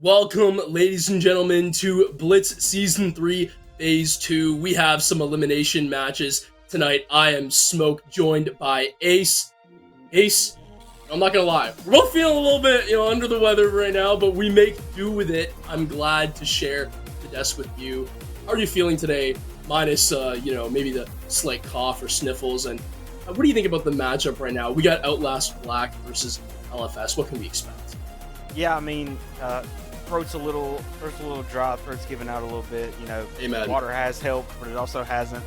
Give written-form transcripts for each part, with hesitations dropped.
Welcome, ladies and gentlemen, to Blitz Season 3, Phase 2. We have some elimination matches tonight. I am Smoke, joined by Ace. Ace, I'm not gonna lie, we're both feeling a little bit, under the weather right now, but we make do with it. I'm glad to share the desk with you. How are you feeling today? Minus, maybe the slight cough or sniffles. And what do you think about the matchup right now? We got Outlast Black versus LFS. What can we expect? Yeah, I mean, throat's a little dry, throat's giving out a little bit. Amen. Water has helped, but it also hasn't.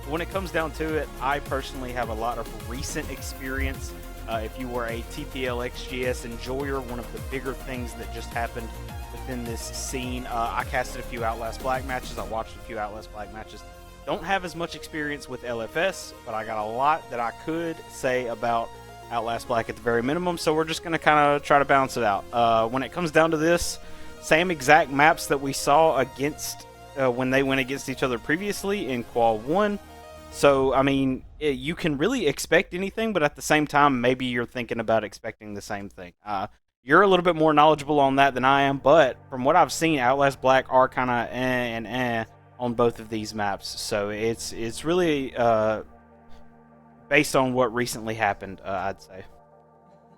When it comes down to it, I personally have a lot of recent experience. If you were a TPL XGS enjoyer, one of the bigger things that just happened within this scene, I casted a few Outlast Black matches. I watched a few Outlast Black matches. Don't have as much experience with LFS, but I got a lot that I could say about Outlast Black at the very minimum, so we're just going to kind of try to balance it out. When it comes down to this, same exact maps that we saw against when they went against each other previously in Qual 1. So, I mean, you can really expect anything, but at the same time, maybe you're thinking about expecting the same thing. You're a little bit more knowledgeable on that than I am, but from what I've seen, Outlast Black are kind of on both of these maps. So it's really based on what recently happened, I'd say.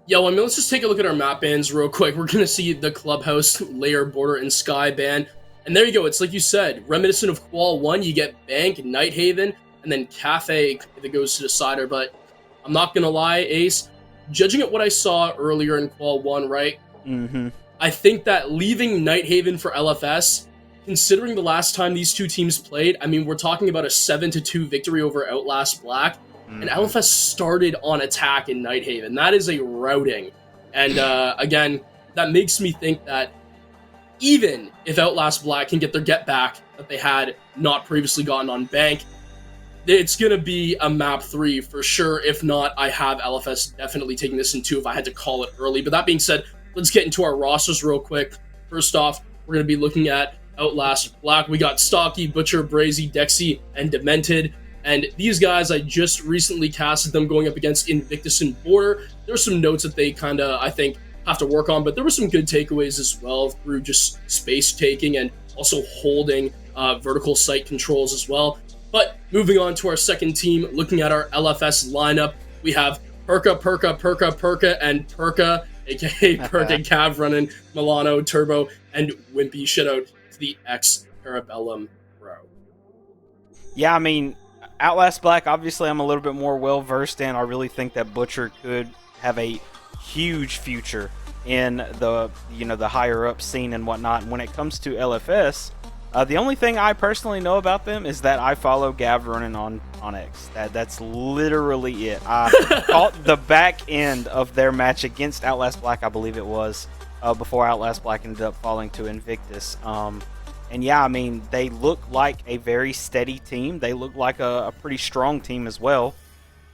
Yeah, well, I mean, let's just take a look at our map bans real quick. We're going to see the Clubhouse, Layer, Border, and Sky ban. And there you go. It's like you said, reminiscent of Qual 1, you get Bank, Nighthaven, and then Cafe that goes to Decider. But I'm not going to lie, Ace, judging at what I saw earlier in Qual 1, right? Mm-hmm. I think that leaving Nighthaven for LFS, considering the last time these two teams played, I mean, we're talking about a 7-2 victory over Outlast Black. And LFS started on attack in Nighthaven. That is a routing. And again, that makes me think that even if Outlast Black can get their get back that they had not previously gotten on Bank, it's going to be a map 3 for sure. If not, I have LFS definitely taking this in 2 if I had to call it early. But that being said, let's get into our rosters real quick. First off, we're going to be looking at Outlast Black. We got Stocky, Butcher, Brazy, Dexy, and Demented. And these guys, I just recently casted them going up against Invictus and Border. There's some notes that they kind of, I think, have to work on, but there were some good takeaways as well through just space taking and also holding vertical sight controls as well. But moving on to our second team, looking at our LFS lineup, we have Perka, and Perka, aka Perk and Cav running, Milano, Turbo, and Wimpy. Shout out to the ex-Parabellum bro. Yeah, I mean, Outlast Black, obviously I'm a little bit more well-versed in. I really think that Butcher could have a huge future in the higher-up scene and whatnot. And when it comes to LFS, the only thing I personally know about them is that I follow Gav running on X. That's literally it. I caught the back end of their match against Outlast Black, I believe it was, before Outlast Black ended up falling to Invictus. And yeah, I mean, they look like a very steady team. They look like a pretty strong team as well.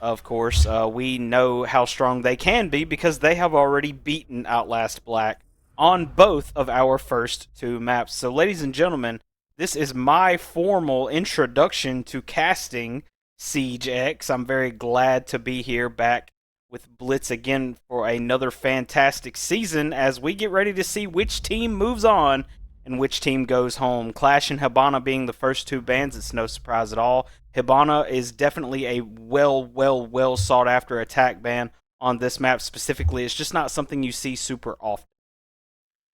Of course, we know how strong they can be because they have already beaten Outlast Black on both of our first 2 maps. So, ladies and gentlemen, this is my formal introduction to casting Siege X. I'm very glad to be here back with Blitz again for another fantastic season as we get ready to see which team moves on and which team goes home. Clash and Hibana being the first 2 bans, it's no surprise at all. Hibana is definitely a well sought after attack ban on this map specifically. It's just not something you see super often.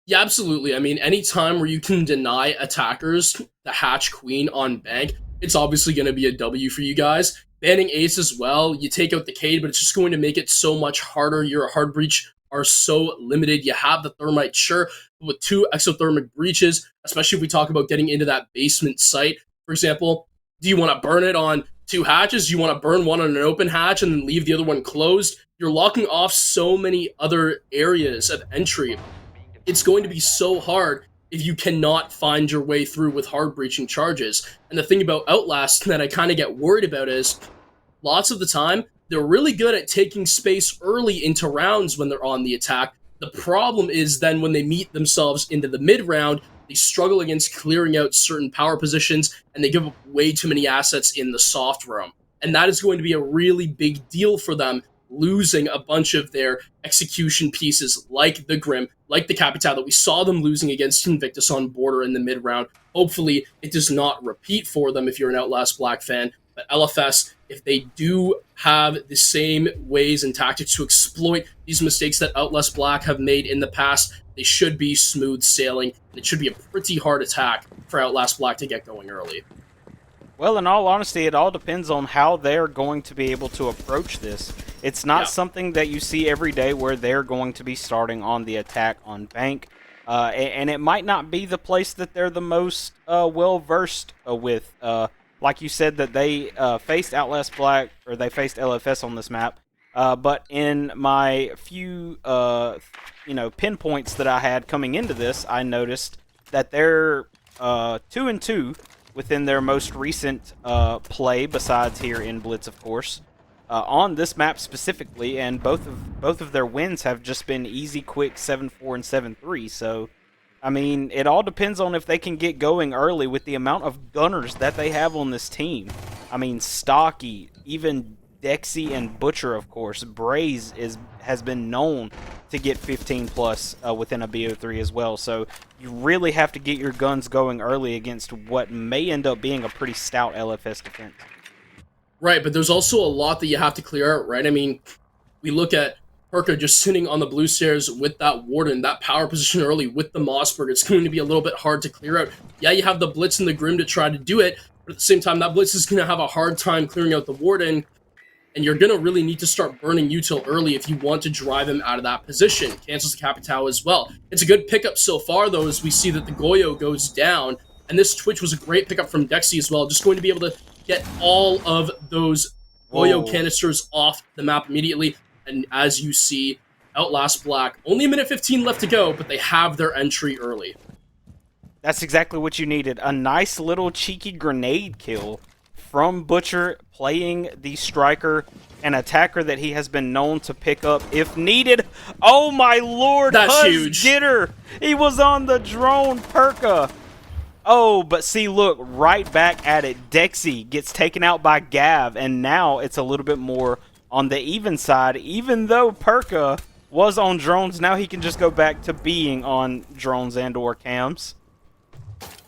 Yeah, absolutely. I mean, any time where you can deny attackers the Hatch Queen on Bank, it's obviously going to be a W for you guys. Banning Ace as well, you take out the Cade, but it's just going to make it so much harder. Your hard breach are so limited. You have the Thermite, sure, with 2 exothermic breaches, especially if we talk about getting into that basement site. For example, do you want to burn it on 2 hatches? Do you want to burn one on an open hatch and then leave the other one closed? You're locking off so many other areas of entry. It's going to be so hard if you cannot find your way through with hard breaching charges. And the thing about Outlast that I kind of get worried about is lots of the time, they're really good at taking space early into rounds when they're on the attack. The problem is then when they meet themselves into the mid-round, they struggle against clearing out certain power positions, and they give up way too many assets in the soft roam. And that is going to be a really big deal for them losing a bunch of their execution pieces, like the Grim, like the Capital, that we saw them losing against Invictus on Border in the mid-round. Hopefully, it does not repeat for them if you're an Outlast Black fan. But LFS, if they do have the same ways and tactics to exploit these mistakes that Outlast Black have made in the past, they should be smooth sailing, and it should be a pretty hard attack for Outlast Black to get going early. Well, in all honesty, it all depends on how they're going to be able to approach this. It's not something that you see every day where they're going to be starting on the attack on Bank. And it might not be the place that they're the most well-versed with. Like you said, that they faced Outlast Black, or they faced LFS on this map. But in my few, pinpoints that I had coming into this, I noticed that they're 2-2 within their most recent play, besides here in Blitz, of course, on this map specifically, and both of their wins have just been easy, quick 7-4 and 7-3. So, I mean, it all depends on if they can get going early with the amount of gunners that they have on this team. I mean, Stocky, even Dexy and Butcher, of course. Braze has been known to get 15 plus within a BO3 as well. So you really have to get your guns going early against what may end up being a pretty stout LFS defense. Right, but there's also a lot that you have to clear out, right? I mean, we look at Perka just sitting on the blue stairs with that Warden, that power position early with the Mossberg. It's going to be a little bit hard to clear out. Yeah, you have the Blitz and the Grim to try to do it, but at the same time, that Blitz is going to have a hard time clearing out the Warden, and you're going to really need to start burning Util early if you want to drive him out of that position. Cancels the Capitao as well. It's a good pickup so far, though, as we see that the Goyo goes down, and this Twitch was a great pickup from Dexy as well, just going to be able to get all of those Goyo canisters off the map immediately, and as you see, Outlast Black, only a minute 15 left to go, but they have their entry early. That's exactly what you needed. A nice little cheeky grenade kill from Butcher, playing the striker, an attacker that he has been known to pick up if needed. Oh my lord, that's huge. Getter. He was on the drone, Perka. Oh, but see, look, right back at it. Dexy gets taken out by Gav, and now it's a little bit more on the even side. Even though Perka was on drones, now he can just go back to being on drones and or cams.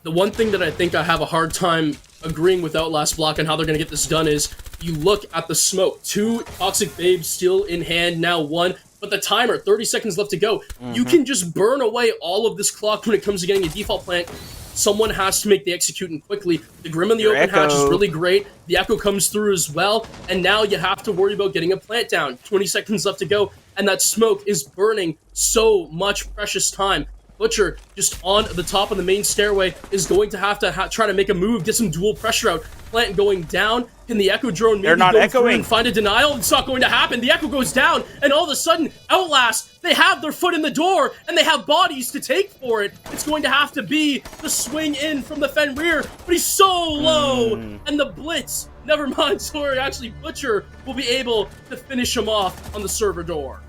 The one thing that I think I have a hard time agreeing with Outlast Block and how they're going to get this done is you look at the smoke. 2 Toxic Babes still in hand, now 1. But the timer, 30 seconds left to go. You can just burn away all of this clock when it comes to getting a default plant. Someone has to make the executing quickly. The Grim in the open hatch is really great. The Echo comes through as well. And now you have to worry about getting a plant down. 20 seconds left to go. And that smoke is burning so much precious time. Butcher, just on the top of the main stairway, is going to have to try to make a move, get some dual pressure out. Plant going down. Can the Echo drone maybe go through and find a denial? It's not going to happen. The Echo goes down, and all of a sudden, Outlast, they have their foot in the door, and they have bodies to take for it. It's going to have to be the swing in from the Fen rear, but he's so low, and the Blitz, never mind, sorry, actually, Butcher will be able to finish him off on the server door.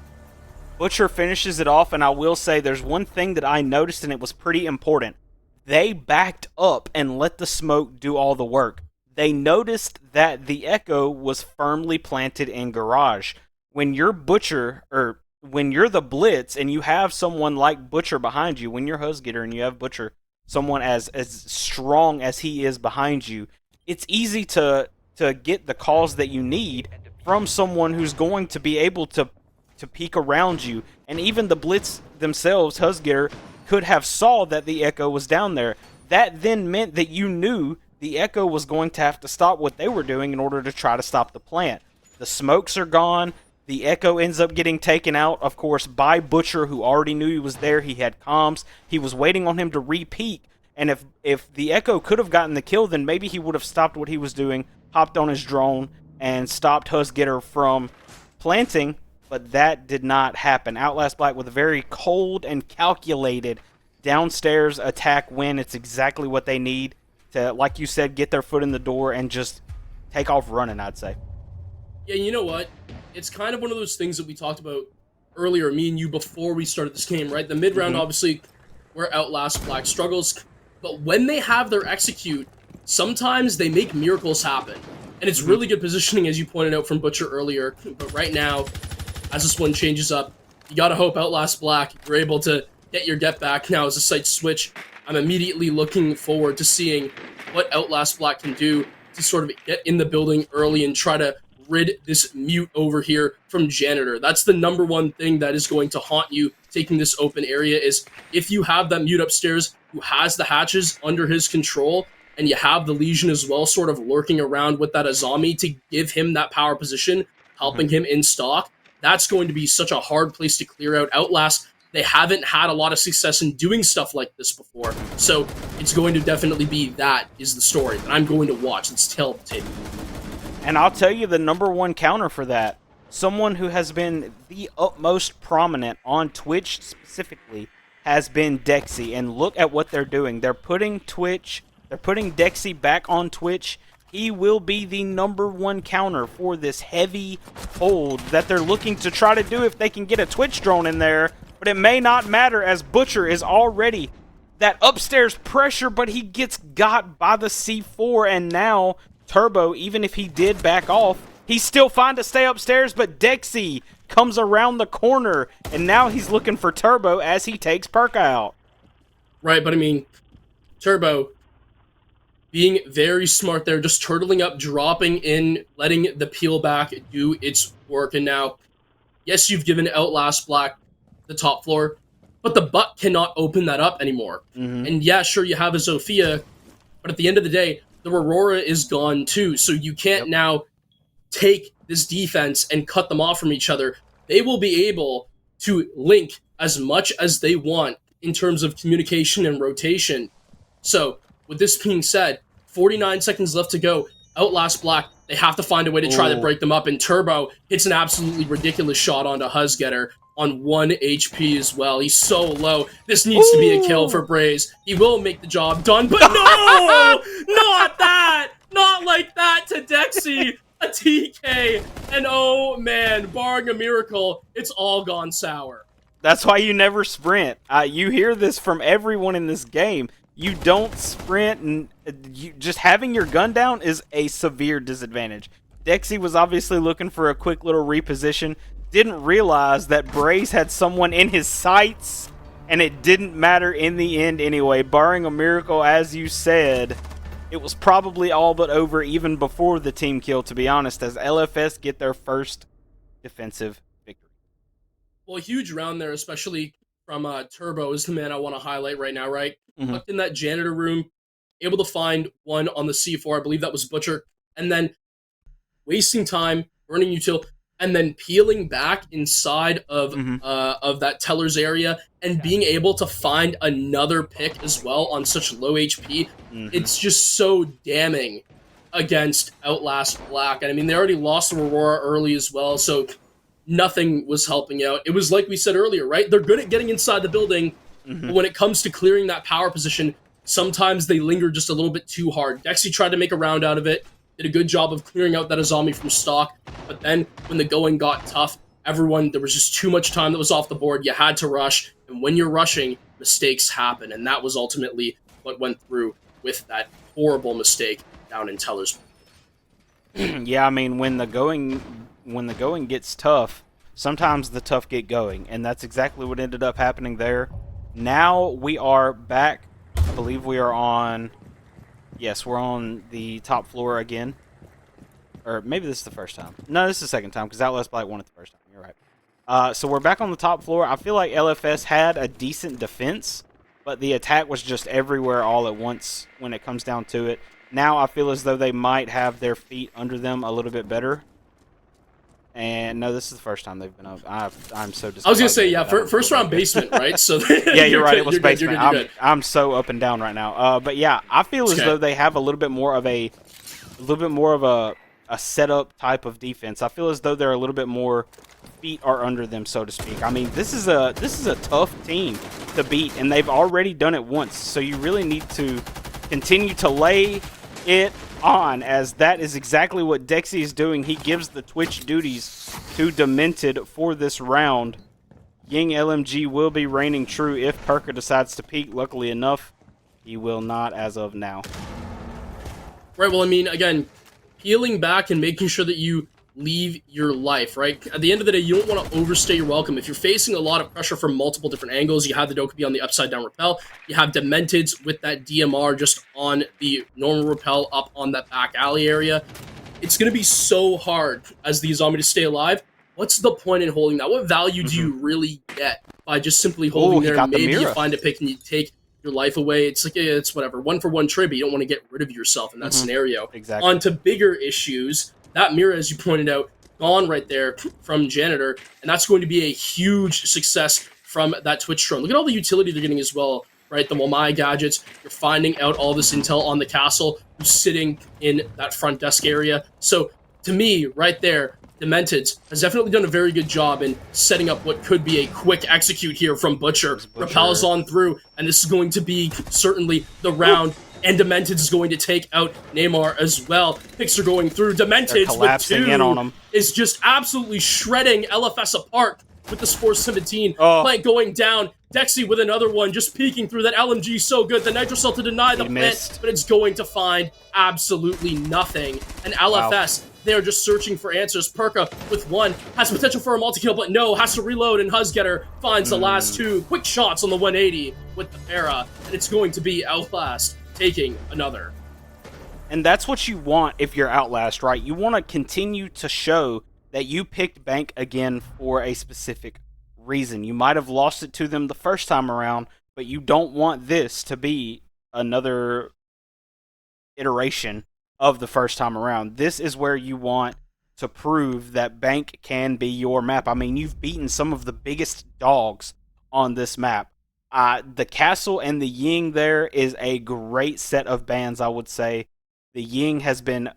Butcher finishes it off, and I will say there's one thing that I noticed, and it was pretty important. They backed up and let the smoke do all the work. They noticed that the Echo was firmly planted in garage. When you're Butcher, or when you're the Blitz, and you have someone like Butcher behind you, when you're Husgetter and you have Butcher, someone as strong as he is behind you, it's easy to get the calls that you need from someone who's going to be able to peek around you. And even the Blitz themselves, Husgetter, could have saw that the Echo was down there. That then meant that you knew the Echo was going to have to stop what they were doing in order to try to stop the plant. The smokes are gone. The Echo ends up getting taken out, of course, by Butcher, who already knew he was there. He had comms. He was waiting on him to re-peek. And if the Echo could have gotten the kill, then maybe he would have stopped what he was doing, hopped on his drone, and stopped Husgetter from planting. But that did not happen. Outlast Black with a very cold and calculated downstairs attack win. It's exactly what they need to, like you said, get their foot in the door and just take off running, I'd say. Yeah, you know what? It's kind of one of those things that we talked about earlier, me and you, before we started this game, right? The mid-round, obviously, where Outlast Black struggles. But when they have their execute, sometimes they make miracles happen. And it's really good positioning, as you pointed out from Butcher earlier. But right now, as this one changes up, you gotta hope Outlast Black, you're able to get your get back. Now as the sights switch, I'm immediately looking forward to seeing what Outlast Black can do to sort of get in the building early and try to rid this mute over here from Janitor. That's the number one thing that is going to haunt you taking this open area, is if you have that mute upstairs who has the hatches under his control, and you have the Legion as well sort of lurking around with that Azami to give him that power position, helping him in stock, that's going to be such a hard place to clear out. Outlast, they haven't had a lot of success in doing stuff like this before, so it's going to definitely be that is the story that I'm going to watch. It's telltale. And I'll tell you the number one counter for that. Someone who has been the utmost prominent on Twitch specifically has been Dexy. And look at what they're doing. They're putting Dexy back on Twitch. He will be the number one counter for this heavy hold that they're looking to try to do if they can get a Twitch drone in there. But it may not matter, as Butcher is already that upstairs pressure, but he gets got by the C4, and now Turbo, even if he did back off, he's still fine to stay upstairs, but Dexy comes around the corner, and now he's looking for Turbo as he takes Perk out. Right, but I mean, Turbo being very smart there, just turtling up, dropping in, letting the peel back do its work, and now, yes, you've given Outlast Black the top floor, but the butt cannot open that up anymore. And yeah, sure, you have a Zofia, but at the end of the day, the Aurora is gone too, so you can't now take this defense and cut them off from each other. They will be able to link as much as they want in terms of communication and rotation. So, with this being said, 49 seconds left to go. Outlast Black, they have to find a way to try to break them up, and Turbo hits an absolutely ridiculous shot onto Huzgetter on 1 HP as well. He's so low. This needs to be a kill for Braze. He will make the job done, but no! Not that! Not like that to Dexy! A TK! And oh man, barring a miracle, it's all gone sour. That's why you never sprint. You hear this from everyone in this game. You don't sprint, and just having your gun down is a severe disadvantage. Dexy was obviously looking for a quick little reposition. Didn't realize that Braze had someone in his sights, and it didn't matter in the end anyway. Barring a miracle, as you said, it was probably all but over even before the team kill, to be honest, as LFS get their first defensive victory. Well, a huge round there, especially from Turbo, is the man I want to highlight right now, right? Tucked in that janitor room, able to find one on the C4, I believe that was Butcher, and then wasting time, burning util, and then peeling back inside of that teller's area and being able to find another pick as well on such low HP. It's just so damning against Outlast Black. And I mean, they already lost the Aurora early as well, so nothing was helping out. It was like we said earlier, right? They're good at getting inside the building, but when it comes to clearing that power position, sometimes they linger just a little bit too hard. Dexy tried to make a round out of it, did a good job of clearing out that Azami from stock, but then when the going got tough, there was just too much time that was off the board. You had to rush, and when you're rushing, mistakes happen, and that was ultimately what went through with that horrible mistake down in Teller's. Yeah, I mean, when the going gets tough, sometimes the tough get going, and that's exactly what ended up happening there. Now we are back. I believe we are on... Yes, we're on the top floor again. Or maybe this is the first time. No, this is the second time, because Outlast Black won it the first time. You're right. So we're back on the top floor. I feel like LFS had a decent defense, but the attack was just everywhere all at once when it comes down to it. Now I feel as though they might have their feet under them a little bit better. And no, this is the first time they've been up. I'm so disappointed. I was going to say, yeah, first round basement, right? So yeah, you're right. It was basement. You're good. I'm so up and down right now. But yeah, I feel as though they have a little bit more of a setup type of defense. I feel as though they're a little bit more feet are under them, so to speak. I mean, this is a tough team to beat, and they've already done it once. So you really need to continue to lay it on, as that is exactly what Dexy is doing. He gives the Twitch duties to Demented for this round. Ying LMG will be reigning true if Perker decides to peek. Luckily enough, he will not as of now. Right, well, I mean, again, peeling back and making sure that you leave your life, right? At the end of the day, you don't want to overstay your welcome. If you're facing a lot of pressure from multiple different angles, you have the Dokkaebi on the upside down repel, you have Dementeds with that DMR just on the normal repel up on that back alley area. It's going to be so hard as the Izami to stay alive. What's the point in holding that? What value do you really get by just simply holding there? Maybe you find a pick and you take your life away. It's like, it's whatever. 1-for-1 trade, but you don't want to get rid of yourself in that scenario. Exactly. On to bigger issues. That mirror, as you pointed out, gone right there from Janitor, and that's going to be a huge success from that Twitch drone. Look at all the utility they're getting as well, right? The Wamai gadgets, you're finding out all this intel on the castle, who's sitting in that front desk area. So, to me, right there, Dementeds has definitely done a very good job in setting up what could be a quick execute here from Butcher. Repels on through, and this is going to be certainly the round. And Dementeds is going to take out Neymar as well. Picks are going through. Dementeds with 2 in on him. Is just absolutely shredding LFS apart with the Spore 17. Plank going down. Dexy with another one, just peeking through. That LMG so good. The Nitro Cell to deny the plant, but it's going to find absolutely nothing. And LFS, they're just searching for answers. Perka with 1 has potential for a multi-kill, but no, has to reload, and Huzgetter finds the last 2 quick shots on the 180 with the para, and it's going to be Outlast taking another. And that's what you want if you're Outlast, right? You want to continue to show that you picked Bank again for a specific reason. You might have lost it to them the first time around, but you don't want this to be another iteration of the first time around. This is where you want to prove that Bank can be your map. I mean, you've beaten some of the biggest dogs on this map. The castle and the Ying there is a great set of bans, I would say. The Ying has been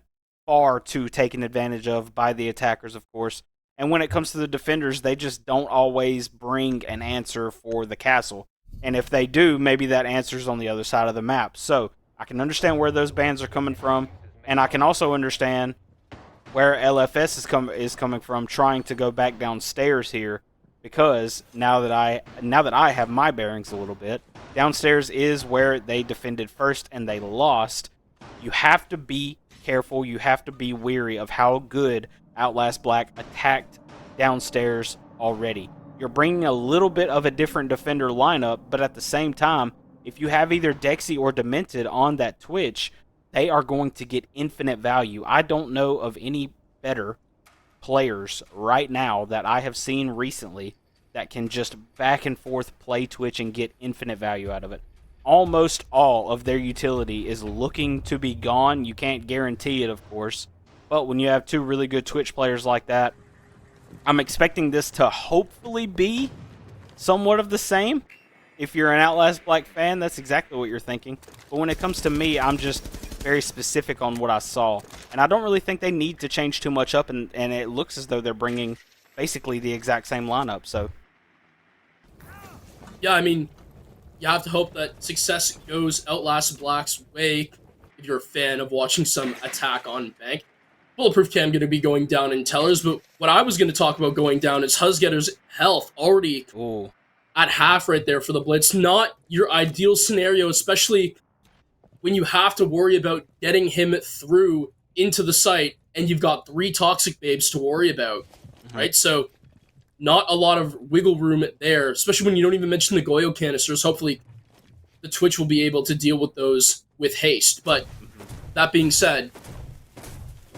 far too taken advantage of by the attackers, of course. And when it comes to the defenders, they just don't always bring an answer for the castle. And if they do, maybe that answer's on the other side of the map. So I can understand where those bans are coming from. And I can also understand where LFS is coming from, trying to go back downstairs here. Because now that I have my bearings a little bit, downstairs is where they defended first and they lost. You have to be careful. You have to be wary of how good Outlast Black attacked downstairs already. You're bringing a little bit of a different defender lineup, but at the same time, if you have either Dexy or Demented on that Twitch, they are going to get infinite value. I don't know of any better players right now that I have seen recently that can just back and forth play Twitch and get infinite value out of it. Almost all of their utility is looking to be gone. You can't guarantee it, of course, but when you have 2 really good Twitch players like that, I'm expecting this to hopefully be somewhat of the same. If you're an Outlast Black fan, that's exactly what you're thinking. But when it comes to me, I'm just very specific on what I saw. And I don't really think they need to change too much up, and it looks as though they're bringing basically the exact same lineup. So, yeah, I mean, you have to hope that success goes Outlast Black's way if you're a fan of watching some attack on Bank. Bulletproof Cam going to be going down in Tellers, but what I was going to talk about going down is Huzgetter's health already at half right there for the Blitz. Not your ideal scenario, especially when you have to worry about getting him through into the site and you've got 3 Toxic Babes to worry about, right? So not a lot of wiggle room there, especially when you don't even mention the Goyo canisters. Hopefully the Twitch will be able to deal with those with haste. But that being said,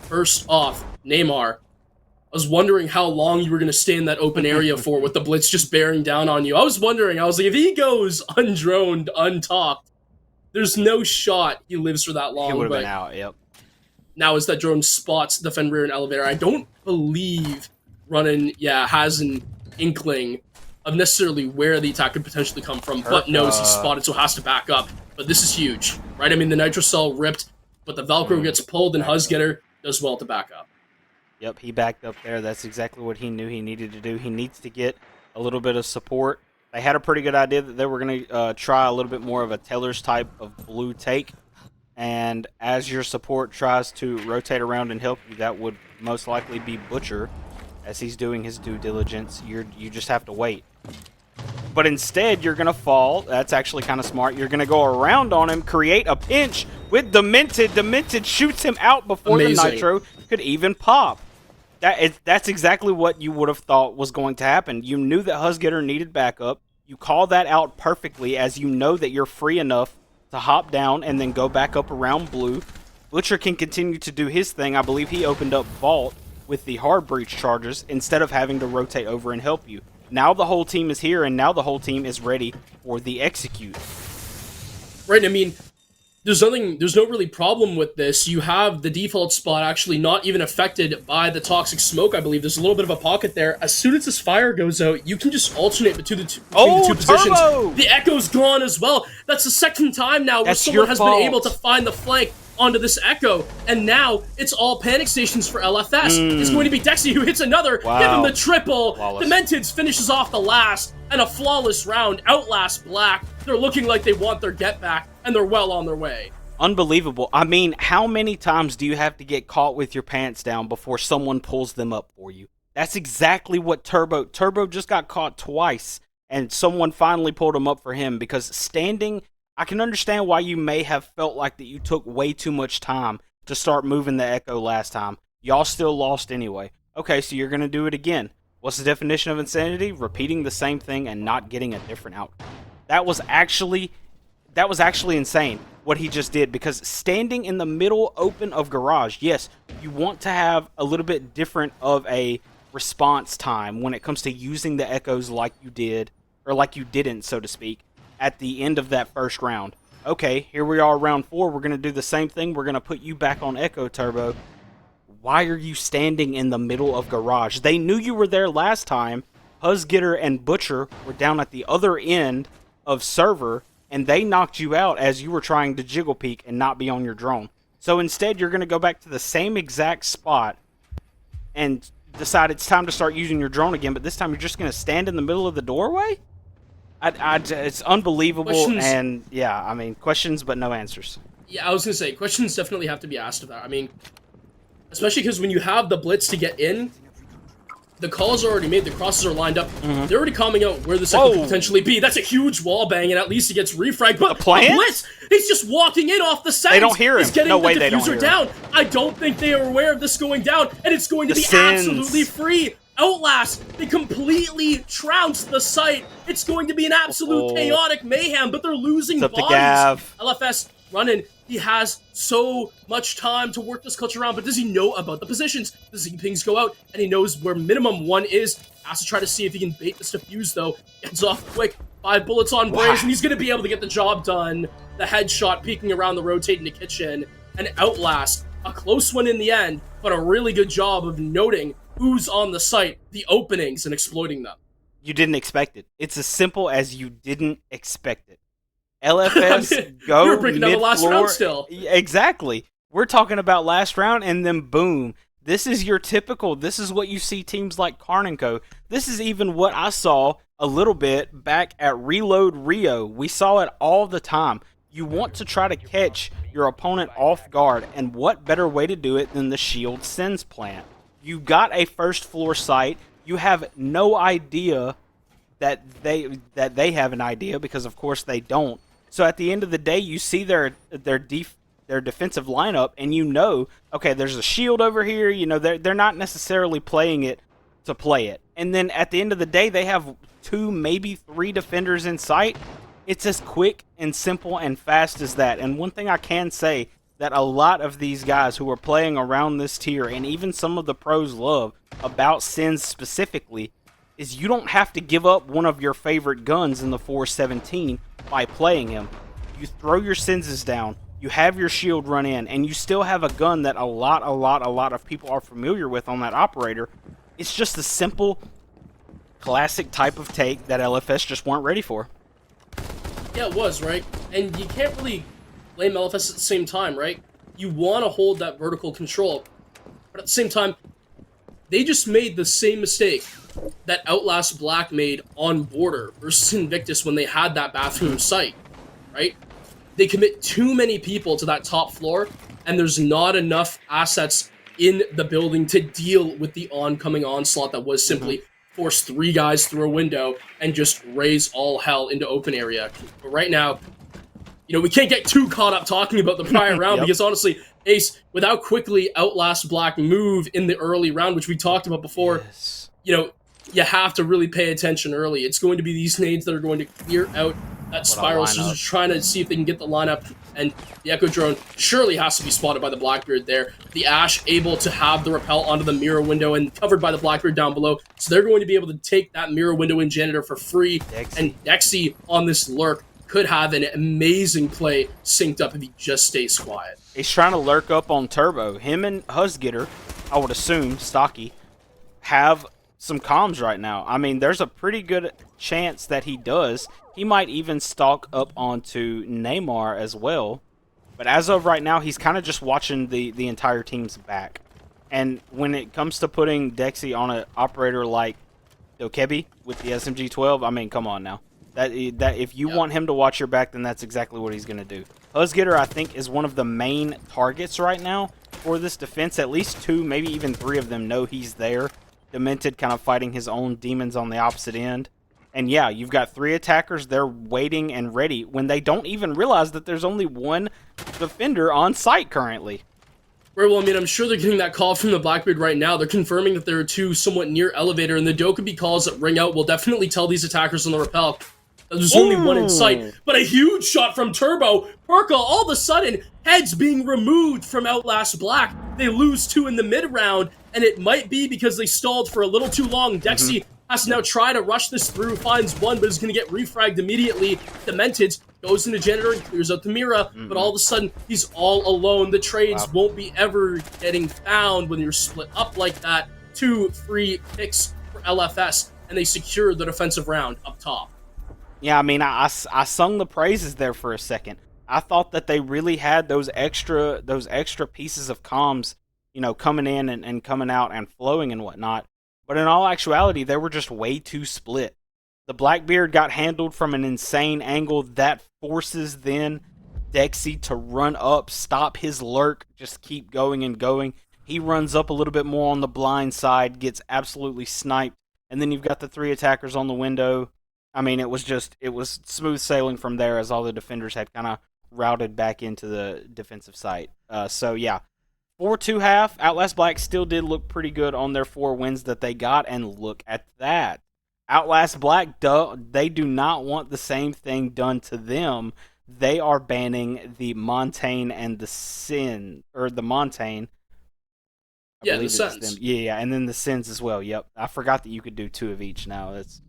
first off, Neymar, I was wondering how long you were going to stay in that open area for with the Blitz just bearing down on you. I was wondering, I was like, if he goes undroned, untopped, there's no shot he lives for that long. He would have been out, yep. Now as that drone spots the Fen rear and elevator, I don't believe Runnin, has an inkling of necessarily where the attack could potentially come from, but knows he's spotted, so has to back up. But this is huge, right? I mean, the Nitro Cell ripped, but the Velcro gets pulled, and Huzgetter does well to back up. Yep, he backed up there. That's exactly what he knew he needed to do. He needs to get a little bit of support. They had a pretty good idea that they were going to try a little bit more of a Teller's type of blue take. And as your support tries to rotate around and help you, that would most likely be Butcher. As he's doing his due diligence, you just have to wait. But instead, you're going to fall. That's actually kind of smart. You're going to go around on him, create a pinch with Demented. Demented shoots him out before the Nitro could even pop. That's exactly what you would have thought was going to happen. You knew that Husgetter needed backup. You call that out perfectly, as you know that you're free enough to hop down and then go back up around blue. Butcher can continue to do his thing. I believe he opened up Vault with the hard breach charges instead of having to rotate over and help you. Now the whole team is here, and now the whole team is ready for the execute. Right, I mean, there's no really problem with this. You have the default spot actually not even affected by the toxic smoke, I believe. There's a little bit of a pocket there. As soon as this fire goes out, you can just alternate between the two positions. The Echo's gone as well. That's the second time now where someone has been able to find the flank onto this Echo, and now it's all panic stations for LFS. It's going to be Dexy who hits another, give him the triple. Dementeds finishes off the last, and a flawless round. Outlast Black. They're looking like they want their get back, and they're well on their way. Unbelievable. I mean, how many times do you have to get caught with your pants down before someone pulls them up for you? That's exactly what Turbo just got caught twice, and someone finally pulled him up for him, because standing, I can understand why you may have felt like that you took way too much time to start moving the Echo last time. Y'all still lost anyway. Okay, so you're going to do it again. What's the definition of insanity? Repeating the same thing and not getting a different outcome. That was actually insane what he just did, because standing in the middle open of garage, yes, you want to have a little bit different of a response time when it comes to using the Echoes like you did, or like you didn't, so to speak, at the end of that first round. Okay, here we are, round 4. We're going to do the same thing. We're going to put you back on Echo, Turbo. Why are you standing in the middle of garage? They knew you were there last time. Husgetter and Butcher were down at the other end of server, and they knocked you out as you were trying to jiggle peek and not be on your drone. So instead, you're going to go back to the same exact spot and decide it's time to start using your drone again, but this time you're just going to stand in the middle of the doorway? It's unbelievable, and yeah, I mean, questions but no answers. Yeah, I was going to say, questions definitely have to be asked about. I mean, especially because when you have the blitz to get in, the calls are already made, the crosses are lined up. They're already coming out where this could potentially be. That's a huge wall bang, and at least he gets refragged. But the blitz, he's just walking in off the side. They don't hear him. He's getting no the way diffuser down. I don't think they are aware of this going down, and it's going to be absolutely free. Outlast, they completely trounced the site. It's going to be an absolute chaotic mayhem, but they're losing bodies. LFS running. He has so much time to work this clutch around, but does he know about the positions? The Z pings go out, and he knows where minimum 1 is. Has to try to see if he can bait this defuse, though. Gets off quick. 5 bullets on Blaze, and he's going to be able to get the job done. The headshot peeking around the rotate in the kitchen. And Outlast, a close one in the end, but a really good job of noting who's on the site, the openings, and exploiting them. You didn't expect it. It's as simple as you didn't expect it. LFS, go You're breaking down the last round still. Exactly. We're talking about last round, and then boom. This is your typical, this is what you see teams like Karn & Co. This is even what I saw a little bit back at Reload Rio. We saw it all the time. You want to try to catch your opponent off guard, and what better way to do it than the Shield Sins plant? You got a first floor site. You have no idea that they have an idea, because of course they don't. So at the end of the day, you see their defensive lineup, and you know, okay, there's a shield over here. You know, they're not necessarily playing it to play it. And then at the end of the day, they have 2, maybe 3 defenders in sight. It's as quick and simple and fast as that. And one thing I can say that a lot of these guys who are playing around this tier, and even some of the pros love about Sins specifically, is you don't have to give up one of your favorite guns in the 417 by playing him. You throw your Senses down, you have your shield run in, and you still have a gun that a lot of people are familiar with on that operator. It's just a simple, classic type of take that LFS just weren't ready for. Yeah, it was, right? And you can't really blame LFS at the same time, right? You want to hold that vertical control, but at the same time, they just made the same mistake that Outlast Black made on Border versus Invictus when they had that bathroom site, right? They commit too many people to that top floor, and there's not enough assets in the building to deal with the oncoming onslaught that was simply force 3 guys through a window and just raise all hell into open area. But right now, we can't get too caught up talking about the prior round Yep. because honestly, Ace, without quickly Outlast Black move in the early round, which we talked about before, Yes. you have to really pay attention early. It's going to be these nades that are going to clear out that spiral. So just trying to see if they can get the lineup, and the Echo Drone surely has to be spotted by the Blackbeard there. The Ash able to have the repel onto the mirror window and covered by the Blackbeard down below. So they're going to be able to take that mirror window in Janitor for free. And Dexy on this lurk could have an amazing play synced up if he just stays quiet. He's trying to lurk up on Turbo. Him and Husgetter, I would assume, Stocky, have some comms right now. I mean, there's a pretty good chance that he does. He might even stalk up onto Neymar as well. But as of right now, he's kind of just watching the entire team's back. And when it comes to putting Dexy on an operator like Dokebi with the SMG-12, I mean, come on now. That if you want him to watch your back, then that's exactly what he's going to do. Husgetter, I think, is one of the main targets right now for this defense. At least 2, maybe even 3 of them know he's there. Demented kind of fighting his own demons on the opposite end. And yeah, you've got 3 attackers. They're waiting and ready when they don't even realize that there's only 1 defender on site currently. Right, well, I mean, I'm sure they're getting that call from the Blackbeard right now. They're confirming that there are 2 somewhat near elevator, and the Dokkaebi calls that ring out will definitely tell these attackers on the rappel that there's only 1 in sight. But a huge shot from Turbo. Perka, all of a sudden, heads being removed from Outlast Black. They lose 2 in the mid-round, and it might be because they stalled for a little too long. Dexy has to now try to rush this through, finds 1, but is going to get refragged immediately. Demented goes into Janitor and clears out the Mira, but all of a sudden, he's all alone. The trades won't be ever getting found when you're split up like that. 2 free picks for LFS, and they secure the defensive round up top. Yeah, I mean, I sung the praises there for a second. I thought that they really had those extra pieces of comms, coming in and coming out and flowing and whatnot. But in all actuality, they were just way too split. The Blackbeard got handled from an insane angle that forces then Dexy to run up, stop his lurk, just keep going and going. He runs up a little bit more on the blind side, gets absolutely sniped, and then you've got the 3 attackers on the window. I mean, it was smooth sailing from there as all the defenders had kind of routed back into the defensive site. So yeah, 4-2 half. Outlast Black still did look pretty good on their 4 wins that they got, and look at that. Outlast Black, they do not want the same thing done to them. They are banning the Montaigne and the Sin, or the Montaigne. Yeah, the Sins. Yeah, and then the Sins as well. Yep, I forgot that you could do 2 of each now. That's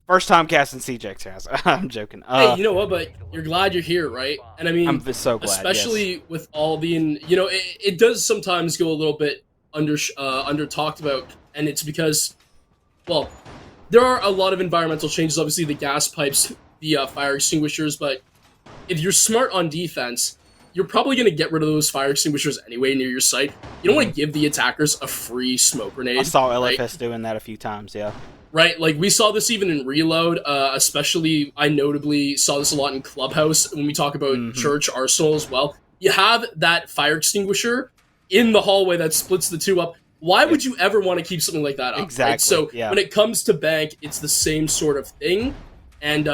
first time casting CJ's house. I'm joking. Hey, you know what? But you're glad you're here, right? And I mean, I'm so glad, especially with all being, it does sometimes go a little bit under talked about, and it's because, well, there are a lot of environmental changes. Obviously, the gas pipes, the fire extinguishers, but if you're smart on defense, you're probably going to get rid of those fire extinguishers anyway near your site. You don't want to give the attackers a free smoke grenade. I saw LFS doing that a few times, yeah. Right, like we saw this even in Reload, especially I notably saw this a lot in Clubhouse when we talk about Church Arsenal as well. You have that fire extinguisher in the hallway that splits the 2 up. Why would you ever want to keep something like that up? Exactly. Right? So when it comes to Bank, it's the same sort of thing, and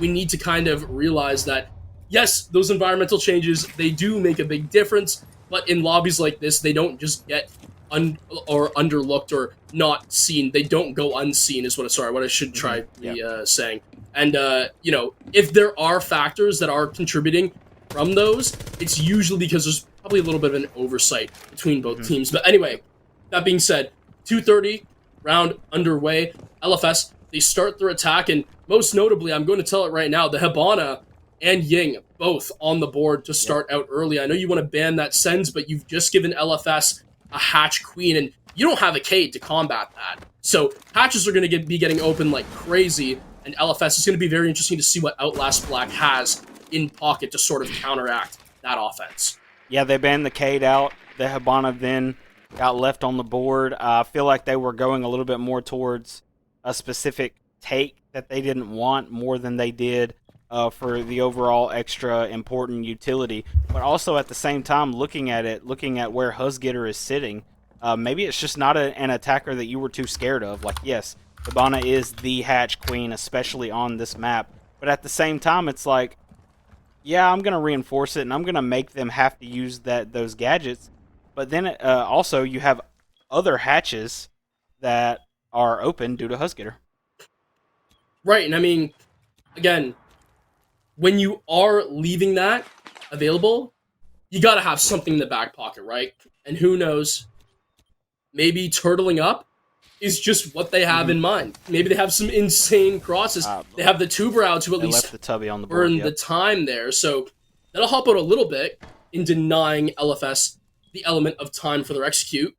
we need to kind of realize that, yes, those environmental changes, they do make a big difference, but in lobbies like this, they don't just get underlooked or not seen. They don't go unseen is what I should try saying. And if there are factors that are contributing from those, it's usually because there's probably a little bit of an oversight between both teams. But anyway, that being said, 2:30 round underway. LFS, they start their attack, and most notably, I'm going to tell it right now, the Hibana and Ying both on the board to start out early. I know you want to ban that Sens, but you've just given LFS a Hatch Queen, and you don't have a Cade to combat that. So hatches are going to be getting open like crazy, and LFS is going to be very interesting to see what Outlast Black has in pocket to sort of counteract that offense. Yeah, they banned the Cade out. The Hibana then got left on the board. I feel like they were going a little bit more towards a specific take that they didn't want more than they did for the overall extra important utility. But also at the same time, looking at where Husgetter is sitting, maybe it's just not an attacker that you were too scared of. Like, yes, Hibana is the Hatch Queen, especially on this map. But at the same time, it's like, yeah, I'm going to reinforce it, and I'm going to make them have to use those gadgets. But then also you have other hatches that are open due to Husgetter. Right, and I mean, again, when you are leaving that available, you got to have something in the back pocket, right? And who knows, maybe turtling up is just what they have in mind. Maybe they have some insane crosses. They have the tuber out to at least left the tubby on the board, burn the time there. So that'll help out a little bit in denying LFS the element of time for their execute.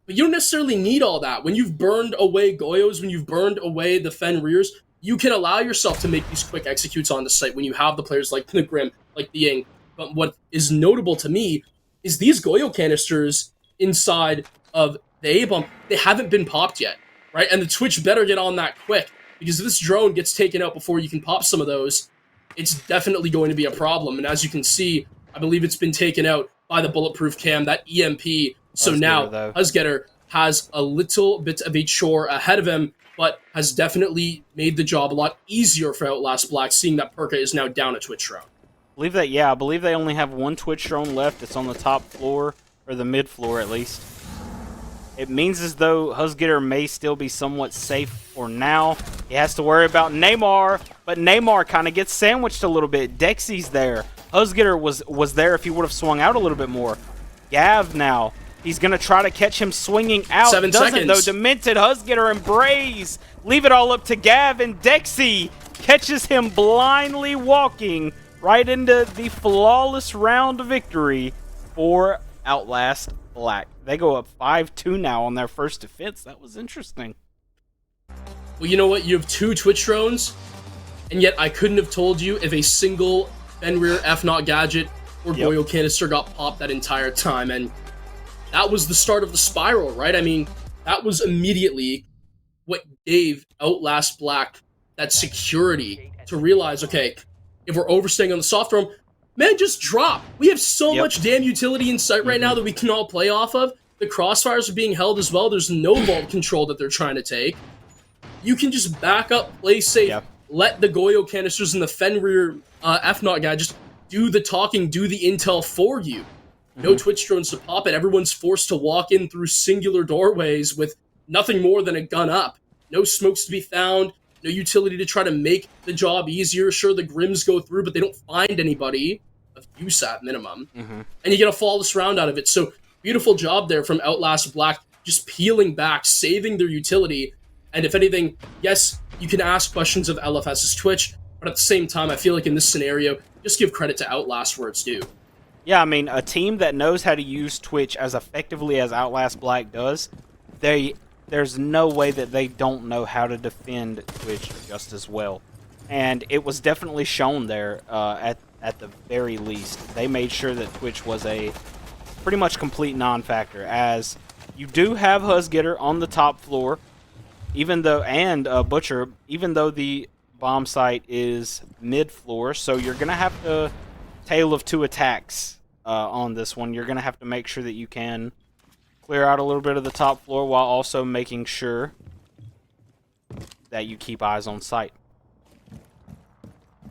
But you don't necessarily need all that. When you've burned away Goyos, when you've burned away the Fen rears, you can allow yourself to make these quick executes on the site when you have the players like the Grim, like the Ying. But what is notable to me is these Goyo canisters inside of the A-bomb, they haven't been popped yet, right? And the Twitch better get on that quick, because if this drone gets taken out before you can pop some of those, it's definitely going to be a problem. And as you can see, I believe it's been taken out by the bulletproof cam, that EMP. So now Husgetter has a little bit of a chore ahead of him, but has definitely made the job a lot easier for Outlast Black, seeing that Perka is now down a Twitch drone. I believe they only have one Twitch drone left. It's on the top floor, or the mid floor at least. It means as though Husgetter may still be somewhat safe for now. He has to worry about Neymar, but Neymar kind of gets sandwiched a little bit. Dexy's there. Husgetter was there if he would have swung out a little bit more. Gav now. He's going to try to catch him swinging out. 7 seconds. Though. Demented Husgetter and Braze leave it all up to Gav, and Dexy catches him blindly walking right into the flawless round victory for Outlast Black. They go up 5-2 now on their first defense. That was interesting. Well, you know what? You have 2 Twitch drones, and yet I couldn't have told you if a single Fenrir F-Not gadget or Goyo canister got popped that entire time. And that was the start of the spiral, right? I mean, that was immediately what gave Outlast Black that security to realize, okay, if we're overstaying on the soft roam, man, just drop. We have so much damn utility in sight right now that we can all play off of. The crossfires are being held as well. There's no vault control that they're trying to take. You can just back up, play safe, let the Goyo canisters and the Fenrir F-Not guy just do the talking, do the intel for you. No Twitch drones to pop it. Everyone's forced to walk in through singular doorways with nothing more than a gun up. No smokes to be found. No utility to try to make the job easier. Sure, the Grims go through, but they don't find anybody. Of use at minimum. And you get a flawless round out of it. So, beautiful job there from Outlast Black, just peeling back, saving their utility. And if anything, yes, you can ask questions of LFS's Twitch, but at the same time, I feel like in this scenario, just give credit to Outlast where it's due. Yeah, I mean, a team that knows how to use Twitch as effectively as Outlast Black does, there's no way that they don't know how to defend Twitch just as well. And it was definitely shown there at the very least. They made sure that Twitch was a pretty much complete non-factor, as you do have Husgetter on the top floor, even though, and Butcher, even though the bomb site is mid-floor, so you're going to have to tale of 2 attacks on this one. You're going to have to make sure that you can clear out a little bit of the top floor while also making sure that you keep eyes on sight.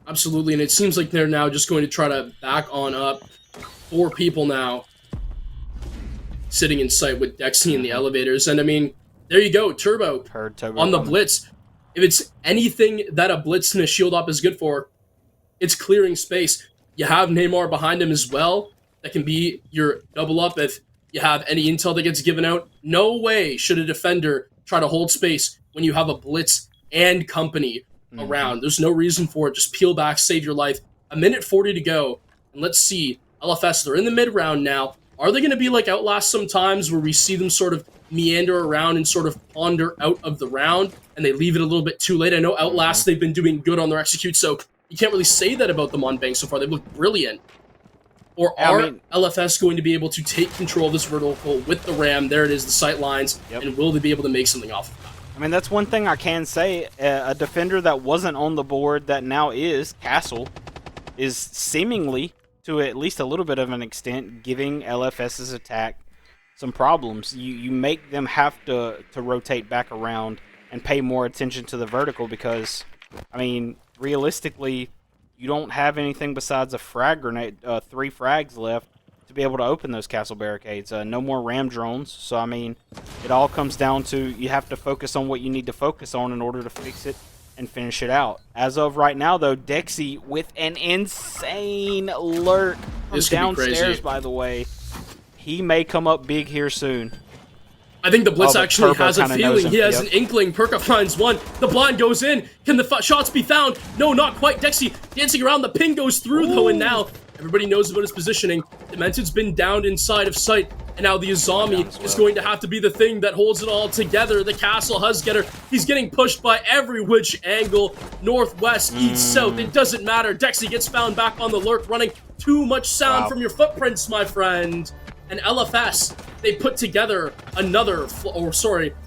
Absolutely, and it seems like they're now just going to try to back on up 4 people now sitting in sight with Dexy in the elevators. And I mean, there you go, Turbo on the Blitz. If it's anything that a Blitz and a shield up is good for, it's clearing space. You have Neymar behind him as well. That can be your double up if you have any intel that gets given out. No way should a defender try to hold space when you have a Blitz and company around. There's no reason for it. Just peel back, save your life. 1:40 to go. And let's see. LFS, they're in the mid-round now. Are they going to be like Outlast sometimes where we see them sort of meander around and sort of ponder out of the round and they leave it a little bit too late? I know Outlast, they've been doing good on their execute, so you can't really say that about them on Bank so far. They've looked brilliant. Or are LFS going to be able to take control of this vertical with the Ram? There it is, the sight lines. And will they be able to make something off of that? I mean, that's one thing I can say. A defender that wasn't on the board that now is, Castle, is seemingly, to at least a little bit of an extent, giving LFS's attack some problems. You make them have to rotate back around and pay more attention to the vertical because, I mean, realistically, you don't have anything besides a frag grenade, 3 frags left to be able to open those castle barricades. No more ram drones. So, I mean, it all comes down to you have to focus on what you need to focus on in order to fix it and finish it out. As of right now, though, Dexy with an insane lurk from downstairs, by the way. He may come up big here soon. I think the Blitz actually has a feeling. He has an inkling. Perka finds one. The blind goes in. Can the shots be found? No, not quite. Dexy dancing around. The ping goes through, though, and now everybody knows about his positioning. Demented's been downed inside of sight, and now the Azami is going to have to be the thing that holds it all together. The Castle Husgetter, he's getting pushed by every which angle. Northwest, east, south, it doesn't matter. Dexy gets found back on the lurk, running too much sound from your footprints, my friend. And LFS, they put together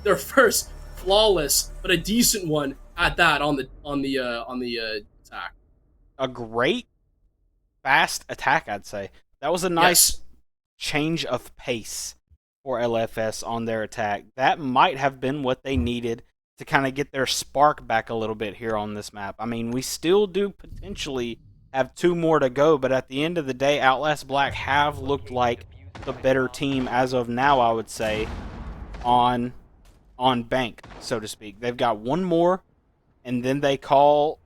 their first flawless, but a decent one at that on the attack. A great fast attack, I'd say. That was a nice change of pace for LFS on their attack. That might have been what they needed to kind of get their spark back a little bit here on this map. I mean, we still do potentially have 2 more to go, but at the end of the day, Outlast Black have looked like the better team as of now, I would say, on bank, so to speak. They've got 1 more, and then they call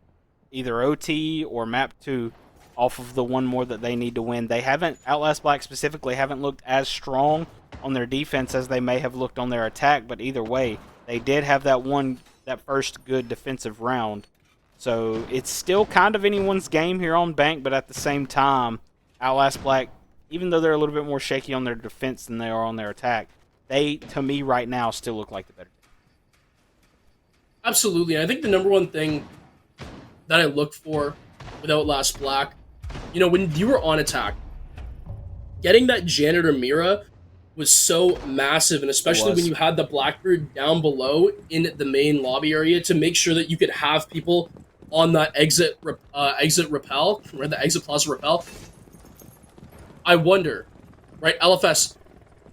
either OT or map 2 off of the 1 more that they need to win. They haven't, Outlast Black specifically, haven't looked as strong on their defense as they may have looked on their attack, but either way, they did have that first good defensive round. So it's still kind of anyone's game here on bank, but at the same time, Outlast Black, even though they're a little bit more shaky on their defense than they are on their attack, they, to me right now, still look like the better team. Absolutely. And I think the number one thing that I look for with Outlast Black, you know, when you were on attack, getting that Janitor Mira was so massive, and especially when you had the Blackbeard down below in the main lobby area to make sure that you could have people on that exit rappel, or the exit plaza rappel. I wonder, right, LFS,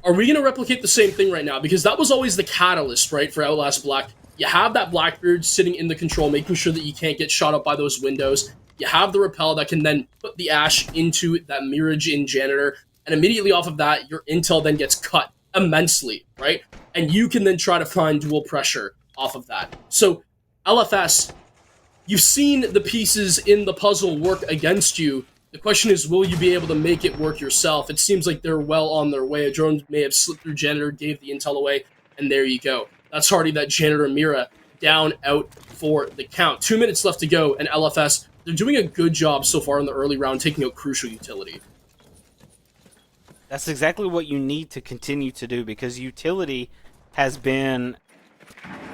are we going to replicate the same thing right now? Because that was always the catalyst, right, for Outlast Black. You have that Blackbeard sitting in the control, making sure that you can't get shot up by those windows. You have the rappel that can then put the Ash into that Mirage in Janitor, and immediately off of that, your intel then gets cut immensely, right? And you can then try to find dual pressure off of that. So, LFS, you've seen the pieces in the puzzle work against you. The question is, will you be able to make it work yourself? It seems like they're well on their way. A drone may have slipped through Janitor, gave the intel away, and there you go. That's already that Janitor Mira down, out for the count. 2 minutes left to go, and LFS, they're doing a good job so far in the early round, taking out crucial utility. That's exactly what you need to continue to do, because utility has been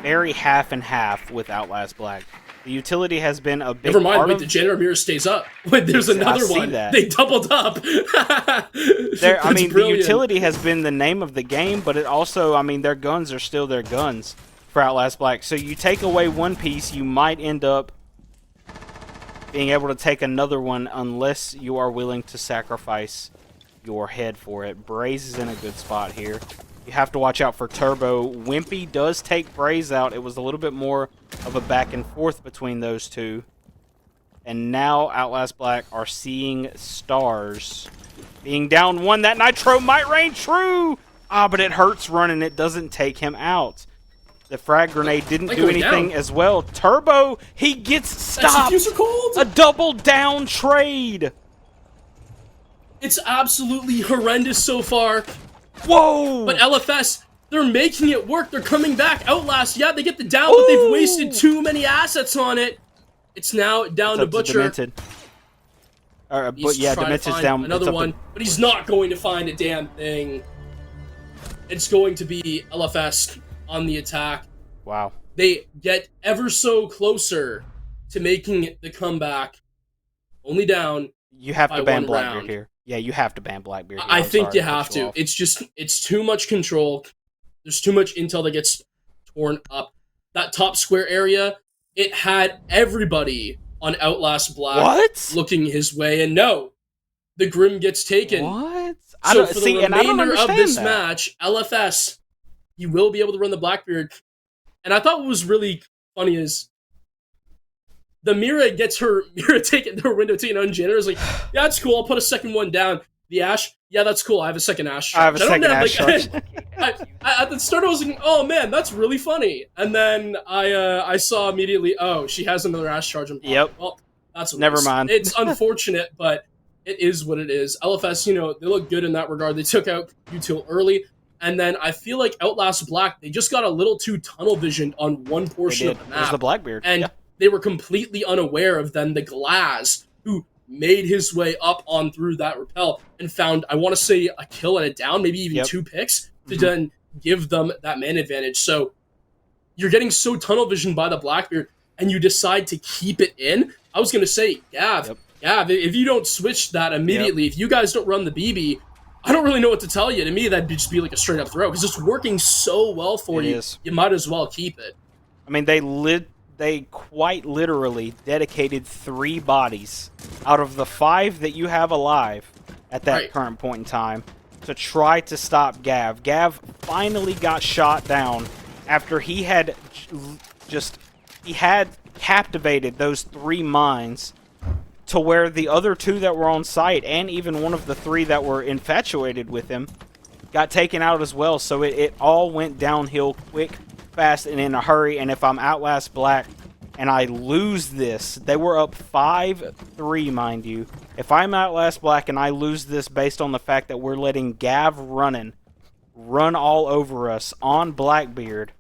very half and half with Outlast Black. The utility has been a big Never mind, part wait, of... the Janitor Mirror stays up. Wait, there's another one. That. They doubled up. I mean, the utility has been the name of the game, but it also, I mean, their guns are still their guns for Outlast Black. So you take away one piece, you might end up being able to take another one unless you are willing to sacrifice your head for it. Braze is in a good spot here. You have to watch out for Turbo. Wimpy does take Braze out. It was a little bit more of a back and forth between those two. And now Outlast Black are seeing stars. Being down 1, that Nitro might reign true! Ah, but it hurts running. It doesn't take him out. The frag grenade didn't do anything as well. Turbo, he gets stopped. A double down trade. It's absolutely horrendous so far. Whoa! But LFS, they're making it work. They're coming back. Outlast, yeah, they get the down, but they've wasted too many assets on it. It's now down to Butcher. Demented. Demented's down. Another one, but he's not going to find a damn thing. It's going to be LFS on the attack. Wow. They get ever so closer to making the comeback. Only down. You have to ban Blackbeard here. Yeah, you have to ban Blackbeard. I think you have to. It's too much control. There's too much intel that gets torn up. That top square area, it had everybody on Outlast Black looking his way, and no, the Grim gets taken. What? So for the remainder of this match, LFS, you will be able to run the Blackbeard. And I thought what was really funny is the Mira gets her Mira taken her window taken on Janitor's like, yeah, that's cool. I'll put a second one down. The Ash, yeah, that's cool. I have a second Ash charge. I have a second Ash charge. At the start, I was like, oh man, that's really funny. And then I saw immediately, oh, she has another Ash charge. Yep. Well, that's never mind. It's unfortunate, but it is what it is. LFS, they look good in that regard. They took out Util early. And then I feel like Outlast Black, they just got a little too tunnel visioned on one portion of the map. It was the Blackbeard. And they were completely unaware of then the Glass, who made his way up on through that rappel and found, I want to say, a kill and a down, maybe even 2 picks, to then give them that man advantage. So you're getting so tunnel visioned by the Blackbeard, and you decide to keep it in. I was going to say, Gav, if you don't switch that immediately, if you guys don't run the BB, I don't really know what to tell you. To me, that'd just be like a straight up throw because it's working so well for you. You might as well keep it. I mean, they quite literally dedicated 3 bodies out of the 5 that you have alive at that current point in time to try to stop Gav. Gav finally got shot down after he had captivated those 3 mines, to where the other 2 that were on site, and even one of the 3 that were infatuated with him, got taken out as well. So it all went downhill quick, fast, and in a hurry. And if I'm Outlast Black and I lose this, they were up 5-3, mind you. If I'm Outlast Black and I lose this based on the fact that we're letting Gav run all over us on Blackbeard,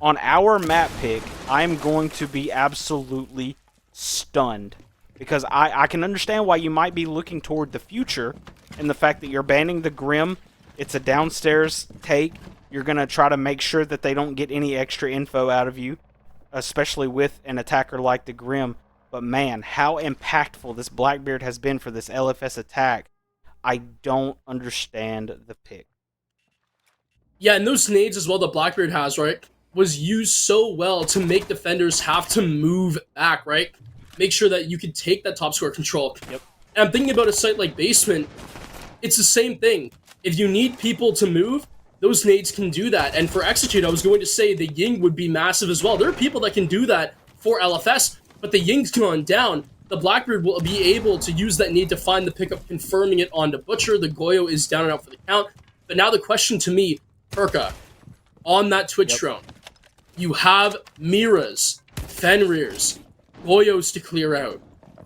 on our map pick, I'm going to be absolutely stunned. Because I can understand why you might be looking toward the future and the fact that you're banning the Grim. It's a downstairs take. You're going to try to make sure that they don't get any extra info out of you, especially with an attacker like the Grim. But man, how impactful this Blackbeard has been for this LFS attack. I don't understand the pick. Yeah, and those nades as well that Blackbeard has, right, was used so well to make defenders have to move back, right? Make sure that you can take that top square control. Yep. And I'm thinking about a site like Basement. It's the same thing. If you need people to move, those nades can do that. And for Execute, I was going to say the Ying would be massive as well. There are people that can do that for LFS, but the Ying's gone down. The Blackbeard will be able to use that nade to find the pickup, confirming it onto Butcher. The Goyo is down and out for the count. But now the question to me, Perka, on that Twitch drone, you have Miras, Fenrirs, Goyos to clear out.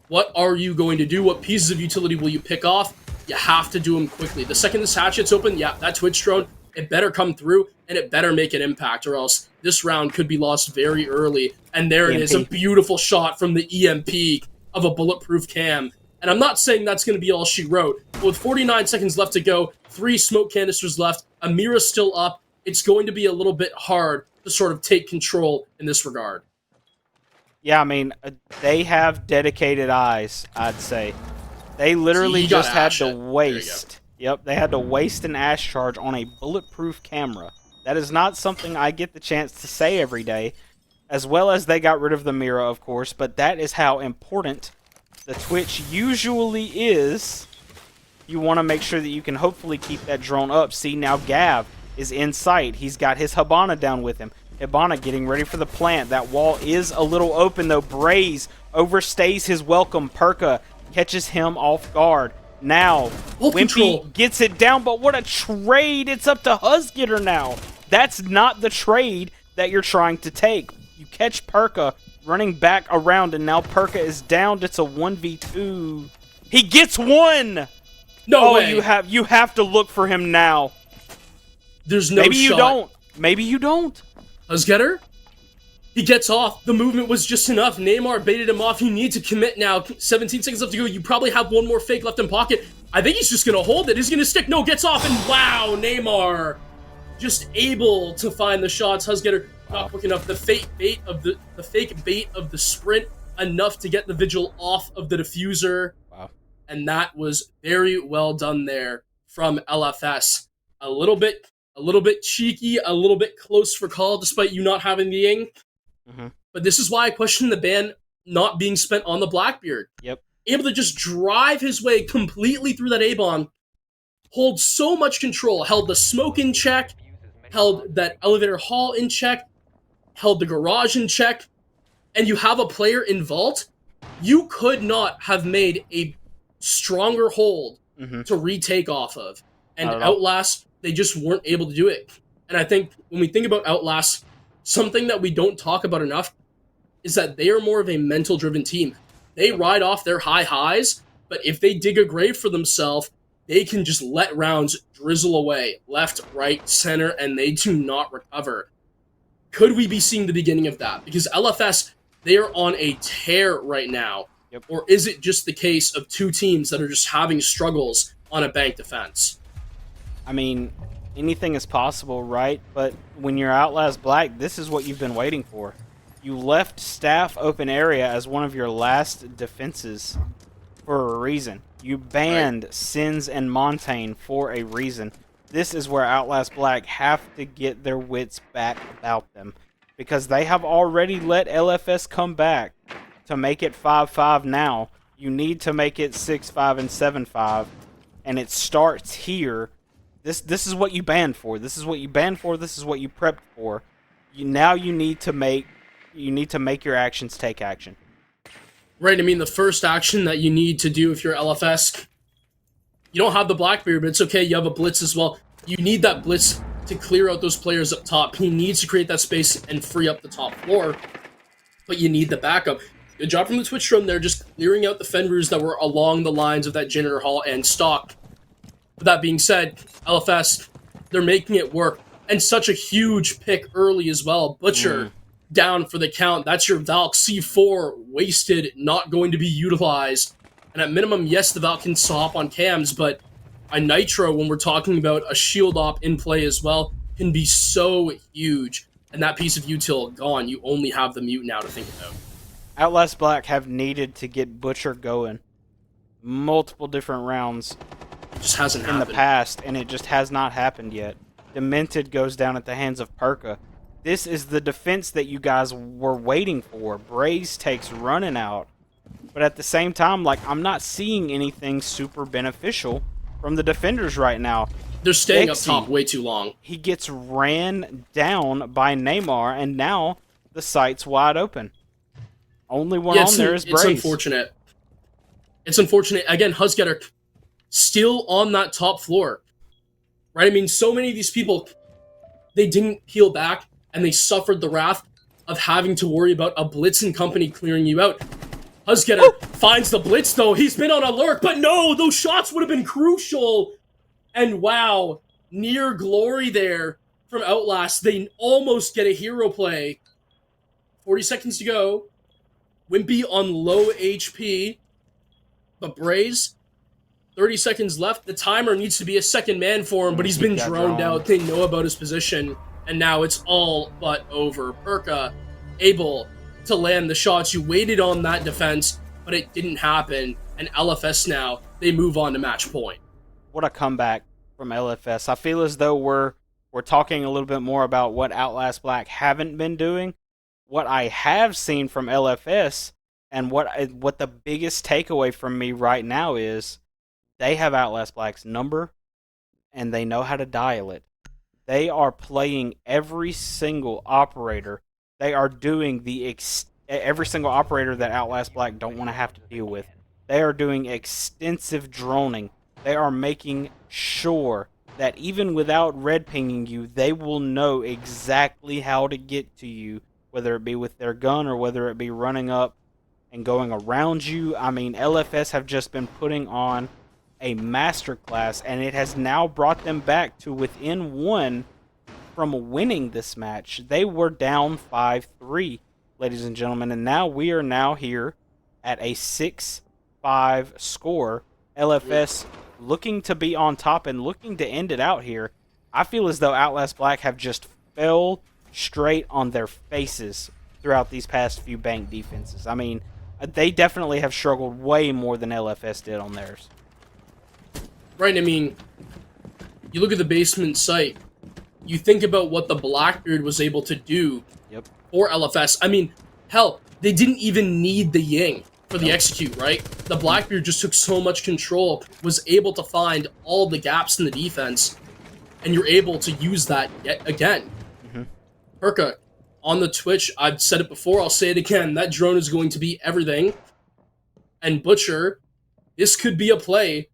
What are you going to do? What pieces of utility will you pick off? You have to do them quickly. The second this hatchet's open, that Twitch drone, it better come through, and it better make an impact, or else this round could be lost very early. And there it is, a beautiful shot from the EMP of a bulletproof cam. And I'm not saying that's going to be all she wrote, but with 49 seconds left to go, 3 smoke canisters left, Amira's still up, it's going to be a little bit hard to sort of take control in this regard. Yeah, I mean, they have dedicated eyes, I'd say. They literally just had to waste. Yep, they had to waste an Ash charge on a bulletproof camera. That is not something I get the chance to say every day. As well as they got rid of the Mira, of course, but that is how important the Twitch usually is. You want to make sure that you can hopefully keep that drone up. See, now Gav is in sight. He's got his Hibana down with him. Hibana getting ready for the plant. That wall is a little open, though. Braze overstays his welcome. Perka catches him off guard. Now, Wimpy gets it down, but what a trade. It's up to Husgetter now. That's not the trade that you're trying to take. You catch Perka running back around, and now Perka is downed. It's a 1v2. He gets 1! No way. You have to look for him now. There's no Maybe shot. you don't. Maybe you don't. Husgetter? He gets off. The movement was just enough. Neymar baited him off. You need to commit now. 17 seconds left to go. You probably have one more fake left in pocket. I think he's just going to hold it. He's going to stick. No, gets off. And wow, Neymar just able to find the shots. Husgetter not quick enough. The fake bait of the sprint enough to get the Vigil off of the diffuser. Wow. And that was very well done there from LFS. A little bit cheeky, a little bit close for call, despite you not having the Ying. Mm-hmm. But this is why I question the ban not being spent on the Blackbeard. Yep. Able to just drive his way completely through that A-bomb, hold so much control, held the smoke in check, held that elevator hall in check, held the garage in check, and you have a player in Vault, you could not have made a stronger hold to retake off of. And Outlast, they just weren't able to do it. And I think when we think about Outlast, something that we don't talk about enough is that they are more of a mental-driven team. They ride off their high highs, but if they dig a grave for themselves, they can just let rounds drizzle away, left, right, center, and they do not recover. Could we be seeing the beginning of that? Because LFS, they are on a tear right now. Yep. Or is it just the case of two teams that are just having struggles on a bank defense? I mean, anything is possible, right? But when you're Outlast Black, this is what you've been waiting for. You left Staff Open Area as one of your last defenses for a reason. You banned Sins and Montaigne for a reason. This is where Outlast Black have to get their wits back about them, because they have already let LFS come back to make it 5-5 now. You need to make it 6-5 and 7-5, and it starts here. This is what you banned for. This is what you banned for. This is what you prepped for. Now you need to make your actions take action. Right, I mean, the first action that you need to do if you're LFS, you don't have the Blackbeard, but it's okay, you have a Blitz as well. You need that Blitz to clear out those players up top. He needs to create that space and free up the top floor, but you need the backup. Good job from the Twitch drone there, just clearing out the Fenris that were along the lines of that Janitor Hall and Stock. With that being said, LFS, they're making it work. And such a huge pick early as well. Butcher down for the count. That's your Valk C4 wasted, not going to be utilized. And at minimum, yes, the Valk can swap on cams, but a Nitro, when we're talking about a shield op in play as well, can be so huge. And that piece of util gone. You only have the mute now to think about. Outlast Black have needed to get Butcher going multiple different rounds. Just hasn't happened in the past, and it just has not happened yet. Demented goes down at the hands of Perka. This is the defense that you guys were waiting for. Braze takes running out. But at the same time, like, I'm not seeing anything super beneficial from the defenders right now. They're staying up top way too long. He gets ran down by Neymar, and now the site's wide open. Only one on there is Braze. It's unfortunate. It's unfortunate. Again, Husgetter still on that top floor. Right? I mean, so many of these people, they didn't peel back, and they suffered the wrath of having to worry about a Blitz and company clearing you out. Husgetter finds the Blitz, though. He's been on alert, but no, those shots would have been crucial. And wow, near glory there from Outlast. They almost get a hero play. 40 seconds to go. Wimpy on low HP. But Braze, 30 seconds left. The timer needs to be a second man for him, but he's been droned out. They know about his position, and now it's all but over. Perka able to land the shots. You waited on that defense, but it didn't happen. And LFS now, they move on to match point. What a comeback from LFS. I feel as though we're talking a little bit more about what Outlast Black haven't been doing. What I have seen from LFS, and what the biggest takeaway from me right now is, they have Outlast Black's number, and they know how to dial it. They are playing every single operator. They are doing every single operator that Outlast Black don't want to have to deal with. They are doing extensive droning. They are making sure that even without red pinging you, they will know exactly how to get to you, whether it be with their gun or whether it be running up and going around you. I mean, LFS have just been putting on a masterclass, and it has now brought them back to within one from winning this match. They were down 5-3, ladies and gentlemen, and now we are now here at a 6-5 score. LFS looking to be on top and looking to end it out here. I feel as though Outlast Black have just fell straight on their faces throughout these past few bank defenses. I mean, they definitely have struggled way more than LFS did on theirs. Right, I mean, you look at the basement site, you think about what the Blackbeard was able to do for LFS. I mean, hell, they didn't even need the Ying for the execute, right? The Blackbeard just took so much control, was able to find all the gaps in the defense, and you're able to use that yet again. Perka on the Twitch, I've said it before, I'll say it again, that drone is going to be everything. And Butcher, this could be a play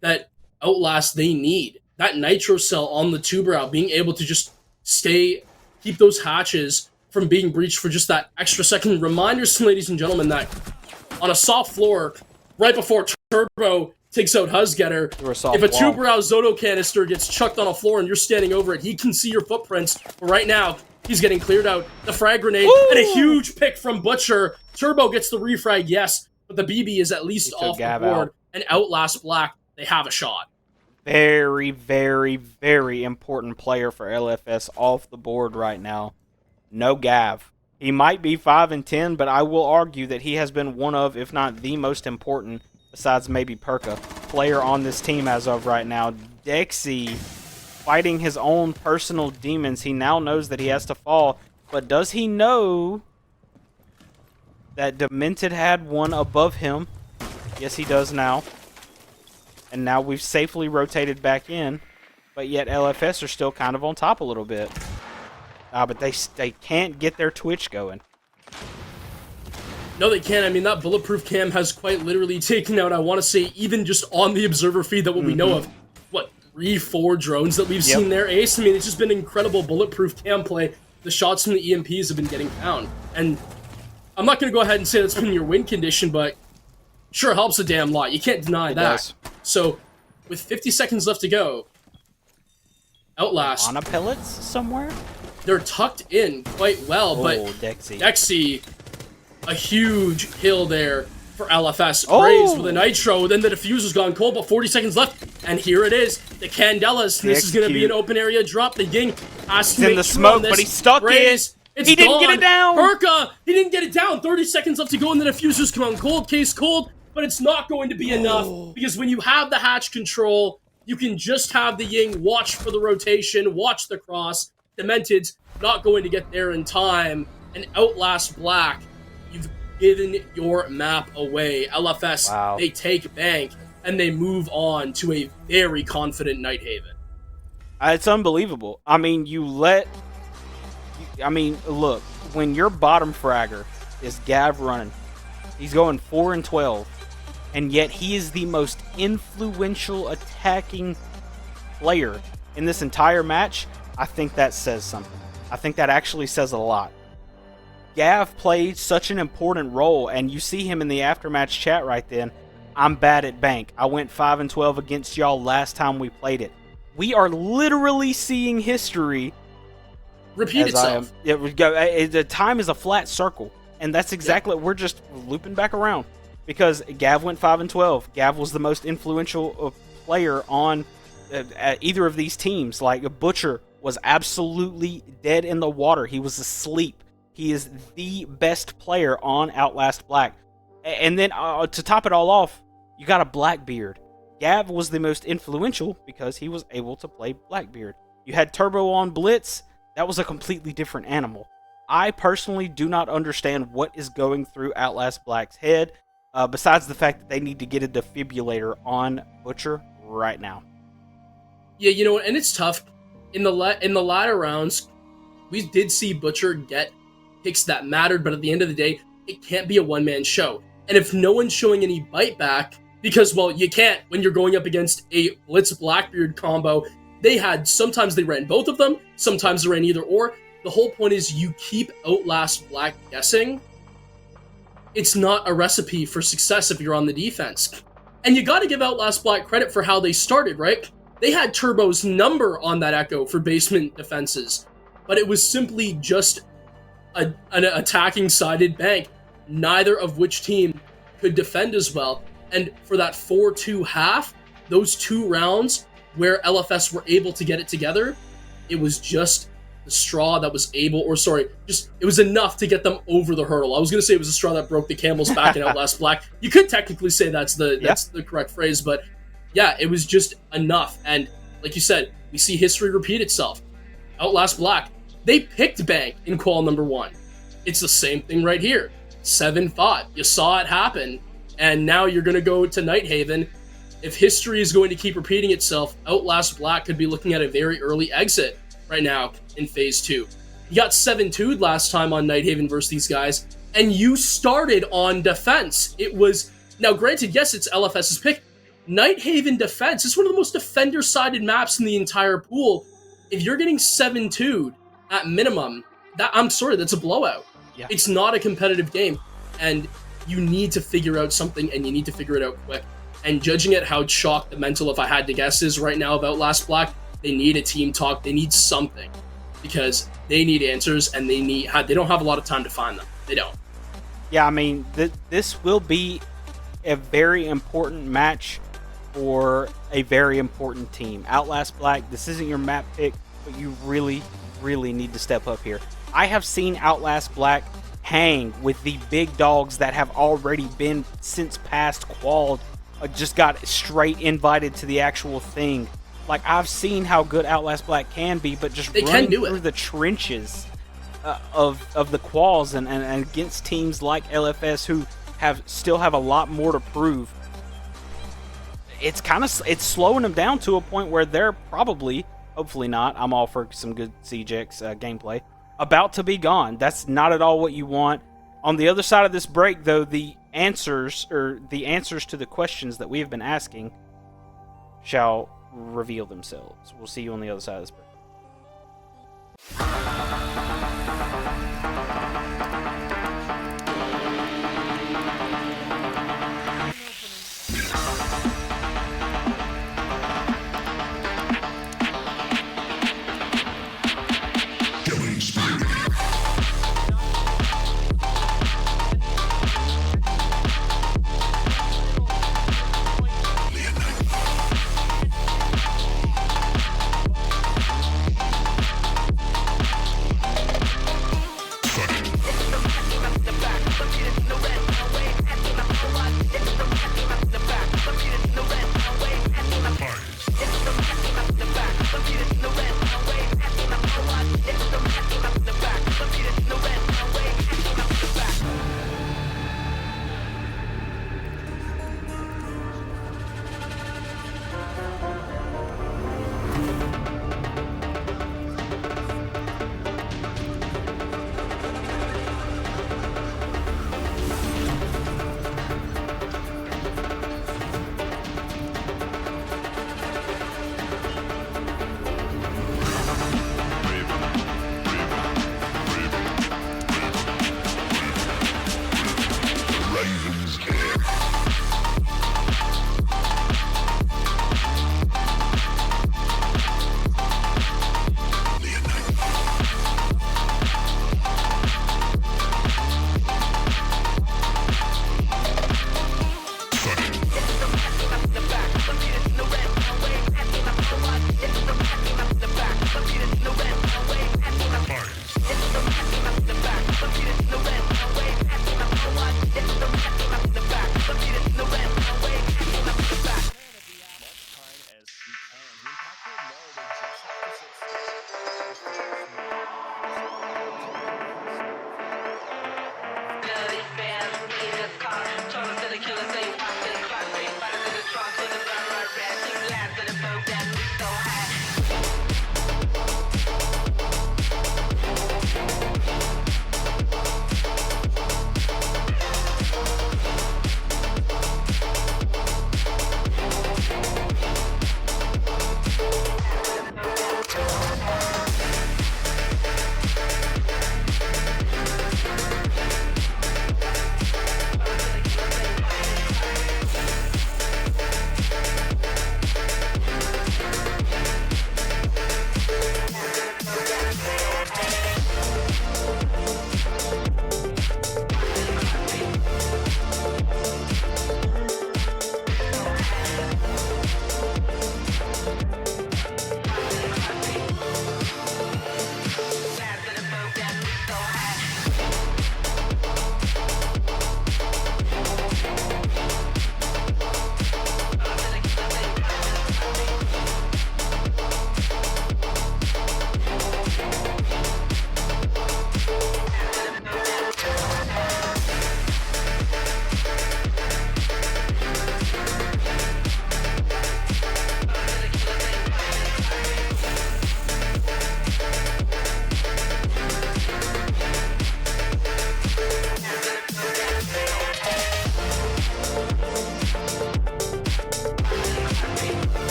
that Outlast they need. That Nitro Cell on the Two-Brow, being able to just keep those hatches from being breached for just that extra second. Reminders, ladies and gentlemen, that on a soft floor, right before Turbo takes out Huzgetter, if a Two-Brow Zoto canister gets chucked on a floor and you're standing over it, he can see your footprints. But right now, he's getting cleared out. The frag grenade, and a huge pick from Butcher. Turbo gets the refrag, yes, but the BB is at least off the board. And Outlast Black, they have a shot. Very, very, very important player for LFS off the board right now. No Gav. He might be 5 and 10, but I will argue that he has been one of, if not the most important, besides maybe Perka, player on this team as of right now. Dexy fighting his own personal demons. He now knows that he has to fall, but does he know that Demented had one above him? Yes, he does now. And now we've safely rotated back in, but yet LFS are still kind of on top a little bit. But they can't get their Twitch going. No, they can't. I mean, that bulletproof cam has quite literally taken out, I want to say, even just on the observer feed that what we know of, 3-4 drones that we've seen there, Ace? I mean, it's just been incredible bulletproof cam play. The shots from the EMPs have been getting found. And I'm not going to go ahead and say that's been your win condition, but sure helps a damn lot. You can't deny that. Does. So, with 50 seconds left to go, Outlast... On a pellets somewhere? They're tucked in quite well, but Dexy, a huge kill there for LFS. Braves with a Nitro, then the diffuser's gone cold, but 40 seconds left, and here it is, the Candelas. This is going to be an open area drop. The Ying has to make in the smoke, but he's stuck in. He didn't get it down. Perka, he didn't get it down. 30 seconds left to go, and the diffuser's come on cold, case cold, but it's not going to be enough, because when you have the hatch control, you can just have the Ying watch for the rotation, watch the cross. Demented's not going to get there in time, and Outlast Black, you've given your map away. LFS, they take bank, and they move on to a very confident Nighthaven. It's unbelievable. I mean, look, when your bottom fragger is Gav running, he's going 4 and 12, and yet he is the most influential attacking player in this entire match. I think that says something. I think that actually says a lot. Gav played such an important role, and you see him in the aftermatch chat right then. I'm bad at bank. I went 5 and 12 against y'all last time we played it. We are literally seeing history repeat itself. The time is a flat circle, and that's exactly we're just looping back around, because Gav went 5 and 12. Gav was the most influential player on either of these teams. Like Butcher was absolutely dead in the water. He was asleep. He is the best player on Outlast Black. And then to top it all off, you got a Blackbeard. Gav was the most influential because he was able to play Blackbeard. You had Turbo on Blitz. That was a completely different animal. I personally do not understand what is going through Outlast Black's head, besides the fact that they need to get a defibrillator on Butcher right now. Yeah, you know what, and it's tough. In the latter rounds, we did see Butcher get picks that mattered, but at the end of the day, it can't be a one-man show. And if no one's showing any bite back, because, well, you can't when you're going up against a Blitz Blackbeard combo, sometimes they ran both of them, sometimes they ran either or. The whole point is you keep Outlast Black guessing. It's not a recipe for success if you're on the defense. And you gotta give Outlast Black credit for how they started, right? They had Turbo's number on that Echo for basement defenses, but it was simply just an attacking-sided bank, neither of which team could defend as well. And for that 4-2 half, those 2 rounds where LFS were able to get it together, it was just the straw that was it was enough to get them over the hurdle. I was going to say it was a straw that broke the camel's back in Outlast Black. You could technically say that's the correct phrase, but yeah, it was just enough. And like you said, we see history repeat itself. Outlast Black, they picked bank in qual number 1. It's the same thing right here. 7-5. You saw it happen, and now you're going to go to Nighthaven. If history is going to keep repeating itself, Outlast Black could be looking at a very early exit right now in Phase 2. You got 7-2'd last time on Nighthaven versus these guys, and you started on defense. It was, now granted, yes, it's LFS's pick. Nighthaven defense is one of the most defender-sided maps in the entire pool. If you're getting 7-2'd at minimum, I'm sorry, that's a blowout. Yeah. It's not a competitive game, and you need to figure out something, and you need to figure it out quick. And judging at how shocked the mental, if I had to guess, is right now about Last Black, they need a team talk. They need something, because they need answers, and they don't have a lot of time to find them. They don't. Yeah, I mean, this will be a very important match for a very important team. Outlast Black, this isn't your map pick, but you really, really need to step up here. I have seen Outlast Black hang with the big dogs that have already been since past qualled, just got straight invited to the actual thing. Like, I've seen how good Outlast Black can be, but just running through the trenches of the quals and against teams like LFS who still have a lot more to prove. It's slowing them down to a point where they're probably, hopefully not, I'm all for some good CJX gameplay, about to be gone. That's not at all what you want. On the other side of this break, though, the answers to the questions that we have been asking shall reveal themselves. We'll see you on the other side of this break.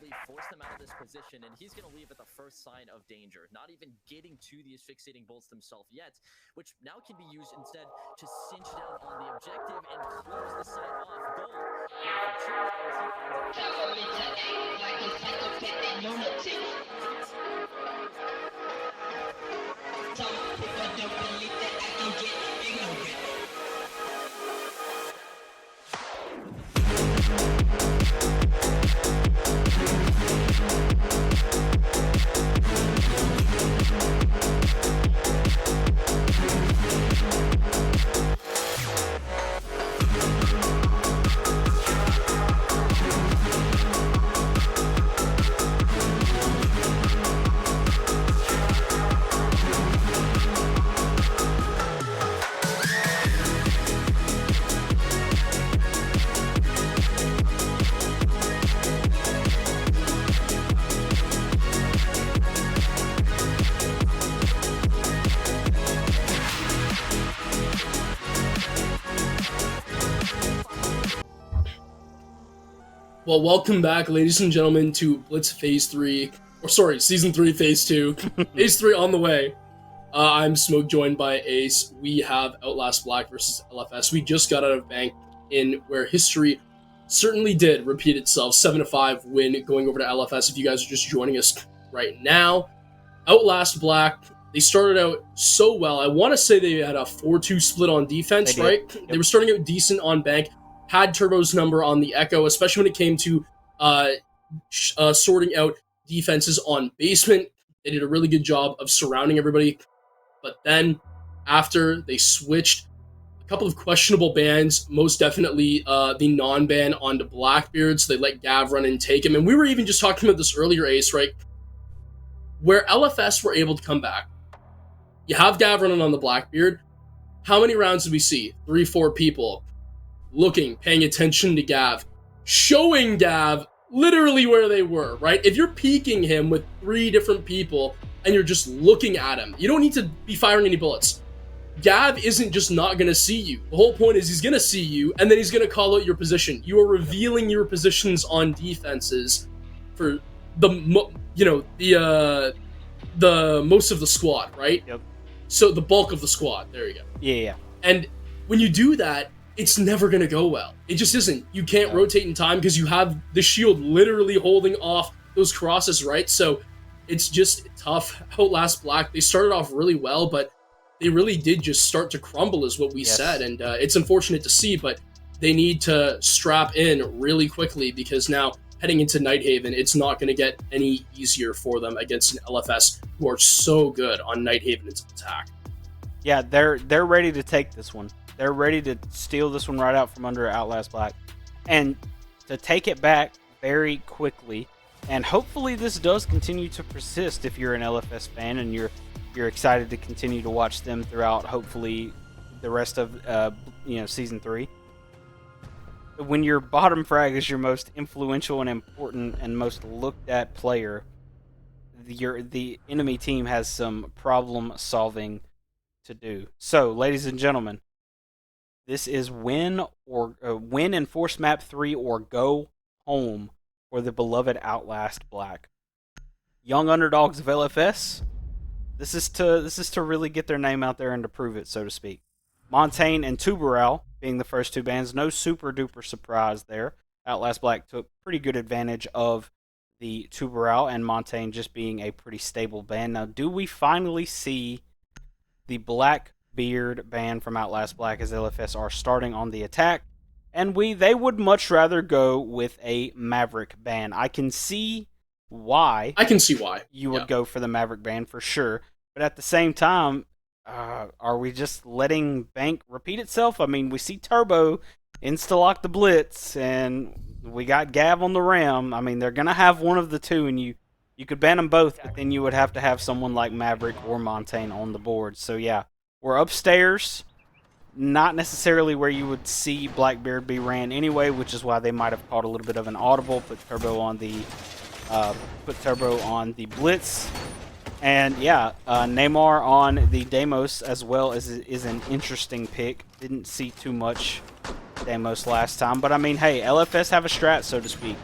immediately force them out of this position, and he's going to leave at the first sign of danger, not even getting to the asphyxiating bolts themselves yet, which now can be used instead to cinch down on the objective and close the site off. Goal. For 2 rounds, Well, welcome back, ladies and gentlemen, to Blitz Phase 3, or sorry, Season 3, Phase 2. Phase 3 on the way. I'm Smoke, joined by Ace. We have Outlast Black versus LFS. We just got out of bank in where history certainly did repeat itself. 7-5 win going over to LFS if you guys are just joining us right now. Outlast Black, they started out so well. I want to say they had a 4-2 split on defense, right? Yep. They were starting out decent on bank. Had Turbo's number on the Echo, especially when it came to sorting out defenses on basement. They did a really good job of surrounding everybody. But then, after they switched a couple of questionable bans, most definitely the non-ban onto Blackbeard, so they let Gav run and take him. And we were even just talking about this earlier, Ace, right? Where LFS were able to come back. You have Gav running on the Blackbeard. How many rounds did we see? 3-4 people looking, paying attention to Gav, showing Gav literally where they were, right? If you're peeking him with 3 different people and you're just looking at him, you don't need to be firing any bullets. Gav isn't just not going to see you. The whole point is he's going to see you, and then he's going to call out your position. You are revealing your positions on defenses for the most of the squad, right? Yep. So the bulk of the squad. There you go. Yeah. And when you do that, it's never going to go well. It just isn't. You can't rotate in time because you have the shield literally holding off those crosses, right? So it's just tough. Outlast Black, they started off really well, but they really did just start to crumble is what we said. And it's unfortunate to see, but they need to strap in really quickly because now heading into Nighthaven, it's not going to get any easier for them against an LFS who are so good on Nighthaven's attack. Yeah, they're ready to take this one. They're ready to steal this one right out from under Outlast Black and to take it back very quickly. And hopefully this does continue to persist if you're an LFS fan and you're excited to continue to watch them throughout hopefully the rest of Season 3. When your bottom frag is your most influential and important and most looked at player, the enemy team has some problem solving to do. So, ladies and gentlemen, this is win in Force Map 3 or go home for the beloved Outlast Black. Young underdogs of LFS. This is to really get their name out there and to prove it, so to speak. Montaigne and Tuberal being the first 2 bans. No super duper surprise there. Outlast Black took pretty good advantage of the Tuberal and Montaigne just being a pretty stable ban. Now, do we finally see the Blackbeard ban from Outlast Black as LFS are starting on the attack? And they would much rather go with a Maverick ban. I can see why. You would go for the Maverick ban for sure. But at the same time, are we just letting Bank repeat itself? I mean, we see Turbo insta-lock the Blitz, and we got Gav on the Ram. I mean, they're going to have one of the two, and you could ban them both, but then you would have to have someone like Maverick or Montaigne on the board. So yeah, we're upstairs. Not necessarily where you would see Blackbeard be ran anyway, which is why they might have caught a little bit of an audible, put Turbo on the Blitz. And yeah, Neymar on the Deimos as well is an interesting pick. Didn't see too much Deimos last time, but I mean, hey, LFS have a strat, so to speak.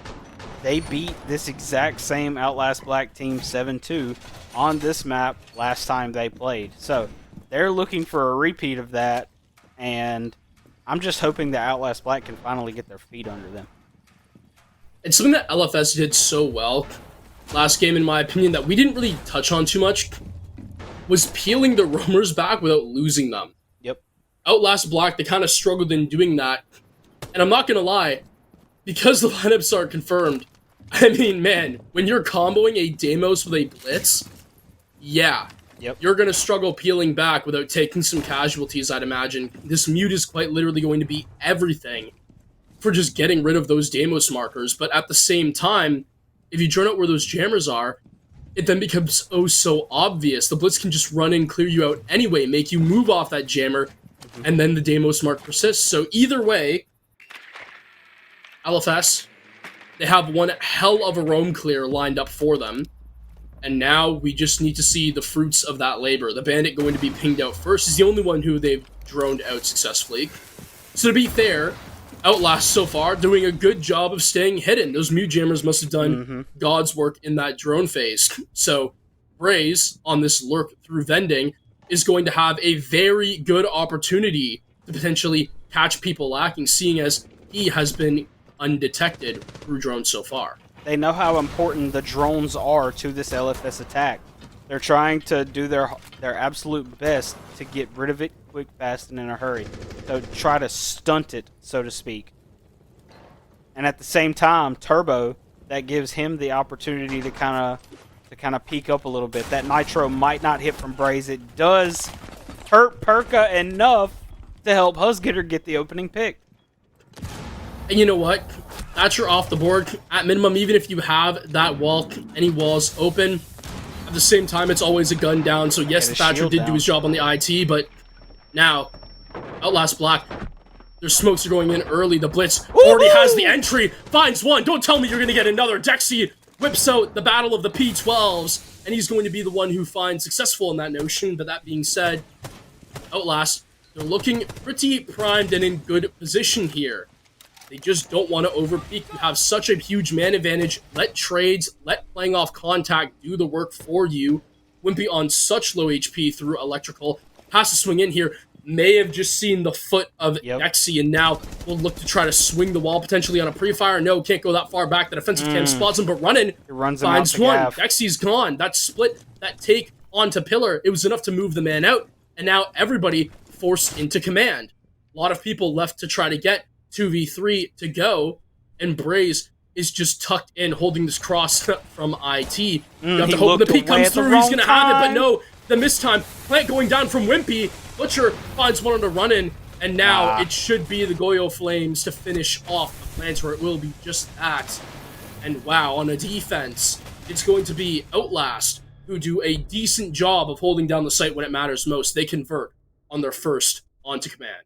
they beat this exact same Outlast Black team 7-2 on this map last time they played. So they're looking for a repeat of that, and I'm just hoping that Outlast Black can finally get their feet under them. And something that LFS did so well last game, in my opinion, that we didn't really touch on too much, was peeling the roamers back without losing them. Yep. Outlast Black, they kind of struggled in doing that. And I'm not going to lie, because the lineups are confirmed, I mean, man, when you're comboing a Deimos with a Blitz, yeah, Yep. you're going to struggle peeling back without taking some casualties, I'd imagine. This mute is quite literally going to be everything for just getting rid of those Deimos markers. But at the same time, if you drone out where those jammers are, it then becomes oh so obvious. The Blitz can just run in, clear you out anyway, make you move off that jammer, and then the Deimos mark persists. So either way, LFS, they have one hell of a roam clear lined up for them. And now we just need to see the fruits of that labor. The Bandit going to be pinged out first. He's the only one who they've droned out successfully. So to be fair, Outlast so far doing a good job of staying hidden. Those mute jammers must have done God's work in that drone phase. So Braze, on this lurk through vending, is going to have a very good opportunity to potentially catch people lacking, seeing as he has been undetected through drones so far. They know how important the drones are to this LFS attack. They're trying to do their absolute best to get rid of it quick, fast, and in a hurry. So try to stunt it, so to speak. And at the same time, Turbo, that gives him the opportunity to kind of peek up a little bit. That nitro might not hit from Braze. It does hurt Perka enough to help Husgetter get the opening pick. And you know what? That's your off the board. At minimum, even if you have that wall, any walls open, at the same time, it's always a gun down. So yes, Thatcher did do his job on the IT, but now, Outlast Black, their smokes are going in early. The Blitz already has the entry, finds one. Don't tell me you're going to get another. Dexy whips out the battle of the P12s, and he's going to be the one who finds successful in that notion. But that being said, Outlast, they're looking pretty primed and in good position here. They just don't want to overpeak. You have such a huge man advantage. Let trades, let playing off contact do the work for you. Wimpy on such low HP through electrical. Has to swing in here. May have just seen the foot of Dexy, and now will look to try to swing the wall potentially on a pre-fire. No, can't go that far back. The defensive cam spots him, but running. He runs him finds out the one. gaff. Dexy's gone. That split, that take onto Pillar, it was enough to move the man out, and now everybody forced into command. A lot of people left to try to get 2v3 to go, and Braze is just tucked in holding this cross from IT. You have to hope when the peak comes through, he's going to have it, but no, the missed time. Plant going down from Wimpy. Butcher finds one on the run-in, and now it should be the Goyo Flames to finish off the plants, where it will be just that. And wow, on a defense, it's going to be Outlast, who do a decent job of holding down the site when it matters most. They convert on their first onto command.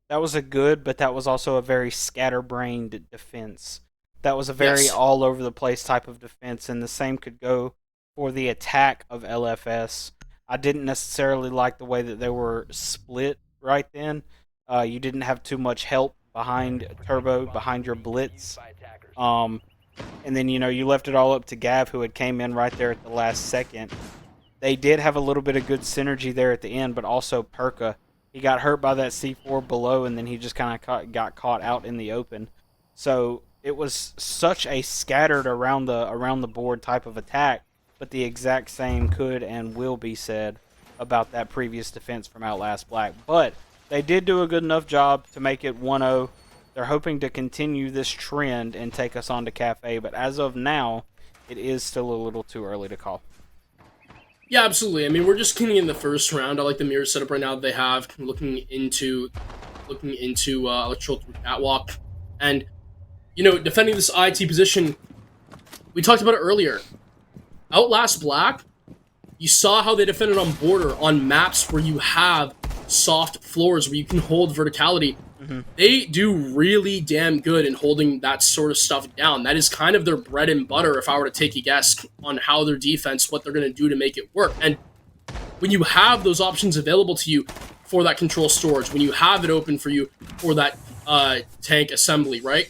That was a good, but that was also a very scatterbrained defense. That was a very all-over-the-place type of defense, and the same could go for the attack of LFS. I didn't necessarily like the way that they were split right then. You didn't have too much help behind Turbo, behind your Blitz. And then, you left it all up to Gav, who had came in right there at the last second. They did have a little bit of good synergy there at the end, but also Perka. He got hurt by that C4 below, and then he just kind of got caught out in the open. So it was such a scattered around the board type of attack, but the exact same could and will be said about that previous defense from Outlast Black. But they did do a good enough job to make it 1-0. They're hoping to continue this trend and take us on to Cafe, but as of now, it is still a little too early to call. Yeah, absolutely. I mean, we're just getting in the first round. I like the mirror setup right now that they have, looking into electrical through catwalk, and defending this IT position. We talked about it earlier. Outlast Black, you saw how they defended on border on maps where you have soft floors where you can hold verticality. They do really damn good in holding that sort of stuff down. That is kind of their bread and butter, if I were to take a guess on how their defense, what they're going to do to make it work. And when you have those options available to you for that control storage, when you have it open for you for that tank assembly, right?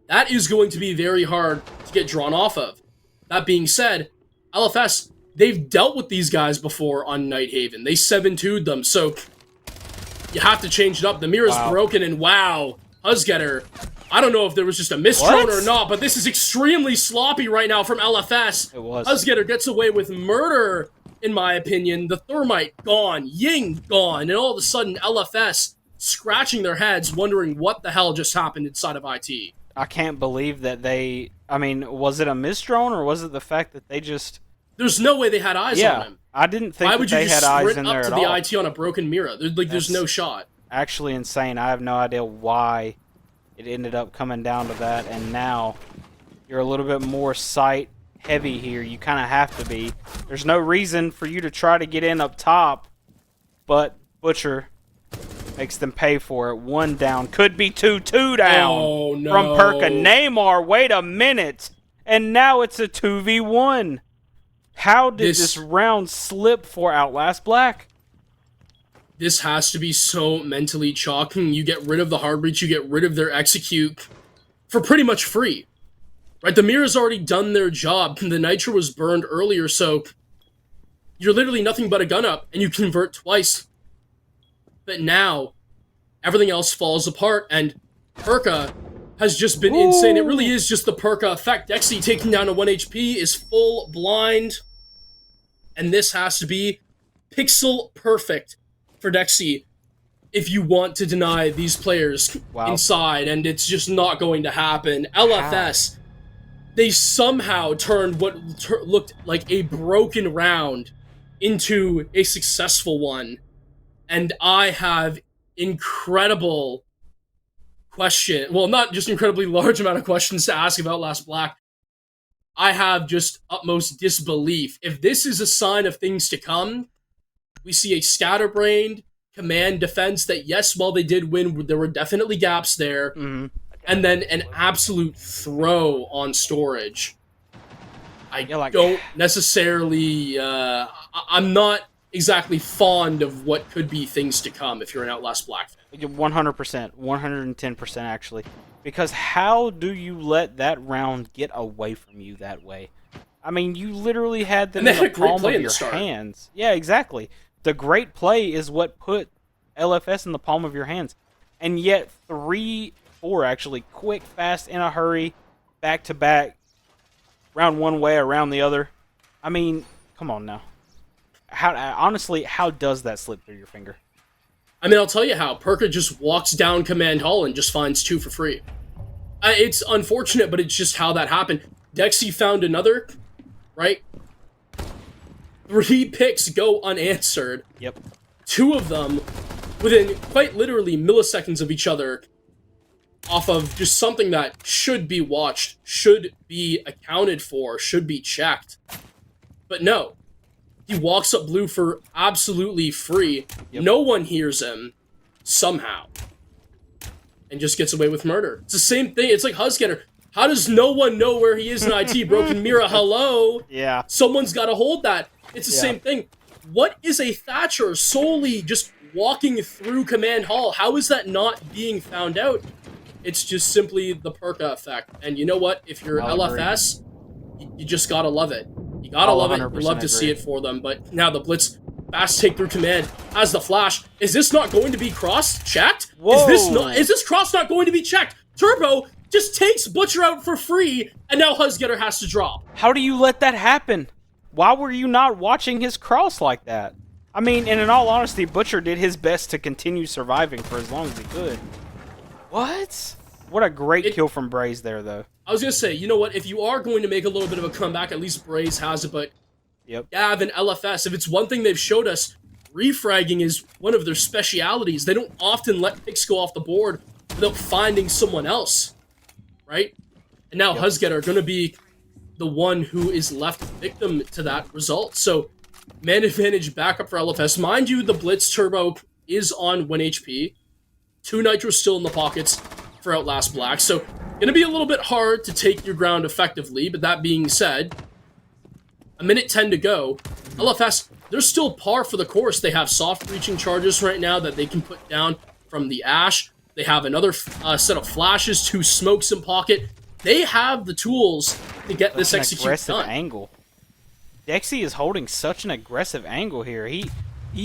that is going to be very hard to get drawn off of. That being said, LFS, they've dealt with these guys before on Nighthaven. They 7-2'd them, so you have to change it up. The mirror's broken, and wow, Huzgetter. I don't know if there was just a misdrone or not, but this is extremely sloppy right now from LFS. It was. Huzgetter gets away with murder, in my opinion. The Thermite gone, Ying gone, and all of a sudden LFS scratching their heads, wondering what the hell just happened inside of IT. I can't believe that they... I mean, was it a misdrone, or was it the fact that they just... There's no way they had eyes on him. I didn't think Why would you they just had eyes sprint in up there to at the all. IT on a broken mirror? There's no shot. Actually insane. I have no idea why it ended up coming down to that, and now you're a little bit more sight heavy here. You kind of have to be. There's no reason for you to try to get in up top, but Butcher makes them pay for it. 1 down. Could be 2 down. Oh, no. From Perka. Neymar, wait a minute. And now it's a 2v1. How did this round slip for Outlast Black? This has to be so mentally chalking. You get rid of the hard breach, you get rid of their execute for pretty much free. Right? The mirror's already done their job. The nitro was burned earlier, so you're literally nothing but a gun up, and you convert twice. But now, everything else falls apart, and Perka has just been insane. It really is just the Perka effect. Dexy taking down a 1 HP is full blind, and this has to be pixel perfect for Dexy if you want to deny these players inside, and it's just not going to happen. LFS, they somehow turned what looked like a broken round into a successful one, and I have incredible question. Well, not just incredibly large amount of questions to ask about Outlast Black. I have just utmost disbelief. If this is a sign of things to come, we see a scatterbrained command defense that, yes, while they did win, there were definitely gaps there. And then an absolute throw on storage. I don't necessarily... I'm not exactly fond of what could be things to come if you're an Outlast Black fan. 100%, 110% actually. Because how do you let that round get away from you that way? I mean, you literally had them in the palm of your hands. Yeah, exactly. The great play is what put LFS in the palm of your hands. And yet 3-4 actually, quick, fast, in a hurry, back-to-back, round one way, around the other. I mean, come on now. Honestly, how does that slip through your finger? I mean, I'll tell you how. Perka just walks down Command Hall and just finds 2 for free. It's unfortunate, but it's just how that happened. Dexy found another, right? 3 picks go unanswered. Yep. 2 of them within quite literally milliseconds of each other off of just something that should be watched, should be accounted for, should be checked. But no. He walks up blue for absolutely free. Yep. No one hears him, somehow. And just gets away with murder. It's the same thing. It's like Huzgetter. How does no one know where he is in IT? Broken Mira, hello? Yeah. Someone's got to hold that. It's the same thing. What is a Thatcher solely just walking through Command Hall? How is that not being found out? It's just simply the Perka effect. And you know what? If you're LFS, you just gotta love it. You gotta love it. You love to see it for them. But now the Blitz fast take through command has the flash. Is this not going to be cross-checked? Is this cross not going to be checked? Turbo just takes Butcher out for free, and now Huzgetter has to drop. How do you let that happen? Why were you not watching his cross like that? I mean, and in all honesty, Butcher did his best to continue surviving for as long as he could. What? What a great kill from Braze there, though. I was going to say, you know what? If you are going to make a little bit of a comeback, at least Braze has it, but Gav and LFS, if it's one thing they've showed us, refragging is one of their specialities. They don't often let picks go off the board without finding someone else, right? And now Huzgetter are going to be the one who is left victim to that result. So, man advantage backup for LFS. Mind you, the Blitz Turbo is on 1 HP. 2 Nitros still in the pockets for Outlast Black. So, going to be a little bit hard to take your ground effectively, but that being said, a minute 10 to go. LFS, they're still par for the course. They have soft breaching charges right now that they can put down from the Ash. They have another set of flashes, 2 smokes in pocket. They have the tools to get this execute aggressive done. Angle. Dexy is holding such an aggressive angle here. He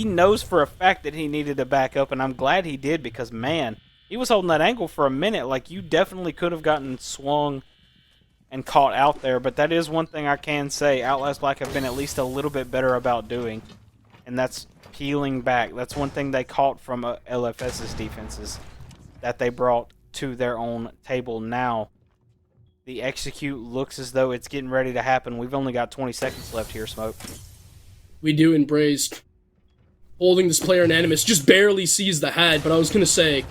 knows for a fact that he needed to back up, and I'm glad he did because, man, he was holding that angle for a minute. Like, you definitely could have gotten swung and caught out there, but that is one thing I can say Outlast Black have been at least a little bit better about doing, and that's peeling back. That's one thing they caught from LFS's defenses that they brought to their own table. Now, the execute looks as though it's getting ready to happen. We've only got 20 seconds left here, Smoke. We do, and Braze holding this player Anonymous just barely sees the head, but I was going to say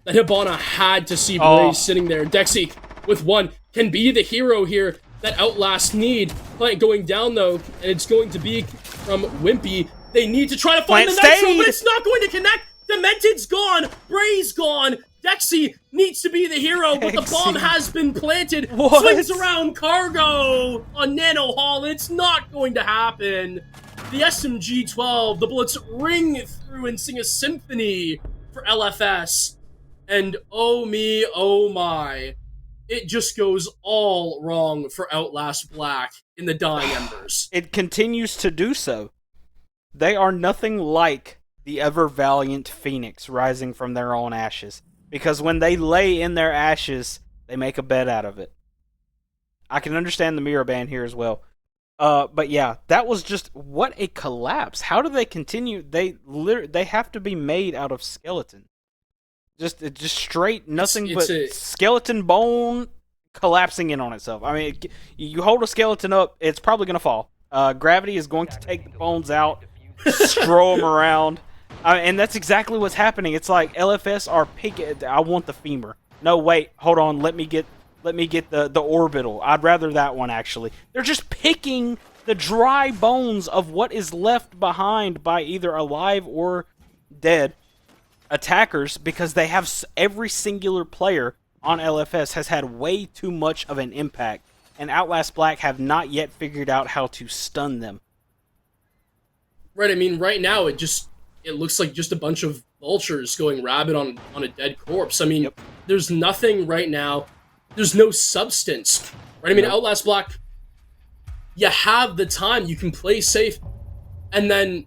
that Hibana had to see Braze sitting there. Dexy with 1 can be the hero here that Outlast need. Plant going down, though, and it's going to be from Wimpy. They need to try to find the Nitro, but it's not going to connect. Demented's gone. Braze gone. Dexy needs to be the hero, but the bomb has been planted. What? Swings around Cargo on Nano Hall. It's not going to happen. The SMG-12, the bullets ring through and sing a symphony for LFS. And oh me, oh my. It just goes all wrong for Outlast Black in the dying embers. It continues to do so. They are nothing like the ever-valiant Phoenix rising from their own ashes. Because when they lay in their ashes, they make a bed out of it. I can understand the mirror ban here as well. But yeah, that was just, what a collapse. How do they continue? They have to be made out of skeleton. Just straight, nothing but skeleton bone collapsing in on itself. I mean, you hold a skeleton up, it's probably going to fall. Gravity is going to take the bones out, throw them around. And that's exactly what's happening. It's like LFS are picking. I want the femur. No, wait, hold on. Let me get the orbital. I'd rather that one, actually. They're just picking the dry bones of what is left behind by either alive or dead attackers, because they have every singular player on LFS has had way too much of an impact, and Outlast Black have not yet figured out how to stun them. Right, I mean, right now it looks like just a bunch of vultures going rabid on a dead corpse. I mean, There's nothing right now. There's no substance, right? I mean, Outlast Black, you have the time, you can play safe, and then,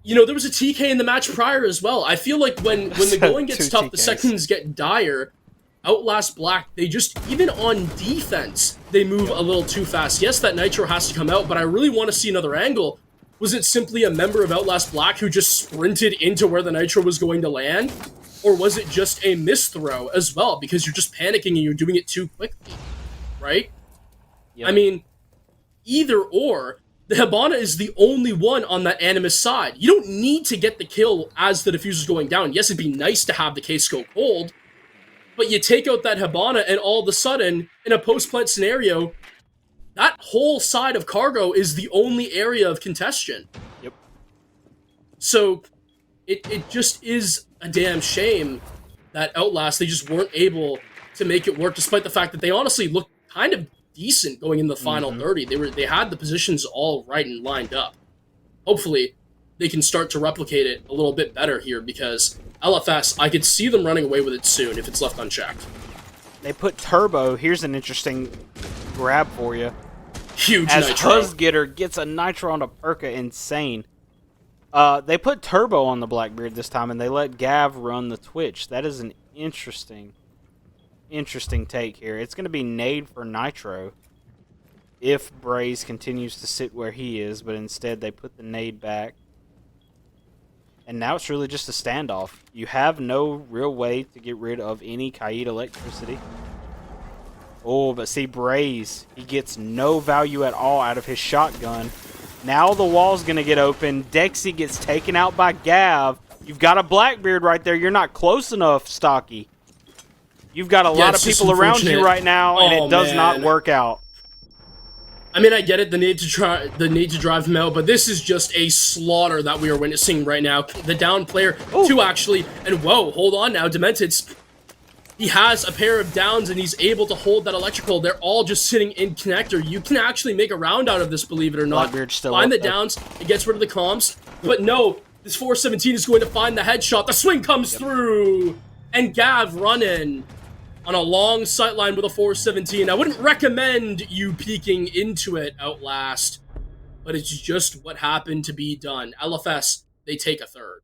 you know, there was a TK in the match prior as well. I feel like when the going gets tough, the seconds get dire. Outlast Black, they just, even on defense, they move a little too fast. Yes, that Nitro has to come out, but I really want to see another angle. Was it simply a member of Outlast Black who just sprinted into where the Nitro was going to land? Or was it just a misthrow as well, because you're just panicking and you're doing it too quickly, right? Yep. I mean, either or, the Hibana is the only one on that Animus side. You don't need to get the kill as the diffuser's going down. Yes, it'd be nice to have the K-Scope hold, but you take out that Hibana and all of a sudden, in a post-plant scenario, that whole side of Cargo is the only area of congestion. Yep. So, it just is a damn shame that Outlast, they just weren't able to make it work, despite the fact that they honestly looked kind of decent going in the final 30. They had the positions all right and lined up. Hopefully, they can start to replicate it a little bit better here, because LFS, I could see them running away with it soon if it's left unchecked. They put Turbo. Here's an interesting grab for you. Huge As Nitro. Huzgetter gets a Nitro on a Perka, insane. They put Turbo on the Blackbeard this time, and they let Gav run the Twitch. That is an interesting take here. It's going to be nade for Nitro if Braze continues to sit where he is, but instead they put the nade back. And now it's really just a standoff. You have no real way to get rid of any Kaid electricity. Oh, but see, Braze, he gets no value at all out of his shotgun. Now the wall's going to get open. Dexy gets taken out by Gav. You've got a Blackbeard right there. You're not close enough, Stocky. You've got a lot of people around you right now, and it does not work out. I mean, I get it, the need to drive him out, but this is just a slaughter that we are witnessing right now. The down player, two actually, and whoa, hold on now, Demented's. He has a pair of downs, and he's able to hold that electrical. They're all just sitting in connector. You can actually make a round out of this, believe it or not. Blackbeard's still Find the downs, it gets rid of the comms, but no, This 417 is going to find the headshot. The swing comes through. And Gav running on a long sightline with a 417. I wouldn't recommend you peeking into it, Outlast, but it's just what happened to be done. LFS, they take a third.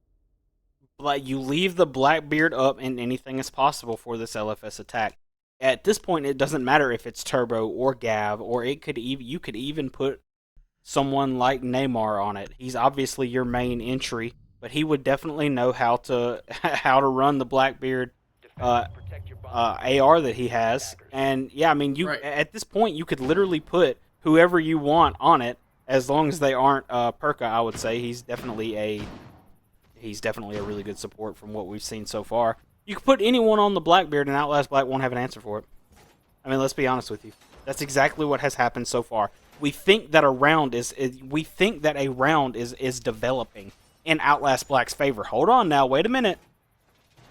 Like, you leave the Blackbeard up and anything is possible for this LFS attack. At this point, it doesn't matter if it's Turbo or Gav, or you could even put someone like Neymar on it. He's obviously your main entry, but he would definitely know how to run the Blackbeard AR that he has. And yeah, I mean, at this point, you could literally put whoever you want on it, as long as they aren't Perka. I would say he's definitely a really good support from what we've seen so far. You could put anyone on the Blackbeard, and Outlast Black won't have an answer for it. I mean, let's be honest with you. That's exactly what has happened so far. We think that a round is developing in Outlast Black's favor. Hold on now, wait a minute.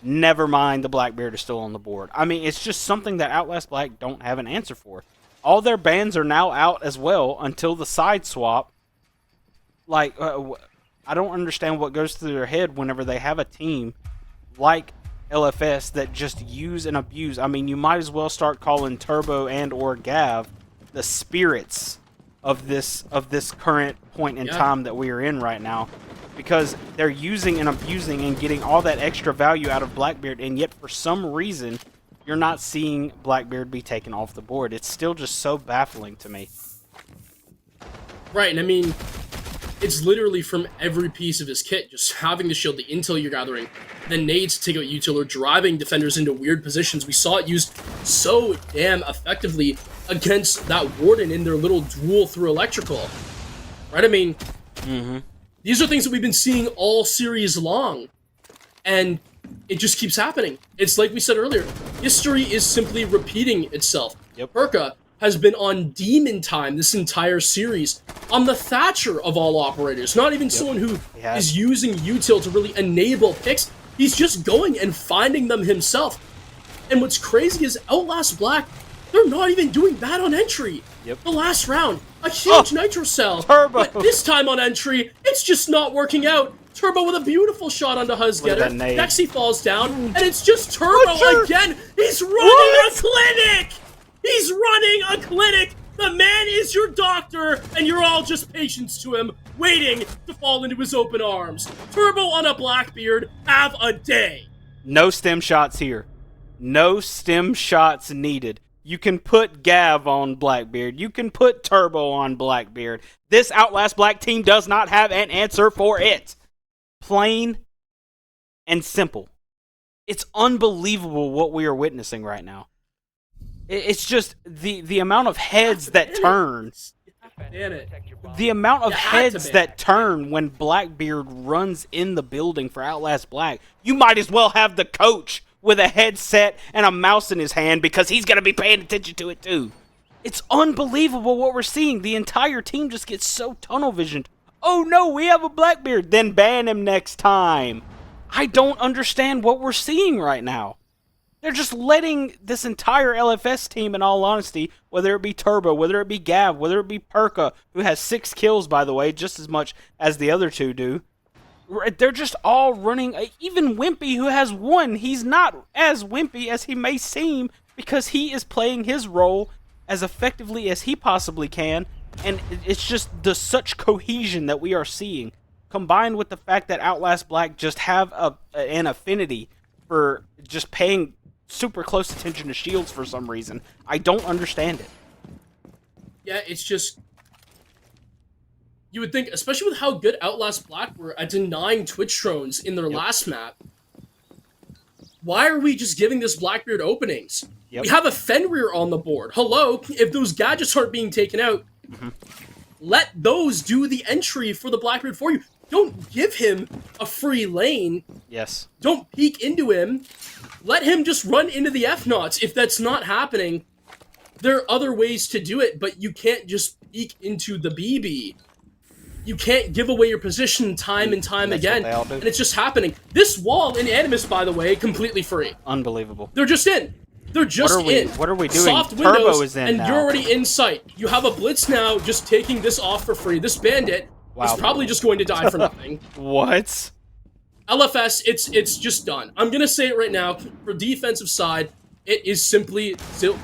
Never mind, the Blackbeard is still on the board. I mean, it's just something that Outlast Black don't have an answer for. All their bans are now out as well until the side swap. Like, I don't understand what goes through their head whenever they have a team like LFS that just use and abuse. I mean, you might as well start calling Turbo and or Gav the spirits of this current point in time that we are in right now, because they're using and abusing and getting all that extra value out of Blackbeard, and yet for some reason you're not seeing Blackbeard be taken off the board. It's still just so baffling to me. Right, and I mean, it's literally from every piece of his kit, just having the shield, the intel you're gathering, the nades to take out util, or driving defenders into weird positions. We saw it used so damn effectively against that Warden in their little duel through electrical. Right, I mean, these are things that we've been seeing all series long, and it just keeps happening. It's like we said earlier, history is simply repeating itself. Perka has been on demon time this entire series, on the Thatcher of all operators, not even someone who is using util to really enable picks. He's just going and finding them himself. And what's crazy is Outlast Black, they're not even doing bad on entry. The last round, a huge nitro cell, Turbo. But this time on entry, it's just not working out. Turbo with a beautiful shot onto Huzgetter. Nexi falls down, and it's just Turbo again. He's running a clinic! He's running a clinic! The man is your doctor, and you're all just patients to him, waiting to fall into his open arms. Turbo on a Blackbeard, have a day. No stem shots here. No stem shots needed. You can put Gav on Blackbeard. You can put Turbo on Blackbeard. This Outlast Black team does not have an answer for it. Plain and simple. It's unbelievable what we are witnessing right now. It's just the amount of heads that turn. The amount of heads that turn when Blackbeard runs in the building for Outlast Black. You might as well have the coach with a headset and a mouse in his hand, because he's going to be paying attention to it too. It's unbelievable what we're seeing. The entire team just gets so tunnel visioned. Oh no, we have a Blackbeard. Then ban him next time. I don't understand what we're seeing right now. They're just letting this entire LFS team, in all honesty, whether it be Turbo, whether it be Gav, whether it be Perka, who has 6 kills, by the way, just as much as the other two do. They're just all running. Even Wimpy, who has 1, he's not as wimpy as he may seem, because he is playing his role as effectively as he possibly can. And it's just such cohesion that we are seeing, combined with the fact that Outlast Black just have an affinity for just paying super close attention to shields for some reason. I don't understand it. Yeah, it's just, you would think, especially with how good Outlast Black were at denying Twitch drones in their last map, why are we just giving this Blackbeard openings? We have a Fenrir on the board. Hello, if those gadgets aren't being taken out, let those do the entry for the Blackbeard for you. Don't give him a free lane. Don't peek into him. Let him just run into the F-Knots. If that's not happening, there are other ways to do it, but you can't just peek into the BB. You can't give away your position time and time again, and it's just happening. This wall in Animus, by the way, completely free. Unbelievable. They're just in. They're just in. What are we doing? Soft Turbo windows, is in and now. you're already in sight. You have a Blitz now just taking this off for free. This bandit is probably just going to die for nothing. What? LFS, it's just done. I'm gonna say it right now. For defensive side, it is simply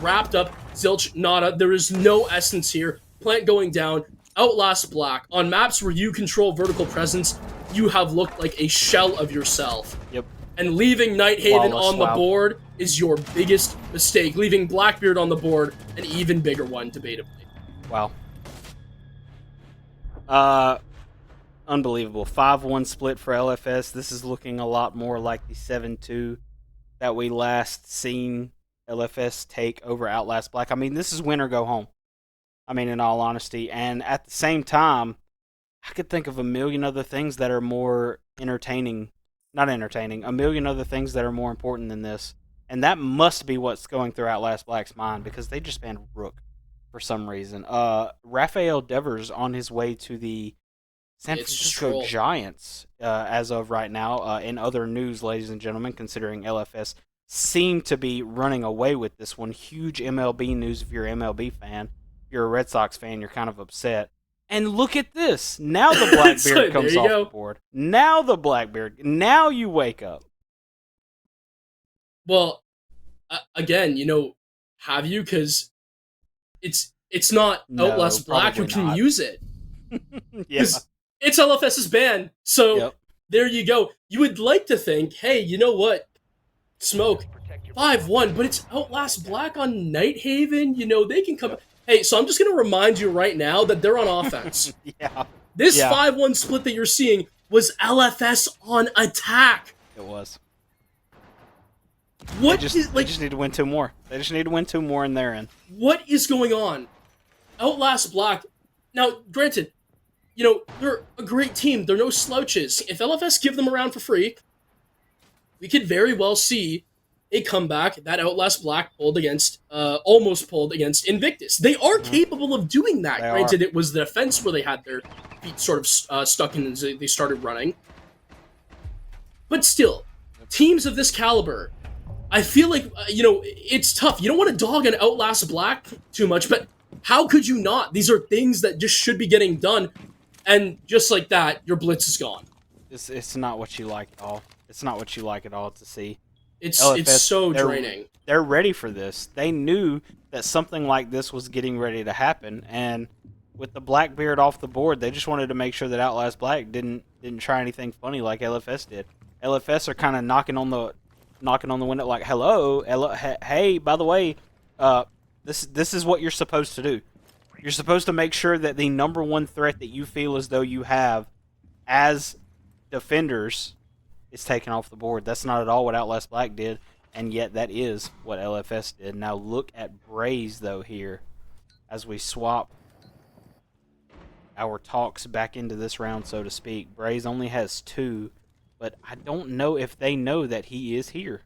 wrapped up. Zilch, nada. There is no essence here. Plant going down. Outlast Black. On maps where you control vertical presence, you have looked like a shell of yourself. Yep. And leaving Nighthaven Flawless, on the wow. board is your biggest mistake. Leaving Blackbeard on the board, an even bigger one, debatably. Wow. Unbelievable. 5-1 split for LFS. This is looking a lot more like the 7-2 that we last seen LFS take over Outlast Black. I mean, this is win or go home. I mean, in all honesty. And at the same time, I could think of a million other things that are more entertaining. Not entertaining. A million other things that are more important than this. And that must be what's going through Outlast Black's mind, because they just banned Rook for some reason. Raphael Devers on his way to the San Francisco Giants as of right now. In other news, ladies and gentlemen, considering LFS seem to be running away with this one. Huge MLB news if you're an MLB fan. If you're a Red Sox fan, you're kind of upset. And look at this. Now the Blackbeard comes off the board. Now the Blackbeard. Now you wake up. Well, again, have you? Because it's not Outlast Black who can use it. Yeah. It's LFS's ban. So There you go. You would like to think, hey, you know what? Smoke 5-1, but it's Outlast Black on Nighthaven. They can come. Hey, so I'm just going to remind you right now that they're on offense. Yeah. This 5-1 split that you're seeing was LFS on attack. It was. They just need to win 2 more. They just need to win 2 more in their end. What is going on? Outlast Black. Now, granted, they're a great team. They're no slouches. If LFS give them a round for free, we could very well see a comeback that Outlast Black almost pulled against Invictus. They are capable of doing that. Granted, it was the defense where they had their feet sort of stuck in as they started running. But still, teams of this caliber, I feel like, it's tough. You don't want to dog on Outlast Black too much, but how could you not? These are things that just should be getting done, and just like that, your Blitz is gone. It's not what you like at all. It's not what you like at all to see. It's LFS, so draining. They're ready for this. They knew that something like this was getting ready to happen, and with the Blackbeard off the board, they just wanted to make sure that Outlast Black didn't try anything funny like LFS did. LFS are kind of knocking on the window like, hello, hey, by the way, this is what you're supposed to do. You're supposed to make sure that the number one threat that you feel as though you have as defenders is taken off the board. That's not at all what Outlast Black did, and yet that is what LFS did. Now look at Braze, though, here, as we swap our talks back into this round, so to speak. Braze only has 2, but I don't know if they know that he is here.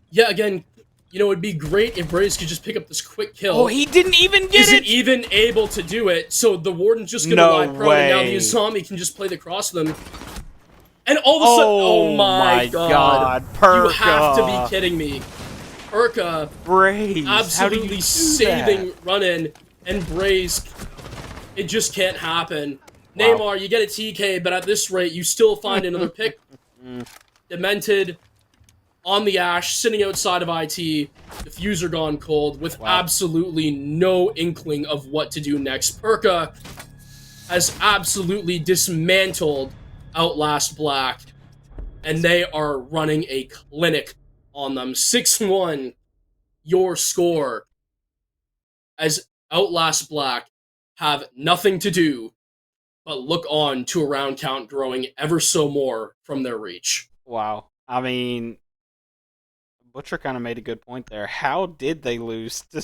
Yeah, again, it'd be great if Braze could just pick up this quick kill. Oh, he didn't even get Isn't even able to do it, so the Warden's just going to lie prone, and now the Azami can just play the cross with them. And all of a sudden, oh my god. Perka. You have to be kidding me. Perka, Braze, absolutely saving run-in, and Braze, it just can't happen. Wow. Neymar, you get a TK, but at this rate, you still find another pick. Demented, on the Ash, sitting outside of IT, diffuser gone cold, with absolutely no inkling of what to do next. Perka has absolutely dismantled Outlast Black, and they are running a clinic on them. 6-1, your score, as Outlast Black have nothing to do but look on to a round count growing ever so more from their reach. Wow. I mean, Butcher kind of made a good point there. How did they lose to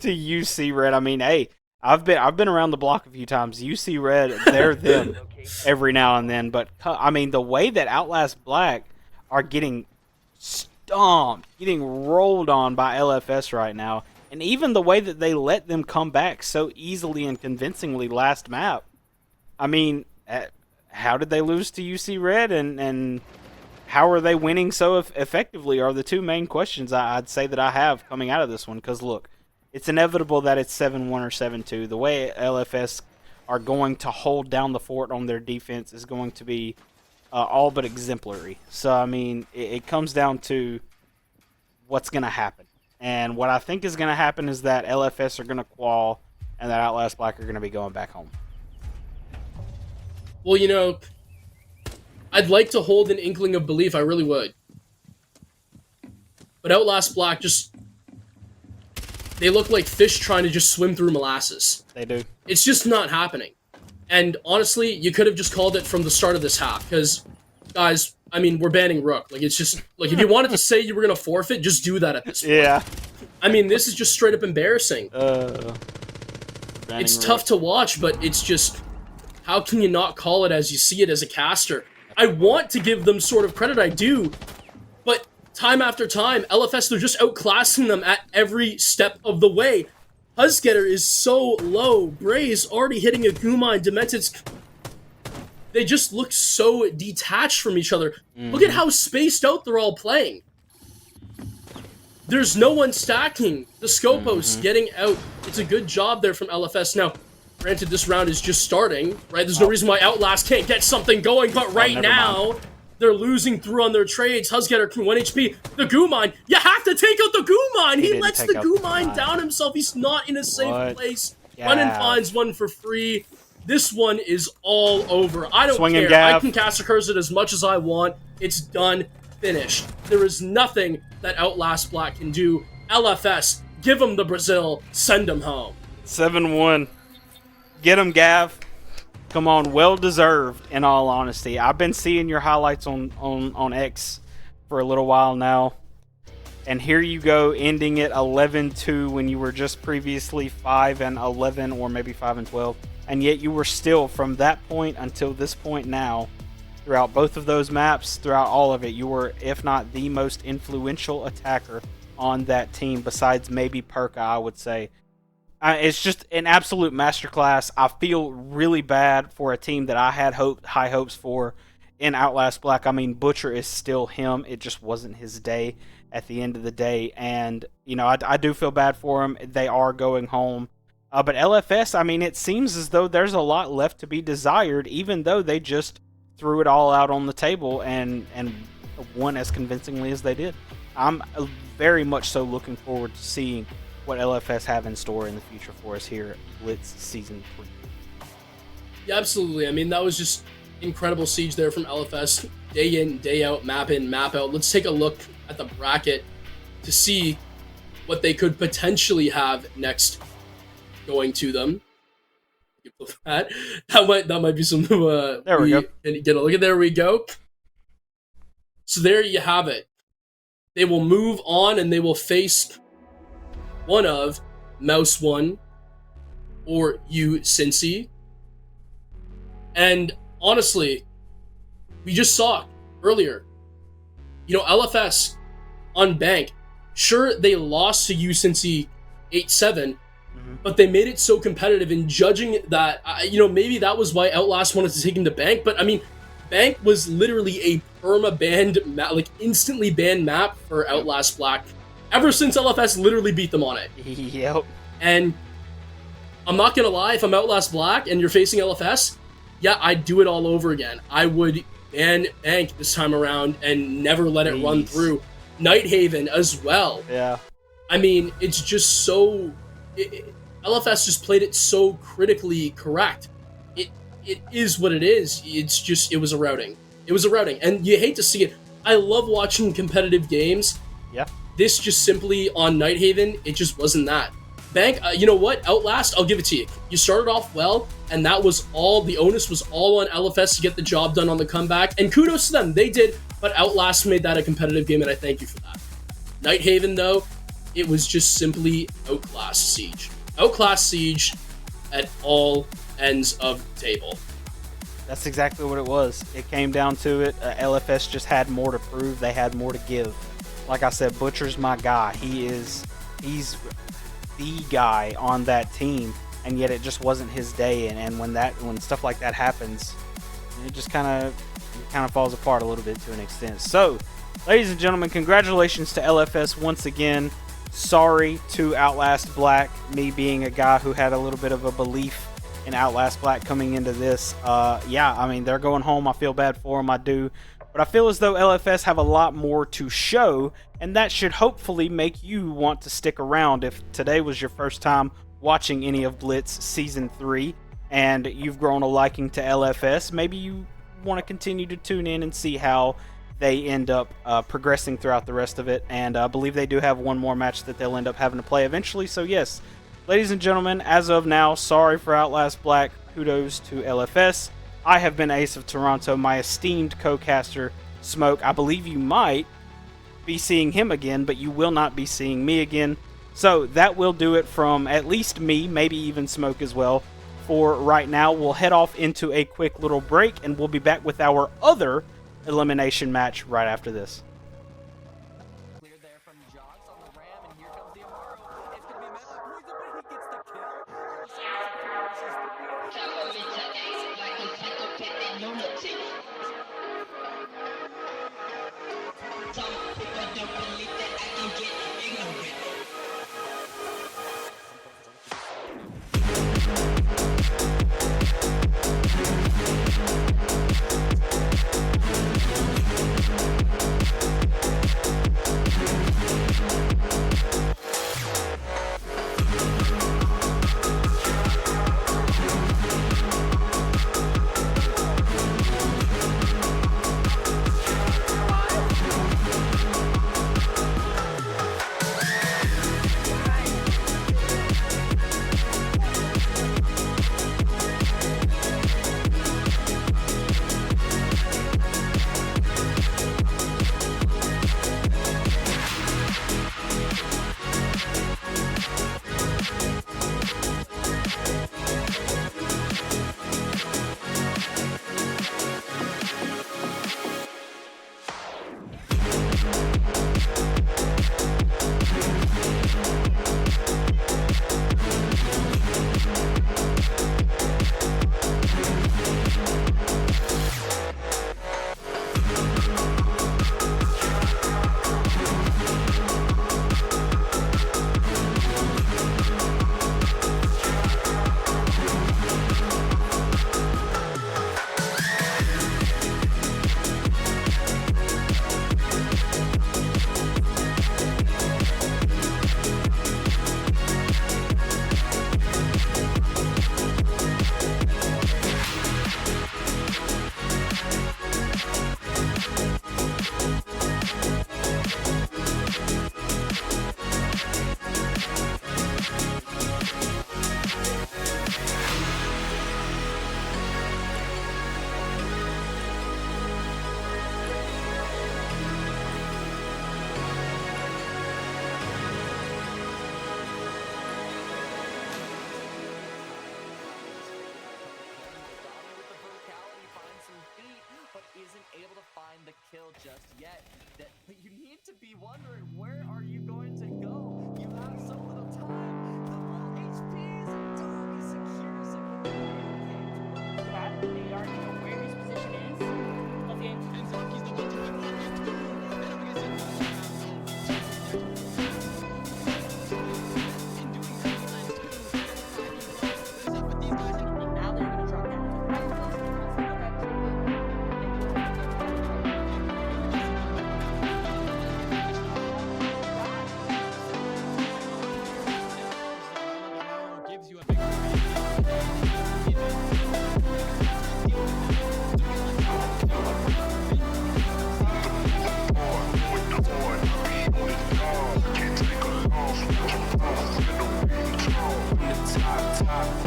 UC Red? I mean, hey, I've been around the block a few times. UC Red, they're them every now and then. But, I mean, the way that Outlast Black are getting stomped, getting rolled on by LFS right now, and even the way that they let them come back so easily and convincingly last map, I mean, how did they lose to UC Red, and how are they winning so effectively are the 2 main questions I'd say that I have coming out of this one. Because, look, it's inevitable that it's 7-1 or 7-2. The way LFS are going to hold down the fort on their defense is going to be all but exemplary. So, I mean, it comes down to what's going to happen. And what I think is going to happen is that LFS are going to qual and that Outlast Black are going to be going back home. Well, you know, I'd like to hold an inkling of belief. I really would. But Outlast Black just... They look like fish trying to just swim through molasses. They do. It's just not happening. And honestly, you could have just called it from the start of this half. Because, guys, I mean, we're banning Rook. Like, it's just... Like, if you wanted to say you were going to forfeit, just do that at this point. Yeah. I mean, this is just straight up embarrassing. It's tough to watch, but it's just... How can you not call it as you see it as a caster? I want to give them sort of credit, I do. But time after time, LFS, they're just outclassing them at every step of the way. Husgetter is so low. Bray's already hitting a Gumine. Demented's... They just look so detached from each other. Look at how spaced out they're all playing. There's no one stacking. The Scopos getting out. It's a good job there from LFS. Now, granted, this round is just starting, right? There's no reason why Outlast can't get something going, but right now, they're losing through on their trades. Husgetter, 1 HP. The Gumine, you have to take out the Gumine! He lets the Gumine down himself. He's not in a safe place. Yeah. Run and finds one for free. This one is all over. I don't care. I can Caster Curse it as much as I want. It's done. Finished. There is nothing that Outlast Black can do. LFS, give him the Brazil. Send him home. 7-1. Get him, Gav. Come on, well deserved. In all honesty, I've been seeing your highlights on X for a little while now, and here you go, ending it 11-2 when you were just previously 5-11 or maybe 5-12, and yet you were still from that point until this point now. Throughout both of those maps, throughout all of it, you were, if not the most influential attacker on that team, besides maybe Perka, I would say. It's just an absolute masterclass. I feel really bad for a team that I had high hopes for in Outlast Black. I mean, Butcher is still him. It just wasn't his day at the end of the day. And, you know, I do feel bad for him. They are going home. But LFS, I mean, it seems as though there's a lot left to be desired, even though they just threw it all out on the table and won as convincingly as they did. I'm very much so looking forward to seeing what LFS have in store in the future for us here at BLITZ Season 3. Yeah, absolutely. I mean, that was just incredible siege there from LFS. Day in, day out, map in, map out. Let's take a look at the bracket to see what they could potentially have next going to them. That might be some... there we go. Get a look at. There we go. So there you have it. They will move on and they will face one of Mouse 1 or you, Cincy. And honestly, we just saw earlier, you know, LFS on Bank, sure, they lost to you, Cincy 8-7, but they made it so competitive. In judging that, you know, maybe that was why Outlast wanted to take him to Bank, but I mean, Bank was literally a perma-banned map, like instantly banned map for Outlast Black ever since LFS literally beat them on it. Yep. And I'm not gonna lie, if I'm Outlast Black and you're facing LFS, yeah, I'd do it all over again. I would ban Bank this time around and never let it run through. Nighthaven as well. Yeah. I mean, it's just so... LFS just played it so critically correct. It is what it is. It's just, it was a routing. It was a routing, and you hate to see it. I love watching competitive games. Yeah. This just simply, on Nighthaven, it just wasn't that. Bank, you know what? Outlast, I'll give it to you. You started off well, and that was all, the onus was all on LFS to get the job done on the comeback, and kudos to them, they did, but Outlast made that a competitive game, and I thank you for that. Nighthaven, though, it was just simply Outclass Siege. Outclass Siege at all ends of the table. That's exactly what it was. It came down to it. LFS just had more to prove. They had more to give. Like I said, Butcher's my guy. He's the guy on that team, and yet it just wasn't his day. And when stuff like that happens, it just kind of falls apart a little bit to an extent. So, ladies and gentlemen, congratulations to LFS once again. Sorry to Outlast Black, me being a guy who had a little bit of a belief in Outlast Black coming into this. Yeah, I mean, they're going home. I feel bad for them. I do. But I feel as though LFS have a lot more to show, and that should hopefully make you want to stick around. If today was your first time watching any of Blitz Season 3 and you've grown a liking to LFS, maybe you want to continue to tune in and see how they end up progressing throughout the rest of it. And I believe they do have one more match that they'll end up having to play eventually. So yes, ladies and gentlemen, as of now, sorry for Outlast Black. Kudos to LFS. I have been Ace of Toronto, my esteemed co-caster, Smoke. I believe you might be seeing him again, but you will not be seeing me again. So that will do it from at least me, maybe even Smoke as well. For right now, we'll head off into a quick little break, and we'll be back with our other elimination match right after this. Cleared there from Jogs on the ram, and here comes the Amaro. It's going to be met by Poison, but he gets the kill. the kill just yet. But you need to be wondering, where are you going to go? You have so little time. The low HPs and Dog secures it. They already know where his position is. Okay. And Zarky's the one to hit one. In doing that, times two. But these guys are Now they're gonna drop down to right place because gives you a big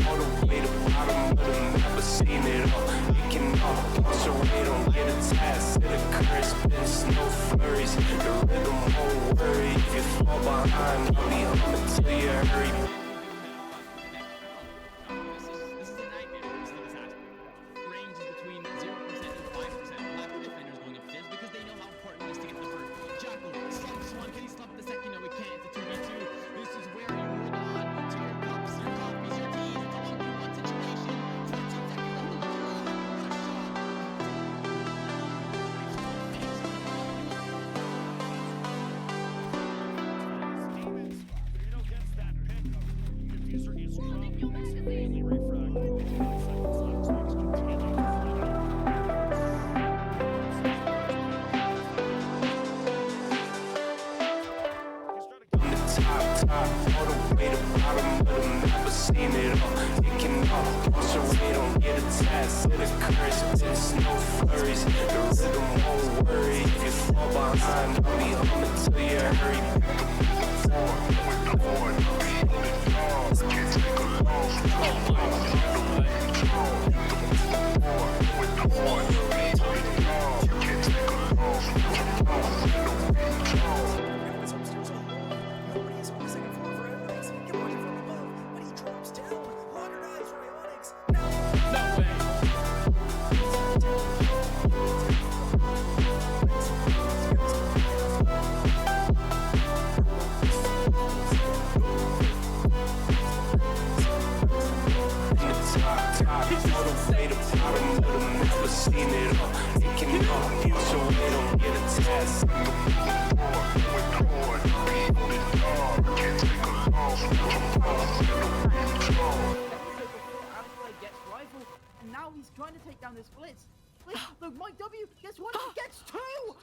All the way to bottom of the never seen it all. It can all so they don't get a task. The current spins, no flurries. The rhythm won't worry. If you fall behind, I'll be home until you hurry. This is a nightmare for this attack. Range is between 0% and 5%. Left defenders going up this because they know how important it is to get the bird. Jackal, slump swan, can he slump the second? No, he can't. It's a 2v2. This is where you hold on to your cups, your coffees, your teas. It's a 1v1 situation. 14 seconds left in the draw. Diffuser is dropped. Refresh. Top, all the way to bottom of the map, I've seen it all. It can all cross your way, don't get attached to the current spins, no flurries. The rhythm won't worry. If you fall behind, I'll be humming till you hurry. Seen it all. It can all cross your way, don't get attached. Gets rifle, and now he's trying to take down this blitz. Look, Mike W gets one, he gets two!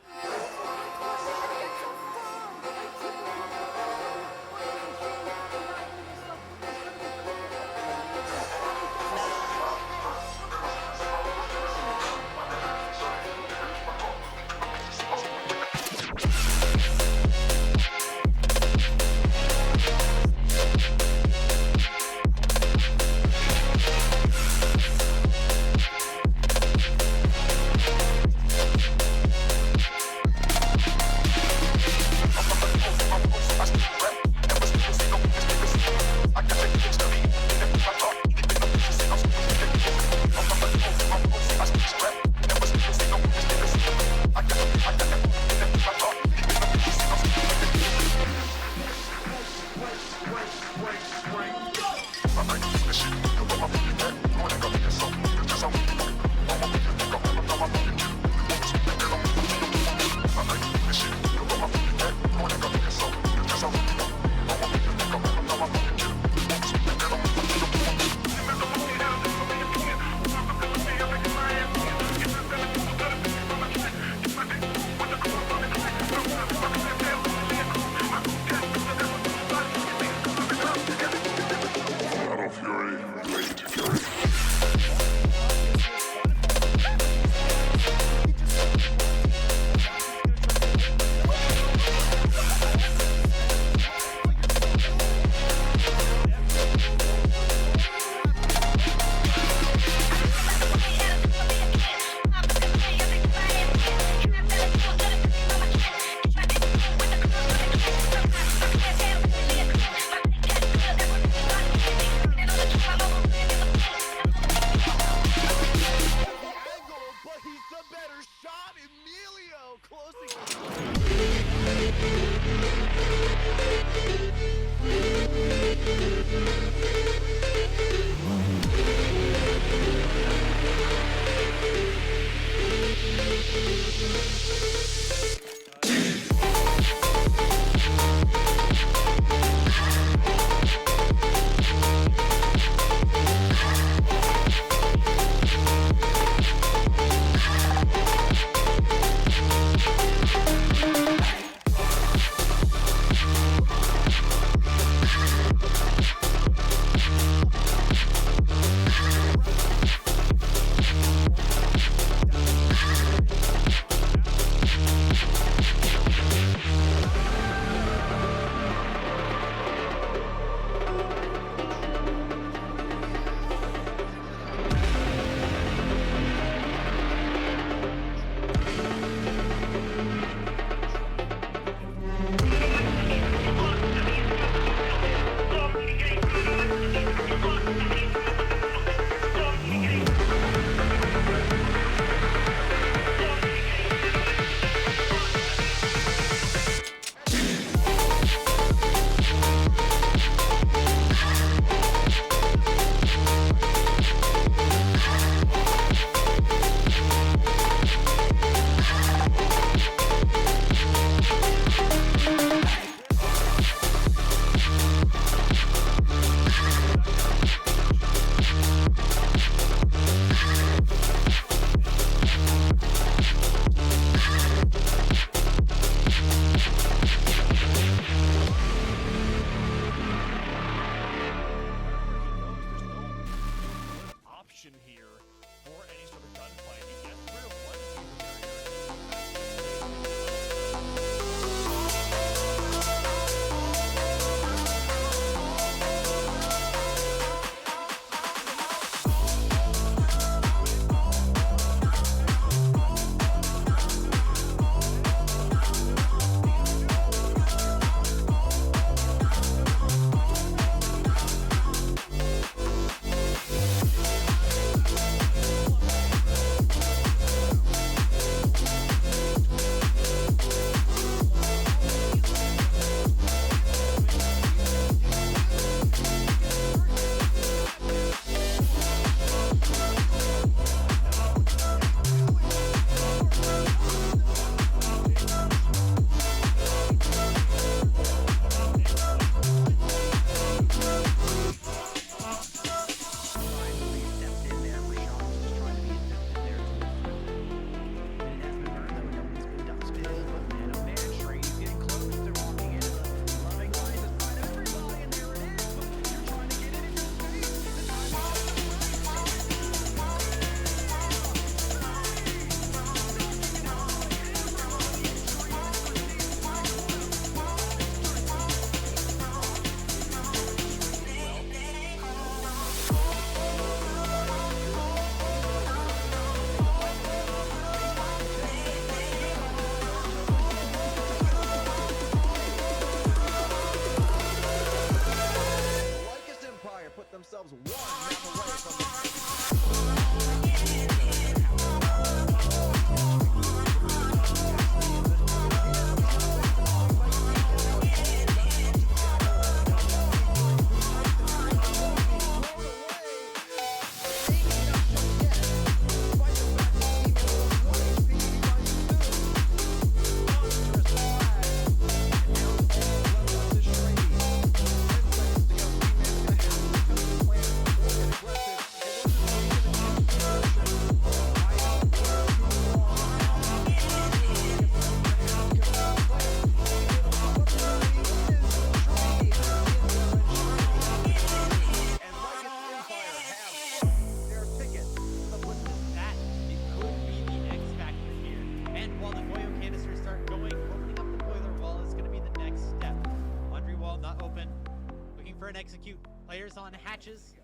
for an execute. Players on hatches.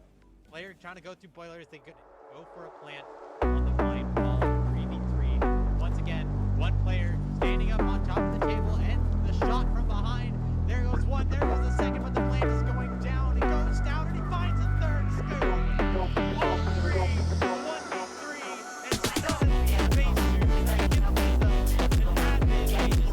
Player trying to go through boilers. They could go for a plant on the blind ball. 3v3. Once again, one player standing up on top of the table and the shot from behind. There goes one. There goes the second, but the plant is going down. It goes down and he finds a third scoop. All three. 1v3. And seven base shooters. They give themselves an advantage.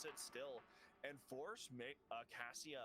sit still and force Cassia.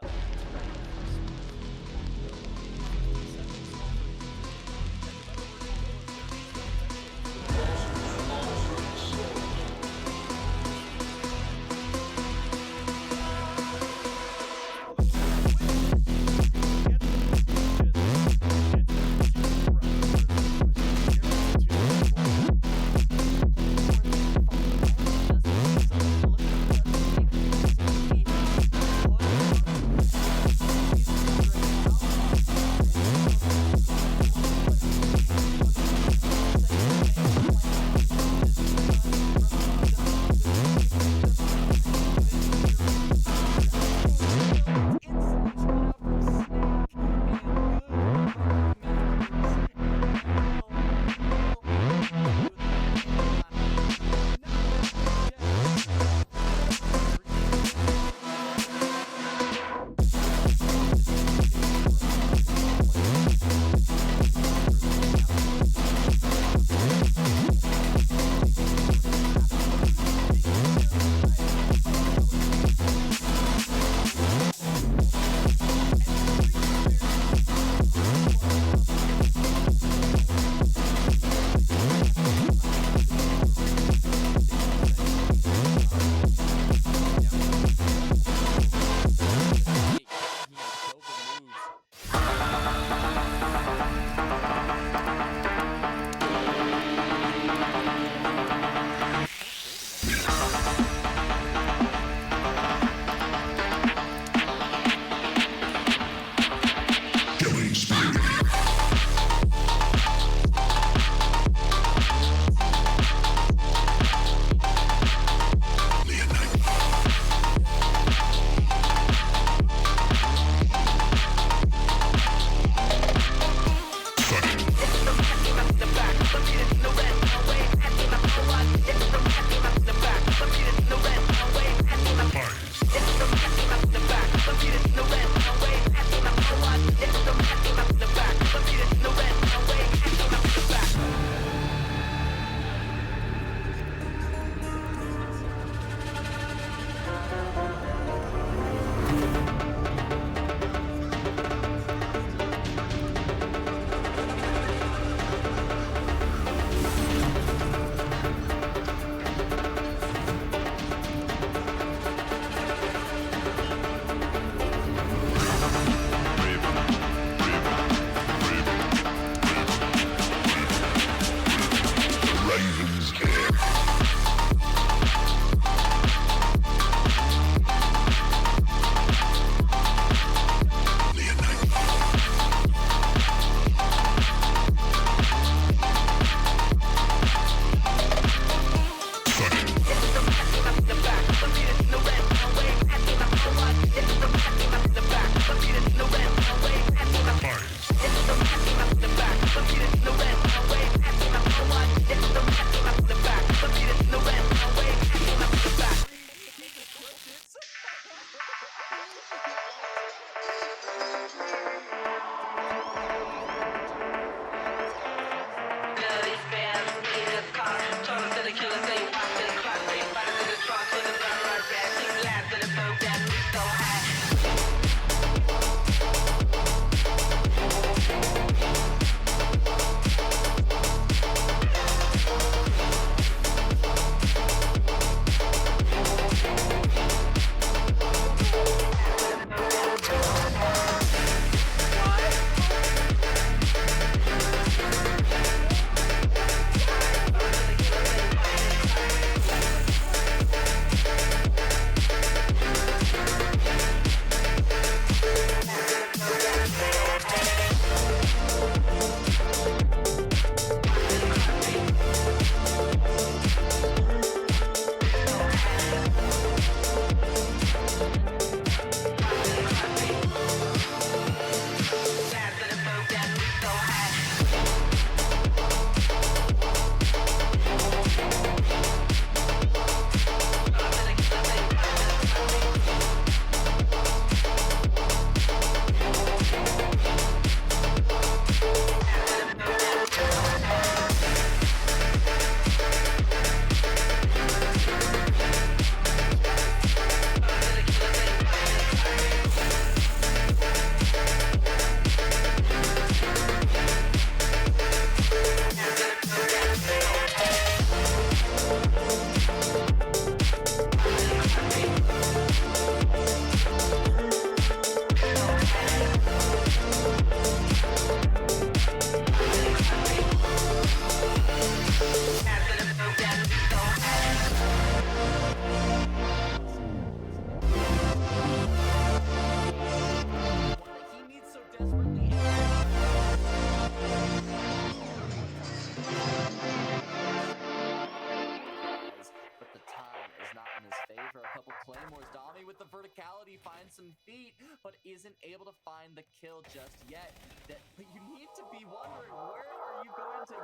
maybe find some feet, but isn't able to find the kill just yet. But you need to be wondering, where are you going to go?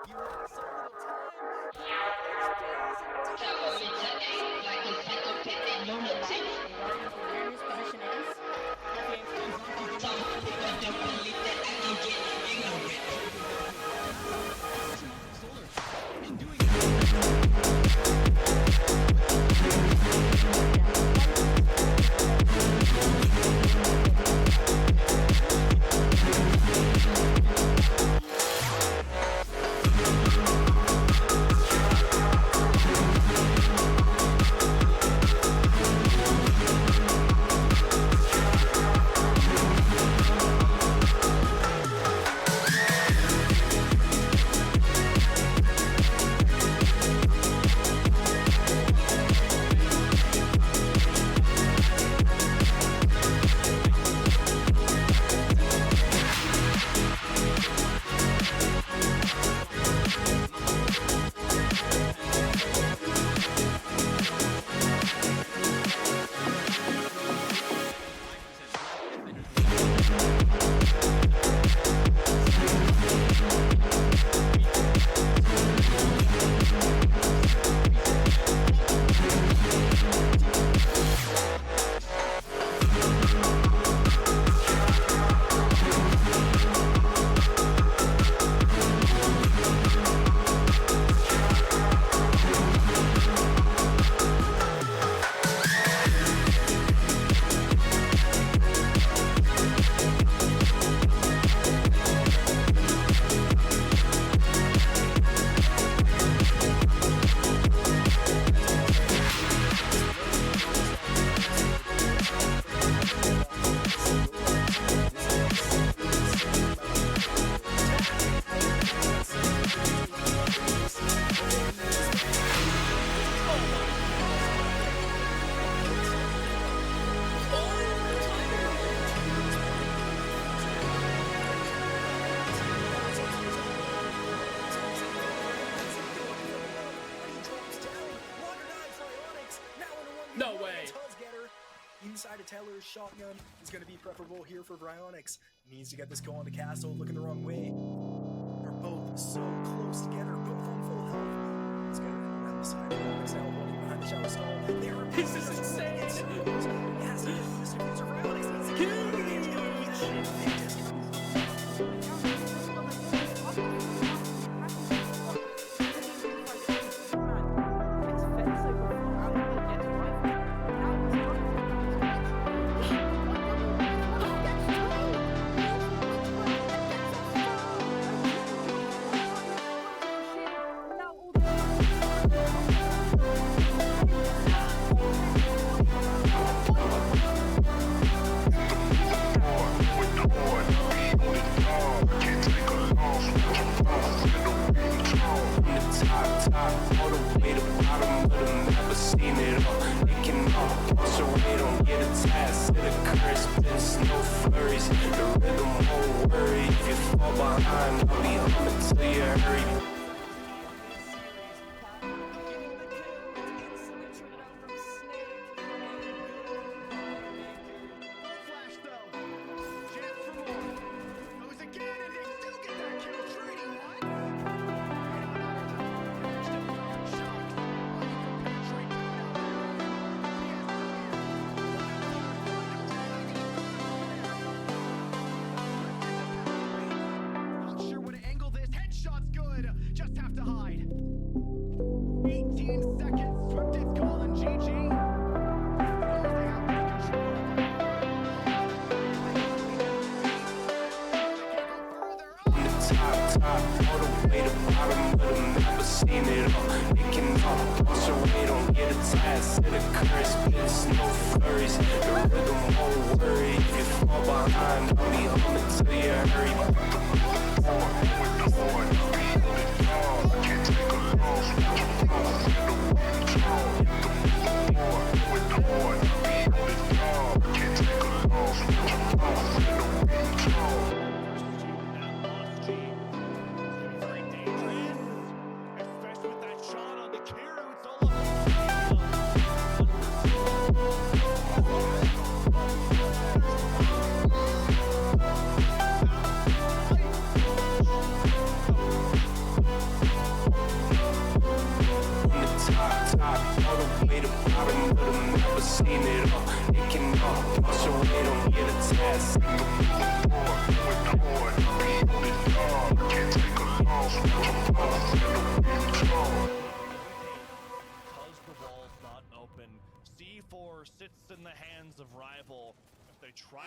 You have so little time. Where his position is. No way. Inside of Teller's shotgun is going to be preferable here for Bryonics. Needs to get this goal on the castle, looking the wrong way. They're both so close together, both on full health. Let's get around the side. Bryonics now holding behind the shower stall. This is insane. Yes, this is Bryonics. He's killing it. seen it all. It can all toss away, don't get a test. Because the wall's not open, C4 sits in the hands of rival. If they try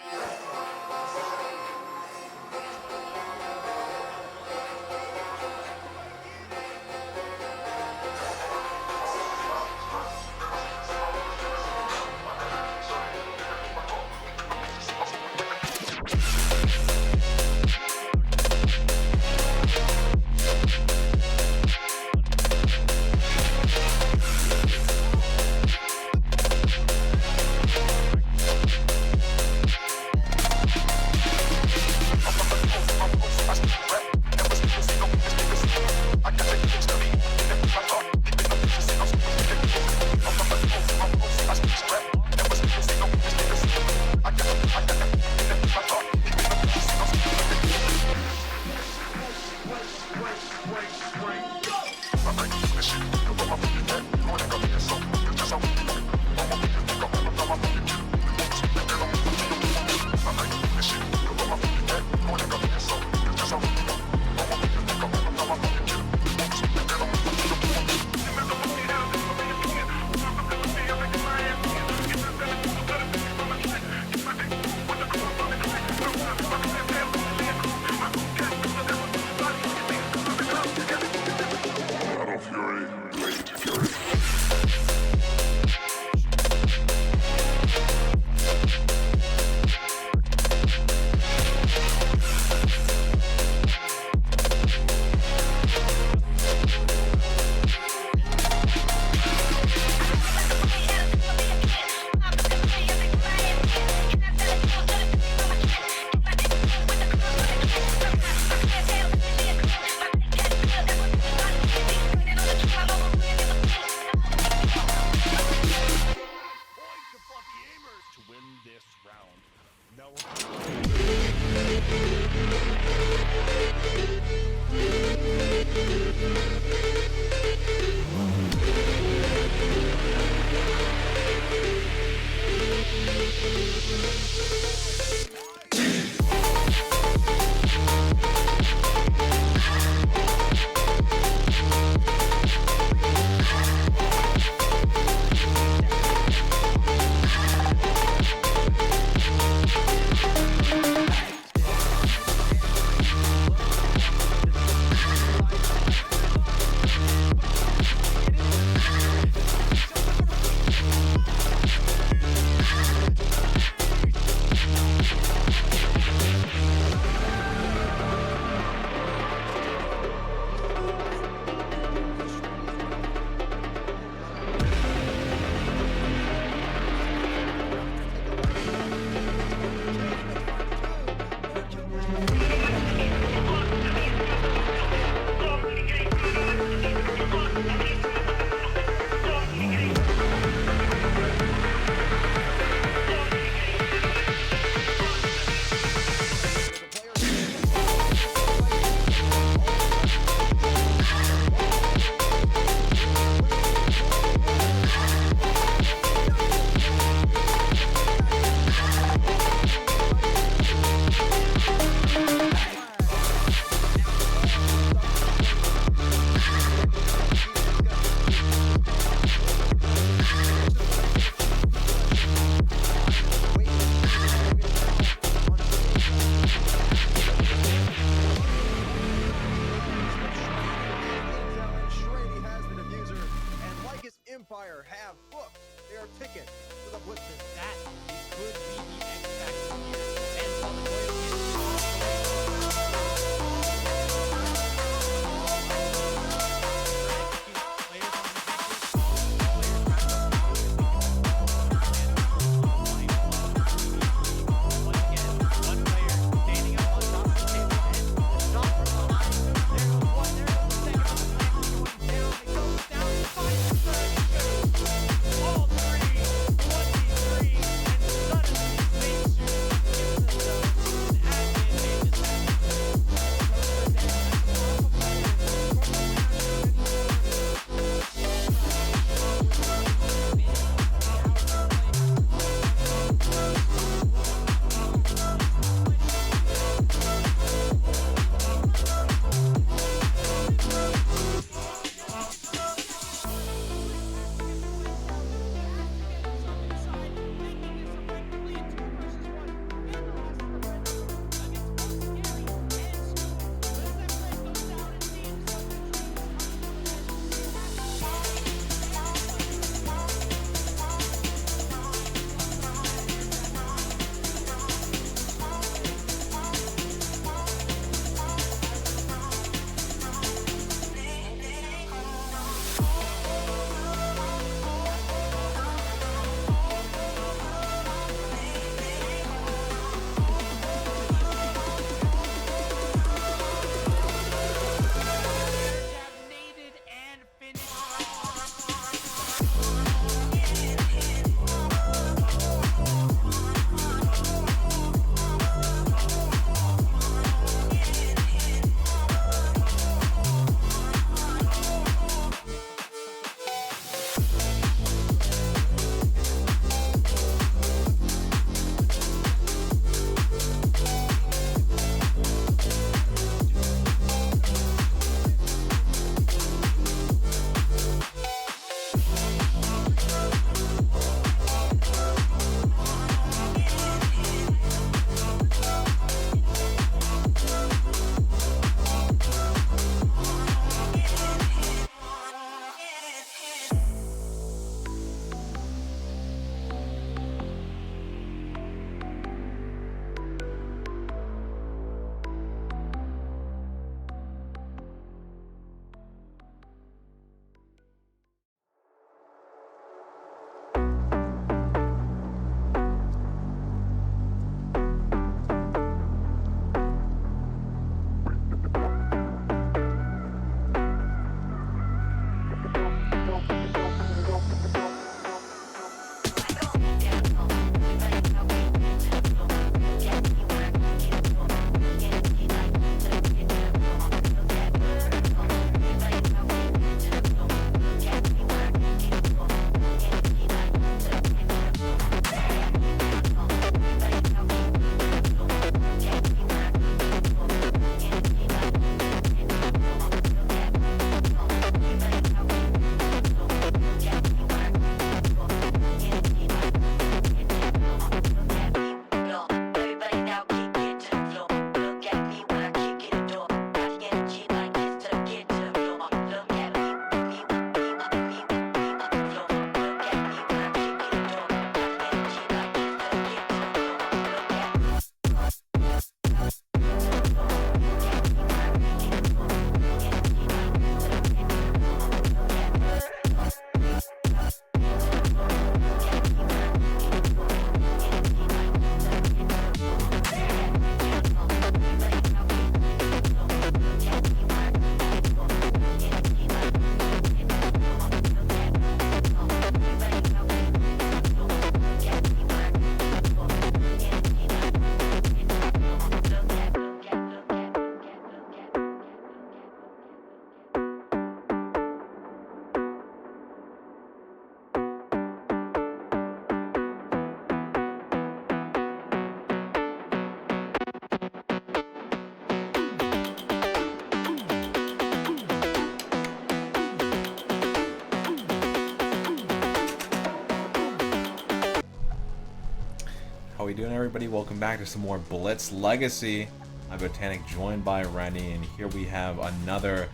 doing, everybody? Welcome back to some more Blitz Legacy. I'm Botanic, joined by Rennie, and here we have another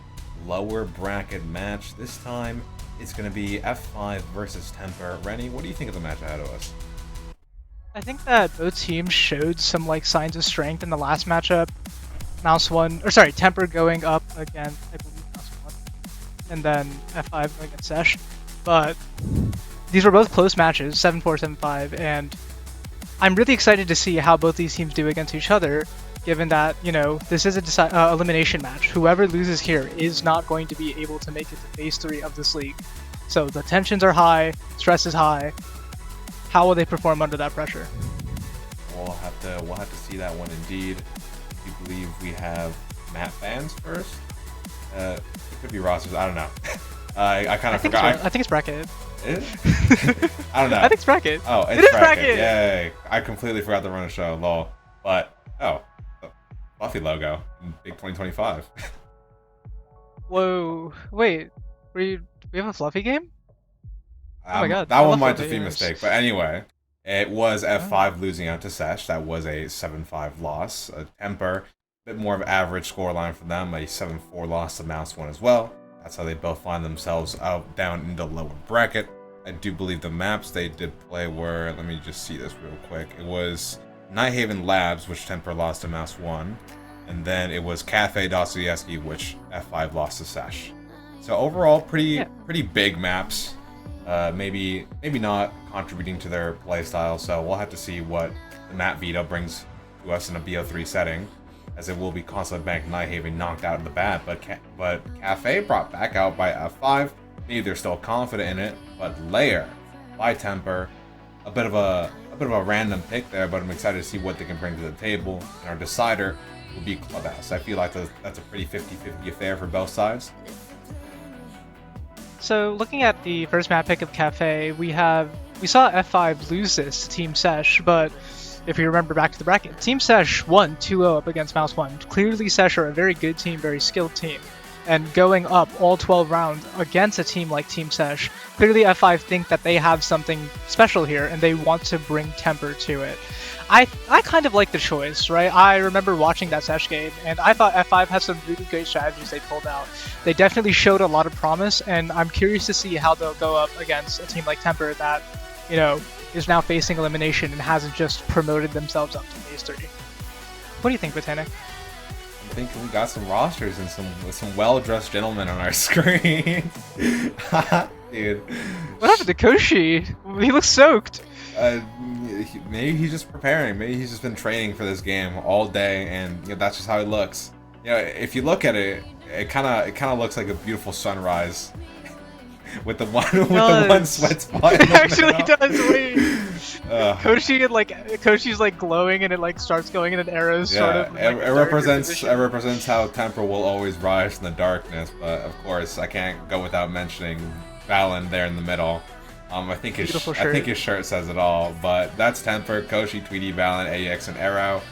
lower bracket match. This time, it's going to be F5 versus Temper. Rennie, what do you think of the match ahead of us? I think that both teams showed some signs of strength in the last matchup. Temper going up against, I believe, Mouse 1, and then F5 going against Sesh. But these were both close matches, 7-4, 7-5, and I'm really excited to see how both these teams do against each other, given that, this is a elimination match. Whoever loses here is not going to be able to make it to Phase 3 of this league. So the tensions are high, stress is high. How will they perform under that pressure? We'll have to see that one indeed. I do believe we have map bans first. It could be rosters. I don't know. I kind of forgot. I think it's bracket. I don't know. I think it's bracket. Oh, it is bracket. Yay! I completely forgot to run a show. Lol. But Buffy logo in big 2025. Whoa! Wait, we have a Fluffy game? Oh my god! That one might just be a mistake. But anyway, it was F5 losing out to Sesh. That was a 7-5 loss. A Temper, a bit more of average scoreline for them. A 7-4 loss to Mouse 1 as well. That's how they both find themselves down in the lower bracket. I do believe the maps they did play were, let me just see this real quick. It was Nighthaven Labs, which Temper lost to Mouse 1. And then it was Cafe Dostoevsky, which F5 lost to Sesh. So overall, pretty big maps. Maybe not contributing to their playstyle, so we'll have to see what the map veto brings to us in a BO3 setting, as it will be Consulate Bank Nighthaven knocked out of the bat, but Cafe brought back out by F5. Maybe they're still confident in it, but Lair by Temper, a bit of a random pick there, but I'm excited to see what they can bring to the table. And our decider will be Clubhouse. I feel like that's a pretty 50-50 affair for both sides. So looking at the first map pick of Cafe, we saw F5 lose this to Team Sesh, but if you remember back to the bracket, Team Sesh won 2-0 up against Mouse 1. Clearly Sesh are a very good team, very skilled team. And going up all 12 rounds against a team like Team Sesh, clearly F5 think that they have something special here and they want to bring Temper to it. I kind of like the choice, right? I remember watching that Sesh game, and I thought F5 had some really great strategies they pulled out. They definitely showed a lot of promise, and I'm curious to see how they'll go up against a team like Temper that, is now facing elimination and hasn't just promoted themselves up to Phase 3. What do you think, Botanic? I think we got some rosters and some well-dressed gentlemen on our screen. Dude. What happened to Koshi? He looks soaked. Maybe he's just preparing. Maybe he's just been training for this game all day, and that's just how he looks. If you look at it, it kind of looks like a beautiful sunrise with the one sweat spot. It actually does. Wait. Koshi's glowing, and it starts going in an arrow. Sort of. It represents how Temper will always rise in the darkness. But of course, I can't go without mentioning Valen there in the middle. I think his shirt says it all. But that's Temper, Koshi, Tweety, Valen, AX, and Arrow.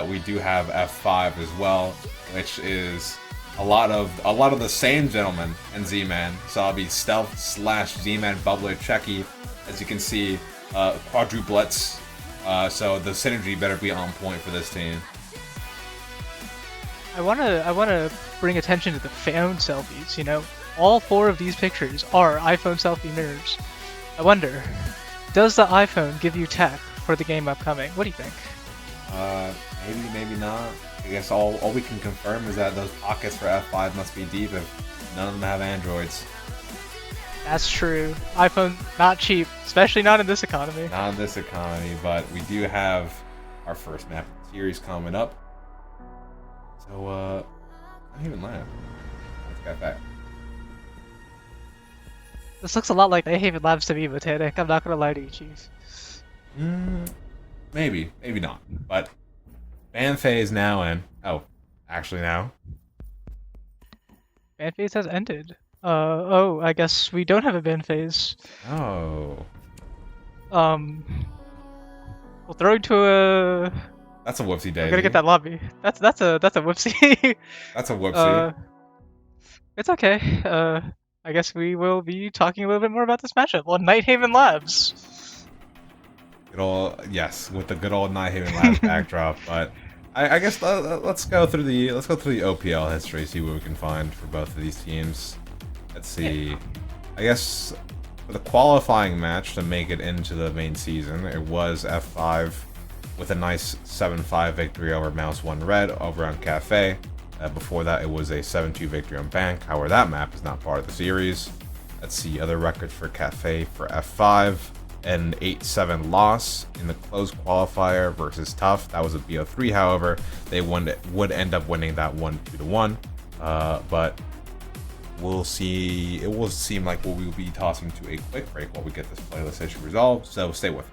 We do have F5 as well, which is a lot of the same gentleman and Z-Man. So I'll be Stealth / Z-Man Bubbler Checky. As you can see, quadruplets. So the synergy better be on point for this team. I wanna bring attention to the phone selfies. All 4 of these pictures are iPhone selfie mirrors. I wonder, does the iPhone give you tech for the game upcoming? What do you think? Maybe not. I guess all we can confirm is that those pockets for F5 must be deep if none of them have Androids. That's true. iPhone, not cheap, especially not in this economy. Not in this economy, but we do have our first map of the series coming up. So, not even live. Let's get back. This looks a lot like Nighthaven Labs to me, Botanic. I'm not gonna lie to you, Chief. Maybe not. But ban phase now and actually now. Ban phase has ended. I guess we don't have a ban phase. Oh. We'll throw into a. That's a whoopsie daisy. I'm gonna get that lobby. That's a whoopsie. That's a whoopsie. It's okay. I guess we will be talking a little bit more about this matchup on Nighthaven Labs. Good old, yes, with the good old Nighthaven Labs backdrop. But I guess let's go through the OPL history, see what we can find for both of these teams. Let's see. I guess for the qualifying match to make it into the main season, it was F5 with a nice 7-5 victory over Mouse 1 Red over on Cafe. Before that, it was a 7-2 victory on Bank. However, that map is not part of the series. Let's see other records for Cafe for F5. An 8-7 loss in the closed qualifier versus Tough. That was a BO3, however. They would end up winning that one 2-1. But we'll see. It will seem like we will be tossing to a quick break while we get this playlist issue resolved. So stay with us.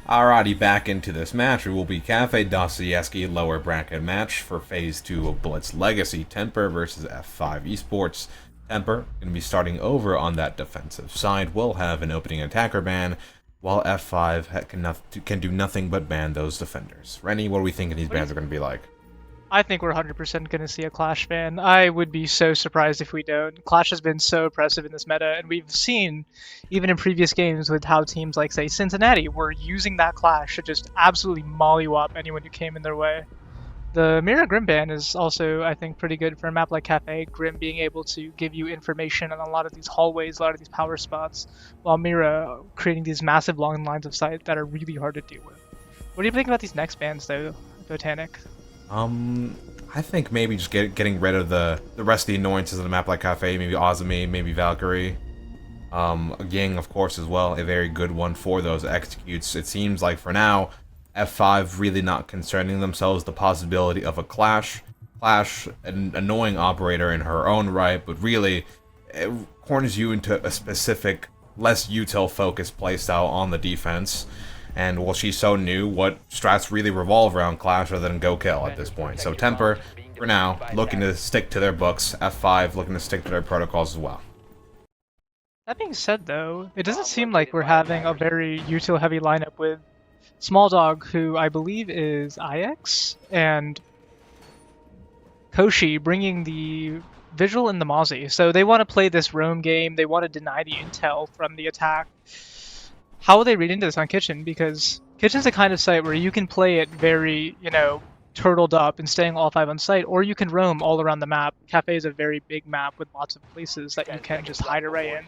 Alrighty, back into this match. It will be Cafe Dostoevsky lower bracket match for Phase 2 of Blitz Legacy. Temper versus F5 Esports. Temper going to be starting over on that defensive side. Will have an opening attacker ban, while F5 can do nothing but ban those defenders. Rennie, what are we thinking these bans are going to be like? I think we're 100% going to see a Clash ban. I would be so surprised if we don't. Clash has been so oppressive in this meta, and we've seen, even in previous games, with how teams like, say, Cincinnati were using that Clash to just absolutely mollywop anyone who came in their way. The Mira Grim ban is also, I think, pretty good for a map like Cafe. Grim being able to give you information on a lot of these hallways, a lot of these power spots, while Mira creating these massive long lines of sight that are really hard to deal with. What do you think about these next bans, though, Botanic? I think maybe just getting rid of the rest of the annoyances of the map like Cafe, maybe Azumi, maybe Valkyrie. Ying, of course, as well, a very good one for those executes. It seems like for now, F5 really not concerning themselves the possibility of a Clash, an annoying operator in her own right, but really it corners you into a specific, less util-focused playstyle on the defense. And well, she's so new, what strats really revolve around Clash rather than Go Kill at this point. So Temper, for now, looking to stick to their books. F5 looking to stick to their protocols as well. That being said, though, it doesn't seem like we're having a very util-heavy lineup with Small Dog, who I believe is IX, and Koshi bringing the Vigil and the Mozzie. So they want to play this roam game, they want to deny the intel from the attack. How will they read into this on Kitchen? Because Kitchen's the kind of site where you can play it very, turtled up and staying all 5 on site, or you can roam all around the map. Cafe is a very big map with lots of places that you can just hide away in.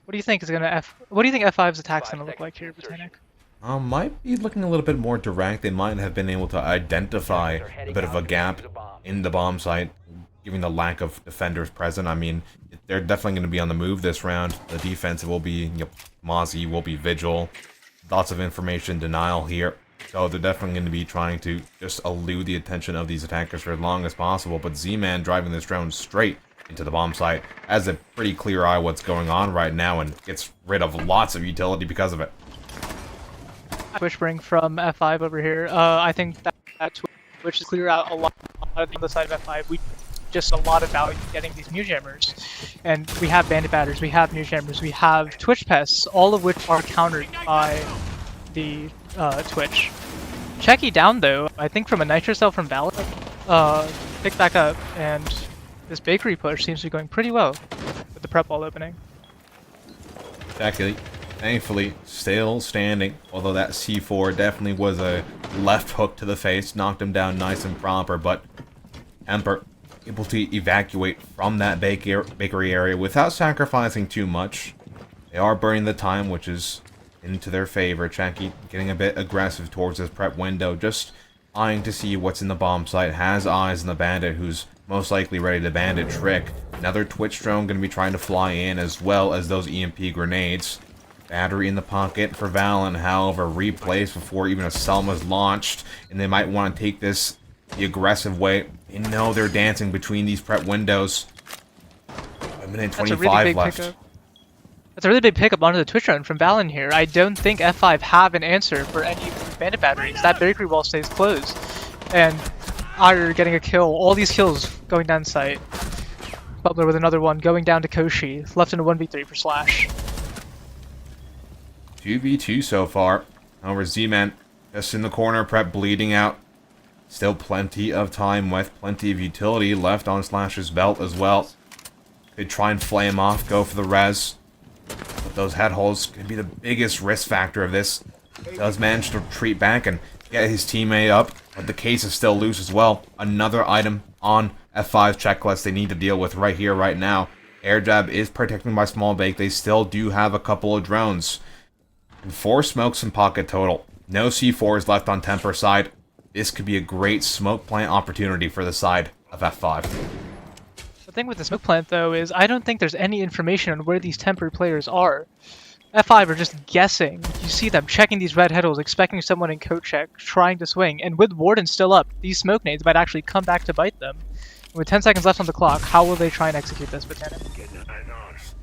What do you think What do you think F5's attack's gonna look like here, Botanic? Might be looking a little bit more direct. They might have been able to identify a bit of a gap in the bomb site, given the lack of defenders present. I mean, they're definitely going to be on the move this round. The defense will be, Mozzie will be Vigil. Lots of information denial here. So they're definitely going to be trying to just elude the attention of these attackers for as long as possible. But Z-Man driving this drone straight into the bomb site has a pretty clear eye what's going on right now and gets rid of lots of utility because of it. Twitch bring from F5 over here. I think that Twitch is clear out a lot on the side of F5. We just a lot of value getting these Mew Jammers. And we have Bandit Batters, we have Mew Jammers, we have Twitch Pests, all of which are countered by the Twitch. Checky down though, I think from a Nitro Cell from Valor, picked back up, and this bakery push seems to be going pretty well with the prep wall opening. Checky, thankfully, still standing, although that C4 definitely was a left hook to the face, knocked him down nice and proper, but Temper able to evacuate from that bakery area without sacrificing too much. They are burning the time, which is into their favor. Checky getting a bit aggressive towards this prep window, just eyeing to see what's in the bomb site, has eyes on the bandit who's most likely ready to bandit trick. Another Twitch drone going to be trying to fly in, as well as those EMP grenades. Battery in the pocket for Valen, however, replaced before even a Selma's launched, and they might want to take this the aggressive way. They know they're dancing between these prep windows. A minute 25 left. That's a really big pickup onto the Twitch run from Valen here. I don't think F5 have an answer for any bandit batteries. That bakery wall stays closed. And Iyer getting a kill. All these kills going down site. Butler with another one going down to Koshi. Left in a 1v3 for Slash. 2v2 so far. However, Z-Man just in the corner, prep bleeding out. Still plenty of time with plenty of utility left on Slash's belt as well. They try and flame off, go for the res. But those head holes can be the biggest risk factor of this. Does manage to retreat back and get his teammate up, but the case is still loose as well. Another item on F5's checklist they need to deal with right here, right now. Air jab is protected by small bake. They still do have a couple of drones. And 4 smokes in pocket total. No C4s left on Temper side. This could be a great smoke plant opportunity for the side of F5. The thing with the smoke plant, though, is I don't think there's any information on where these temporary players are. F5 are just guessing. You see them checking these red headles, expecting someone in coat check, trying to swing, and with Warden still up, these smoke nades might actually come back to bite them. With 10 seconds left on the clock, how will they try and execute this, Botanic?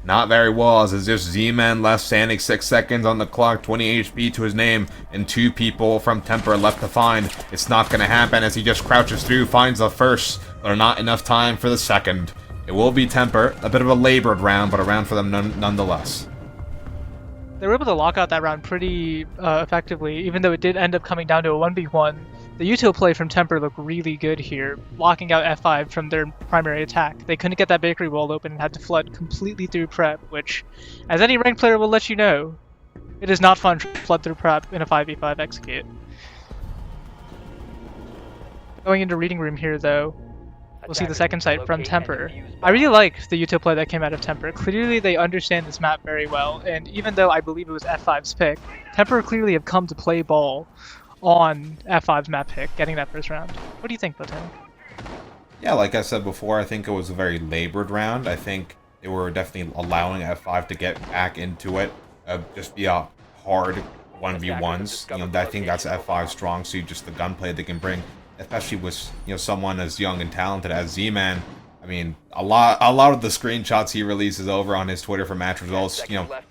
Not very well, as it's just Z-Man left standing, 6 seconds on the clock, 20 HP to his name, and 2 people from Temper left to find. It's not going to happen as he just crouches through, finds the first, but not enough time for the second. It will be Temper, a bit of a labored round, but a round for them nonetheless. They were able to lock out that round pretty effectively, even though it did end up coming down to a 1v1. The util play from Temper looked really good here, locking out F5 from their primary attack. They couldn't get that bakery wall open and had to flood completely through prep, which, as any ranked player will let you know, it is not fun to flood through prep in a 5v5 execute. Going into reading room here, though, we'll see the second site from Temper. I really like the util play that came out of Temper. Clearly they understand this map very well, and even though I believe it was F5's pick, Temper clearly have come to play ball on F5's map pick, getting that first round. What do you think, Botanic? Yeah, like I said before, I think it was a very labored round. I think they were definitely allowing F5 to get back into it, just be a hard 1v1s. You know, I think that's F5's strong suit, just the gunplay they can bring, especially with someone as young and talented as Z-Man. I mean, a lot of the screenshots he releases over on his Twitter for match results,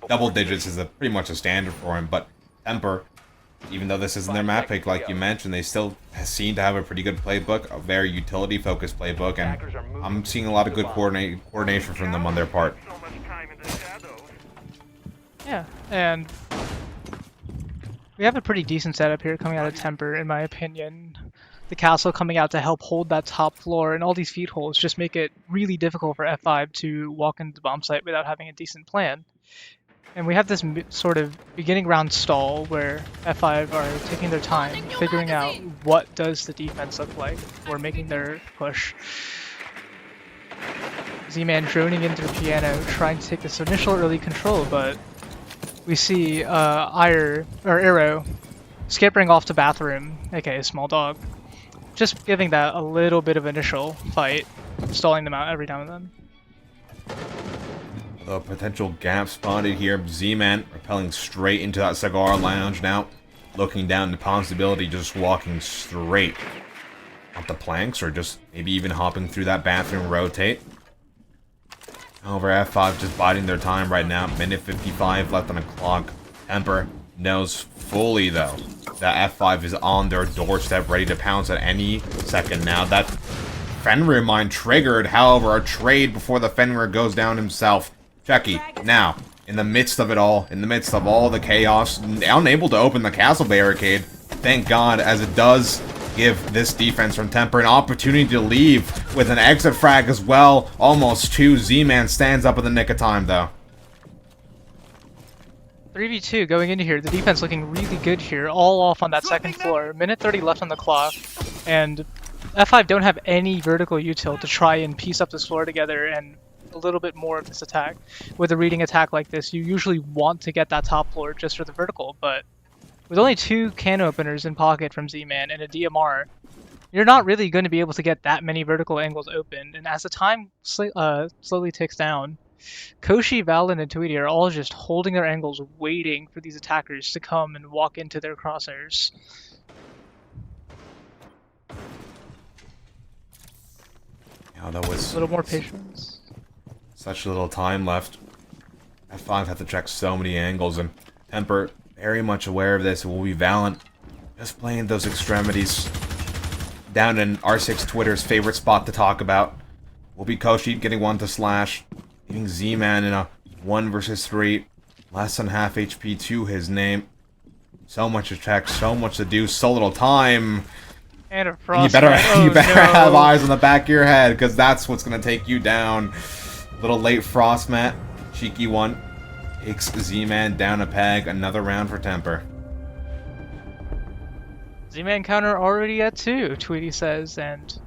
double digits is pretty much a standard for him. But Temper, even though this isn't their map pick, like you mentioned, they still seem to have a pretty good playbook, a very utility-focused playbook, and I'm seeing a lot of good coordination from them on their part. Yeah, and we have a pretty decent setup here coming out of Temper, in my opinion. The castle coming out to help hold that top floor, and all these feed holes just make it really difficult for F5 to walk into the bomb site without having a decent plan. And we have this sort of beginning round stall where F5 are taking their time, figuring out what does the defense look like for making their push. Z-Man droning into the piano, trying to take this initial early control, but we see Arrow skippering off to bathroom, aka Small Dog. Just giving that a little bit of initial fight, stalling them out every now and then. The potential gap spotted here. Z-Man rappelling straight into that cigar lounge now. Looking down, the possibility just walking straight up the planks, or just maybe even hopping through that bathroom rotate. However, F5 just biding their time right now. Minute 55 left on the clock. Temper knows fully, though, that F5 is on their doorstep, ready to pounce at any second now. That Fenrir mine triggered, however, a trade before the Fenrir goes down himself. Checky, now, in the midst of it all, in the midst of all the chaos, unable to open the castle barricade, thank God, as it does give this defense from Temper an opportunity to leave with an exit frag as well. Almost 2. Z-Man stands up in the nick of time, though. 3v2 going into here, the defense looking really good here, all off on that second floor. Minute 30 left on the clock, and F5 don't have any vertical util to try and piece up this floor together and a little bit more of this attack. With a reading attack like this, you usually want to get that top floor just for the vertical, but with only 2 can openers in pocket from Z-Man and a DMR, you're not really going to be able to get that many vertical angles open, and as the time slowly ticks down, Koshi, Valen, and Tweety are all just holding their angles, waiting for these attackers to come and walk into their crosshairs. Yeah, that was A little more patience. such little time left. F5 had to check so many angles, and Temper very much aware of this. It will be Valen just playing those extremities down in R6 Twitter's favorite spot to talk about. Will be Koshi getting one to slash, leaving Z-Man in a 1 versus 3, less than half HP to his name. So much to check, so much to do, so little time. And a frost. You better no. have eyes on the back of your head, because that's what's gonna take you down. Little late frost mat, cheeky one. Takes Z-Man down a peg. Another round for Temper. Z-Man counter already at 2, Tweety says, and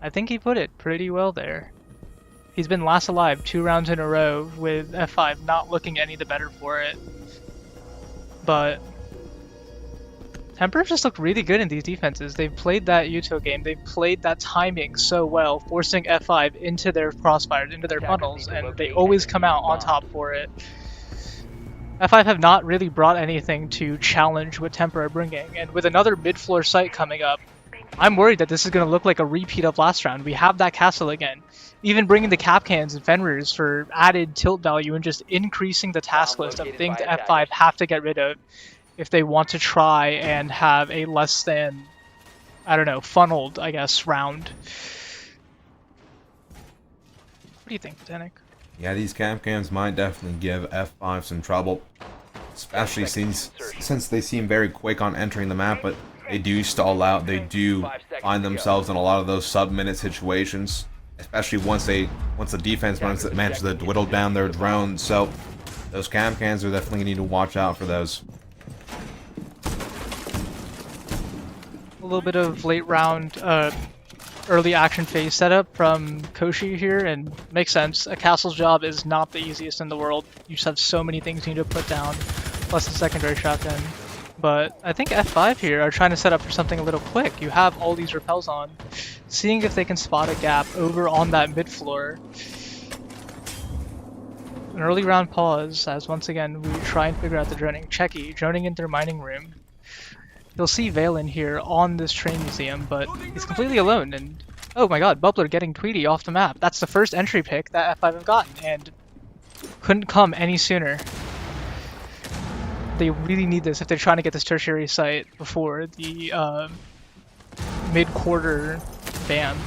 I think he put it pretty well there. He's been last alive 2 rounds in a row, with F5 not looking any the better for it. But Temper just look really good in these defenses. They've played that util game, they've played that timing so well, forcing F5 into their crossfires, into their funnels, and they always come out on top for it. F5 have not really brought anything to challenge what Temper are bringing, and with another mid-floor site coming up, I'm worried that this is going to look like a repeat of last round. We have that castle again. Even bringing the cap cans and Fenrirs for added tilt value and just increasing the task list of things F5 have to get rid of if they want to try and have a less than, I don't know, funneled, I guess, round. What do you think, Botanic? Yeah, these cap cams might definitely give F5 some trouble, especially since they seem very quick on entering the map, but they do stall out. They do find themselves in a lot of those sub-minute situations, especially once the defense manages to whittle down their drones. So those cap cans are definitely need to watch out for those. A little bit of late round early action phase setup from Koshi here, and makes sense. A castle's job is not the easiest in the world. You just have so many things you need to put down, plus the secondary shotgun. But I think F5 here are trying to set up for something a little quick. You have all these repels on, seeing if they can spot a gap over on that mid floor. An early round pause as once again we try and figure out the droning. Checky droning into their mining room. You'll see Valen here on this train museum, but he's completely alone, and oh my god, Bubbler getting Tweety off the map. That's the first entry pick that F5 have gotten, and couldn't come any sooner. They really need this if they're trying to get this tertiary site before the mid-quarter ban.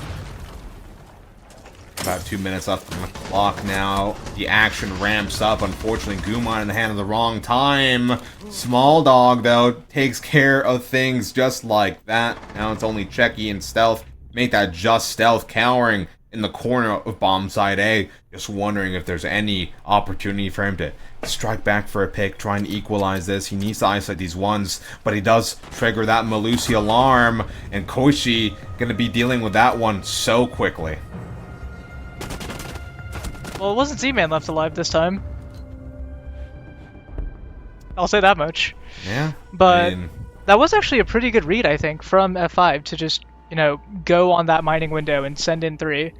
About 2 minutes left on the clock now. The action ramps up. Unfortunately, Gumon in the hand of the wrong time. Small Dog, though, takes care of things just like that. Now it's only Checky and Stealth. Make that just Stealth cowering in the corner of bomb side A. Just wondering if there's any opportunity for him to strike back for a pick, try and equalize this. He needs to isolate these ones, but he does trigger that Malusi alarm. And Koichi going to be dealing with that one so quickly. Well, it wasn't Z-Man left alive this time. I'll say that much. Yeah. But that was actually a pretty good read, I think, from F5 to just, you know, go on that mining window and send in 3.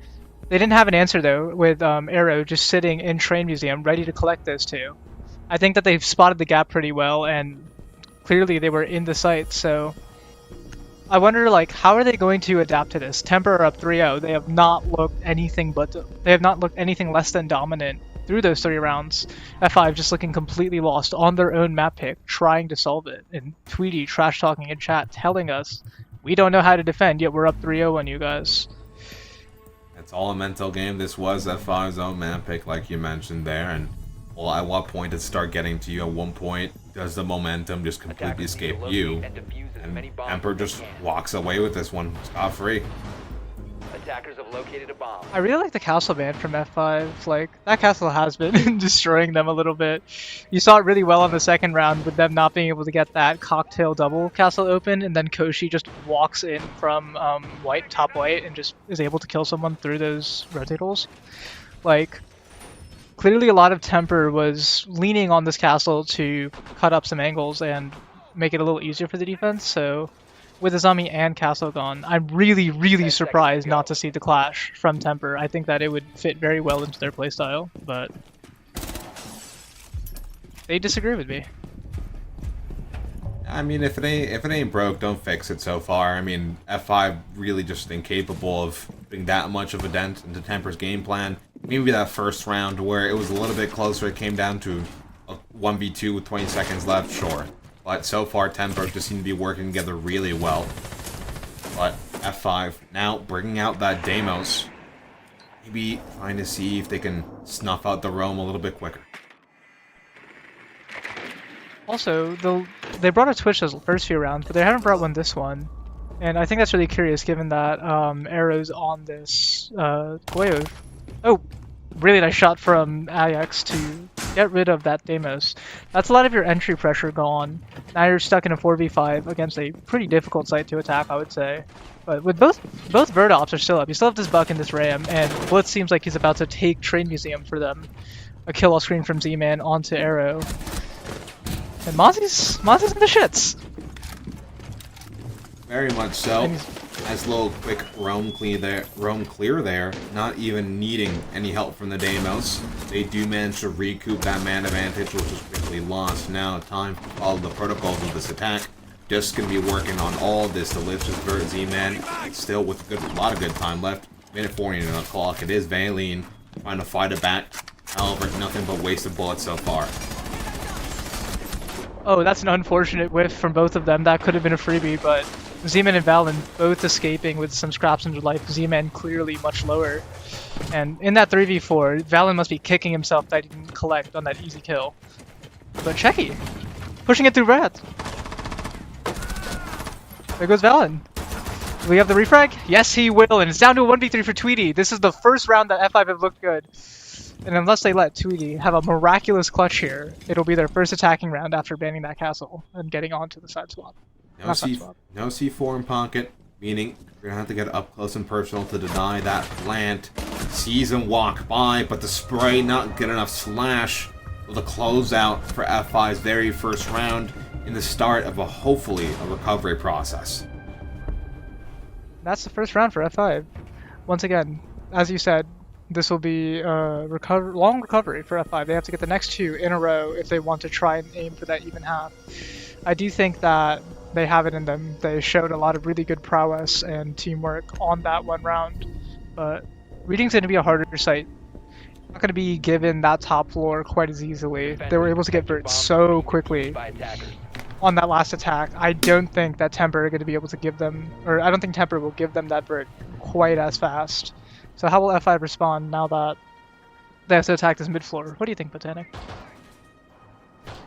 They didn't have an answer, though, with Arrow just sitting in Train Museum ready to collect those 2. I think that they've spotted the gap pretty well, and clearly they were in the site, so I wonder, like, how are they going to adapt to this? Temper are up 3-0. They have not looked anything less than dominant through those 3 rounds. F5 just looking completely lost on their own map pick, trying to solve it. And Tweety trash talking in chat, telling us we don't know how to defend, yet we're up 3-0 on you guys. It's all a mental game. This was F5's own map pick, like you mentioned there, and well, at what point does it start getting to you? At one point, does the momentum just completely escape you? And Emperor just walks away with this one scot-free. Attackers have located a bomb. I really like the castle ban from F5. Like, that castle has been destroying them a little bit. You saw it really well on the second round with them not being able to get that cocktail double castle open, and then Koshi just walks in from white, top white, and just is able to kill someone through those rotate holes. Like, clearly a lot of Temper was leaning on this castle to cut up some angles and make it a little easier for the defense, so with Azami and Castle gone, I'm really surprised not to see the clash from Temper. I think that it would fit very well into their playstyle, but they disagree with me. I mean, if it ain't broke, don't fix it so far. I mean, F5 really just incapable of putting that much of a dent into Temper's game plan. Maybe that first round where it was a little bit closer, it came down to a 1v2 with 20 seconds left, sure. But so far, Temper just seem to be working together really well. But F5 now bringing out that Deimos. Maybe trying to see if they can snuff out the roam a little bit quicker. Also, they brought a Twitch those first few rounds, but they haven't brought one this one. And I think that's really curious given that Arrow's on this Goyo. Oh, really nice shot from Ajax to get rid of that Deimos. That's a lot of your entry pressure gone. Now you're stuck in a 4v5 against a pretty difficult site to attack, I would say. But with both bird ops are still up. You still have this Buck and this Ram, and Blitz seems like he's about to take Train Museum for them. A kill off screen from Z-Man onto Arrow. And Mozzie's in the shits. Very much so. Nice little quick roam clear there, not even needing any help from the Deimos. They do manage to recoup that man advantage, which was quickly lost. Now time to follow the protocols of this attack. Just gonna be working on all this delicious vert Z-Man. Still with a lot of good time left. Minute 40 on the clock. It is Valine trying to fight it back. However, nothing but wasted bullets so far. Oh, that's an unfortunate whiff from both of them. That could have been a freebie, but Z-Man and Valen both escaping with some scraps into life. Z-Man clearly much lower. And in that 3v4, Valen must be kicking himself that he didn't collect on that easy kill. But Checky, pushing it through red. There goes Valen. Do we have the refrag? Yes, he will, and it's down to a 1v3 for Tweety. This is the first round that F5 have looked good. And unless they let Tweety have a miraculous clutch here, it'll be their first attacking round after banning that castle and getting onto the side swap. No C4 in pocket, meaning you're going to have to get up close and personal to deny that plant. Sees him walk by, but the spray not good enough slash with a closeout for F5's very first round in the start of hopefully a recovery process. That's the first round for F5. Once again, as you said, this will be a long recovery for F5. They have to get the next 2 in a row if they want to try and aim for that even half. I do think that they have it in them. They showed a lot of really good prowess and teamwork on that one round, but Reading's going to be a harder site. not going to be given that top floor quite as easily. They were able to get Vert so quickly by attackers. on that last attack. I don't think that Temper are going to be able to give them, or I don't think Temper will give them that Vert quite as fast. So how will F5 respond now that they have to attack this mid floor? What do you think, Botanic?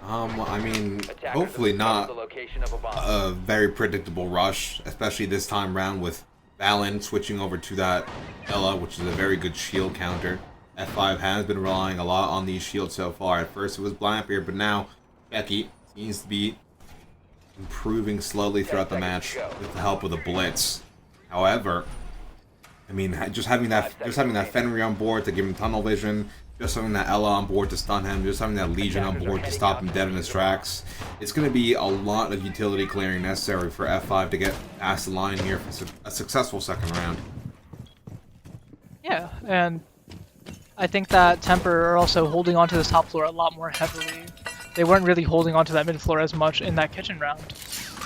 I mean, Attackers hopefully have not discovered the location of a bomb. a very predictable rush, especially this time round with Valen switching over to that Ella, which is a very good shield counter. F5 has been relying a lot on these shields so far. At first it was Blampier, but now Becky seems to be improving slowly throughout the match with the help of the Blitz. However, I mean, just having that Fenrir on board to give him tunnel vision, just having that Ella on board to stun him, just having that Legion on board to stop him dead in his tracks, it's going to be a lot of utility clearing necessary for F5 to get past the line here for a successful second round. Yeah, and I think that Temper are also holding onto this top floor a lot more heavily. They weren't really holding onto that mid floor as much in that kitchen round.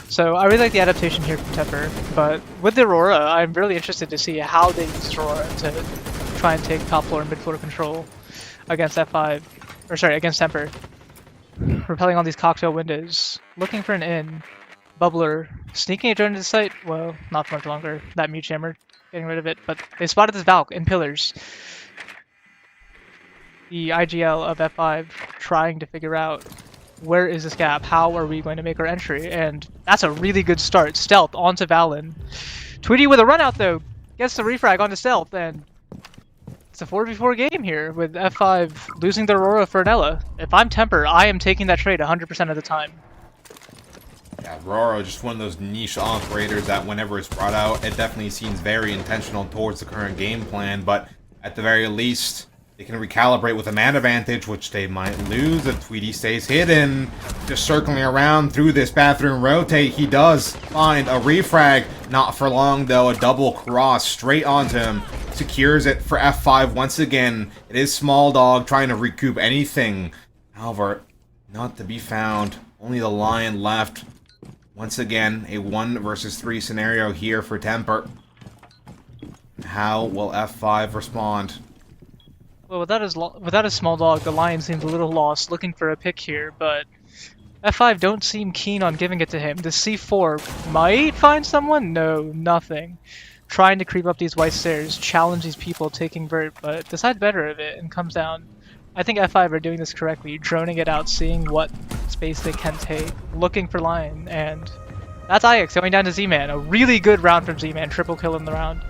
So I really like the adaptation here from Temper, but with the Aurora, I'm really interested to see how they use Aurora to try and take top floor and mid floor control against F5, or sorry, against Temper. Repelling all these cocktail windows, looking for an in. Bubbler, sneaking a drone into the site, well, not for much longer. That mute jammer, getting rid of it, but they spotted this Valk in pillars. The IGL of F5 trying to figure out where is this gap, how are we going to make our entry, and that's a really good start. Stealth onto Valen. Tweety with a run out though, gets the refrag onto Stealth, and it's a 4v4 game here with F5 losing their Aurora for an Ella. If I'm Temper, I am taking that trade 100% of the time. Yeah, Aurora, just one of those niche operators that whenever it's brought out, it definitely seems very intentional towards the current game plan, but at the very least, they can recalibrate with a man advantage, which they might lose if Tweety stays hidden. Just circling around through this bathroom rotate, he does find a refrag. Not for long, though. A double cross straight onto him. Secures it for F5 once again. It is Small Dog trying to recoup anything. However, not to be found. Only the Lion left. Once again, a 1 versus 3 scenario here for Temper. How will F5 respond? Well, without his Small Dog, the Lion seems a little lost, looking for a pick here, but F5 don't seem keen on giving it to him. The C4 might find someone? No, nothing. Trying to creep up these white stairs, challenge these people taking Vert, but decides better of it and comes down. I think F5 are doing this correctly, droning it out, seeing what space they can take, looking for Lion, and that's IX going down to Z-Man. A really good round from Z-Man, triple kill in the round,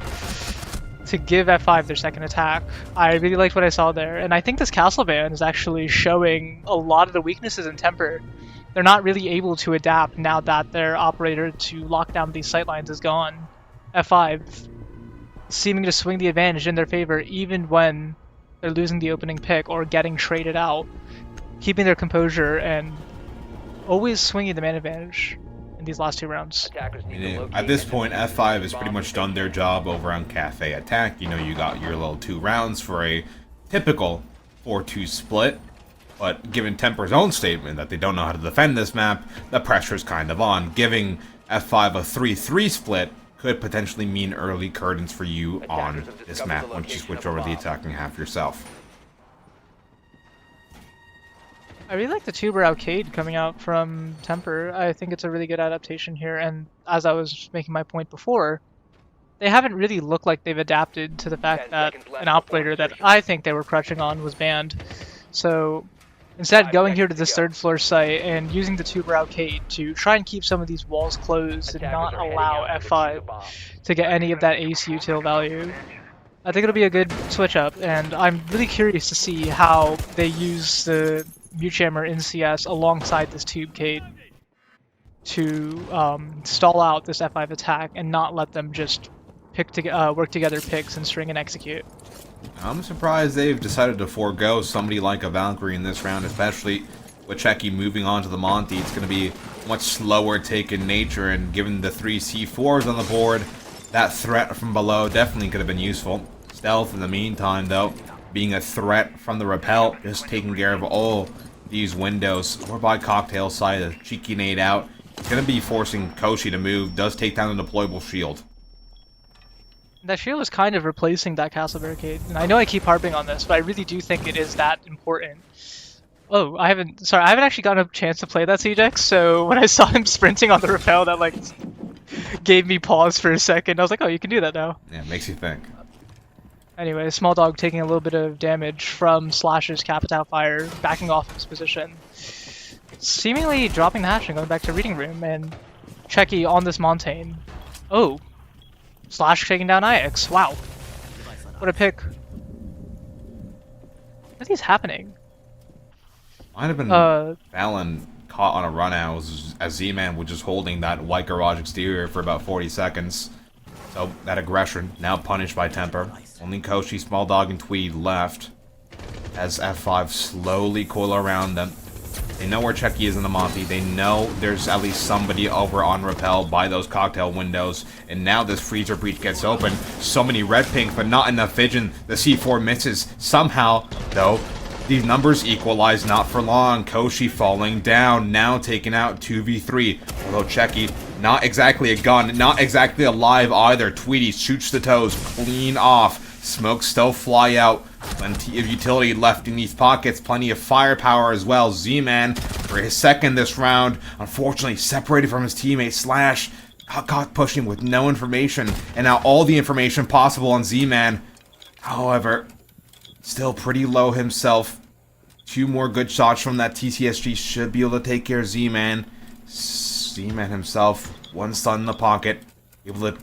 to give F5 their second attack. I really liked what I saw there, and I think this Castle Van is actually showing a lot of the weaknesses in Temper. They're not really able to adapt now that their operator to lock down these sightlines is gone. F5 seeming to swing the advantage in their favor even when they're losing the opening pick or getting traded out, keeping their composure and always swinging the man advantage in these last 2 rounds. At this point, F5 has pretty much done their job over on Cafe Attack. You know, you got your little 2 rounds for a typical 4-2 split. But given Temper's own statement that they don't know how to defend this map, the pressure's kind of on. Giving F5 a 3-3 split could potentially mean early curtains for you on this map once you switch over the attacking half yourself. I really like the Tuber Arcade coming out from Temper. I think it's a really good adaptation here, and as I was making my point before, they haven't really looked like they've adapted to the fact that an operator that I think they were crutching on was banned. So instead, going here to this 3rd floor site and using the Tuber Arcade to try and keep some of these walls closed and not allow F5 to get any of that AC util value. I think it'll be a good switch up, and I'm really curious to see how they use the Mute Jammer in CS alongside this Tubecade to stall out this F5 attack and not let them just work together picks and string and execute. I'm surprised they've decided to forego somebody like a Valkyrie in this round, especially with Checky moving on to the Monty. It's going to be much slower take in nature, and given the 3 C4s on the board, that threat from below definitely could have been useful. Stealth in the meantime, though, being a threat from the rappel, just taking care of all these windows. Or by Cocktail side, a cheeky nade out. It's going to be forcing Koshi to move, does take down the deployable shield. That shield is kind of replacing that castle barricade, and I know I keep harping on this, but I really do think it is that important. Oh, I haven't actually gotten a chance to play that CJX, so when I saw him sprinting on the rappel, that like gave me pause for a second. I was like, oh, you can do that now. Yeah, it makes you think. Anyway, Small Dog taking a little bit of damage from Slash's Capital Fire, backing off his position. Seemingly dropping the hatch and going back to Reading Room, and Checky on this Montaigne. Oh, Slash taking down IX. Wow. What a pick. What is happening? Might have been Fallon caught on a run out as Z-Man was just holding that white garage exterior for about 40 seconds. So that aggression now punished by Temper. Only Koshi, Small Dog, and Tweed left as F5 slowly coil around them. They know where Checky is in the Monty. They know there's at least somebody over on Rappel by those cocktail windows. And now this freezer breach gets open. So many red pink, but not enough vision. The C4 misses. Somehow, though, these numbers equalize not for long. Koshi falling down, now taken out 2v3. Although Checky, not exactly a gun, not exactly alive either. Tweety shoots the toes clean off. Smoke still fly out. Plenty of utility left in these pockets. Plenty of firepower as well. Z-Man for his second this round. Unfortunately separated from his teammate Slash. Got caught pushing with no information. And now all the information possible on Z-Man. However, still pretty low himself. 2 more good shots from that TCSG should be able to take care of Z-Man. Z-Man himself, 1 stun in the pocket. Able to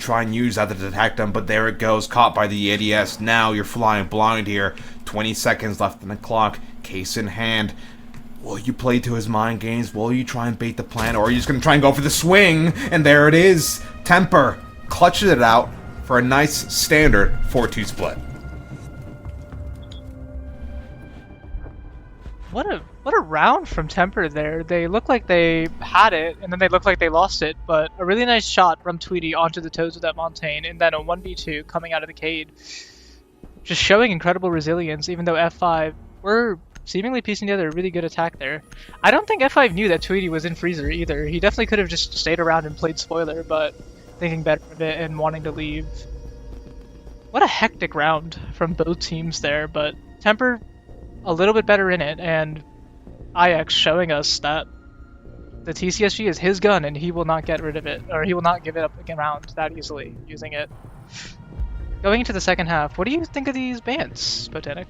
try and use that to detect him, but there it goes. Caught by the ADS. Now you're flying blind here. 20 seconds left on the clock. Case in hand. Will you play to his mind games? Will you try and bait the plan? Or are you just going to try and go for the swing? And there it is. Temper clutches it out for a nice standard 4-2 split. What a round from Temper there. They look like they had it, and then they look like they lost it, but a really nice shot from Tweety onto the toes of that Montaigne, and then a 1v2 coming out of the Cade. Just showing incredible resilience, even though F5 were seemingly piecing together a really good attack there. I don't think F5 knew that Tweety was in Freezer either. He definitely could have just stayed around and played spoiler, but thinking better of it and wanting to leave. What a hectic round from both teams there, but Temper a little bit better in it, and IX showing us that the TCSG is his gun and he will not get rid of it, or he will not give it up around that easily using it. Going into the second half, what do you think of these bans, Botanic?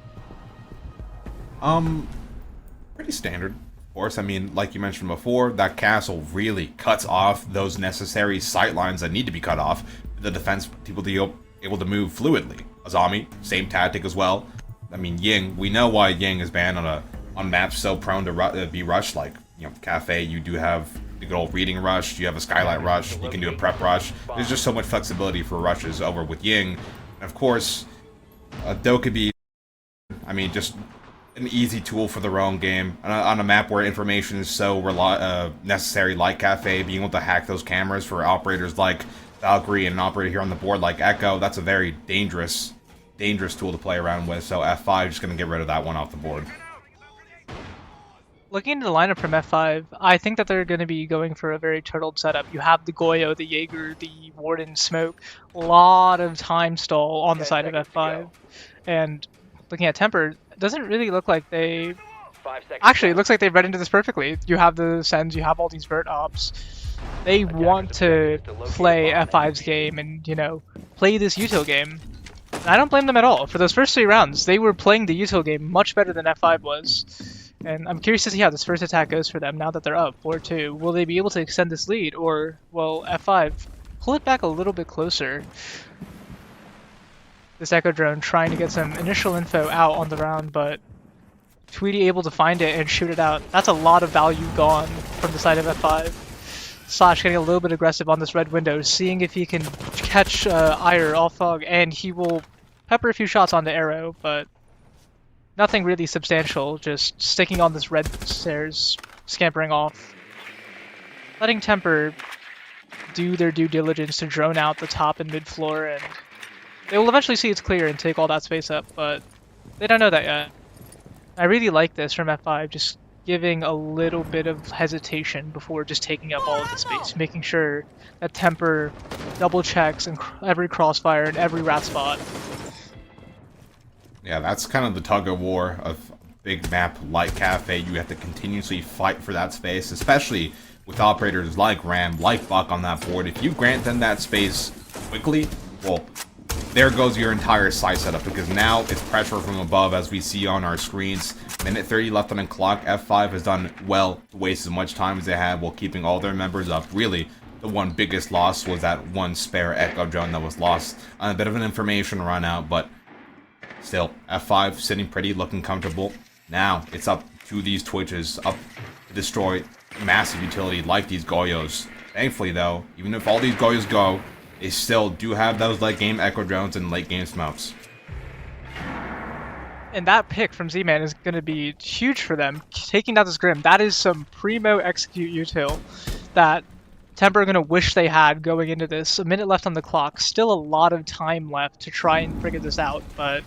Pretty standard. Of course, I mean, like you mentioned before, that castle really cuts off those necessary sight lines that need to be cut off for the defense people to be able to move fluidly. Azami, same tactic as well. I mean, Ying, we know why Ying is banned on maps so prone to be rushed. Like, you know, Cafe, you do have the good old reading rush, you have a skylight rush, you can do a prep rush. There's just so much flexibility for rushes over with Ying. And of course, Do could be, I mean, just an easy tool for their own game. On a map where information is so necessary, like Cafe, being able to hack those cameras for operators like Valkyrie and an operator here on the board like Echo, that's a very dangerous tool to play around with, so F5 just going to get rid of that one off the board. Looking into the lineup from F5, I think that they're going to be going for a very turtled setup. You have the Goyo, the Jaeger, the Warden Smoke, a lot of time stall on the side of F5. And looking at Temper, it doesn't really look like they... Actually, it looks like they've read into this perfectly. You have the Sens, you have all these Vert Ops. They want to play F5's game and, you know, play this util game. I don't blame them at all. For those first 3 rounds, they were playing the util game much better than F5 was. And I'm curious to see how this first attack goes for them now that they're up 4-2. Will they be able to extend this lead, or will F5 pull it back a little bit closer? This Echo Drone trying to get some initial info out on the round, but Tweety able to find it and shoot it out. That's a lot of value gone from the side of F5. Slash getting a little bit aggressive on this red window, seeing if he can catch Ire off fog, and he will pepper a few shots onto Arrow, but nothing really substantial, just sticking on this red stairs, scampering off. Letting Temper do their due diligence to drone out the top and mid floor, and they will eventually see it's clear and take all that space up, but they don't know that yet. I really like this from F5, just giving a little bit of hesitation before just taking up all of the space, making sure that Temper double checks and every crossfire and every rat spot. Yeah, that's kind of the tug of war of a big map like Cafe. You have to continuously fight for that space, especially with operators like Ram, like Buck on that board. If you grant them that space quickly, well, there goes your entire site setup, because now it's pressure from above, as we see on our screens. Minute 30 left on the clock. F5 has done well to waste as much time as they had while keeping all their members up. Really, the one biggest loss was that one spare Echo drone that was lost on a bit of an information run out, but still, F5 sitting pretty, looking comfortable. Now, it's up to these Twitches, up to destroy massive utility like these Goyos. Thankfully, though, even if all these Goyos go, they still do have those late game Echo drones and late game smokes. And that pick from Z-Man is going to be huge for them. Taking down this Grim, that is some primo execute util that Temper are going to wish they had going into this. A minute left on the clock. Still a lot of time left to try and figure this out, but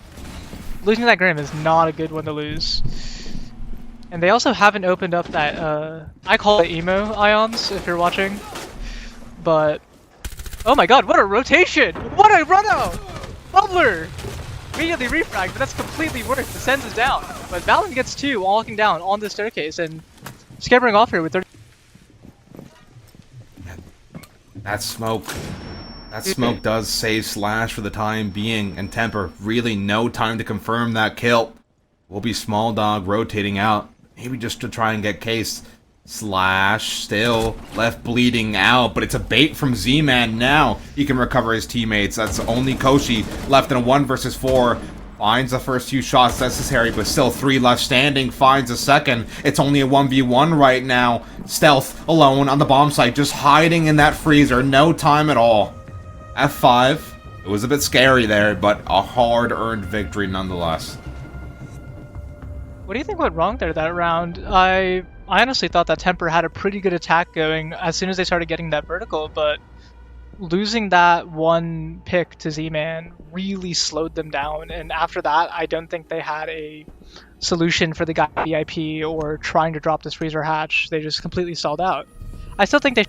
losing that Grim is not a good one to lose. And they also haven't opened up that, I call it emo ions if you're watching. But, oh my god, what a rotation! What a run out! Bubbler! Immediately refrag, but that's completely worth it. Sends it down. But Valen gets 2, walking down on the staircase and scabbering off here with 30. That smoke does save Slash for the time being, and Temper really no time to confirm that kill. Will be Small Dog rotating out, maybe just to try and get cased. Slash still left bleeding out, but it's a bait from Z-Man now. He can recover his teammates. That's only Koshi left in a 1 versus 4. Finds the first few shots necessary, but still 3 left standing. Finds a second. It's only a 1v1 right now. Stealth alone on the bomb site, just hiding in that freezer. No time at all. F5. It was a bit scary there, but a hard-earned victory nonetheless. What do you think went wrong there that round? I honestly thought that Temper had a pretty good attack going as soon as they started getting that vertical, but losing that one pick to Z-Man really slowed them down, and after that, I don't think they had a solution for the guy VIP or trying to drop this freezer hatch. They just completely stalled out. I still think they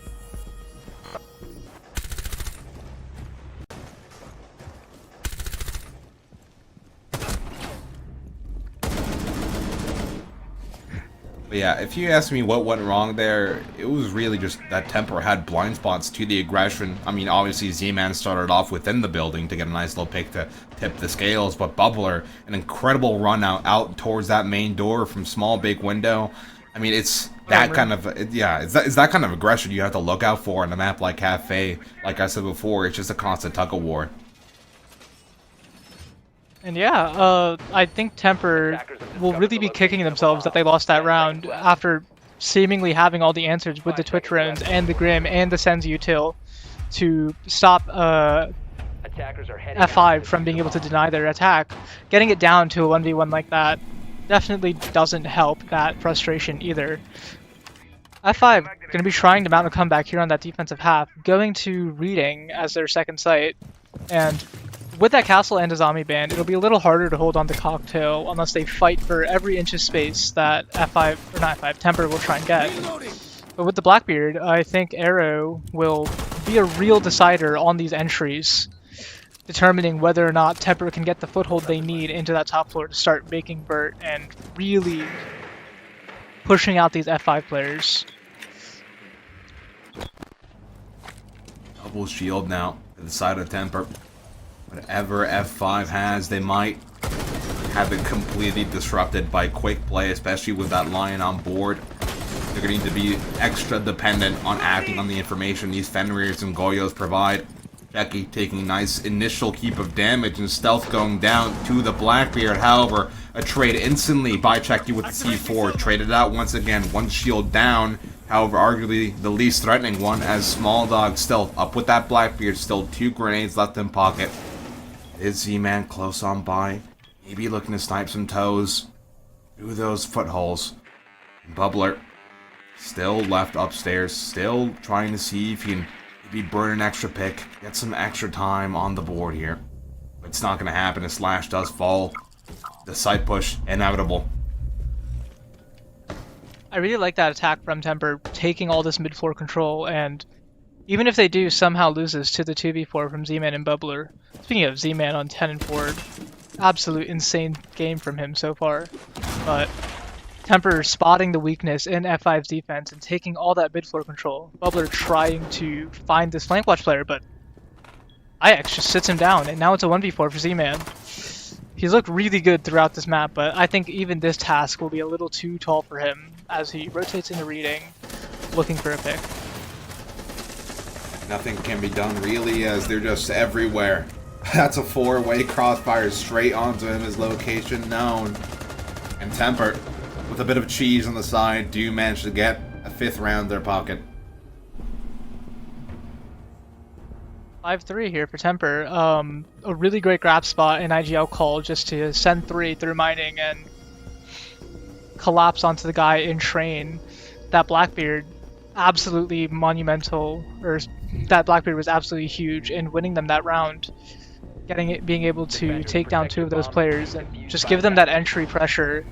But yeah, if you ask me what went wrong there, it was really just that Temper had blind spots to the aggression. I mean, obviously Z-Man started off within the building to get a nice little pick to tip the scales, but Bubbler, an incredible run out towards that main door from small big window. I mean, it's that kind of, it's that kind of aggression you have to look out for in a map like Cafe. Like I said before, it's just a constant tug of war. And yeah, I think Temper will really be kicking themselves that they lost that round after seemingly having all the answers with the Twitch drones and the Grim and the Sen's util to stop F5 from being able to deny their attack. Getting it down to a 1v1 like that definitely doesn't help that frustration either. F5 going to be trying to mount a comeback here on that defensive half, going to Reading as their second site, and with that castle and a zombie band, it'll be a little harder to hold on to Cocktail unless they fight for every inch of space that F5, or not F5, Temper will try and get. But with the Blackbeard, I think Arrow will be a real decider on these entries, determining whether or not Temper can get the foothold they need into that top floor to start making Burt and really pushing out these F5 players. Double shield now to the side of Temper. Whatever F5 has, they might have it completely disrupted by quick play, especially with that Lion on board. They're going to be extra dependent on acting on the information these Fenriers and Goyos provide. Becky taking a nice initial keep of damage and Stealth going down to the Blackbeard. However, a trade instantly by Checky with the C4. Traded out once again, one shield down. However, arguably the least threatening one, as Small Dog Stealth up with that Blackbeard. Still 2 grenades left in pocket. Is Z-Man close on by? Maybe looking to snipe some toes through those footholes. Bubbler still left upstairs, still trying to see if he can maybe burn an extra pick, get some extra time on the board here. But it's not going to happen as Slash does fall. The side push, inevitable. I really like that attack from Temper, taking all this mid-floor control and even if they do somehow lose this to the 2v4 from Z-Man and Bubbler. Speaking of Z-Man on 10 and Ford, absolute insane game from him so far. But Temper spotting the weakness in F5's defense and taking all that mid floor control. Bubbler trying to find this flank watch player, but IX just sits him down, and now it's a 1v4 for Z-Man. He's looked really good throughout this map, but I think even this task will be a little too tall for him as he rotates into reading, looking for a pick. Nothing can be done really, as they're just everywhere. That's a 4-way crossfire straight onto him, his location known. And Temper, with a bit of cheese on the side, do manage to get a 5th round in their pocket. 5-3 here for Temper. A really great grab spot in IGL call just to send 3 through mining and collapse onto the guy in train. That Blackbeard, absolutely monumental, or that Blackbeard was absolutely huge in winning them that round. Being able to take down 2 of those players and just give them that entry pressure,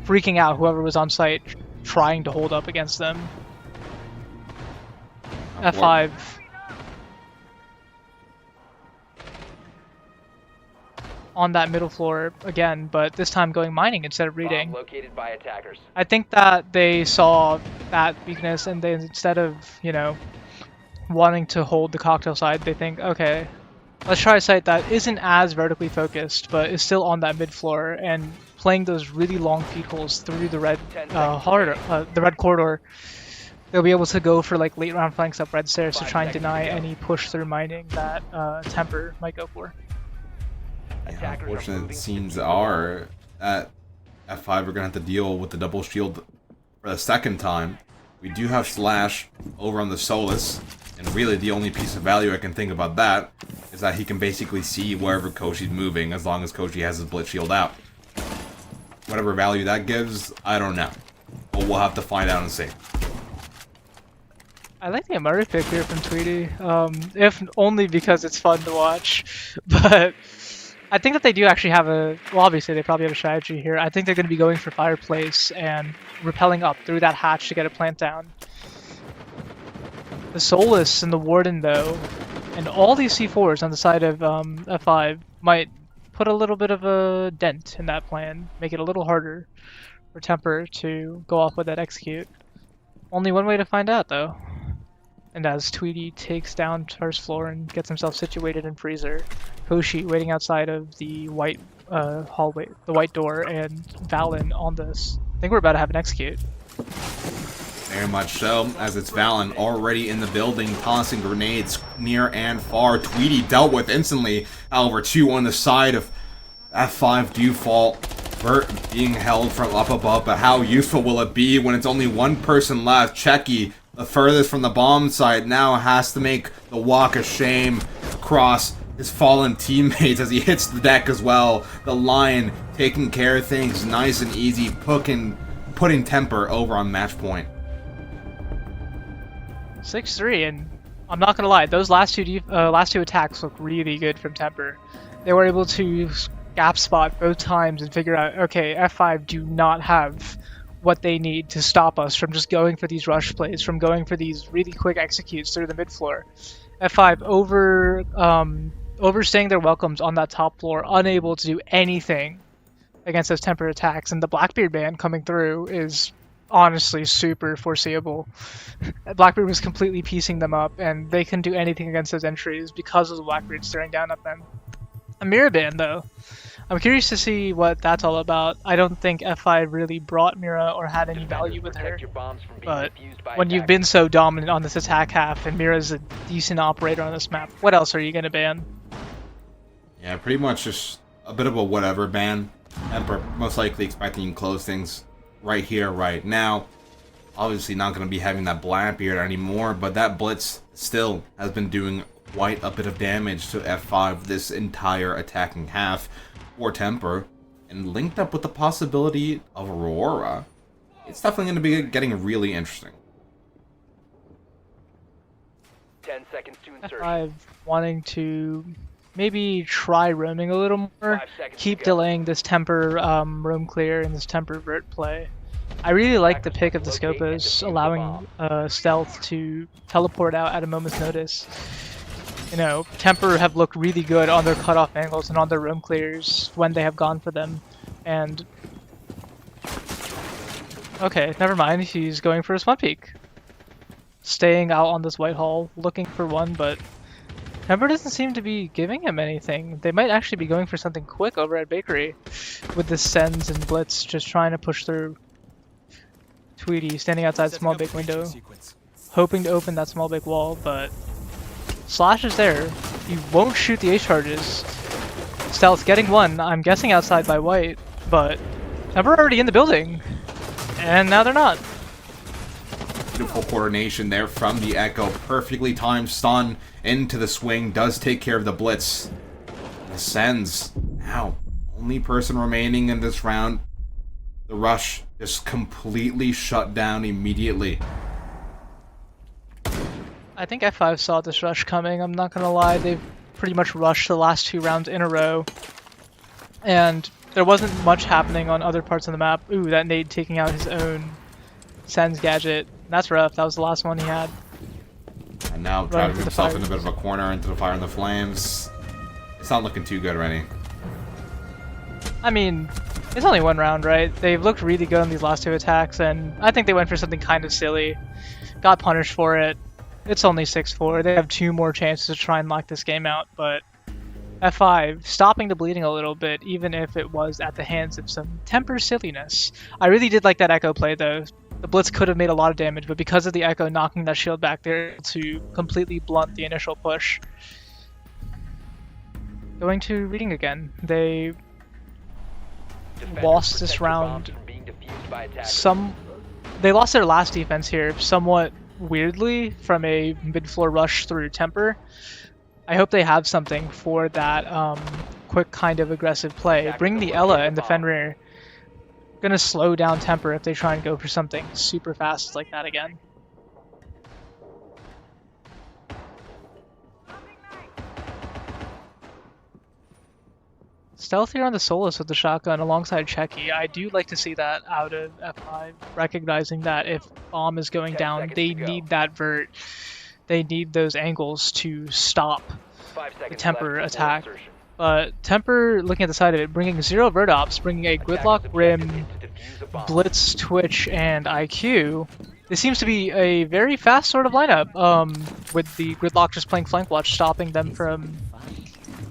freaking out whoever was on site trying to hold up against them. F5 on that middle floor again, but this time going mining instead of reading. Located by attackers. I think that they saw that weakness and they, instead of, you know, wanting to hold the cocktail side, they think, okay, let's try a site that isn't as vertically focused, but is still on that mid floor and playing those really long feed holes through the red the red corridor. They'll be able to go for like late round flanks up red stairs to try and deny any push through mining that Temper might go for. Yeah, unfortunate scenes are that F5 are going to have to deal with the double shield for the 2nd time. We do have Slash over on the Solus, and really the only piece of value I can think about that is that he can basically see wherever Koshi's moving as long as Koshi has his Blitz shield out. Whatever value that gives, I don't know. But we'll have to find out and see. I like the Amari pick here from Tweety, if only because it's fun to watch, but I think that they do actually have a, well obviously they probably have a strategy here. I think they're going to be going for Fireplace and rappelling up through that hatch to get a plant down. The Solus and the Warden though, and all these C4s on the side of F5 might put a little bit of a dent in that plan, make it a little harder for Temper to go off with that execute. Only one way to find out though. And as Tweety takes down first floor and gets himself situated in freezer, Koshi waiting outside of the white hallway, the white door, and Valen on this. I think we're about to have an execute. Very much so, as it's Valen already in the building, tossing grenades near and far. Tweety dealt with instantly. However, 2 on the side of F5 do fall. Burt being held from up above, but how useful will it be when it's only 1 person left? Checky, the furthest from the bomb site, now has to make the walk of shame across his fallen teammates as he hits the deck as well. The Lion taking care of things nice and easy, putting Temper over on match point. 6-3, and I'm not gonna lie, those last two attacks look really good from Temper. They were able to gap spot both times and figure out, okay, F5 do not have what they need to stop us from just going for these rush plays, from going for these really quick executes through the mid floor. F5 overstaying their welcomes on that top floor, unable to do anything against those Temper attacks, and the Blackbeard ban coming through is honestly super foreseeable. Blackbeard was completely piecing them up, and they couldn't do anything against those entries because of the Blackbeard staring down at them. A Mira ban though, I'm curious to see what that's all about. I don't think F5 really brought Mira or had any value with her, but when you've been so dominant on this attack half and Mira's a decent operator on this map, what else are you going to ban? Yeah, pretty much just a bit of a whatever ban. Emperor most likely expecting you to close things right here, right now. Obviously not going to be having that Blackbeard anymore, but that Blitz still has been doing quite a bit of damage to F5 this entire attacking half. Or Temper, and linked up with the possibility of Aurora, it's definitely going to be getting really interesting. 10 seconds to insertion. F5 wanting to maybe try roaming a little more, keep delaying this Temper roam clear and this Temper vert play. I really like the pick of the Scopos, allowing Stealth to teleport out at a moment's notice. You know, Temper have looked really good on their cutoff angles and on their room clears when they have gone for them. And okay, never mind, he's going for a Smut Peek. Staying out on this Whitehall, looking for one, but Temper doesn't seem to be giving him anything. They might actually be going for something quick over at Bakery with the Sens and Blitz just trying to push through. Tweety standing outside small bake window, hoping to open that small bake wall, but Slash is there. He won't shoot the H charges. Stealth getting one, I'm guessing outside by White, but Temper already in the building, and now they're not. Beautiful coordination there from the Echo. Perfectly timed stun into the swing. Does take care of the Blitz. The Sens, now, only person remaining in this round. The Rush just completely shut down immediately. I think F5 saw this rush coming, I'm not gonna lie. They've pretty much rushed the last 2 rounds in a row. And there wasn't much happening on other parts of the map. Ooh, that nade taking out his own Sens gadget. That's rough, that was the last one he had. And now driving himself in a bit of a corner into the fire and the flames. It's not looking too good, Rennie. I mean, it's only 1 round, right? They've looked really good on these last 2 attacks, and I think they went for something kind of silly. Got punished for it. It's only 6-4. They have 2 more chances to try and lock this game out, but F5 stopping the bleeding a little bit, even if it was at the hands of some Temper silliness. I really did like that Echo play, though. The Blitz could have made a lot of damage, but because of the Echo knocking that shield back, they're able to completely blunt the initial push. Going to reading again. They lost this round. They lost their last defense here somewhat weirdly from a mid-floor rush through Temper. I hope they have something for that quick kind of aggressive play. Bring the Ella and the Fenrir. Gonna slow down Temper if they try and go for something super fast like that again. Stealth here on the Solus with the shotgun alongside Checky. I do like to see that out of F5, recognizing that if bomb is going down, they need that vert. They need those angles to stop the Temper attack. But Temper, looking at the side of it, bringing 0 vert ops, bringing a Gridlock, Rim, Blitz, Twitch, and IQ. This seems to be a very fast sort of lineup, with the Gridlock just playing flank watch, stopping them from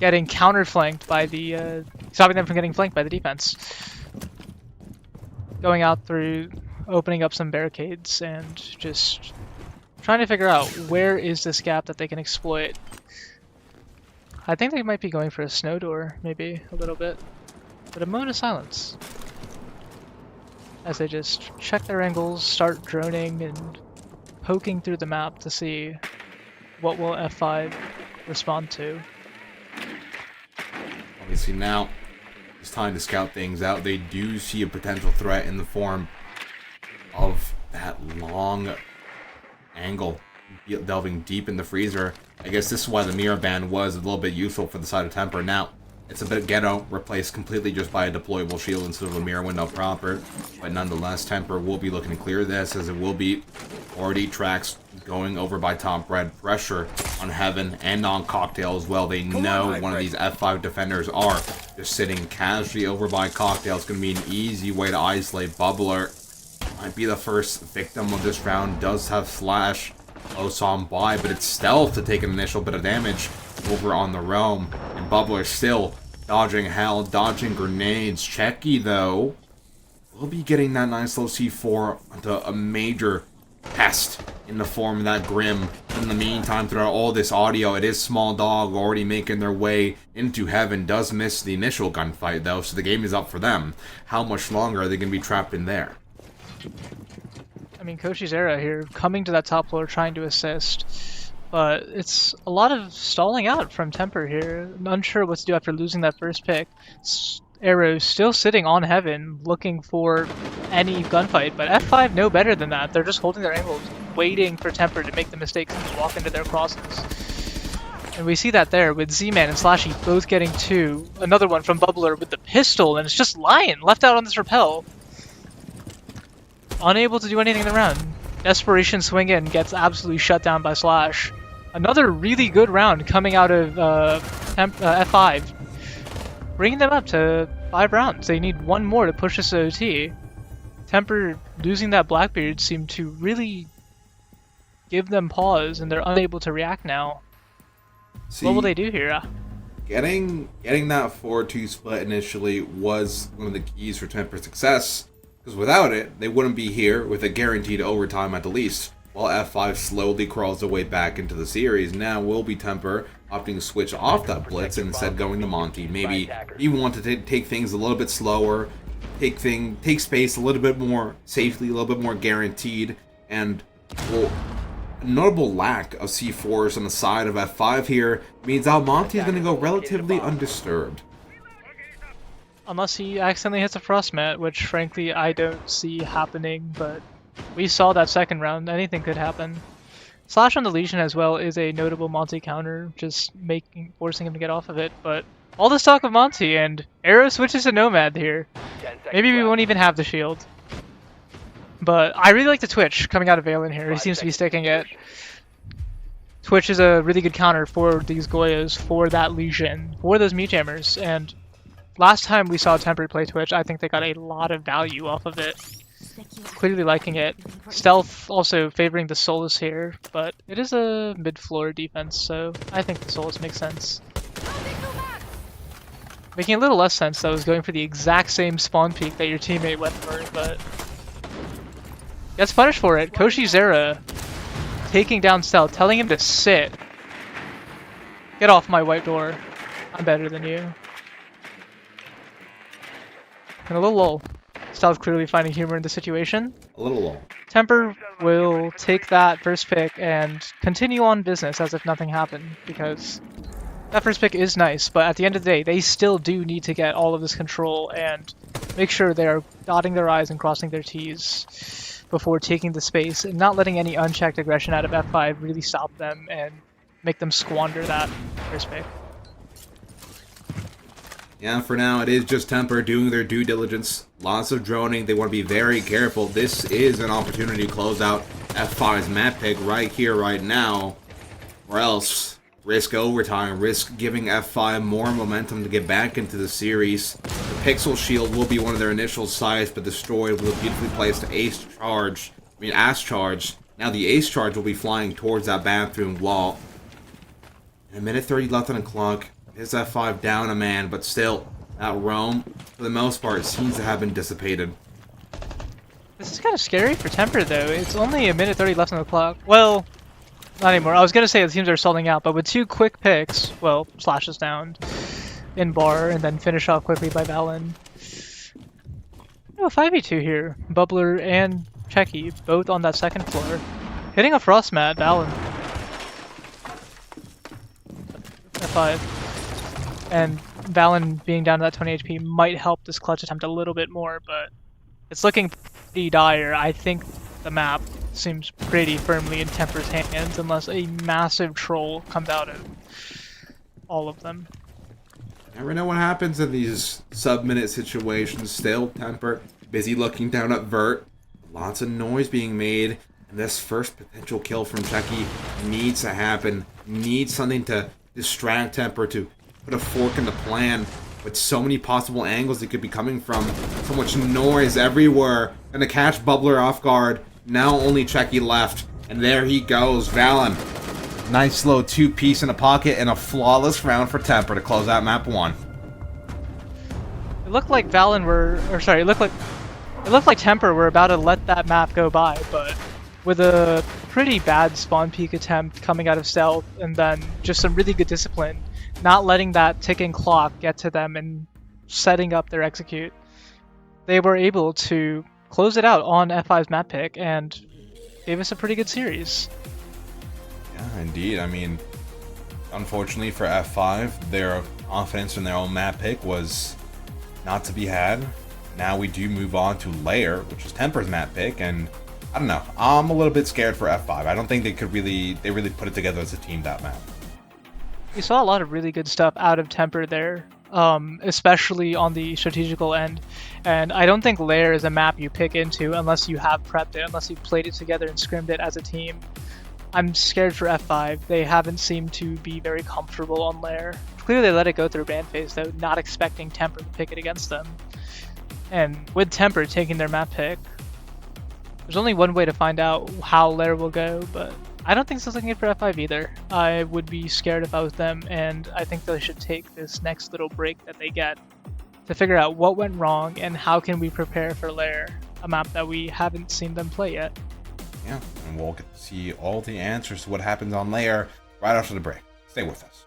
getting counter-flanked by the, stopping them from getting flanked by the defense. Going out through, opening up some barricades, and just trying to figure out where is this gap that they can exploit. I think they might be going for a snow door, maybe, a little bit. But a moment of silence. As they just check their angles, start droning, and poking through the map to see what will F5 respond to. Obviously now, it's time to scout things out. They do see a potential threat in the form of that long angle delving deep in the freezer. I guess this is why the mirror band was a little bit useful for the side of Temper. Now, it's a bit ghetto, replaced completely just by a deployable shield instead of a mirror window proper. But nonetheless, Temper will be looking to clear this, as it will be already tracks going over by Top Red. Pressure on Heaven and on Cocktail as well. They know one of these F5 defenders are just sitting casually over by Cocktail. It's going to be an easy way to isolate. Bubbler might be the first victim of this round. Does have Slash close on by, but it's Stealth to take an initial bit of damage over on the Roam. And Bubbler still dodging hell, dodging grenades. Checky, though, will be getting that nice low C4 onto a major pest in the form of that Grim. In the meantime, throughout all this audio, it is Small Dog already making their way into Heaven. Does miss the initial gunfight, though, so the game is up for them. How much longer are they going to be trapped in there? I mean, Kochi's era here, coming to that top floor, trying to assist, but it's a lot of stalling out from Temper here. Unsure what to do after losing that first pick. Arrow still sitting on Heaven, looking for any gunfight, but F5 know better than that. They're just holding their angles, waiting for Temper to make the mistakes and walk into their crosses. And we see that there with Z-Man and Slashy both getting 2. Another one from Bubbler with the pistol, and it's just Lion left out on this rappel. unable to do anything in the round. Desperation swing in, gets absolutely shut down by Slash. Another really good round coming out of F5. Bringing them up to 5 rounds. They need one more to push this to OT. Temper losing that Blackbeard seemed to really give them pause, and they're unable to react now. See, what will they do here? Getting that 4-2 split initially was one of the keys for Temper's success, because without it, they wouldn't be here with a guaranteed overtime at the least. While F5 slowly crawls their way back into the series, now will be Temper opting to switch off that blitz and instead going to Monty. Maybe he wanted to take things a little bit slower, take space a little bit more safely, a little bit more guaranteed, and well, a notable lack of C4s on the side of F5 here means Almonte is going to go relatively undisturbed. Unless he accidentally hits a frost mat, which frankly I don't see happening, but we saw that second round, anything could happen. Slash on the Legion as well is a notable Monty counter, just forcing him to get off of it, but all this talk of Monty, and Arrow switches to Nomad here. Maybe we won't even have the shield. But I really like the Twitch coming out of Valen here. He seems to be sticking it. Twitch is a really good counter for these Goyas, for that Legion, for those Meat Jammers, and last time we saw Temper play Twitch, I think they got a lot of value off of it. Clearly liking it. Stealth also favoring the Solus here, but it is a mid-floor defense, so I think the Solus makes sense. Making a little less sense though is going for the exact same spawn peak that your teammate went for, but gets punished for it. Koshi Zera taking down Stealth, telling him to sit. Get off my white door. I'm better than you. And a little lull. Stealth clearly finding humor in the situation. A little lull. Temper will take that first pick and continue on business as if nothing happened, because that first pick is nice, but at the end of the day, they still do need to get all of this control and make sure they are dotting their I's and crossing their T's before taking the space and not letting any unchecked aggression out of F5 really stop them and make them squander that first pick. Yeah, for now, it is just Temper doing their due diligence. Lots of droning. They want to be very careful. This is an opportunity to close out F5's map pick right here, right now. Or else, risk overtime, risk giving F5 more momentum to get back into the series. The Pixel Shield will be one of their initial sights, but destroyed with a beautifully placed Ace Charge. Now the Ace Charge will be flying towards that bathroom wall. And a minute 30 left on the clock. Is F5 down a man, but still, that roam, for the most part, seems to have been dissipated. This is kind of scary for Temper, though. It's only a minute 30 left on the clock. Well, not anymore. I was going to say the teams are stalling out, but with 2 quick picks, well, Slash is down in bar, and then finish off quickly by Valen. Oh, 5v2 here. Bubbler and Checky, both on that second floor. Hitting a frost mat, Valen. F5. And Valen being down to that 20 HP might help this clutch attempt a little bit more, but it's looking pretty dire. I think the map seems pretty firmly in Temper's hands unless a massive troll comes out of all of them. Never know what happens in these sub-minute situations. Still, Temper busy looking down at Vert. Lots of noise being made, and this first potential kill from Checky needs to happen. Needs something to distract Temper, to put a fork in the plan, with so many possible angles it could be coming from. So much noise everywhere. Gonna catch Bubbler off guard. Now only Checky left. And there he goes, Valen. Nice slow 2-piece in a pocket and a flawless round for Temper to close out map 1. It looked like Valen it looked like Temper were about to let that map go by, but with a pretty bad spawn peek attempt coming out of Stealth, and then just some really good discipline, not letting that ticking clock get to them and setting up their execute, they were able to close it out on F5's map pick and gave us a pretty good series. Yeah, indeed. I mean, unfortunately for F5, their confidence in their own map pick was not to be had. Now we do move on to Lair, which is Temper's map pick, and I don't know. I'm a little bit scared for F5. I don't think they really put it together as a team that map. We saw a lot of really good stuff out of Temper there. especially on the strategical end. And I don't think Lair is a map you pick into unless you have prepped it, unless you've played it together and scrimmed it as a team. I'm scared for F5. They haven't seemed to be very comfortable on Lair. Clearly they let it go through ban phase though, not expecting Temper to pick it against them. And with Temper taking their map pick, there's only one way to find out how Lair will go, but I don't think this is looking good for F5 either. I would be scared if I was them, and I think they should take this next little break that they get to figure out what went wrong and how can we prepare for Lair, a map that we haven't seen them play yet. Yeah, and we'll get to see all the answers to what happens on Lair right after the break. Stay with us.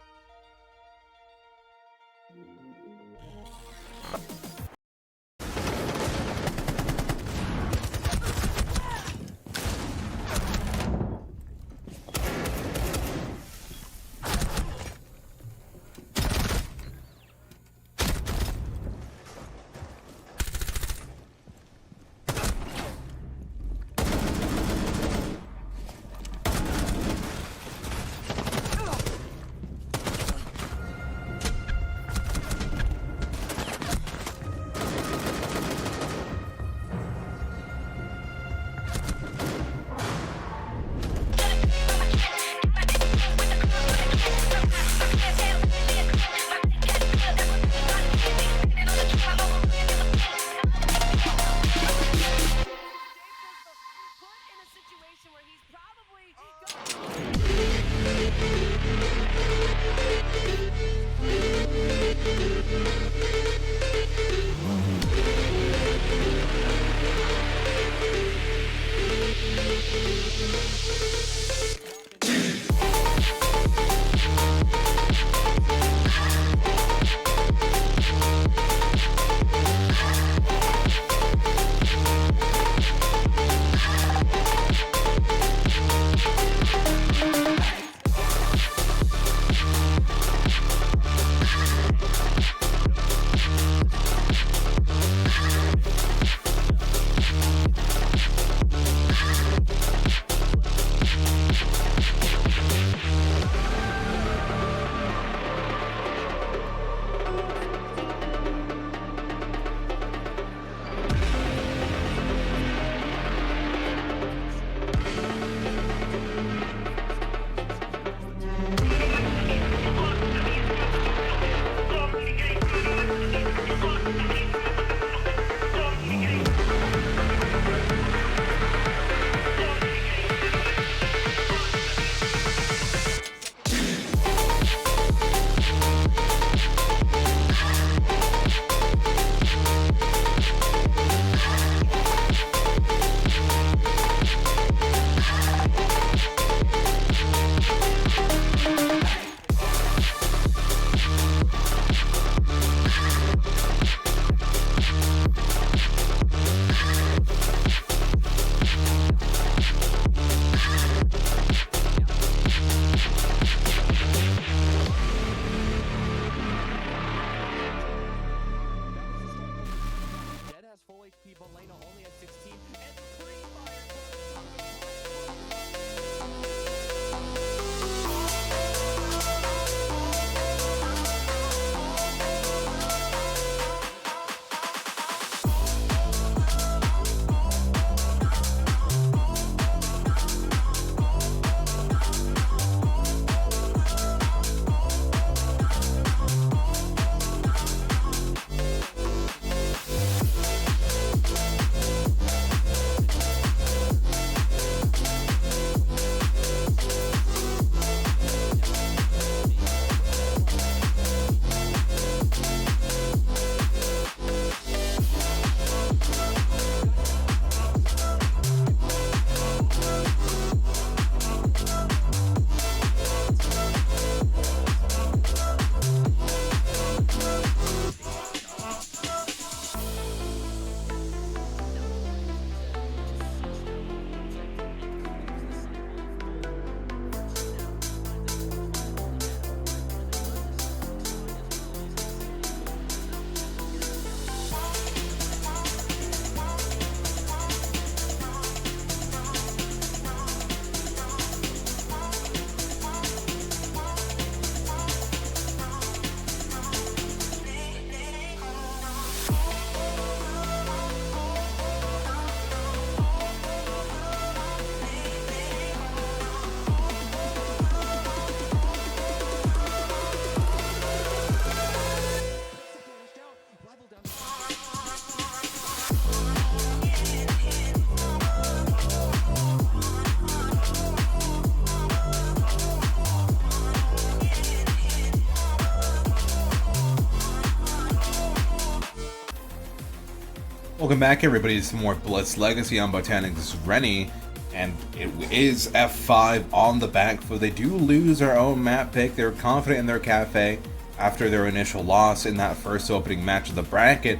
Welcome back, everybody, to some more Blitz Legacy on Botanics. This is Rennie, and it is F5 on the back foot. They do lose their own map pick. They were confident in their cafe after their initial loss in that first opening match of the bracket,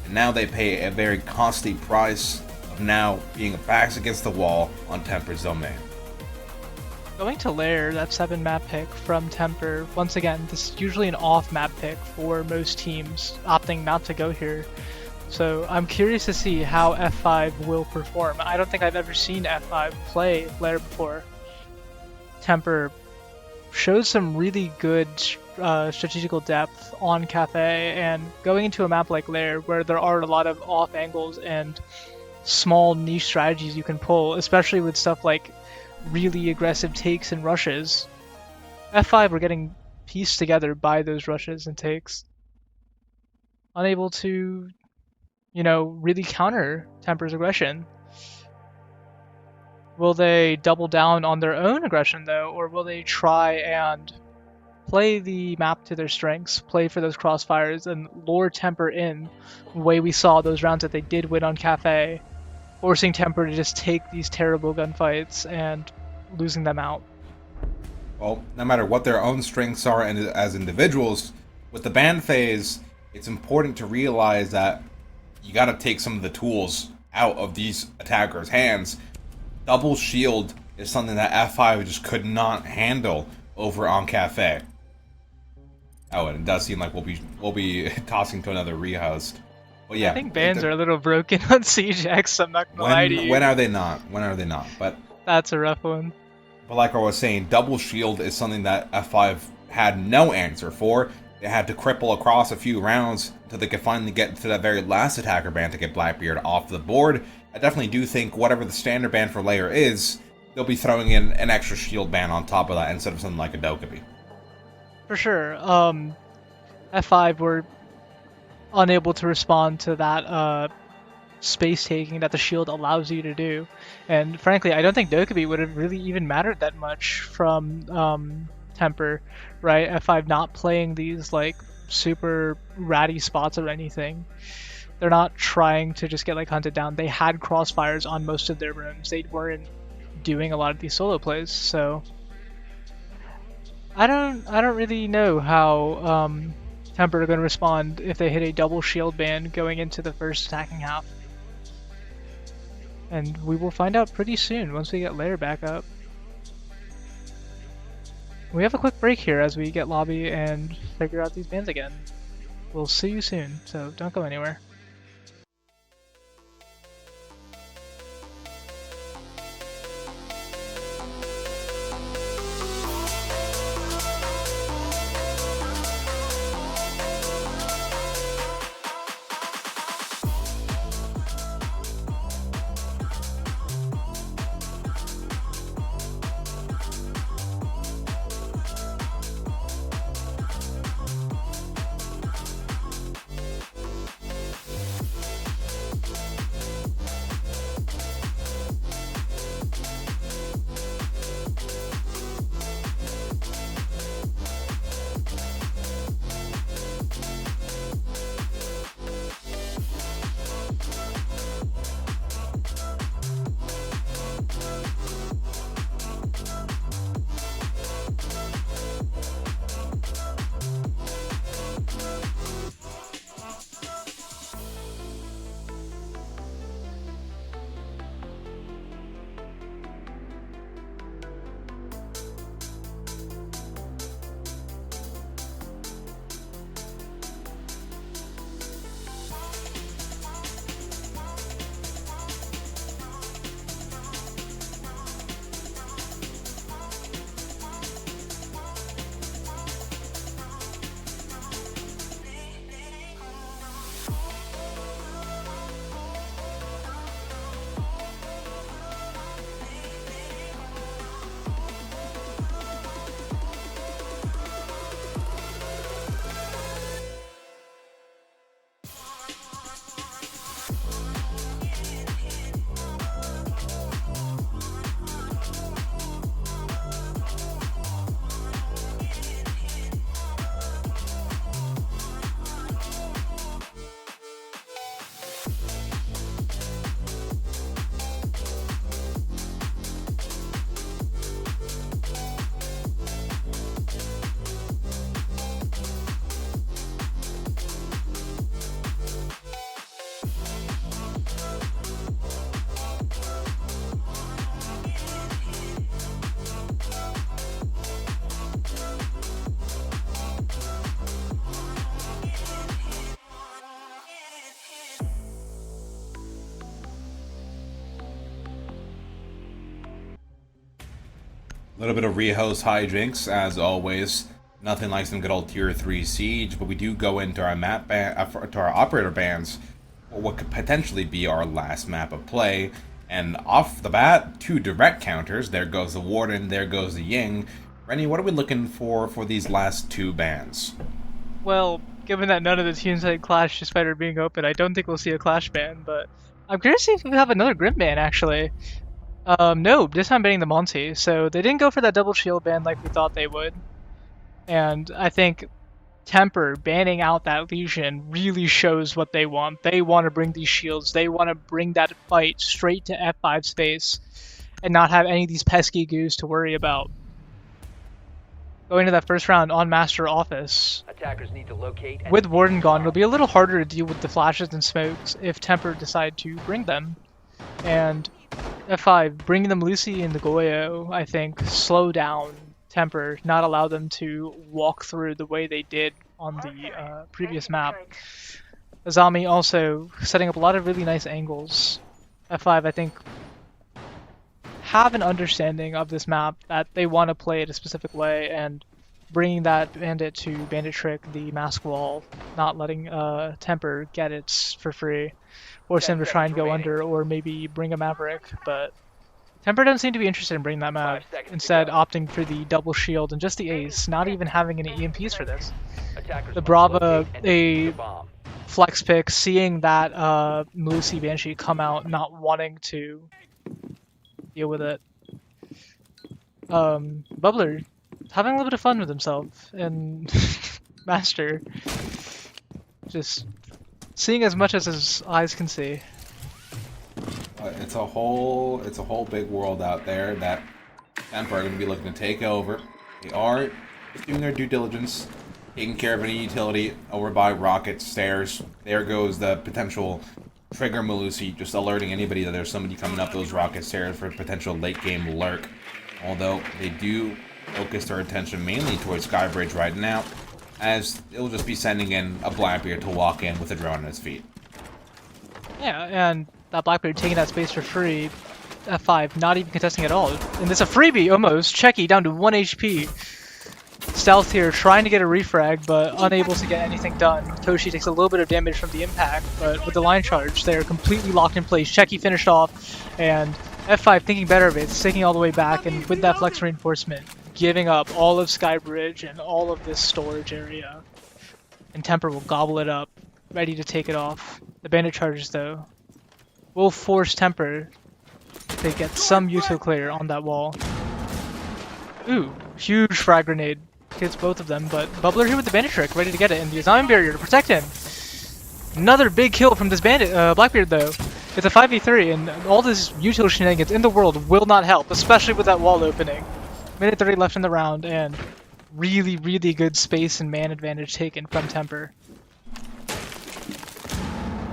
and now they pay a very costly price of now being backs against the wall on Temper's domain. Going to Lair, that 7 map pick from Temper. Once again, this is usually an off map pick for most teams, opting not to go here. So I'm curious to see how F5 will perform. I don't think I've ever seen F5 play Lair before. Temper showed some really good strategical depth on Cafe, and going into a map like Lair where there are a lot of off angles and small niche strategies you can pull, especially with stuff like really aggressive takes and rushes. F5 were getting pieced together by those rushes and takes. Unable to, really counter Temper's aggression. Will they double down on their own aggression though, or will they try and play the map to their strengths, play for those crossfires, and lure Temper in the way we saw those rounds that they did win on Cafe, forcing Temper to just take these terrible gunfights and losing them out? Well, no matter what their own strengths are and as individuals, with the ban phase, it's important to realize that you got to take some of the tools out of these attackers' hands. Double shield is something that F5 just could not handle over on Cafe. Oh, and it does seem like we'll be tossing to another rehost. But yeah, I think bans are a little broken on CJX, I'm not gonna lie to you. When are they not? When are they not? But that's a rough one. But like I was saying, double shield is something that F5 had no answer for. They had to cripple across a few rounds until they could finally get to that very last attacker ban to get Blackbeard off the board. I definitely do think whatever the standard ban for Lair is, they'll be throwing in an extra shield ban on top of that instead of something like a Dokkaebi. For sure. F5 were unable to respond to that space taking that the shield allows you to do. And frankly, I don't think Dokkaebi would have really even mattered that much from Temper, right? F5 not playing these like super ratty spots or anything. They're not trying to just get like hunted down. They had crossfires on most of their rooms. They weren't doing a lot of these solo plays, so I don't really know how Temper are going to respond if they hit a double shield ban going into the first attacking half. And we will find out pretty soon once we get Lair back up. We have a quick break here as we get lobby and figure out these bans again. We'll see you soon, so don't go anywhere. A little bit of rehost hijinks, as always. Nothing like some good old Tier 3 Siege, but we do go into our map to our operator bans, for what could potentially be our last map of play. And off the bat, 2 direct counters. There goes the Warden, there goes the Ying. Rennie, what are we looking for these last 2 bans? Well, given that none of the teams had Clash despite it being open, I don't think we'll see a Clash ban, but I'm curious to see if we have another Grim ban, actually. No, this time banning the Monty, so they didn't go for that double shield ban like we thought they would. And I think Temper banning out that Legion really shows what they want. They want to bring these shields, they want to bring that fight straight to F5 space, and not have any of these pesky goos to worry about. Going to that first round on Master Office, Attackers need to locate and with Warden gone, it'll be a little harder to deal with the flashes and smokes if Temper decide to bring them. And F5, bringing them Lucy and the Goyo, I think, slow down Temper, not allow them to walk through the way they did on the previous map. Azami also setting up a lot of really nice angles. F5, I think, have an understanding of this map that they want to play it a specific way, and bringing that Bandit to Bandit Trick, the mask wall, not letting Temper get it for free, force him to try and go under, or maybe bring a Maverick, but Temper doesn't seem to be interested in bringing that Mav, instead opting for the double shield and just the Ace, not even having any EMPs for this. The Brava, a flex pick, seeing that Melusi Banshee come out, not wanting to deal with it. Bubbler having a little bit of fun with himself, and Master just seeing as much as his eyes can see. It's a whole big world out there that Temper are going to be looking to take over. They are doing their due diligence, taking care of any utility over by rocket stairs. There goes the potential trigger Melusi, just alerting anybody that there's somebody coming up those rocket stairs for a potential late game lurk. Although they do focus their attention mainly towards Skybridge right now, as it'll just be sending in a Blackbeard to walk in with a drone on his feet. Yeah, and that Blackbeard taking that space for free, F5 not even contesting at all. And it's a freebie almost. Checky down to 1 HP. Stealth here trying to get a refrag, but unable to get anything done. Toshi takes a little bit of damage from the impact, but with the line charge, they're completely locked in place. Checky finished off, and F5 thinking better of it, sticking all the way back, and with that flex reinforcement, giving up all of Skybridge and all of this storage area. And Temper will gobble it up, ready to take it off. The bandit charges, though, will force Temper to get some util clear on that wall. Ooh, huge frag grenade. Hits both of them, but Bubbler here with the bandit trick, ready to get it, and the Azami barrier to protect him. Another big kill from this bandit, Blackbeard though. It's a 5v3, and all this util shenanigans in the world will not help, especially with that wall opening. Minute 30 left in the round, and really, really good space and man advantage taken from Temper.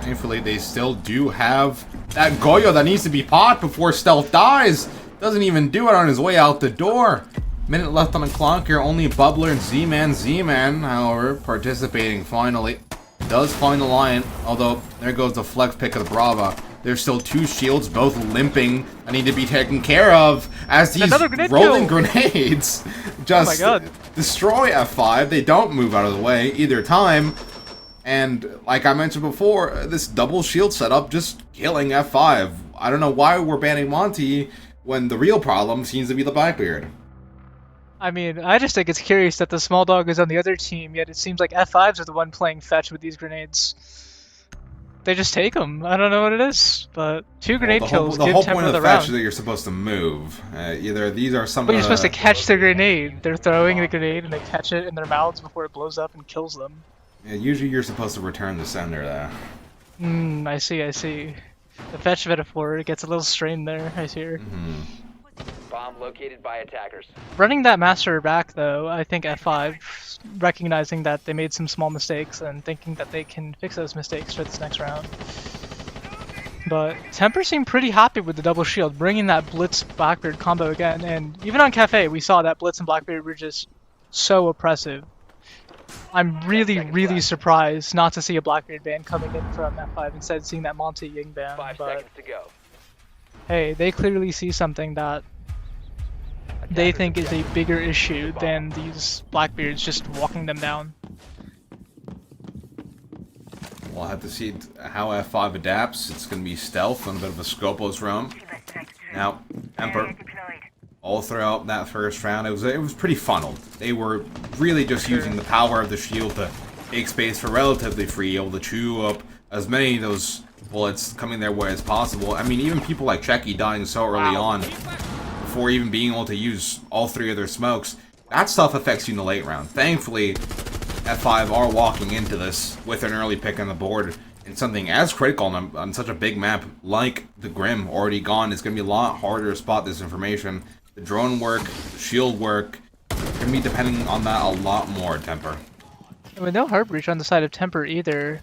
Thankfully, they still do have that Goyo that needs to be popped before Stealth dies. Doesn't even do it on his way out the door. Minute left on the clock here. Only Bubbler and Z-Man, however, participating finally. Does find the line, although there goes the flex pick of the Brava. There's still 2 shields, both limping, that need to be taken care of as these rolling grenades just destroy F5. They don't move out of the way either time. And like I mentioned before, this double shield setup just killing F5. I don't know why we're banning Monty when the real problem seems to be the Blackbeard. I mean, I just think it's curious that the small dog is on the other team, yet it seems like F5s are the one playing fetch with these grenades. They just take them. I don't know what it is, but 2 grenade kills give Temper the round. The whole point of the fetch is that you're supposed to move. Either these are some. But you're supposed to catch the grenade. They're throwing the grenade and they catch it in their mouths before it blows up and kills them. Yeah, usually you're supposed to return the sender there. I see. The fetch metaphor gets a little strained there, I hear. Bomb located by attackers. Running that master back, though, I think F5, recognizing that they made some small mistakes and thinking that they can fix those mistakes for this next round. But Temper seemed pretty happy with the double shield, bringing that Blitz Blackbeard combo again, and even on Cafe we saw that Blitz and Blackbeard were just so oppressive. I'm really surprised not to see a Blackbeard ban coming in from F5, instead seeing that Monty Ying ban, 5 but seconds to go. hey, they clearly see something that they think is a bigger issue than these Blackbeards just walking them down. We'll have to see how F5 adapts. It's going to be stealth and a bit of a scopeless roam. Now, Emperor, all throughout that first round, it was pretty funneled. They were really just using the power of the shield to take space for relatively free, able to chew up as many of those bullets coming their way as possible. I mean, even people like Checky dying so early on, before even being able to use all three of their smokes, that stuff affects you in the late round. Thankfully, F5 are walking into this with an early pick on the board, and something as critical on such a big map like the Grim already gone. It's going to be a lot harder to spot this information. The drone work, the shield work, going to be depending on that a lot more, Temper. And with no heart breach on the side of Temper either,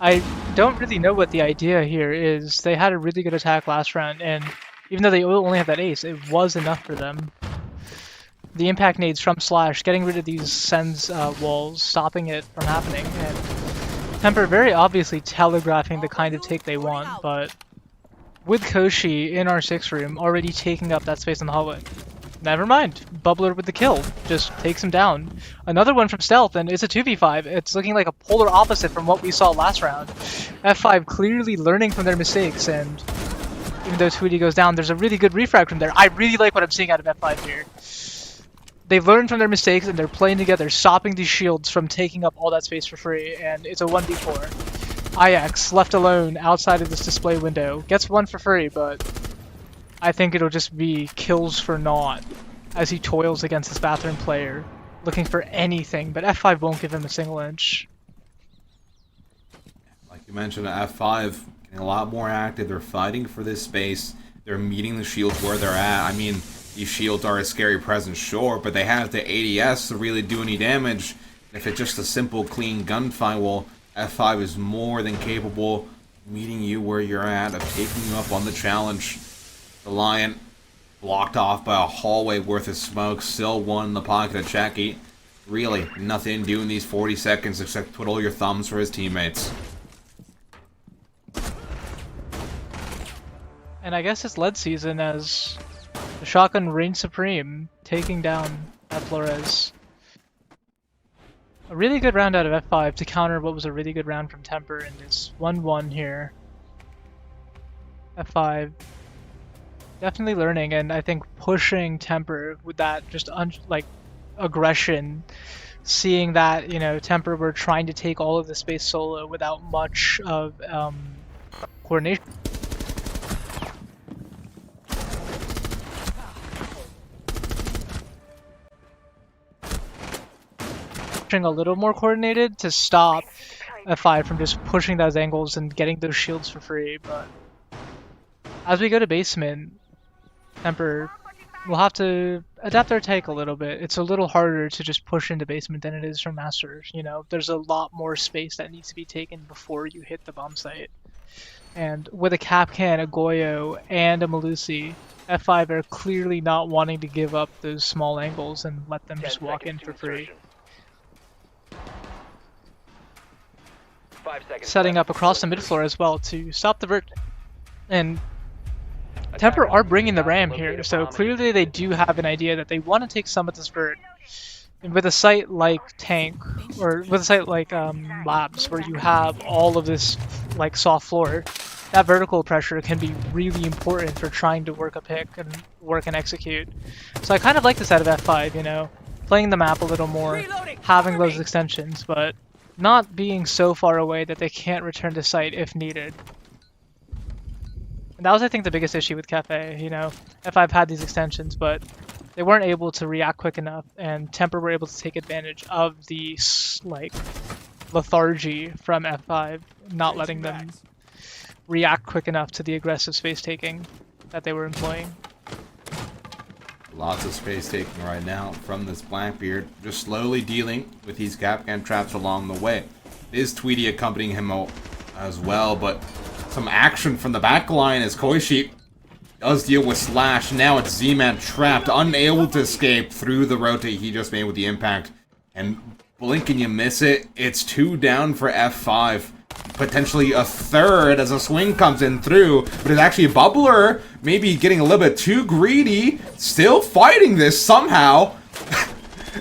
I don't really know what the idea here is. They had a really good attack last round, and even though they only have that ace, it was enough for them. The impact nades from Slash, getting rid of these Sen's walls, stopping it from happening, and Temper very obviously telegraphing the kind of take they want, but with Koshi in our 6 room already taking up that space in the hallway. Never mind, Bubbler with the kill, just takes him down. Another one from Stealth, and it's a 2v5. It's looking like a polar opposite from what we saw last round. F5 clearly learning from their mistakes, and even though Tweety goes down, there's a really good refrag from there. I really like what I'm seeing out of F5 here. They've learned from their mistakes, and they're playing together, stopping these shields from taking up all that space for free, and it's a 1v4. IX, left alone outside of this display window, gets one for free, but I think it'll just be kills for naught as he toils against this bathroom player, looking for anything, but F5 won't give him a single inch. Like you mentioned, F5 getting a lot more active. They're fighting for this space. They're meeting the shields where they're at. I mean, these shields are a scary presence, sure, but they have the ADS to really do any damage. If it's just a simple, clean gunfight, well, F5 is more than capable of meeting you where you're at, of taking you up on the challenge. The Lion, blocked off by a hallway worth of smoke, still one in the pocket of Checky. Really, nothing to do in these 40 seconds except twiddle your thumbs for his teammates. And I guess it's lead season as the shotgun reigns supreme, taking down that Flores. A really good round out of F5 to counter what was a really good round from Temper in this 1-1 here. F5 definitely learning, and I think pushing Temper with that just aggression, seeing that, you know, Temper were trying to take all of the space solo without much of coordination. A little more coordinated to stop F5 from just pushing those angles and getting those shields for free, but as we go to basement, Temper will have to adapt their take a little bit. It's a little harder to just push into basement than it is from Masters. You know, there's a lot more space that needs to be taken before you hit the bomb site. And with a Kapkan, a Goyo, and a Malusi, F5 are clearly not wanting to give up those small angles and let them just walk in for free. Setting up across the mid floor as well to stop the vert. And Temper are bringing the ram here, so clearly they do have an idea that they want to take some of this vert. And with a site like Tank, or with a site like Labs, where you have all of this like soft floor, that vertical pressure can be really important for trying to work a pick and work and execute. So I kind of like this out of F5, you know, playing the map a little more, having those extensions, but not being so far away that they can't return to site if needed. And that was, I think, the biggest issue with Cafe. You know, F5 had these extensions, but they weren't able to react quick enough, and Temper were able to take advantage of the, like, lethargy from F5, not letting them react quick enough to the aggressive space taking that they were employing. Lots of space taking right now from this Blackbeard, just slowly dealing with these Kapkan traps along the way. Is Tweety accompanying him as well, but some action from the back line as Koishi does deal with Slash. Now it's Z-Man trapped, unable to escape through the rotate he just made with the impact. And blink and you miss it. It's 2 down for F5. potentially a third as a swing comes in through, but it's actually Bubbler maybe getting a little bit too greedy, still fighting this somehow.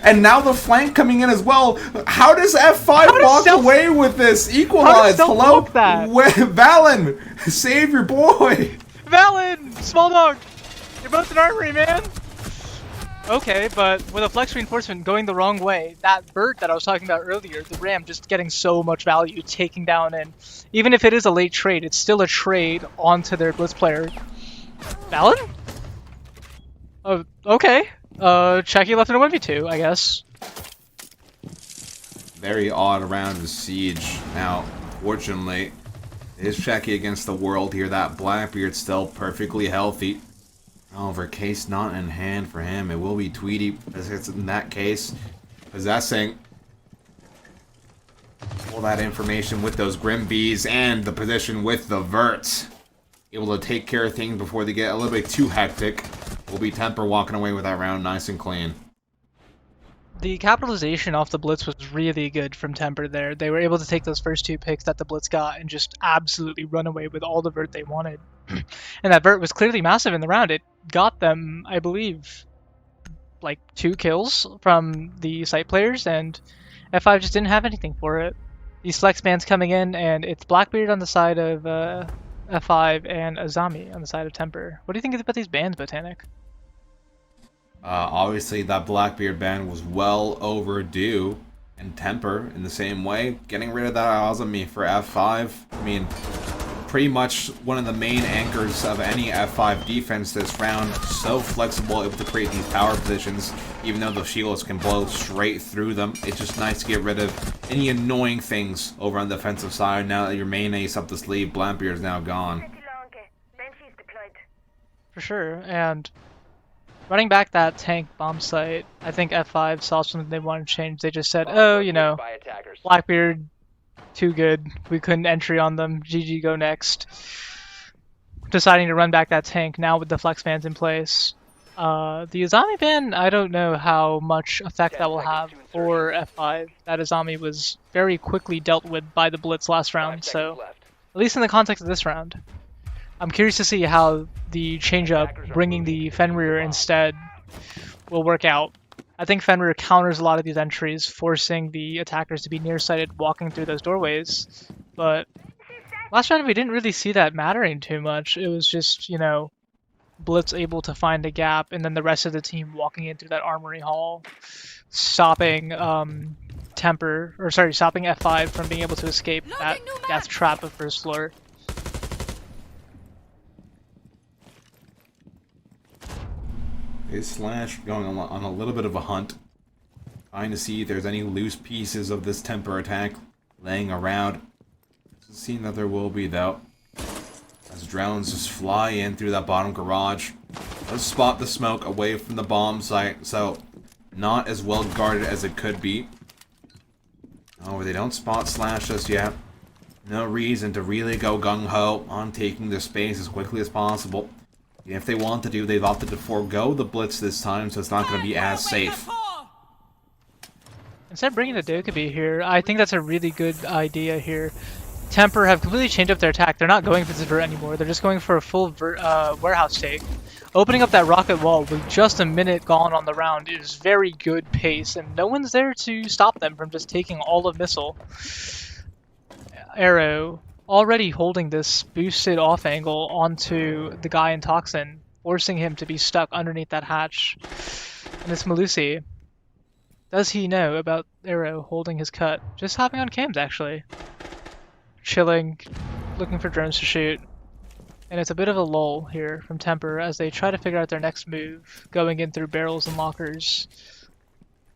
And now the flank coming in as well. How does F5 walk away with this? Equalize. Hello? Valen, save your boy. Valen, small dog. You're both in armory, man. Okay, but with a flex reinforcement going the wrong way, that bird that I was talking about earlier, the ram just getting so much value, taking down, and even if it is a late trade, it's still a trade onto their blitz player. Valen? Okay. Checky left in a 1v2, I guess. Very odd round of siege. Now, fortunately, it is Checky against the world here. That Blackbeard's still perfectly healthy. However, case not in hand for him. It will be Tweety, as it's in that case, possessing all that information with those Grim Bees and the position with the Verts. Able to take care of things before they get a little bit too hectic. Will be Temper walking away with that round nice and clean. The capitalization off the Blitz was really good from Temper there. They were able to take those first 2 picks that the Blitz got and just absolutely run away with all the Vert they wanted. And that Vert was clearly massive in the round. It got them, I believe, like 2 kills from the site players, and F5 just didn't have anything for it. These flex bans coming in, and it's Blackbeard on the side of F5 and Azami on the side of Temper. What do you think about these bans, Botanic? Obviously, that Blackbeard ban was well overdue, and Temper, in the same way, getting rid of that Azami for F5. I mean, pretty much one of the main anchors of any F5 defense this round. So flexible, able to create these power positions, even though the shields can blow straight through them. It's just nice to get rid of any annoying things over on the defensive side. Now that your main ace up the sleeve, Blackbeard is now gone. For sure, and running back that tank bomb site, I think F5 saw something they wanted to change. They just said, oh, you know, Blackbeard, too good. We couldn't entry on them. GG, go next. Deciding to run back that tank now with the flex bans in place. The Azami ban, I don't know how much effect that will have for F5. That Azami was very quickly dealt with by the Blitz last round, so at least in the context of this round. I'm curious to see how the change-up, bringing the Fenrir instead, will work out. I think Fenrir counters a lot of these entries, forcing the attackers to be nearsighted walking through those doorways. But last round we didn't really see that mattering too much. It was just, you know, Blitz able to find a gap, and then the rest of the team walking in through that armory hall, stopping stopping F5 from being able to escape that death trap of first floor. Is Slash going on a little bit of a hunt, trying to see if there's any loose pieces of this Temper attack laying around. Doesn't seem that there will be, though, as drones just fly in through that bottom garage. Let's spot the smoke away from the bomb site, so not as well guarded as it could be. Oh, they don't spot Slash just yet. No reason to really go gung-ho on taking the space as quickly as possible. If they want to do, they've opted to forego the Blitz this time, so it's not going to be as safe. Instead of bringing the Dokkaebi here, I think that's a really good idea here. Temper have completely changed up their attack. They're not going for Zivert anymore. They're just going for a full warehouse take. Opening up that rocket wall with just a minute gone on the round is very good pace, and no one's there to stop them from just taking all of Missile. Arrow already holding this boosted off angle onto the guy in Toxin, forcing him to be stuck underneath that hatch. And it's Malusi. Does he know about Arrow holding his cut? Just hopping on cams, actually. Chilling, looking for drones to shoot. And it's a bit of a lull here from Temper as they try to figure out their next move, going in through barrels and lockers.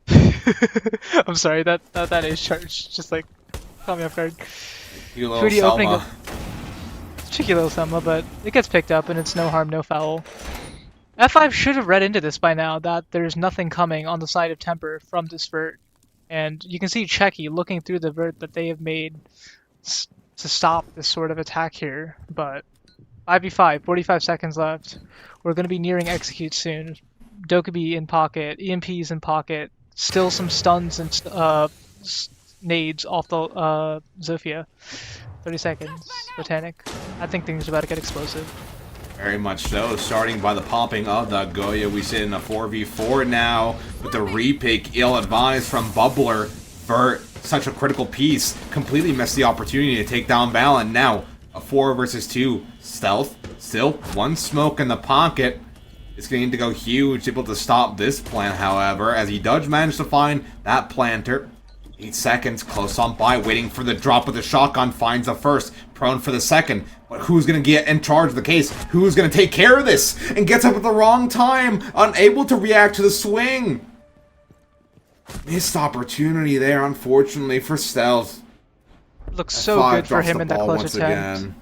I'm sorry, that is charged. Just like, caught me off guard. Tweety opening up. Cheeky little Selma, but it gets picked up and it's no harm, no foul. F5 should have read into this by now that there's nothing coming on the side of Temper from this Vert. And you can see Checky looking through the Vert that they have made to stop this sort of attack here. But 5v5, 45 seconds left. We're going to be nearing execute soon. Dokkaebi in pocket, EMPs in pocket, still some stuns and nades off the Zofia. 30 seconds. Botanic. I think things are about to get explosive. Very much so. Starting by the popping of the Goya, we sit in a 4v4 now with the repick. Ill-advised from Bubbler for such a critical piece. Completely missed the opportunity to take down Valen. Now, a 4 versus 2 stealth. Still, one smoke in the pocket. It's going to need to go huge, able to stop this plant, however, as he does manage to find that planter. 8 seconds, close on by, waiting for the drop of the shotgun, finds the first, prone for the second. But who's going to get in charge of the case? Who's going to take care of this? And gets up at the wrong time, unable to react to the swing. Missed opportunity there, unfortunately, for Stealth. Looks so good for him in that clutch attempt.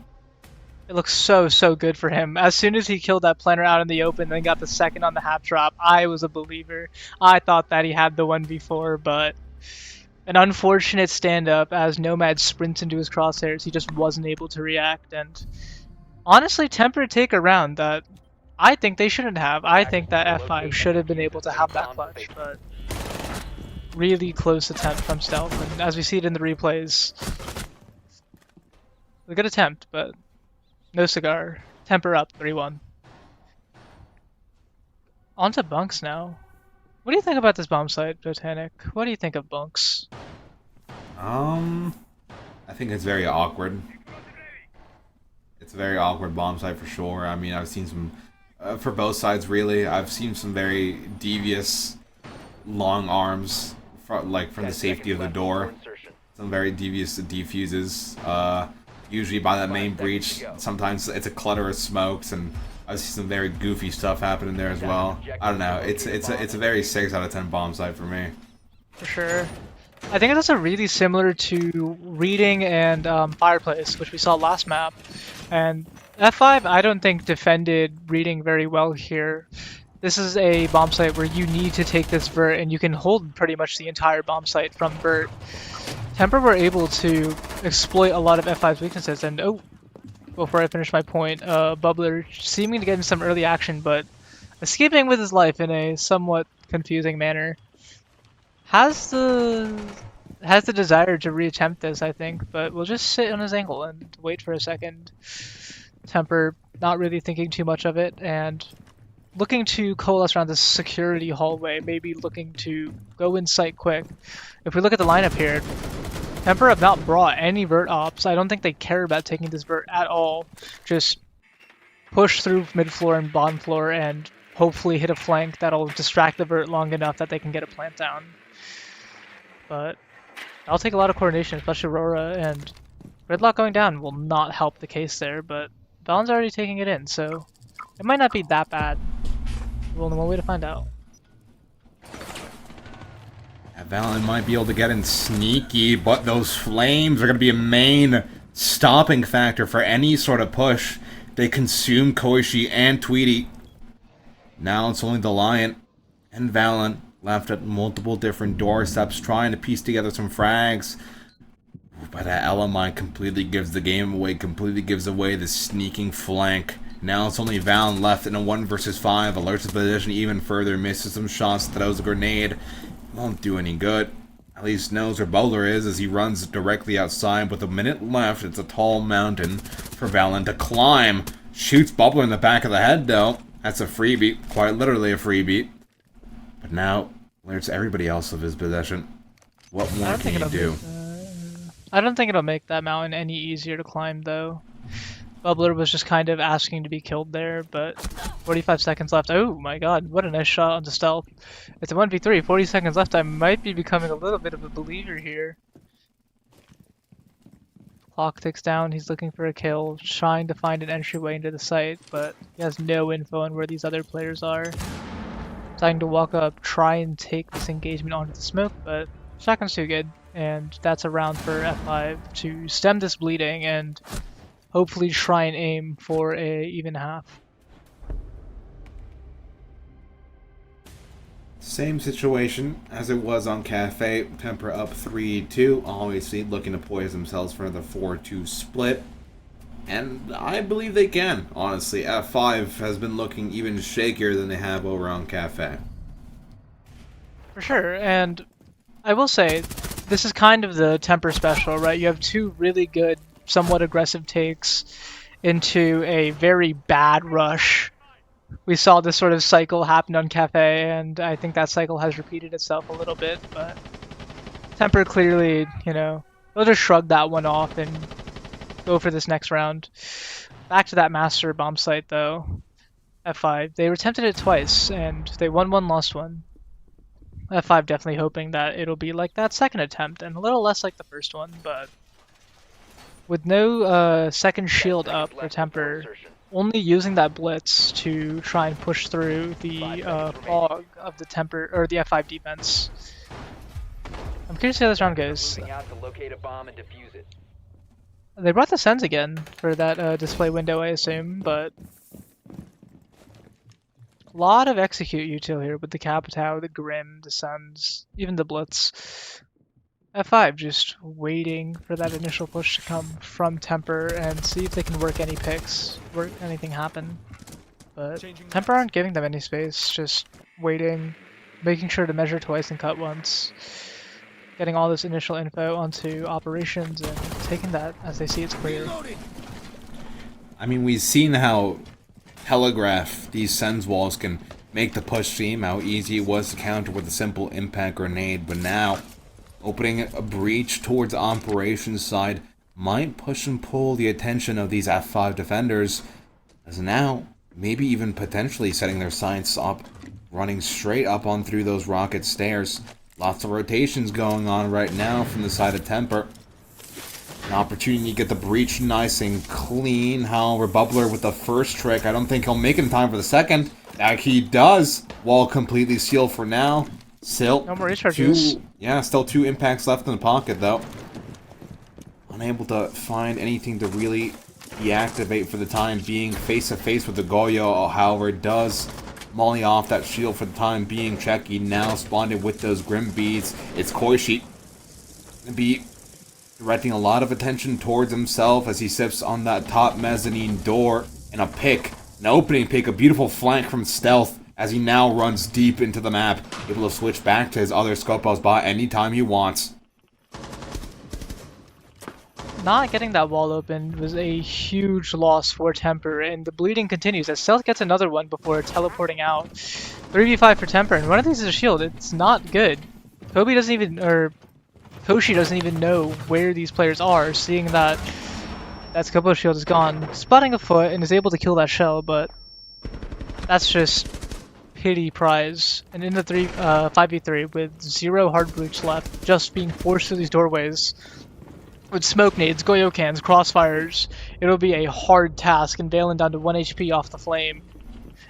It looks so good for him. As soon as he killed that planter out in the open, then got the second on the half drop, I was a believer. I thought that he had the 1v4, but an unfortunate stand-up as Nomad sprints into his crosshairs. He just wasn't able to react, and honestly, Temper take a round that I think they shouldn't have. I think that F5 should have been able to have that clutch, but really close attempt from Stealth, and as we see it in the replays, a good attempt, but no cigar. Temper up 3-1. On to bunks now. What do you think about this bomb site, Botanic? What do you think of bunks? I think it's very awkward. It's a very awkward bomb site for sure. I mean, I've seen some, for both sides really, I've seen some very devious long arms, from the safety of the door. Some very devious defuses. Usually by that main breach, sometimes it's a clutter of smokes, and I see some very goofy stuff happening there as well. I don't know. It's a very 6 out of 10 bomb site for me. For sure. I think it's also really similar to Reading and Fireplace, which we saw last map. And F5, I don't think defended Reading very well here. This is a bomb site where you need to take this vert, and you can hold pretty much the entire bomb site from vert. Temper were able to exploit a lot of F5's weaknesses, and before I finish my point, Bubbler seeming to get in some early action, but escaping with his life in a somewhat confusing manner. Has the desire to reattempt this, I think, but we'll just sit on his angle and wait for a second. Temper not really thinking too much of it, and looking to coalesce around this security hallway, maybe looking to go in sight quick. If we look at the lineup here, Temper have not brought any vert ops. I don't think they care about taking this vert at all. Just push through mid floor and bottom floor and hopefully hit a flank that'll distract the vert long enough that they can get a plant down. But that'll take a lot of coordination, especially Aurora, and Gridlock going down will not help the case there, but Valen's already taking it in, so it might not be that bad. We'll only one way to find out. Valen might be able to get in sneaky, but those flames are going to be a main stopping factor for any sort of push. They consume Koishi and Tweety. Now it's only the Lion and Valen left at multiple different doorsteps trying to piece together some frags. But that LMI completely gives the game away, completely gives away the sneaking flank. Now it's only Valen left in a 1 versus 5, alerts the position even further, misses some shots, throws a grenade. Won't do any good. At least knows where Bowler is as he runs directly outside. With a minute left, it's a tall mountain for Valen to climb. Shoots Bubbler in the back of the head though. That's a freebie, quite literally a freebie. But now, alerts everybody else of his possession. What more can you do? I don't think it'll make that mountain any easier to climb though. Bubbler was just kind of asking to be killed there, but 45 seconds left. Oh my god, what a nice shot onto stealth. It's a 1v3, 40 seconds left. I might be becoming a little bit of a believer here. Clock ticks down, he's looking for a kill, trying to find an entryway into the site, but he has no info on where these other players are. Deciding to walk up, try and take this engagement onto the smoke, but shotgun's too good. And that's a round for F5 to stem this bleeding and hopefully try and aim for a even half. Same situation as it was on Cafe. Temper up 3-2. Obviously looking to poise themselves for another 4-2 split. And I believe they can, honestly. F5 has been looking even shakier than they have over on Cafe. For sure, and I will say, this is kind of the Temper special, right? You have two really good somewhat aggressive takes into a very bad rush. We saw this sort of cycle happen on Cafe, and I think that cycle has repeated itself a little bit, but Temper clearly, they'll just shrug that one off and go for this next round. Back to that master bomb site, though. F5. They attempted it twice, and they won one, lost one. F5 definitely hoping that it'll be like that second attempt, and a little less like the first one, but with no second shield up for Temper, only using that blitz to try and push through the fog of the Temper or the F5 defense. I'm curious how this round goes. They brought the Sens again for that display window, I assume, but a lot of execute util here with the Capitao, the Grim, the Sens, even the Blitz. F5 just waiting for that initial push to come from Temper and see if they can work any picks, work anything happen. But Temper aren't giving them any space, just waiting, making sure to measure twice and cut once. Getting all this initial info onto operations and taking that as they see it's clear. I mean, we've seen how telegraph these Sens walls can make the push seem, how easy it was to counter with a simple impact grenade, but now opening a breach towards operations side might push and pull the attention of these F5 defenders, as now maybe even potentially setting their sights up, running straight up on through those rocket stairs. Lots of rotations going on right now from the side of Temper. An opportunity to get the breach nice and clean. However, Bubbler with the first trick. I don't think he'll make it in time for the second. He does. Wall completely sealed for now. Still, no more recharges. Still 2 impacts left in the pocket though. Unable to find anything to really deactivate for the time being. Face to face with the Goyo, however, does molly off that shield for the time being. Checky now spawned with those Grim Beads. It's Koishi to be directing a lot of attention towards himself as he sips on that top mezzanine door. And a pick, an opening pick, a beautiful flank from Stealth as he now runs deep into the map, able to switch back to his other Scopel spot anytime he wants. Not getting that wall open was a huge loss for Temper, and the bleeding continues as Stealth gets another one before teleporting out. 3v5 for Temper, and one of these is a shield. It's not good. Kobe doesn't even, or Koshi doesn't even know where these players are, seeing that that Scopo shield is gone. Spotting a foot and is able to kill that shell, but that's just pity prize. And in the 5v3 with 0 hard breach left, just being forced through these doorways. With smoke nades, Goyo cans, crossfires, it'll be a hard task, and Valen down to 1 HP off the flame.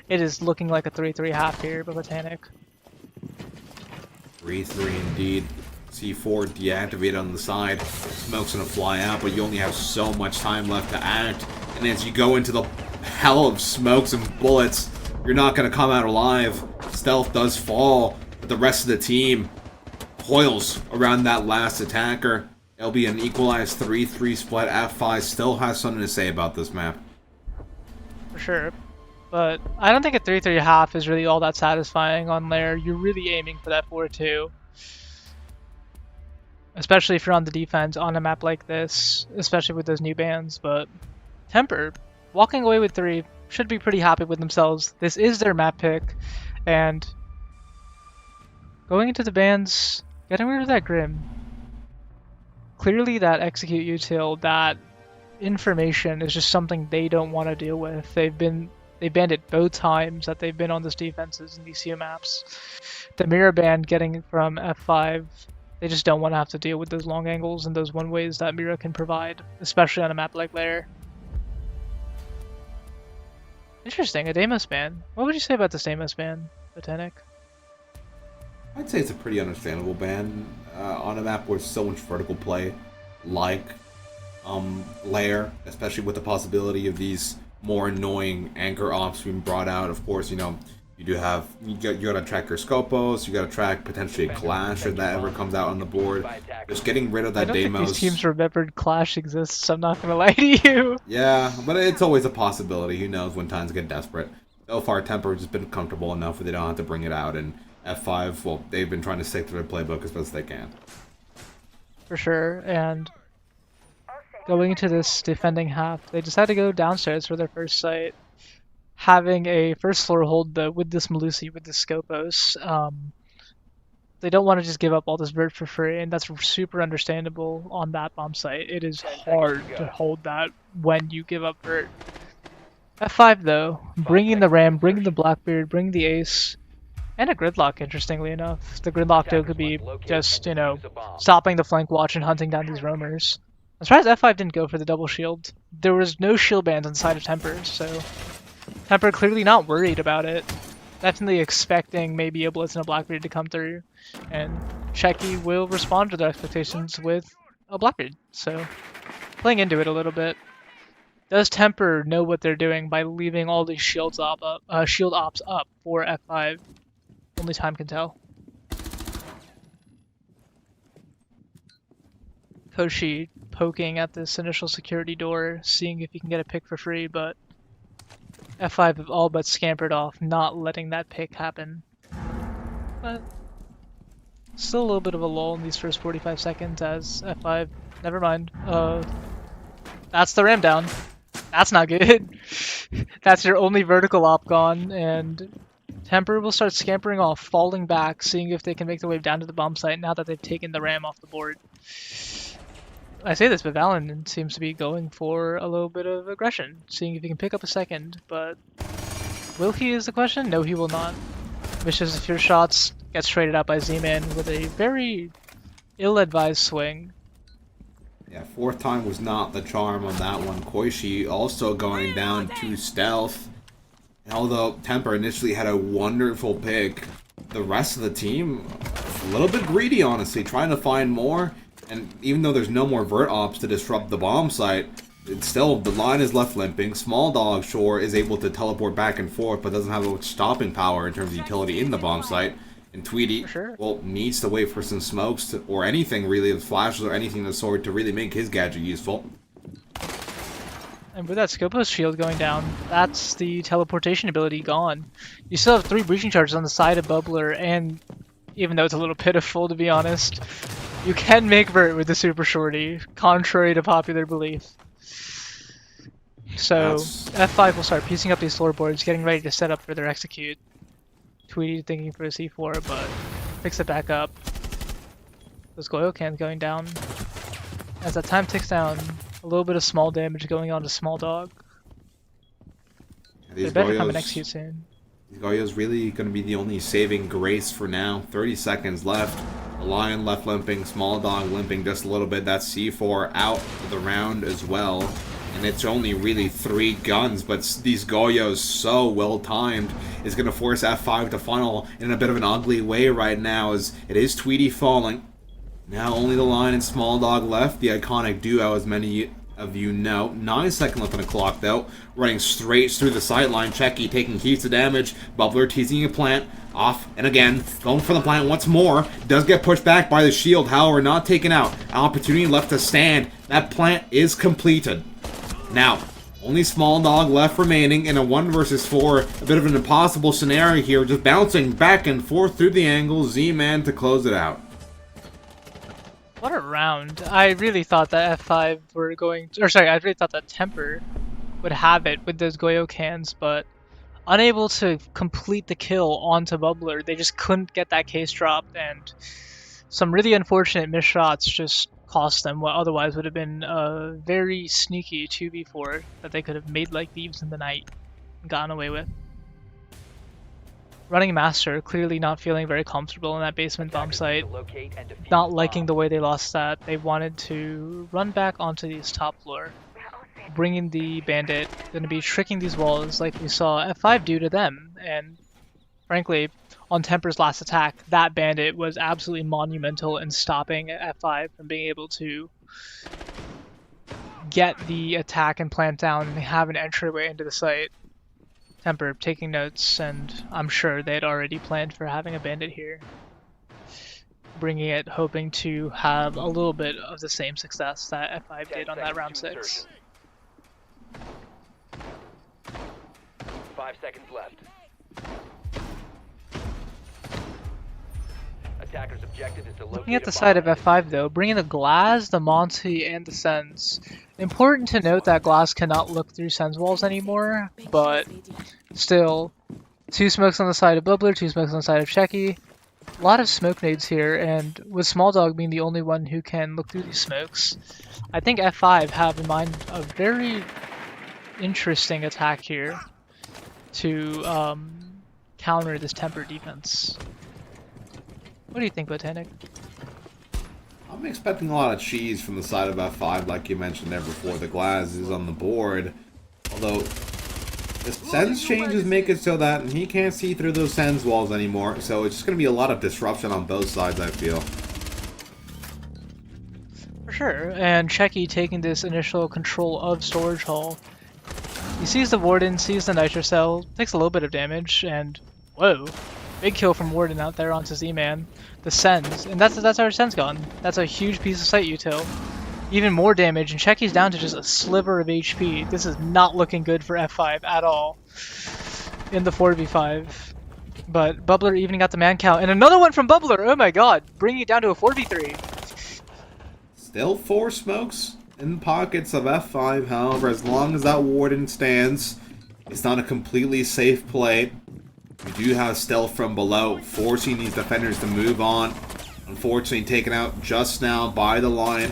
It is looking like a 3-3 half here, but Botanic. 3-3 indeed. C4 deactivated on the side. Smoke's gonna fly out, but you only have so much time left to act. And as you go into the hell of smokes and bullets, you're not gonna come out alive. Stealth does fall, but the rest of the team coils around that last attacker. It'll be an equalized 3-3 split. F5 still has something to say about this map. For sure. But I don't think a 3-3 half is really all that satisfying on Lair. You're really aiming for that 4-2. Especially if you're on the defense on a map like this. Especially with those new bans. But Temper, walking away with 3, should be pretty happy with themselves. This is their map pick. And going into the bans, getting rid of that Grim. Clearly that execute util, that information is just something they don't want to deal with. They banned it both times that they've been on these defenses in these CU maps. The mirror ban getting from F5, they just don't want to have to deal with those long angles and those one ways that mirror can provide, especially on a map like Lair. Interesting, a Deimos ban. What would you say about this Deimos ban, Botanic? I'd say it's a pretty understandable ban on a map where so much vertical play, like Lair, especially with the possibility of these more annoying anchor ops being brought out. Of course, you know, you gotta track your Scopos, you gotta track potentially a Clash if that ever comes out on the board. Just getting rid of that Deimos. I don't think these teams remembered Clash exists, I'm not gonna lie to you. Yeah, but it's always a possibility. Who knows when times get desperate. So far, Temper has been comfortable enough where they don't have to bring it out, and F5, well, they've been trying to stick to their playbook as best they can. For sure, and going into this defending half, they decided to go downstairs for their first site, having a first floor hold though with this Malusi, with this Scopos. They don't want to just give up all this vert for free, and that's super understandable on that bomb site. It is hard to hold that when you give up vert. F5 though, bringing the Ram, bringing the Blackbeard, bringing the Ace, and a Gridlock, interestingly enough. The Gridlock though could be just, you know, stopping the flank watch and hunting down these roamers. I'm surprised F5 didn't go for the double shield. There was no shield bans on the side of Temper, so Temper clearly not worried about it. Definitely expecting maybe a Blitz and a Blackbeard to come through, and Checky will respond to their expectations with a Blackbeard. So playing into it a little bit. Does Temper know what they're doing by leaving all these shield ops up for F5? Only time can tell. Koshi poking at this initial security door, seeing if he can get a pick for free, but F5 have all but scampered off, not letting that pick happen. But still a little bit of a lull in these first 45 seconds as F5, never mind. That's the ram down. That's not good. That's your only vertical op gone, and Temper will start scampering off, falling back, seeing if they can make their way down to the bomb site now that they've taken the ram off the board. I say this, but Valen seems to be going for a little bit of aggression, seeing if he can pick up a second, but will he is the question? No, he will not. Misses a few shots, gets traded out by Z-Man with a very ill-advised swing. Yeah, fourth time was not the charm on that one. Koishi also going down to stealth. And although Temper initially had a wonderful pick, the rest of the team a little bit greedy, honestly, trying to find more. And even though there's no more vert ops to disrupt the bomb site, it's still, the line is left limping. Small Dog, sure, is able to teleport back and forth, but doesn't have much stopping power in terms of utility in the bomb site. And Tweety, well, needs to wait for some smokes to, or anything really, with flashes or anything of the sort, to really make his gadget useful. And with that Scopos shield going down, that's the teleportation ability gone. You still have 3 breaching charges on the side of Bubbler, and even though it's a little pitiful to be honest, you can make vert with the Super Shorty, contrary to popular belief. So F5 will start piecing up these floorboards, getting ready to set up for their execute. Tweety thinking for a C4, but picks it back up. Those Goyo cans going down. As that time ticks down, a little bit of small damage going on to Small Dog. They better come and execute soon. These Goyo's really going to be the only saving grace for now. 30 seconds left. The Lion left limping, Small Dog limping just a little bit. That's C4 out for the round as well. And it's only really 3 guns, but these Goyos so well timed is going to force F5 to funnel in a bit of an ugly way right now, as it is Tweety falling. Now only the Lion and Small Dog left, the iconic duo, as many of you know. 9 seconds left on the clock though, running straight through the sideline. Checky taking heaps of damage, Bubbler teasing a plant, off and again, going for the plant once more, does get pushed back by the shield, however not taken out. Opportunity left to stand, that plant is completed. Now, only Small Dog left remaining in a 1 versus 4, a bit of an impossible scenario here, just bouncing back and forth through the angle, Z-Man to close it out. What a round. I really thought that F5 were going to, or sorry, I really thought that Temper would have it with those Goyo cans, but unable to complete the kill onto Bubbler. They just couldn't get that case dropped, and some really unfortunate missed shots just cost them what otherwise would have been a very sneaky 2v4 that they could have made like thieves in the night and gotten away with. Running Master clearly not feeling very comfortable in that basement bomb site, not liking the way they lost that. They wanted to run back onto this top floor, bringing the Bandit, going to be tricking these walls like we saw F5 do to them, and frankly, on Temper's last attack, that Bandit was absolutely monumental in stopping F5 from being able to get the attack and plant down and have an entryway into the site. Temper taking notes, and I'm sure they had already planned for having a Bandit here. Bringing it, hoping to have a little bit of the same success that F5 did on that round 6. 5 seconds left. Attacker's objective is to locate Looking at a the side of bomb. F5 though, bringing the Glass, the Monty, and the Sens. Important to note that Glass cannot look through Sens walls anymore, but still, 2 smokes on the side of Bubbler, 2 smokes on the side of Checky. A lot of smoke nades here, and with Small Dog being the only one who can look through these smokes, I think F5 have in mind a very interesting attack here to counter this Temper defense. What do you think, Botanic? I'm expecting a lot of cheese from the side of F5, like you mentioned there before. The Glass is on the board, although the Sens changes make it so that he can't see through those Sens walls anymore, so it's just going to be a lot of disruption on both sides, I feel. For sure, and Checky taking this initial control of Storage Hall. He sees the Warden, sees the Nitro Cell, takes a little bit of damage, and whoa, big kill from Warden out there onto Z-Man. The Sens, and that's our Sens gone. That's a huge piece of site util. Even more damage, and Checky's down to just a sliver of HP. This is not looking good for F5 at all in the 4v5. But Bubbler even got the man count, and another one from Bubbler! Oh my god, bringing it down to a 4v3. Still 4 smokes in pockets of F5, however, as long as that Warden stands, it's not a completely safe play. We do have stealth from below, forcing these defenders to move on. Unfortunately, taken out just now by the Lion.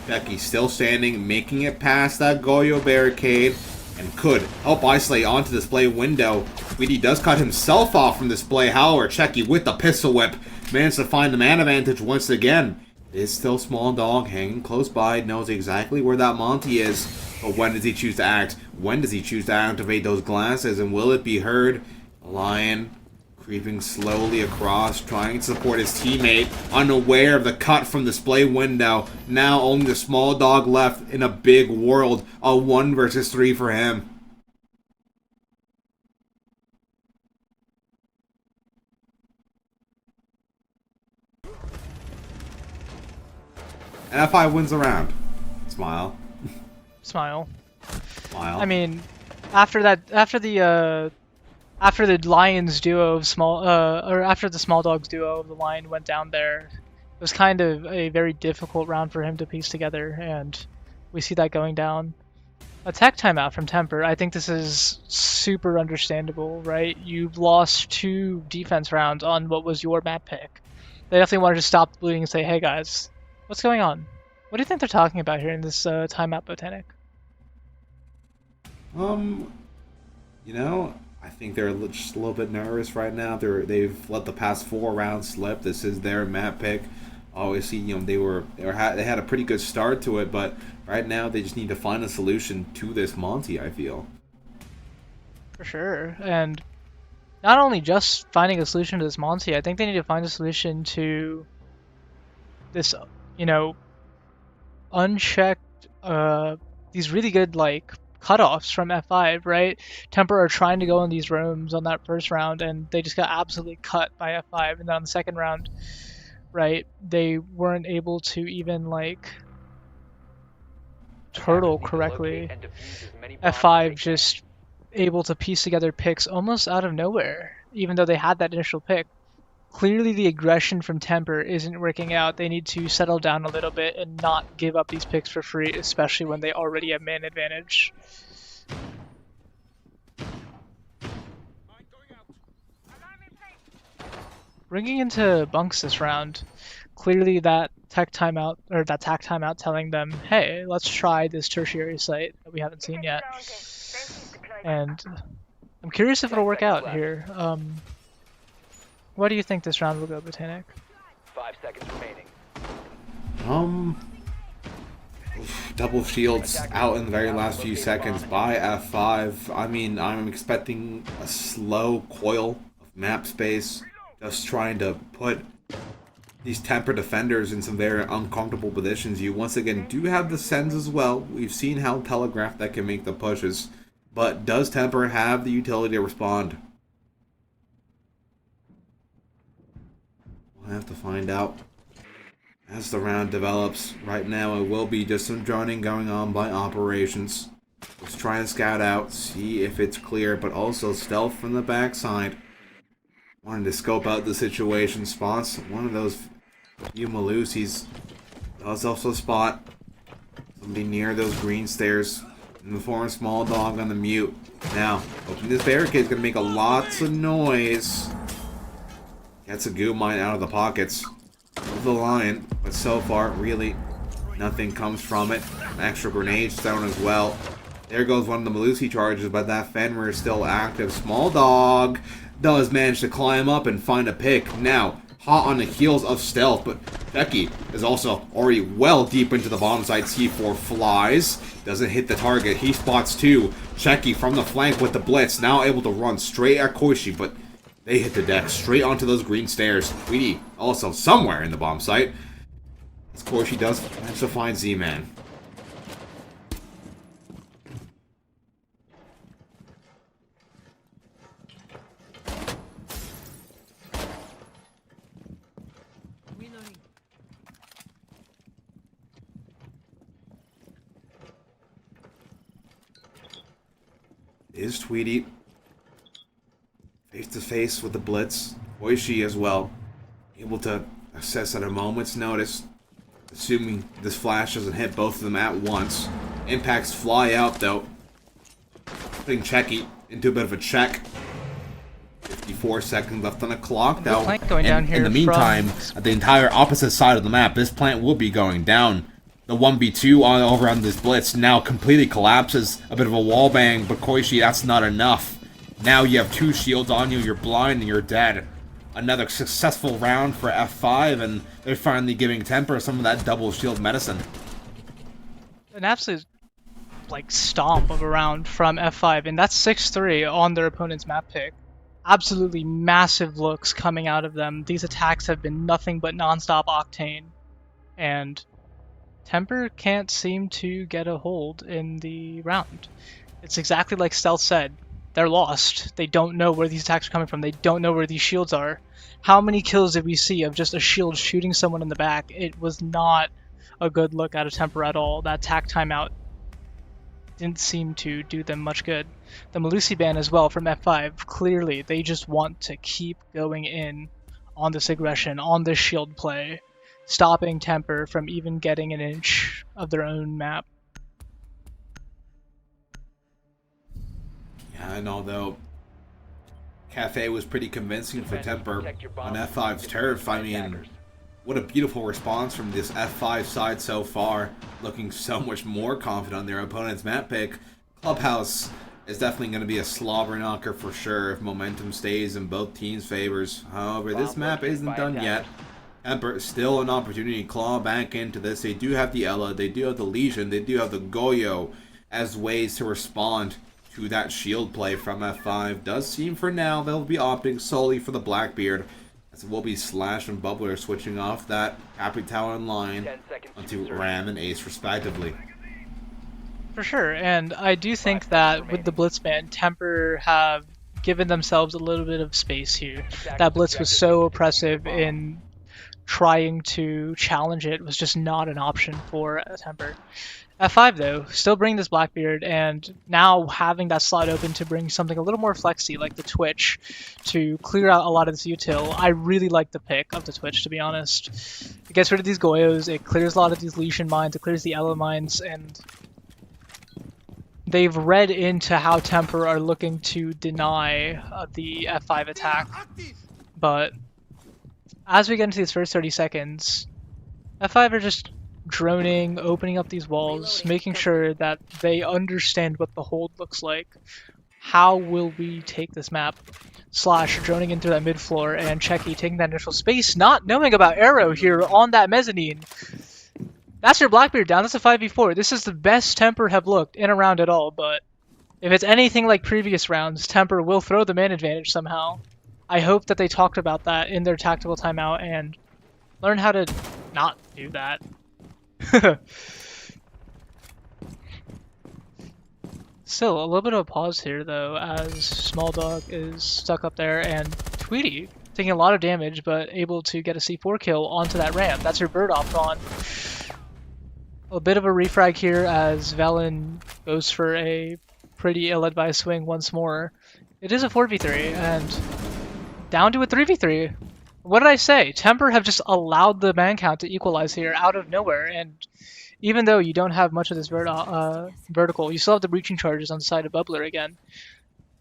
Becky still standing, making it past that Goyo barricade, and could help isolate onto the display window. Sweetie does cut himself off from display, however, Checky with the pistol whip managed to find the man advantage once again. It is still Small Dog hanging close by, knows exactly where that Monty is, but when does he choose to act? When does he choose to activate those glasses, and will it be heard? Lion creeping slowly across, trying to support his teammate, unaware of the cut from display window. Now only the Small Dog left in a big world. A 1 versus 3 for him. And F5 wins the round. Smile. Smile. Smile. I mean, after the Lions duo of or after the Small Dogs duo of the Lion went down there, it was kind of a very difficult round for him to piece together, and we see that going down. A tech timeout from Temper. I think this is super understandable, right? You've lost 2 defense rounds on what was your map pick. They definitely wanted to stop the bleeding and say, hey guys, what's going on? What do you think they're talking about here in this timeout, Botanic? You know, I think they're just a little bit nervous right now. They've let the past 4 rounds slip. This is their map pick. Obviously, you know, they had a pretty good start to it, but right now they just need to find a solution to this Monty, I feel. For sure, and not only just finding a solution to this Monty, I think they need to find a solution to this, you know, unchecked, these really good, like, cutoffs from F5, right? Temper are trying to go in these rooms on that first round, and they just got absolutely cut by F5. And then on the second round, right, they weren't able to even, like, turtle correctly. F5 just able to piece together picks almost out of nowhere, even though they had that initial pick. Clearly the aggression from Temper isn't working out. They need to settle down a little bit and not give up these picks for free, especially when they already have man advantage. Bringing into bunks this round, clearly that tac timeout telling them, hey, let's try this tertiary site that we haven't seen yet. And I'm curious if it'll work out here. What do you think this round will go, Botanic? 5 seconds remaining. Double shields out in the very last few seconds by F5. I mean, I'm expecting a slow coil of map space, just trying to put these Temper defenders in some very uncomfortable positions. You once again do have the Sens as well. We've seen how telegraphed that can make the pushes, but does Temper have the utility to respond? We'll have to find out as the round develops. Right now, it will be just some droning going on by operations. Let's try and scout out, see if it's clear, but also stealth from the backside. wanted to scope out the situation. Spots one of those few Malusis. Does also spot somebody near those green stairs. In the form of Small Dog on the mute. Now, opening this barricade is going to make a lots of noise. Gets a goo mine out of the pockets of the Lion, but so far, really, nothing comes from it. Extra grenades thrown as well. There goes one of the Malusi charges, but that Fenrir is still active. Small Dog does manage to climb up and find a pick. Now, hot on the heels of stealth, but Becky is also already well deep into the bottom side. C4 flies, doesn't hit the target. He spots two. Checky from the flank with the blitz, now able to run straight at Koishi, but they hit the deck straight onto those green stairs. Tweety also somewhere in the bomb site, as Koishi does manage to find Z-Man. Is Tweety face to face with the blitz? Koishi as well, able to assess at a moment's notice, assuming this flash doesn't hit both of them at once. Impacts fly out though, putting Checky into a bit of a check. 54 seconds left on the clock. Now, in the meantime, at the entire opposite side of the map, this plant will be going down. The 1v2 over on this blitz now completely collapses. A bit of a wall bang, but Koishi, that's not enough. Now you have two shields on you, you're blind and you're dead. Another successful round for F5, and they're finally giving Temper some of that double shield medicine. An absolute, like, stomp of a round from F5, and that's 6-3 on their opponent's map pick. Absolutely massive looks coming out of them. These attacks have been nothing but non-stop octane, and Temper can't seem to get a hold in the round. It's exactly like Stealth said. They're lost. They don't know where these attacks are coming from. They don't know where these shields are. How many kills did we see of just a shield shooting someone in the back? It was not a good look out of Temper at all. That tack timeout didn't seem to do them much good. The Malusi ban as well from F5. Clearly, they just want to keep going in on this aggression, on this shield play, stopping Temper from even getting an inch of their own map. Yeah, and although Cafe was pretty convincing for Temper on F5's turf, I mean, what a beautiful response from this F5 side so far, looking so much more confident on their opponent's map pick. Clubhouse is definitely going to be a slobber knocker for sure if momentum stays in both teams' favors. However, this map isn't done yet. Temper still an opportunity to claw back into this. They do have the Ella, they do have the Legion, they do have the Goyo as ways to respond to that shield play from F5. Does seem for now they'll be opting solely for the Blackbeard, as it will be Slash and Bubbler switching off that Capitalin line onto Ram and Ace respectively. For sure, and I do think that with the Blitz ban, Temper have given themselves a little bit of space here. That Blitz was so oppressive in trying to challenge it was just not an option for Temper. F5 though, still bring this Blackbeard, and now having that slot open to bring something a little more flexy like the Twitch to clear out a lot of this util. I really like the pick of the Twitch, to be honest. It gets rid of these Goyos, it clears a lot of these Legion mines, it clears the Ella mines, and they've read into how Temper are looking to deny the F5 attack. But as we get into these first 30 seconds, F5 are just droning, opening up these walls, making sure that they understand what the hold looks like. How will we take this map? Slash droning in through that mid floor, and Checky taking that initial space, not knowing about Arrow here on that mezzanine. That's your Blackbeard down. That's a 5v4. This is the best Temper have looked in a round at all, but if it's anything like previous rounds, Temper will throw the man advantage somehow. I hope that they talked about that in their tactical timeout and learn how to not do that. Still, a little bit of a pause here, though, as Small Dog is stuck up there, and Tweety taking a lot of damage, but able to get a C4 kill onto that ramp. That's your bird off on. A bit of a refrag here as Velen goes for a pretty ill-advised swing once more. It is a 4v3, and down to a 3v3. What did I say? Temper have just allowed the man count to equalize here out of nowhere, and even though you don't have much of this vertical, you still have the breaching charges on the side of Bubbler again.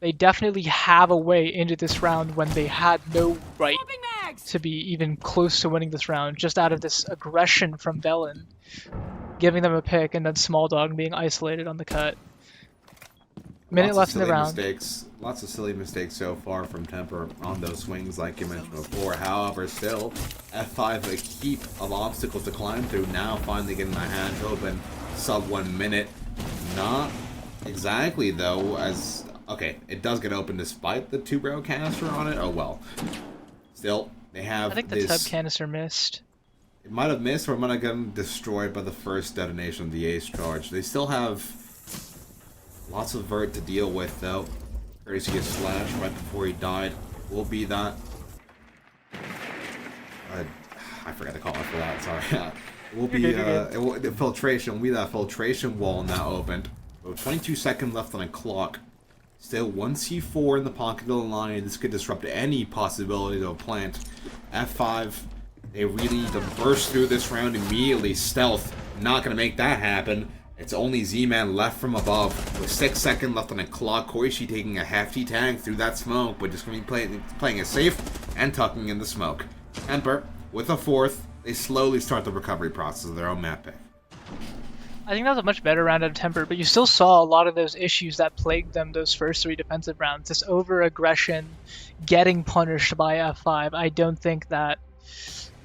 They definitely have a way into this round when they had no right to be even close to winning this round, just out of this aggression from Velen, giving them a pick, and then Small Dog being isolated on the cut. Minute left in the round. Lots of silly mistakes so far from Temper on those swings, like you mentioned before. However, still, F5 a heap of obstacles to climb through. Now finally getting my hands open. Sub 1 minute. Not exactly, though, as... Okay, it does get open despite the 2-barrel canister on it. Oh, well. Still, they have I think the tub canister missed. It might have missed, or it might have gotten destroyed by the first detonation of the ace charge. They still have lots of vert to deal with, though. Courtesy gets slashed right before he died. Will be that... I forgot to call it for that, sorry. It will be the filtration. Will be that filtration wall now opened. With 22 seconds left on the clock. Still 1 C4 in the pocket of the line. This could disrupt any possibility of a plant. F5, they really need to burst through this round immediately. Stealth, not going to make that happen. It's only Z-Man left from above. With 6 seconds left on the clock, Koichi taking a hefty tank through that smoke, but just going to be playing it safe and tucking in the smoke. Temper, with a 4th, they slowly start the recovery process of their own map pick. I think that was a much better round out of Temper, but you still saw a lot of those issues that plagued them those first 3 defensive rounds. This over-aggression, getting punished by F5. I don't think that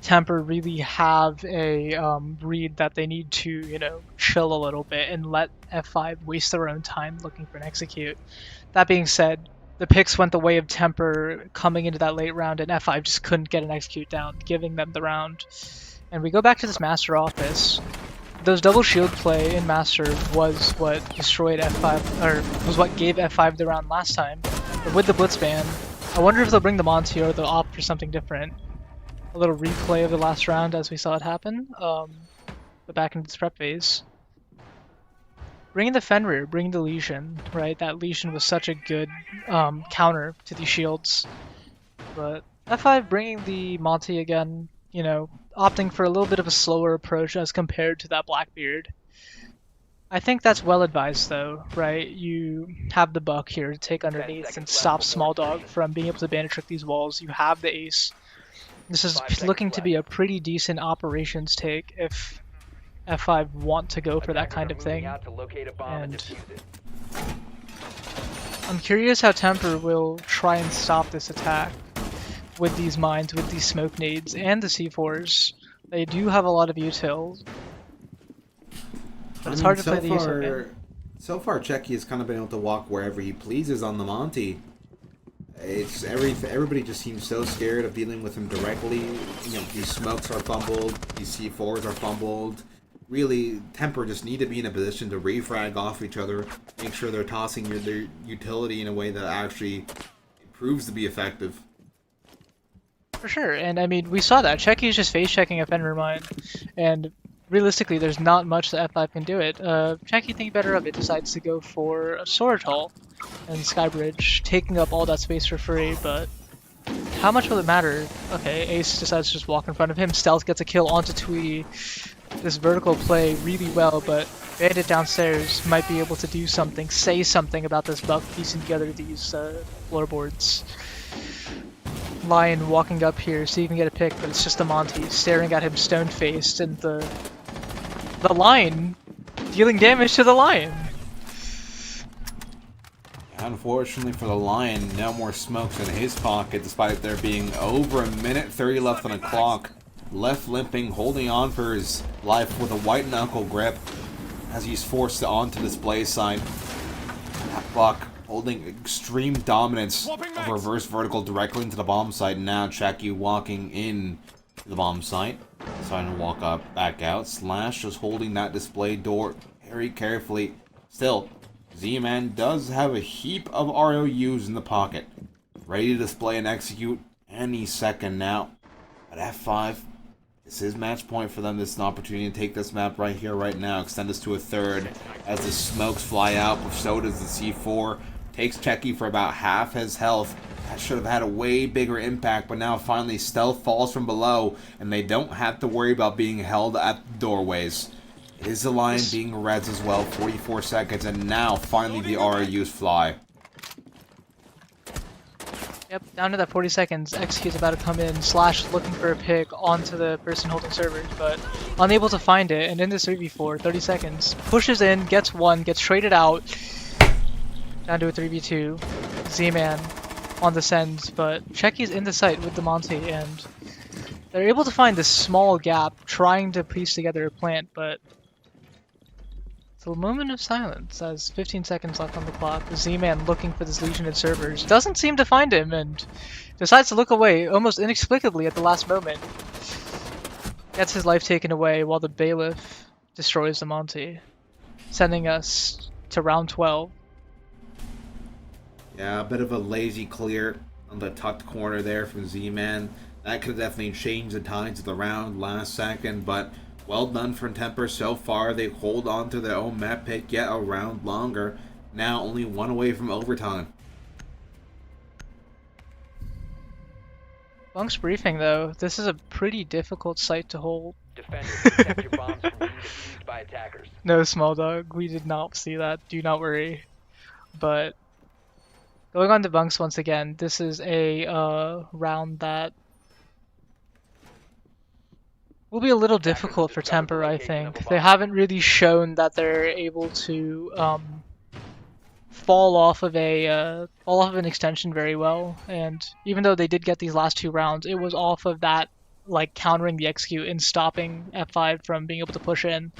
Temper really have a read that they need to, you know, chill a little bit and let F5 waste their own time looking for an execute. That being said, the picks went the way of Temper coming into that late round, and F5 just couldn't get an execute down, giving them the round. And we go back to this Master office. Those double shield play in Master was what destroyed F5, or was what gave F5 the round last time. But with the Blitz ban, I wonder if they'll bring them onto or they'll opt for something different. A little replay of the last round as we saw it happen, but back into this prep phase. Bringing the Fenrir, bringing the Legion, right? That Legion was such a good counter to these shields. But F5 bringing the Monty again, you know, opting for a little bit of a slower approach as compared to that Blackbeard. I think that's well advised though, right? You have the Buck here to take underneath and stop Small Dog from being able to bandit trick these walls. You have the Ace. This is looking to be a pretty decent operations take if F5 want to go for that kind of thing. And I'm curious how Temper will try and stop this attack with these mines, with these smoke nades, and the C4s. They do have a lot of util. But it's hard to play the util game. So far, Checky has kind of been able to walk wherever he pleases on the Monty. It's everybody just seems so scared of dealing with him directly. You know, these smokes are fumbled, these C4s are fumbled. Really, Temper just need to be in a position to refrag off each other, make sure they're tossing their utility in a way that actually proves to be effective. For sure, and I mean, we saw that. Checky is just face-checking a Fenrir mine, and realistically, there's not much that F5 can do it. Checky, thinking better of it, decides to go for a Sword Hall and Skybridge, taking up all that space for free, but how much will it matter? Okay, Ace decides to just walk in front of him, Stealth gets a kill onto Tweety. This vertical play really well, but Bandit downstairs might be able to do something, say something about this Buck piecing together these floorboards. Lion walking up here, see if he can get a pick, but it's just a Monty staring at him stone-faced, and the Lion dealing damage to the Lion. Unfortunately for the Lion, no more smokes in his pocket, despite there being over a minute 30 left on the clock. Left limping, holding on for his life with a white knuckle grip as he's forced onto this blaze site. That Buck holding extreme dominance of reverse vertical directly into the bomb site. Now Checky walking in to the bomb site, deciding to walk up, back out. Slash just holding that display door very carefully. Still, Z-Man does have a heap of ROUs in the pocket, ready to display and execute any second now. But F5, this is match point for them. This is an opportunity to take this map right here, right now. Extend this to a third as the smokes fly out, but so does the C4. Takes Checky for about half his health. That should have had a way bigger impact, but now finally Stealth falls from below, and they don't have to worry about being held at the doorways. It is the line being reds as well, 44 seconds, and now finally the RUs fly. Yep, down to that 40 seconds. XQ's about to come in, Slash looking for a pick onto the person holding servers, but unable to find it, and in this 3v4, 30 seconds. Pushes in, gets one, gets traded out. Down to a 3v2. Z-Man on the send, but Checky's in the site with the Monty, and they're able to find this small gap, trying to piece together a plant, but it's a moment of silence as 15 seconds left on the clock. Z-Man looking for this Legion in servers, doesn't seem to find him, and decides to look away almost inexplicably at the last moment. Gets his life taken away while the Bailiff destroys the Monty, sending us to round 12. Yeah, a bit of a lazy clear on the tucked corner there from Z-Man. That could definitely change the tides of the round last second, but well done from Temper so far. They hold on to their own map pick yet a round longer. Now only one away from overtime. Bunk's briefing though, this is a pretty difficult site to hold. Defenders, protect your bombs from being defused by attackers. No, small dog, we did not see that, do not worry. But going on to Bunks once again, this is a round that will be a little difficult for Temper, I think. They haven't really shown that they're able to fall off of an extension very well, and even though they did get these last two rounds, it was off of that, like, countering the execute and stopping F5 from being able to push in.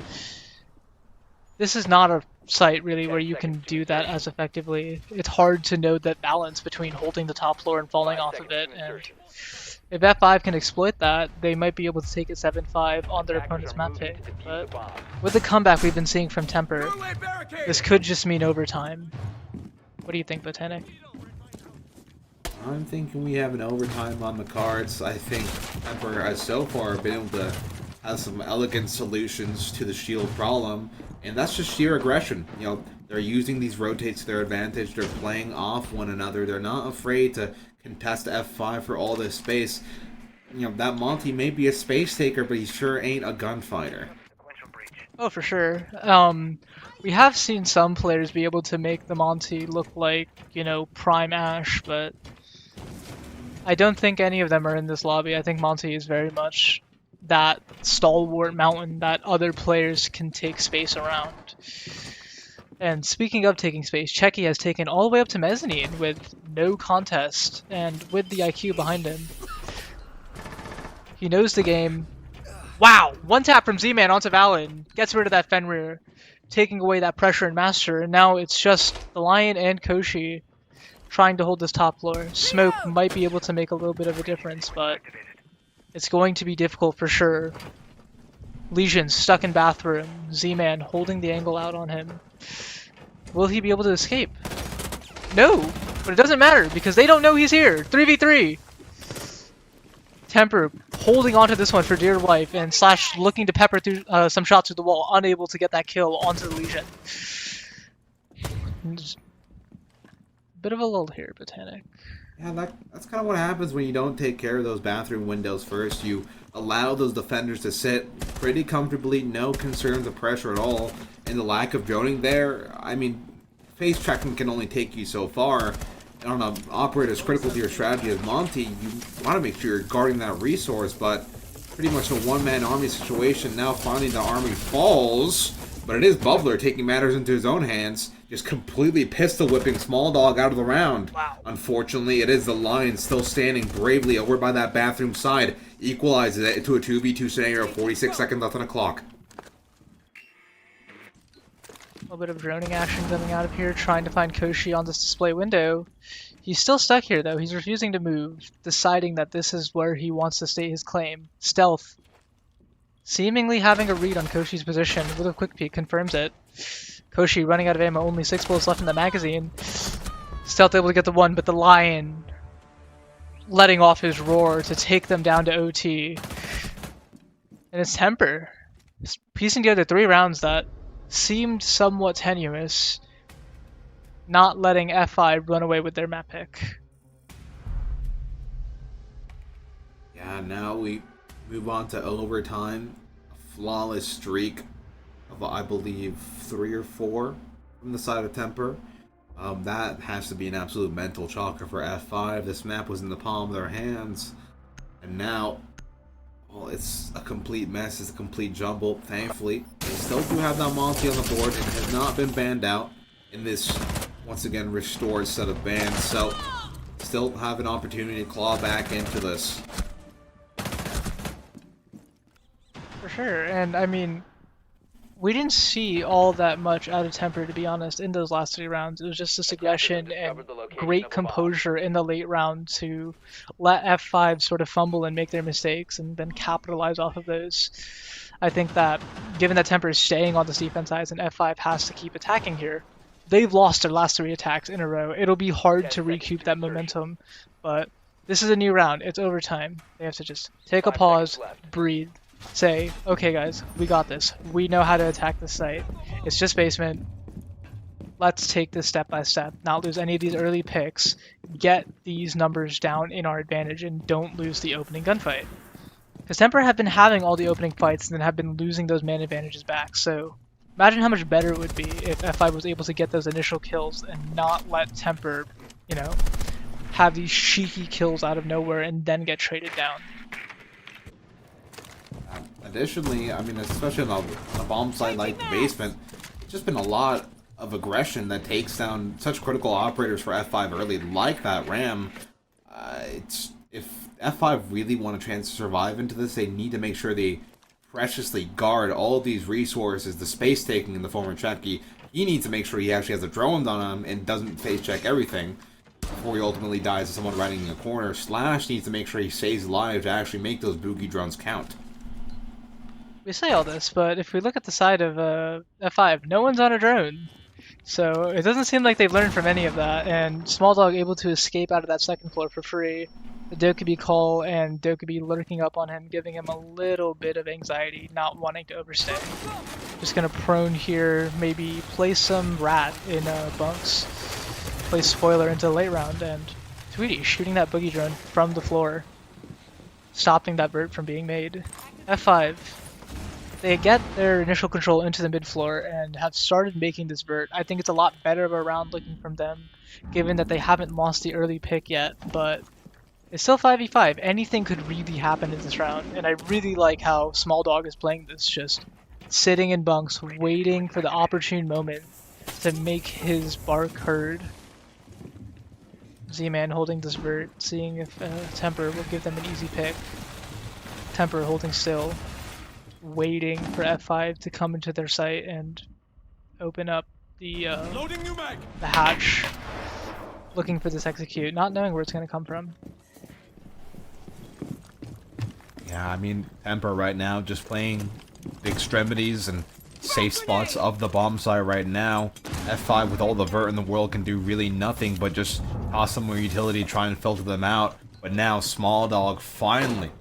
This is not a site really where you can do that as effectively. It's hard to know that balance between holding the top floor and falling off of it, and if F5 can exploit that, they might be able to take it 7-5 on their opponent's map pick. But with the comeback we've been seeing from Temper, this could just mean overtime. What do you think, Botanic? I'm thinking we have an overtime on the cards. I think Temper has so far been able to have some elegant solutions to the shield problem, and that's just sheer aggression. You know, they're using these rotates to their advantage. They're playing off one another. They're not afraid to contest F5 for all this space. You know, that Monty may be a space taker, but he sure ain't a gunfighter. Oh, for sure. We have seen some players be able to make the Monty look like, you know, prime Ash, but I don't think any of them are in this lobby. I think Monty is very much that stalwart mountain that other players can take space around. And speaking of taking space, Checky has taken all the way up to Mezzanine with no contest, and with the IQ behind him. He knows the game. Wow! One tap from Z-Man onto Valen. Gets rid of that Fenrir, taking away that pressure and Master, and now it's just the Lion and Koshi trying to hold this top floor. Smoke might be able to make a little bit of a difference, but it's going to be difficult for sure. Legion stuck in bathroom. Z-Man holding the angle out on him. Will he be able to escape? No! But it doesn't matter because they don't know he's here. 3v3! Temper holding onto this one for dear life, and Slash looking to pepper through some shots through the wall, unable to get that kill onto the Legion. Bit of a lull here, Botanic. Yeah, that's kind of what happens when you don't take care of those bathroom windows first. You allow those defenders to sit pretty comfortably, no concerns of pressure at all, and the lack of droning there, I mean, face checking can only take you so far. On an operator as critical to your strategy as Monty, you want to make sure you're guarding that resource, but pretty much a one-man army situation. Now finally the army falls, but it is Bubbler taking matters into his own hands, just completely pistol whipping Small Dog out of the round. Wow. Unfortunately, it is the Lion still standing bravely over by that bathroom side, equalizes it into a 2v2 scenario, 46 seconds left on the clock. A little bit of droning action coming out of here, trying to find Koshi on this display window. He's still stuck here though, he's refusing to move, deciding that this is where he wants to state his claim. Stealth. Seemingly having a read on Koshi's position with a quick peek confirms it. Koshi running out of ammo, only 6 bullets left in the magazine. Stealth able to get the one, but the Lion letting off his roar to take them down to OT. And it's Temper. Just piecing together 3 rounds that seemed somewhat tenuous, not letting F5 run away with their map pick. Yeah, now we move on to overtime. A flawless streak of, I believe, 3 or 4 from the side of Temper. That has to be an absolute mental choker for F5. This map was in the palm of their hands. And now, well, it's a complete mess. It's a complete jumble. Thankfully, they still do have that Monty on the board. It has not been banned out in this, once again, restored set of bans. So, still have an opportunity to claw back into this. For sure, and I mean, we didn't see all that much out of Temper, to be honest, in those last 3 rounds. It was just this aggression and great composure in the late round to let F5 sort of fumble and make their mistakes and then capitalize off of those. I think that, given that Temper is staying on this defense size and F5 has to keep attacking here, they've lost their last 3 attacks in a row. It'll be hard to recoup that momentum, but this is a new round. It's overtime. They have to just take a pause, breathe, say, okay guys, we got this. We know how to attack this site. It's just basement. Let's take this step by step, not lose any of these early picks, get these numbers down in our advantage, and don't lose the opening gunfight. Because Temper have been having all the opening fights and then have been losing those man advantages back, so imagine how much better it would be if F5 was able to get those initial kills and not let Temper, you know, have these cheeky kills out of nowhere and then get traded down. Additionally, I mean, especially on the bomb site like basement, it's just been a lot of aggression that takes down such critical operators for F5 early, like that Ram. If F5 really want a chance to survive into this, they need to make sure they preciously guard all of these resources, the space taking in the former Chucky. He needs to make sure he actually has the drones on him and doesn't face check everything before he ultimately dies to someone riding in a corner. Slash needs to make sure he stays alive to actually make those boogie drones count. We say all this, but if we look at the side of F5, no one's on a drone. So it doesn't seem like they've learned from any of that, and Small Dog able to escape out of that second floor for free. The Dokkaebi call and Dokkaebi lurking up on him, giving him a little bit of anxiety, not wanting to overstay. Just gonna prone here, maybe place some rat in bunks, place spoiler into the late round, and Tweety shooting that boogie drone from the floor, stopping that vert from being made. F5. They get their initial control into the mid floor and have started making this vert. I think it's a lot better of a round looking from them, given that they haven't lost the early pick yet, but it's still 5v5. Anything could really happen in this round, and I really like how Small Dog is playing this, just sitting in bunks, waiting for the opportune moment to make his bark heard. Z-Man holding this vert, seeing if Temper will give them an easy pick. Temper holding still, waiting for F5 to come into their site and open up the hatch, looking for this execute, not knowing where it's going to come from. Yeah, I mean, Temper right now just playing the extremities and safe spots of the bomb site right now. F5 with all the vert in the world can do really nothing but just toss some more utility, try and filter them out. But now Small Dog finally,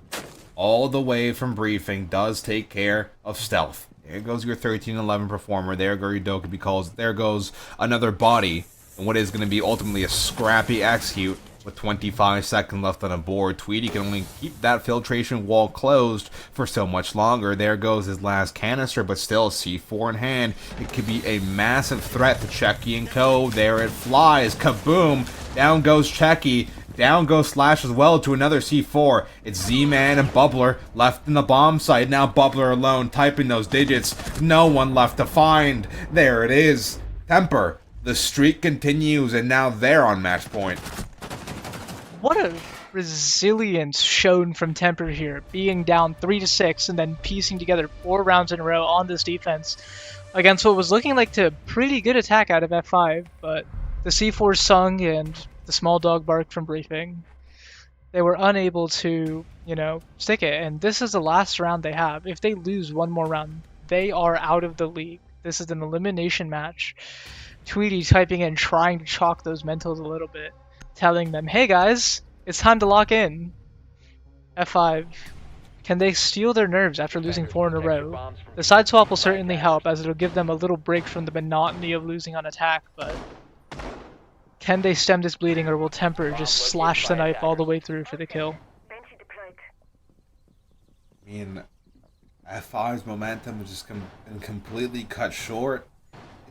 all the way from briefing, does take care of stealth. There goes your 13-11 performer. There goes your Dokkaebi calls. There goes another body. And what is going to be ultimately a scrappy execute with 25 seconds left on a board. Tweety can only keep that filtration wall closed for so much longer. There goes his last canister, but still C4 in hand. It could be a massive threat to Chucky and co. There it flies. Kaboom! Down goes Chucky. Down goes Slash as well to another C4. It's Z-Man and Bubbler left in the bomb site. Now Bubbler alone, typing those digits. No one left to find. There it is. Temper. The streak continues, and now they're on match point. What a resilience shown from Temper here, being down 3-6 and then piecing together 4 rounds in a row on this defense against what was looking like a pretty good attack out of F5, but the C4 sung and the Small Dog barked from briefing. They were unable to, stick it, and this is the last round they have. If they lose one more round, they are out of the league. This is an elimination match. Tweety typing in, trying to chalk those mentals a little bit, telling them, hey guys, it's time to lock in. F5. Can they steal their nerves after losing 4 in a row? The side swap will certainly help, as it'll give them a little break from the monotony of losing on attack, but can they stem this bleeding, or will Temper just slash the knife all the way through for the kill? I mean, F5's momentum has just been completely cut short.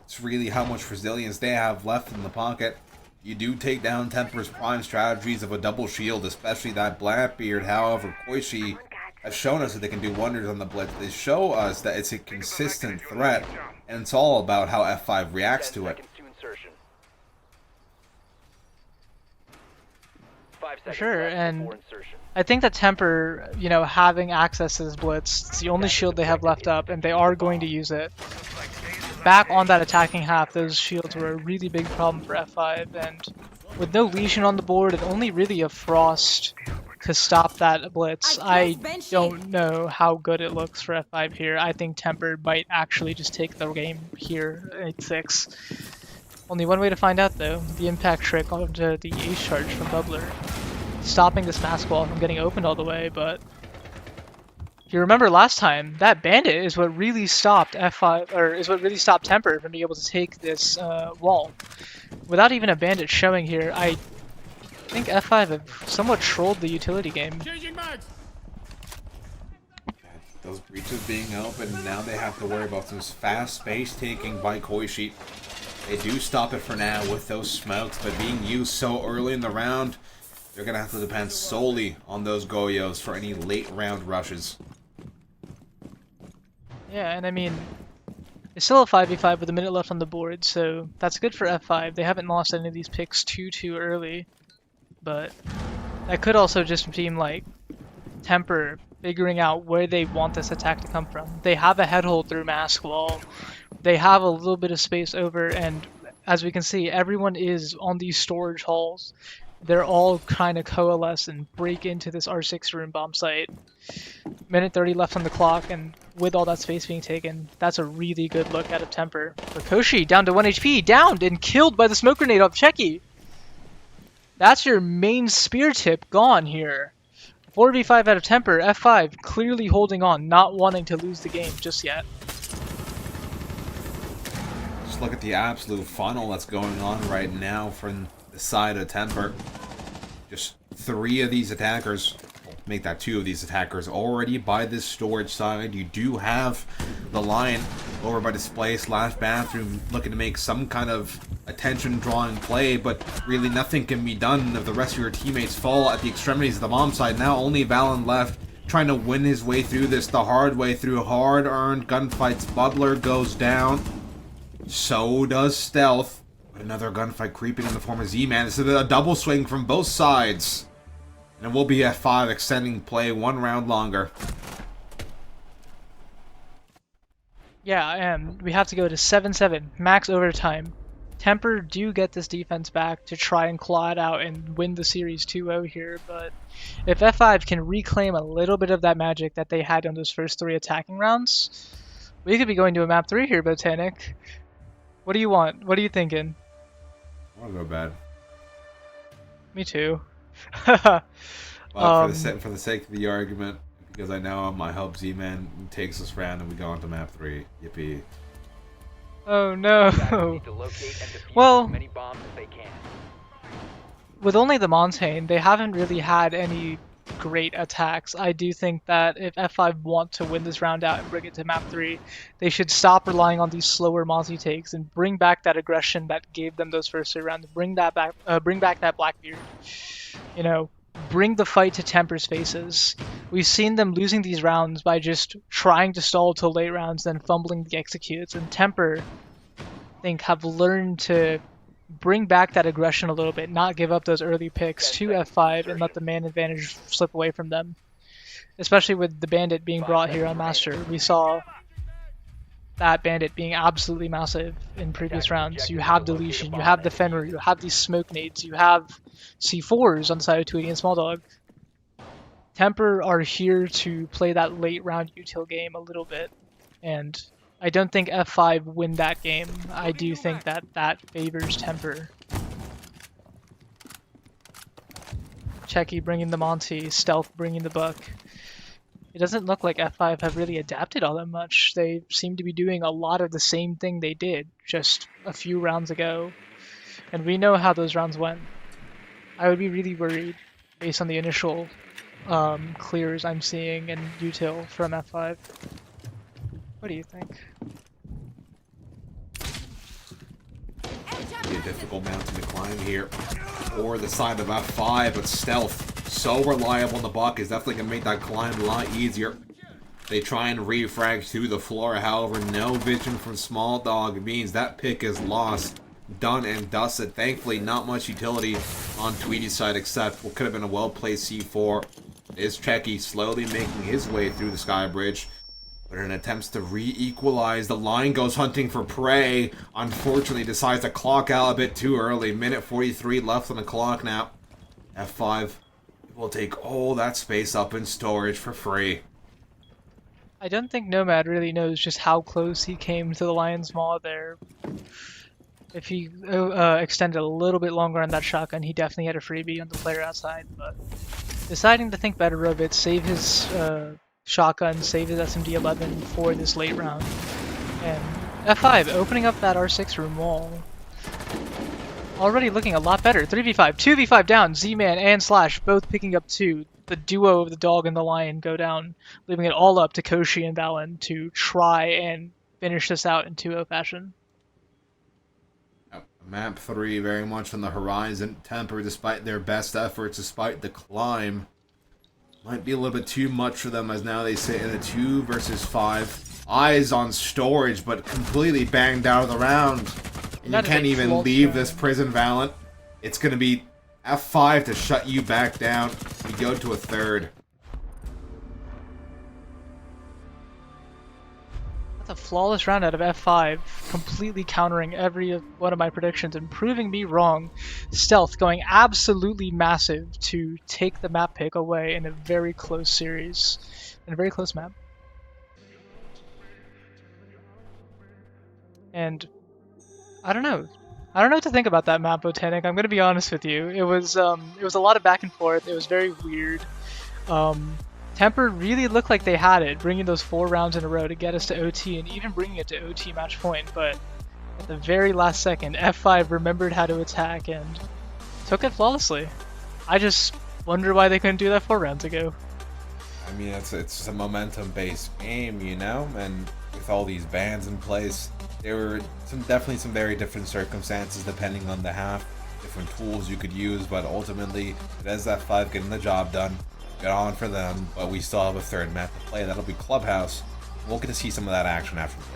It's really how much resilience they have left in the pocket. You do take down Temper's prime strategies of a double shield, especially that Blackbeard. However, Koishi has shown us that they can do wonders on the Blitz. They show us that it's a consistent threat, and it's all about how F5 reacts to it. For sure, and I think that Temper, you know, having access to this Blitz, it's the only shield they have left up, and they are going to use it. Back on that attacking half, those shields were a really big problem for F5, and with no Legion on the board and only really a Frost to stop that Blitz, I don't know how good it looks for F5 here. I think Temper might actually just take the game here, 8-6. Only one way to find out though, the impact trick onto the Ace charge from Bubbler. Stopping this mask wall from getting opened all the way, but if you remember last time, that Bandit is what really stopped F5, or is what really stopped Temper from being able to take this wall. Without even a Bandit showing here, I think F5 have somewhat trolled the utility game. Those breaches being open, now they have to worry about some fast space taking by Koishi. They do stop it for now with those smokes, but being used so early in the round, they're going to have to depend solely on those Goyos for any late round rushes. Yeah, and I mean, it's still a 5v5 with a minute left on the board, so that's good for F5. They haven't lost any of these picks too early, but that could also just seem like Temper figuring out where they want this attack to come from. They have a headhold through Mask Wall. They have a little bit of space over, and as we can see, everyone is on these storage halls. They're all trying to coalesce and break into this R6 room bomb site. Minute 30 left on the clock, and with all that space being taken, that's a really good look out of Temper. Koshi down to 1 HP, downed and killed by the smoke grenade of Checky. That's your main spear tip gone here. 4v5 out of Temper, F5 clearly holding on, not wanting to lose the game just yet. Just look at the absolute funnel that's going on right now from the side of Temper. Just 3 of these attackers, make that 2 of these attackers already by this storage side. You do have the Lion over by display / bathroom looking to make some kind of attention drawing play, but really nothing can be done if the rest of your teammates fall at the extremities of the bomb side. Now only Valen left, trying to win his way through this the hard way through hard-earned gunfights. Bubbler goes down, so does Stealth. But another gunfight creeping in the form of Z-Man. This is a double swing from both sides, and it will be F5 extending play 1 round longer. Yeah, and we have to go to 7-7, max overtime. Temper do get this defense back to try and claw it out and win the series 2-0 here, but if F5 can reclaim a little bit of that magic that they had on those first 3 attacking rounds, we could be going to a map 3 here, Botanic. What do you want? What are you thinking? I want to go bad. Me too. Well, for the sake of the argument, because I know I hope Z-Man takes this round and we go on to map 3. Yippee. Oh no. Well, with only the Montaigne, they haven't really had any great attacks. I do think that if F5 want to win this round out and bring it to map 3, they should stop relying on these slower Monty takes and bring back that aggression that gave them those first 3 rounds. Bring back that Blackbeard. You know, bring the fight to Temper's faces. We've seen them losing these rounds by just trying to stall till late rounds, then fumbling the executes. And Temper, I think, have learned to bring back that aggression a little bit, not give up those early picks to F5 and let the man advantage slip away from them. Especially with the Bandit being brought here on Master. We saw that Bandit being absolutely massive in previous rounds. You have the Legion, you have the Fenrir, you have these smoke nades, you have C4s on the side of Tweety and Small Dog. Temper are here to play that late round util game a little bit, and I don't think F5 win that game. I do think that that favors Temper. Checky bringing the Monty, Stealth bringing the Buck. It doesn't look like F5 have really adapted all that much. They seem to be doing a lot of the same thing they did just a few rounds ago, and we know how those rounds went. I would be really worried based on the initial clears I'm seeing in util from F5. What do you think? Be a difficult mountain to climb here. Or the side of F5, but Stealth, so reliable in the buck, is definitely going to make that climb a lot easier. They try and refrag through the floor, however, no vision from Small Dog means that pick is lost. Done and dusted. Thankfully, not much utility on Tweety's side except what could have been a well-placed C4. Is Checky slowly making his way through the Sky Bridge. But in attempts to re-equalize, the line goes hunting for prey. Unfortunately, decides to clock out a bit too early. Minute 43 left on the clock now. F5 will take all that space up in storage for free. I don't think Nomad really knows just how close he came to the Lion's Maw there. If he extended a little bit longer on that shotgun, he definitely had a freebie on the player outside, but deciding to think better of it, save his shotgun, save his SMD-11 for this late round. And F5 opening up that R6 room wall. Already looking a lot better. 3v5, 2v5 down, Z-Man and Slash both picking up 2. The duo of the dog and the lion go down, leaving it all up to Koshi and Valen to try and finish this out in 2-0 fashion. Map 3 very much on the horizon. Temper, despite their best efforts, despite the climb, might be a little bit too much for them as now they sit in a 2 versus 5. Eyes on storage, but completely banged out of the round. And you can't even leave this prison, Valent. It's going to be F5 to shut you back down. We go to a third. That's a flawless round out of F5, completely countering every one of my predictions and proving me wrong. Stealth going absolutely massive to take the map pick away in a very close series, in a very close map. And I don't know what to think about that map, Botanic. I'm gonna be honest with you. It was a lot of back and forth. It was very weird. Temper really looked like they had it, bringing those 4 rounds in a row to get us to OT and even bringing it to OT match point. But at the very last second, F5 remembered how to attack and took it flawlessly. I just wonder why they couldn't do that 4 rounds ago. I mean, it's a momentum-based game, you know, and with all these bans in place, there were definitely some very different circumstances depending on the half, different tools you could use, but ultimately it is F5 getting the job done. Good on for them, but we still have a third map to play. That'll be Clubhouse. We'll get to see some of that action after the break.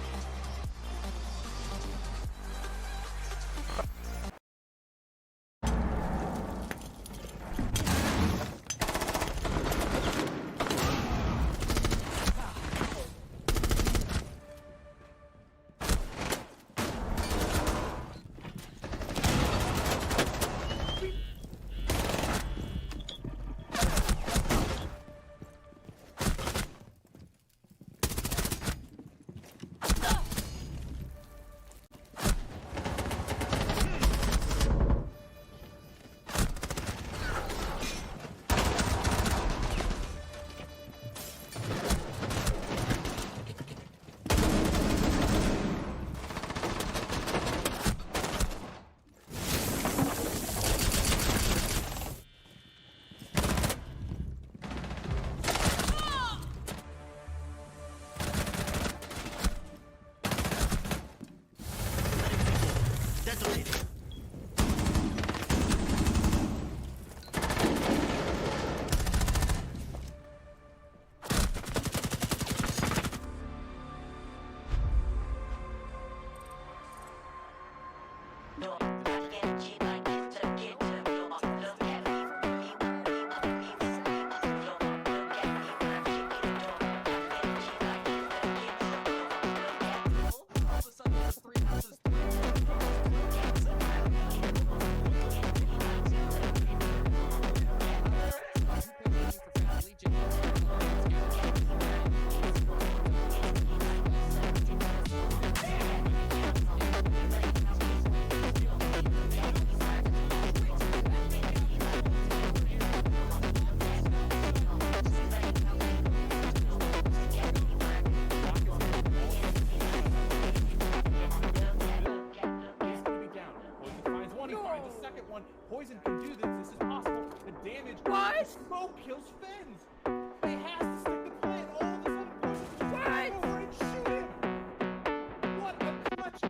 Poison can do this. This is possible. The damage. What? Smoke kills Fins. They have to stick the plan. All of a sudden, pushes the What? over and shoot him. What a clutch.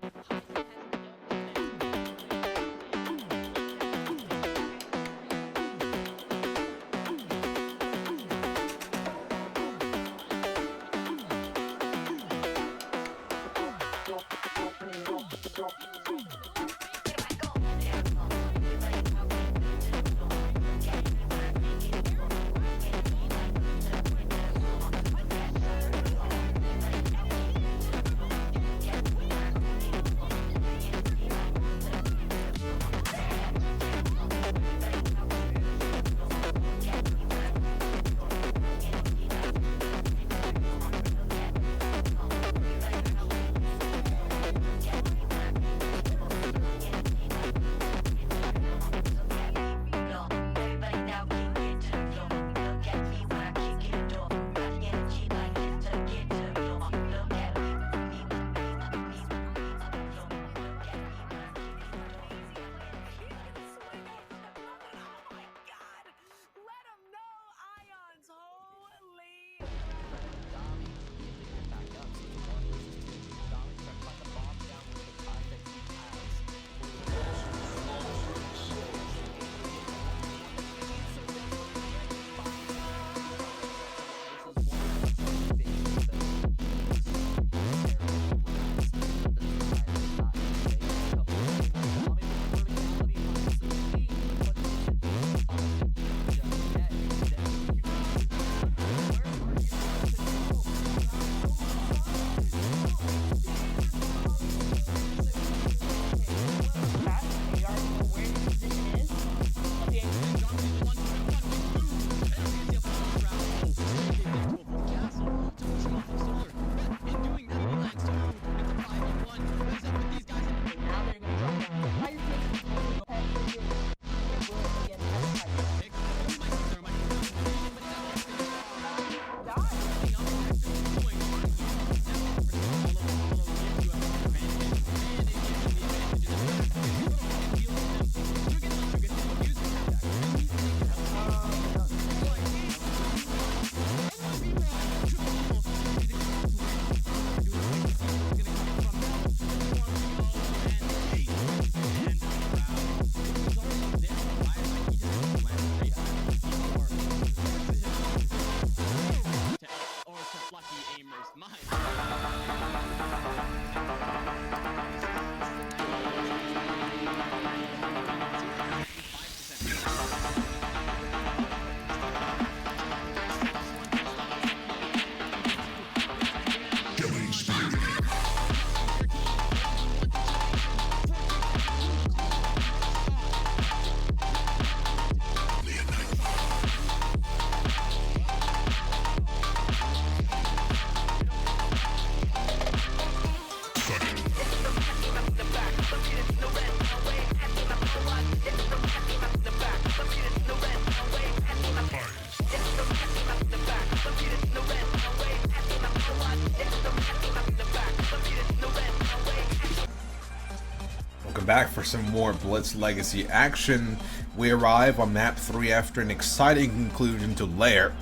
Welcome back for some more Blitz Legacy action. We arrive on map 3 after an exciting conclusion to Lair.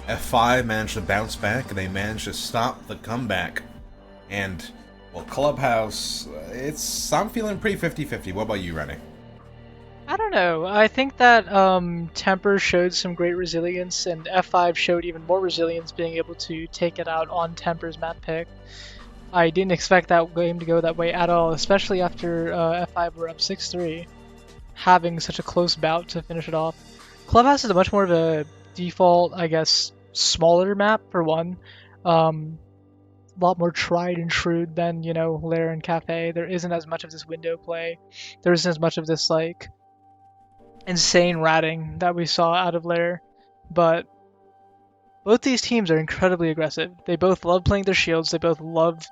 F5 managed to bounce back and they managed to stop the comeback. And, well, Clubhouse, I'm feeling pretty 50-50. What about you, Rennie? I don't know. I think that Temper showed some great resilience, and F5 showed even more resilience, being able to take it out on Temper's map pick. I didn't expect that game to go that way at all, especially after F5 were up 6-3, having such a close bout to finish it off. Clubhouse is much more of a default, I guess, smaller map, for one. A lot more tried and true than, you know, Lair and Cafe. There isn't as much of this window play. There isn't as much of this, like, insane ratting that we saw out of Lair. But both these teams are incredibly aggressive. They both love playing their shields. They both love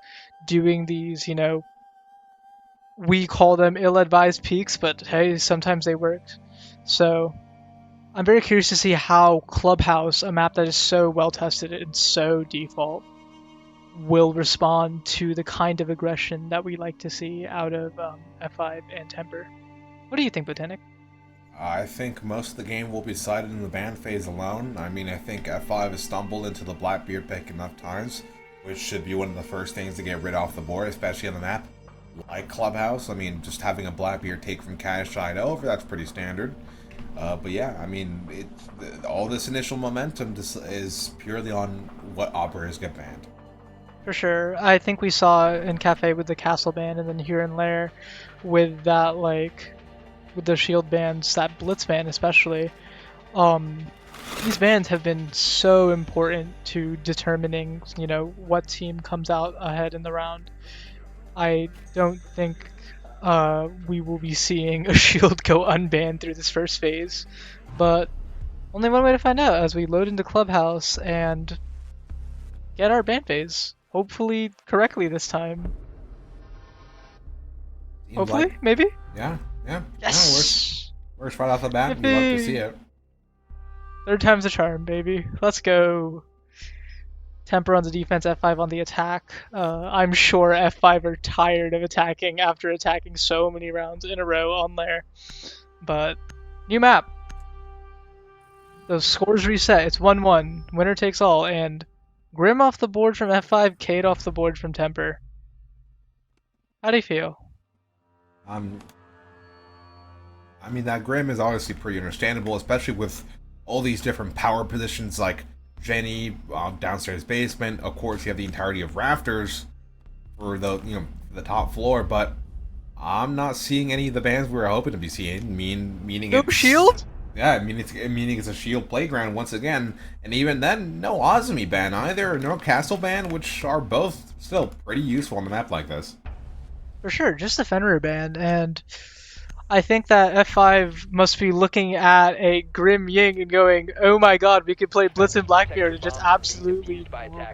doing these, you know, we call them ill-advised peaks, but hey, sometimes they worked. So I'm very curious to see how Clubhouse, a map that is so well-tested and so default, will respond to the kind of aggression that we like to see out of F5 and Temper. What do you think, Botanic? I think most of the game will be decided in the ban phase alone. I mean, I think F5 has stumbled into the Blackbeard pick enough times, which should be one of the first things to get rid off the board, especially on the map like Clubhouse. I mean, just having a Blackbeard take from Cash side over, that's pretty standard. But yeah, I mean, all this initial momentum is purely on what operators get banned. For sure. I think we saw in Cafe with the Castle ban, and then here in Lair with that, like, with the shield bans, that Blitz ban especially. These bans have been so important to determining, you know, what team comes out ahead in the round. I don't think we will be seeing a shield go unbanned through this first phase, but only one way to find out as we load into Clubhouse and get our ban phase. Hopefully correctly this time. Hopefully, maybe? Yeah. Yes! No, works right off the bat. We love to see it. Third time's a charm, baby. Let's go. Temper on the defense, F5 on the attack. I'm sure F5 are tired of attacking after attacking so many rounds in a row on Lair. But, new map. Those scores reset. It's 1-1. Winner takes all. And Grim off the board from F5, Cade off the board from Temper. How do you feel? I mean, that Grim is obviously pretty understandable, especially with all these different power positions like Jenny, downstairs basement. Of course, you have the entirety of Rafters for the the top floor, but I'm not seeing any of the bans we were hoping to be seeing. Meaning no shield? Yeah, meaning it's a shield playground once again, and even then, no Azumi ban either, no Castle ban, which are both still pretty useful on a map like this. For sure, just the Fenrir ban, and I think that F5 must be looking at a Grim Ying and going, oh my god, we could play Blitz and Blackbeard and just absolutely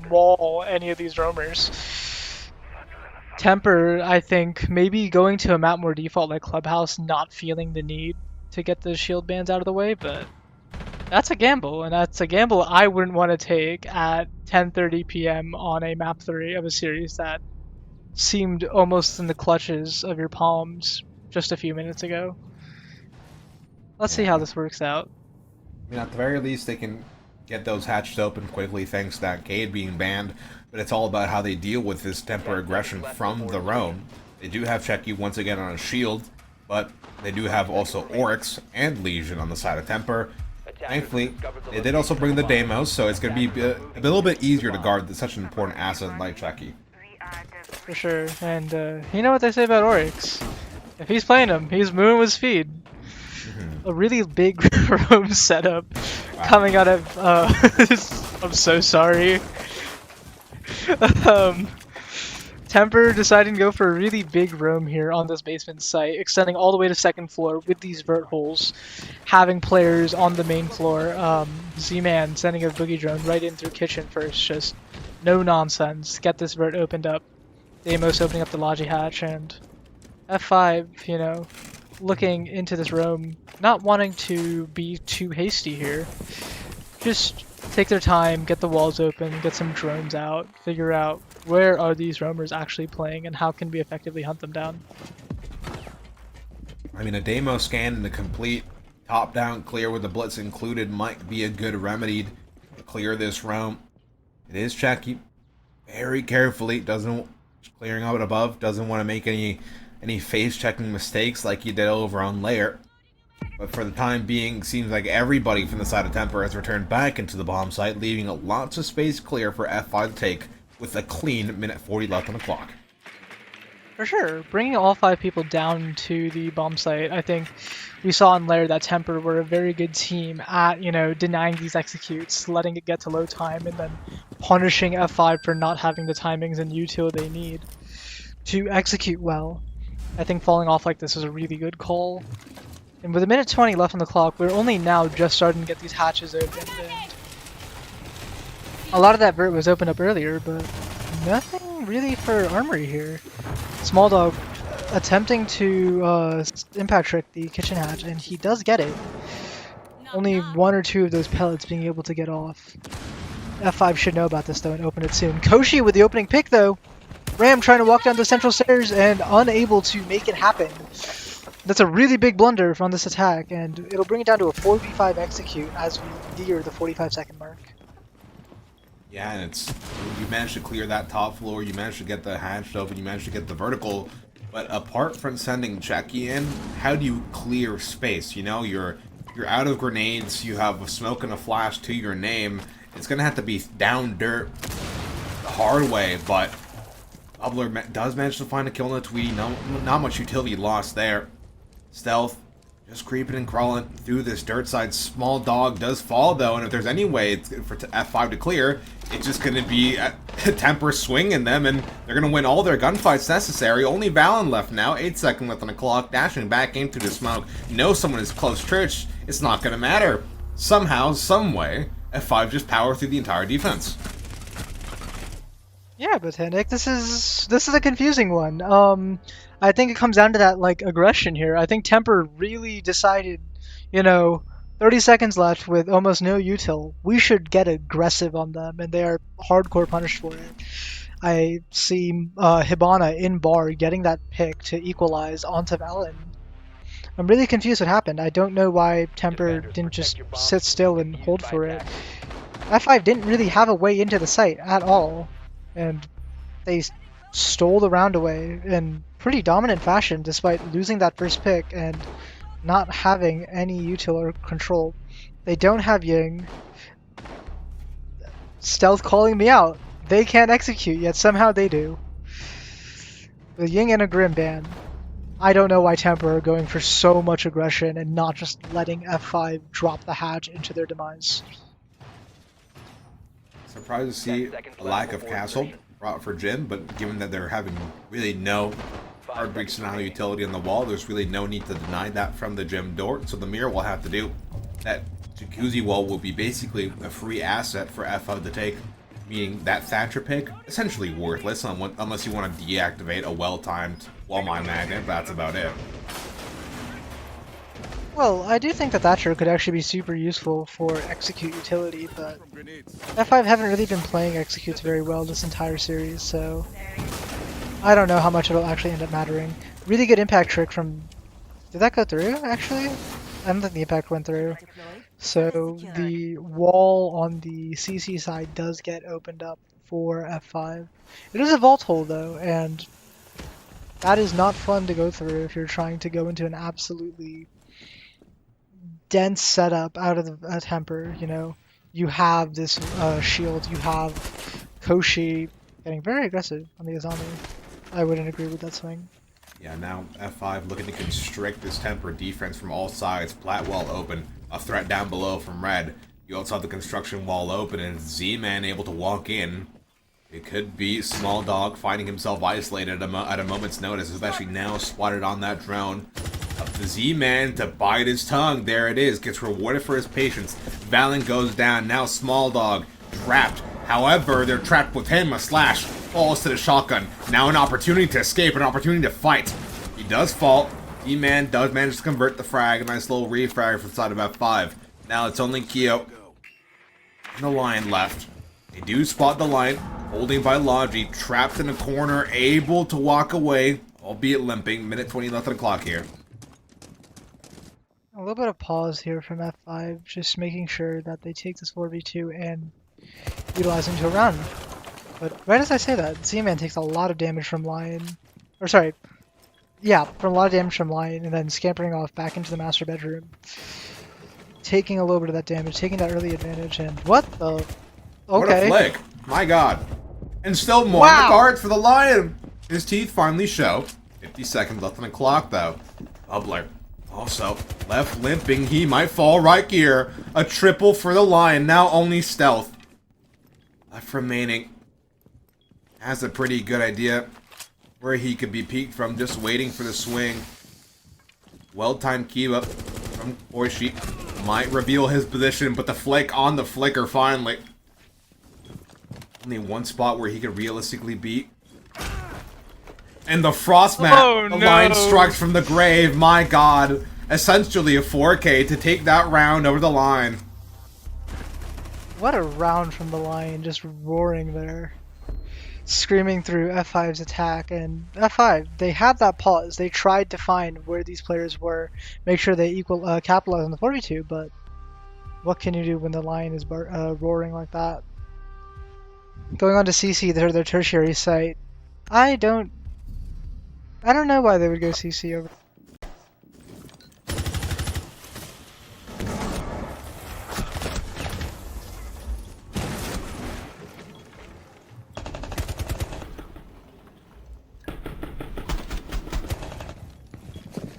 maul any of these roamers. Temper, I think, maybe going to a map more default like Clubhouse, not feeling the need to get the shield bans out of the way, but that's a gamble, and that's a gamble I wouldn't want to take at 10:30 p.m. on a map 3 of a series that seemed almost in the clutches of your palms just a few minutes ago. Let's see how this works out. I mean, at the very least, they can get those hatched open quickly thanks to that Cade being banned, but it's all about how they deal with this Temper aggression from the roam. They do have Checky once again on a shield, but they do have also Oryx and Legion on the side of Temper. Thankfully, they did also bring the Deimos, so it's going to be a little bit easier to guard such an important asset like Checky. For sure, and you know what they say about Oryx? If he's playing him, he's moving with speed. A really big roam setup coming out of, I'm so sorry. Temper deciding to go for a really big roam here on this basement site, extending all the way to second floor with these vert holes, having players on the main floor. Z-Man sending a boogie drone right in through kitchen first, just no nonsense, get this vert opened up. Deimos opening up the Logi hatch, and F5, you know, looking into this roam, not wanting to be too hasty here. Just take their time, get the walls open, get some drones out, figure out where are these roamers actually playing and how can we effectively hunt them down. I mean, a Deimos scan and a complete top-down clear with the Blitz included might be a good remedy to clear this roam. It is Checky. Very carefully, clearing out above, doesn't want to make any face-checking mistakes like he did over on Lair. But for the time being, seems like everybody from the side of Temper has returned back into the bomb site, leaving lots of space clear for F5 to take with a clean minute 40 left on the clock. For sure, bringing all 5 people down to the bomb site, I think we saw in Lair that Temper were a very good team at, you know, denying these executes, letting it get to low time, and then punishing F5 for not having the timings and util they need to execute well. I think falling off like this is a really good call. And with a minute 20 left on the clock, we're only now just starting to get these hatches opened, and a lot of that vert was opened up earlier, but nothing really for Armory here. Small Dog attempting to impact trick the kitchen hatch, and he does get it. Only 1 or 2 of those pellets being able to get off. F5 should know about this though and open it soon. Koshi with the opening pick though. Ram trying to walk down the central stairs and unable to make it happen. That's a really big blunder on this attack, and it'll bring it down to a 4v5 execute as we near the 45-second mark. Yeah, and it's you managed to clear that top floor, you managed to get the hatch open, you managed to get the vertical, but apart from sending Jackie in, how do you clear space? You know, you're out of grenades, you have a smoke and a flash to your name. It's gonna have to be down dirt the hard way, but Bubbler does manage to find a kill on the Tweety. Not much utility lost there. Stealth, just creeping and crawling through this dirt side. Small dog does fall though, and if there's any way for F5 to clear, it's just going to be a Temper swinging them, and they're going to win all their gunfights necessary. Only Valen left now, 8 seconds left on the clock, dashing back into the smoke. Know someone is close church, it's not going to matter. Somehow, someway, F5 just power through the entire defense. Yeah, Botanic, this is a confusing one. I think it comes down to that like aggression here. I think Temper really decided, 30 seconds left with almost no util. We should get aggressive on them, and they are hardcore punished for it. I see Hibana in bar getting that pick to equalize onto Valen. I'm really confused what happened. I don't know why Temper didn't just sit still and hold for it. F5 didn't really have a way into the site at all, and they stole the round away in pretty dominant fashion despite losing that first pick and not having any util or control. They don't have Ying. Stealth calling me out. They can't execute, yet somehow they do. With Ying and a Grim ban. I don't know why Temper are going for so much aggression and not just letting F5 drop the hatch into their demise. Surprised to see a lack of castle brought for Jin, but given that they're having really no hard break scenario utility on the wall, there's really no need to deny that from the gym door, so the mirror will have to do. That jacuzzi wall will be basically a free asset for F5 to take, meaning that Thatcher pick, essentially worthless unless you want to deactivate a well-timed wall mine magnet, that's about it. Well, I do think that Thatcher could actually be super useful for execute utility, but F5 haven't really been playing executes very well this entire series, so I don't know how much it'll actually end up mattering. Really good impact trick from... Did that go through, actually? I don't think the impact went through. So the wall on the CC side does get opened up for F5. It is a vault hole, though, and that is not fun to go through if you're trying to go into an absolutely dense setup out of the Temper. You have this shield, you have Koshi getting very aggressive on the Azami. I wouldn't agree with that swing. Yeah, now F5 looking to constrict this Temper defense from all sides. Plat wall open, a threat down below from Red. You also have the construction wall open, and Z-Man able to walk in. It could be Small Dog finding himself isolated at a moment's notice, especially now spotted on that drone. Up to Z-Man to bite his tongue. There it is. Gets rewarded for his patience. Valen goes down. Now Small Dog trapped. However, they're trapped with him. A slash falls to the shotgun. Now an opportunity to escape. An opportunity to fight. He does fall. Z-Man does manage to convert the frag. A nice little refrag from the side of F5. Now it's only Kyo and the Lion left. They do spot the Lion. Holding by Logi. Trapped in a corner. Able to walk away. Albeit limping. Minute 20 left on the clock here. A little bit of pause here from F5, just making sure that they take this 4v2 and utilize into a run. But right as I say that, Z-Man takes a lot of damage from Lion. Or sorry, yeah, from a lot of damage from Lion, and then scampering off back into the master bedroom. Taking a little bit of that damage, taking that early advantage, and what the... Okay. What a flick. My god. And still more Wow. in the cards for the Lion. His teeth finally show. 50 seconds left on the clock, though. Bubbler. Also, left limping, he might fall right here. A triple for the Lion, now only Stealth. Left remaining. Has a pretty good idea where he could be peeked from, just waiting for the swing. Well-timed keep up from Oishi. Might reveal his position, but the flake on the flicker finally. Only one spot where he could realistically beat. And the Frostmat, the Lion strikes from the grave, my god. Essentially a 4K to take that round over the line. What a round from the Lion, just roaring there. screaming through F5's attack, and F5, they had that pause. They tried to find where these players were, make sure they capitalize on the 4v2, but what can you do when the lion is roaring like that? Going on to CC, their tertiary site. I don't know why they would go CC over.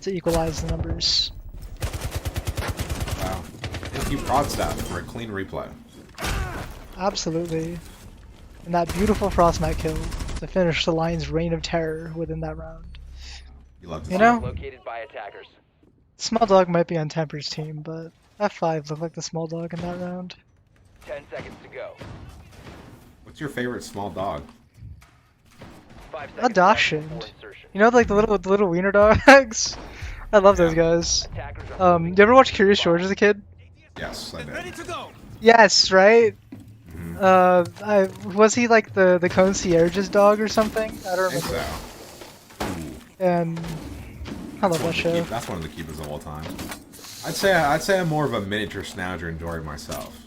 To equalize the numbers. Wow. Thank you, Broadstaff, for a clean replay. Absolutely. And that beautiful Frost Knight kill to finish the Lion's reign of terror within that round. You love to You see know, it. Located by attackers. Small Dog might be on Temper's team, but F5 looked like the Small Dog in that round. 10 seconds to go. What's your favorite small dog? 5 A seconds left Dachshund. before insertion. You know, like the little wiener dogs? I love those guys. Attackers are You ever watch Curious George as a kid? Yes, I did. Yes, right? Was he like the concierge's dog or something? I don't I think remember. so. Ooh. And I love that show. That's one of the keepers of all time. I'd say I'm more of a miniature Schnauzer enjoyer myself.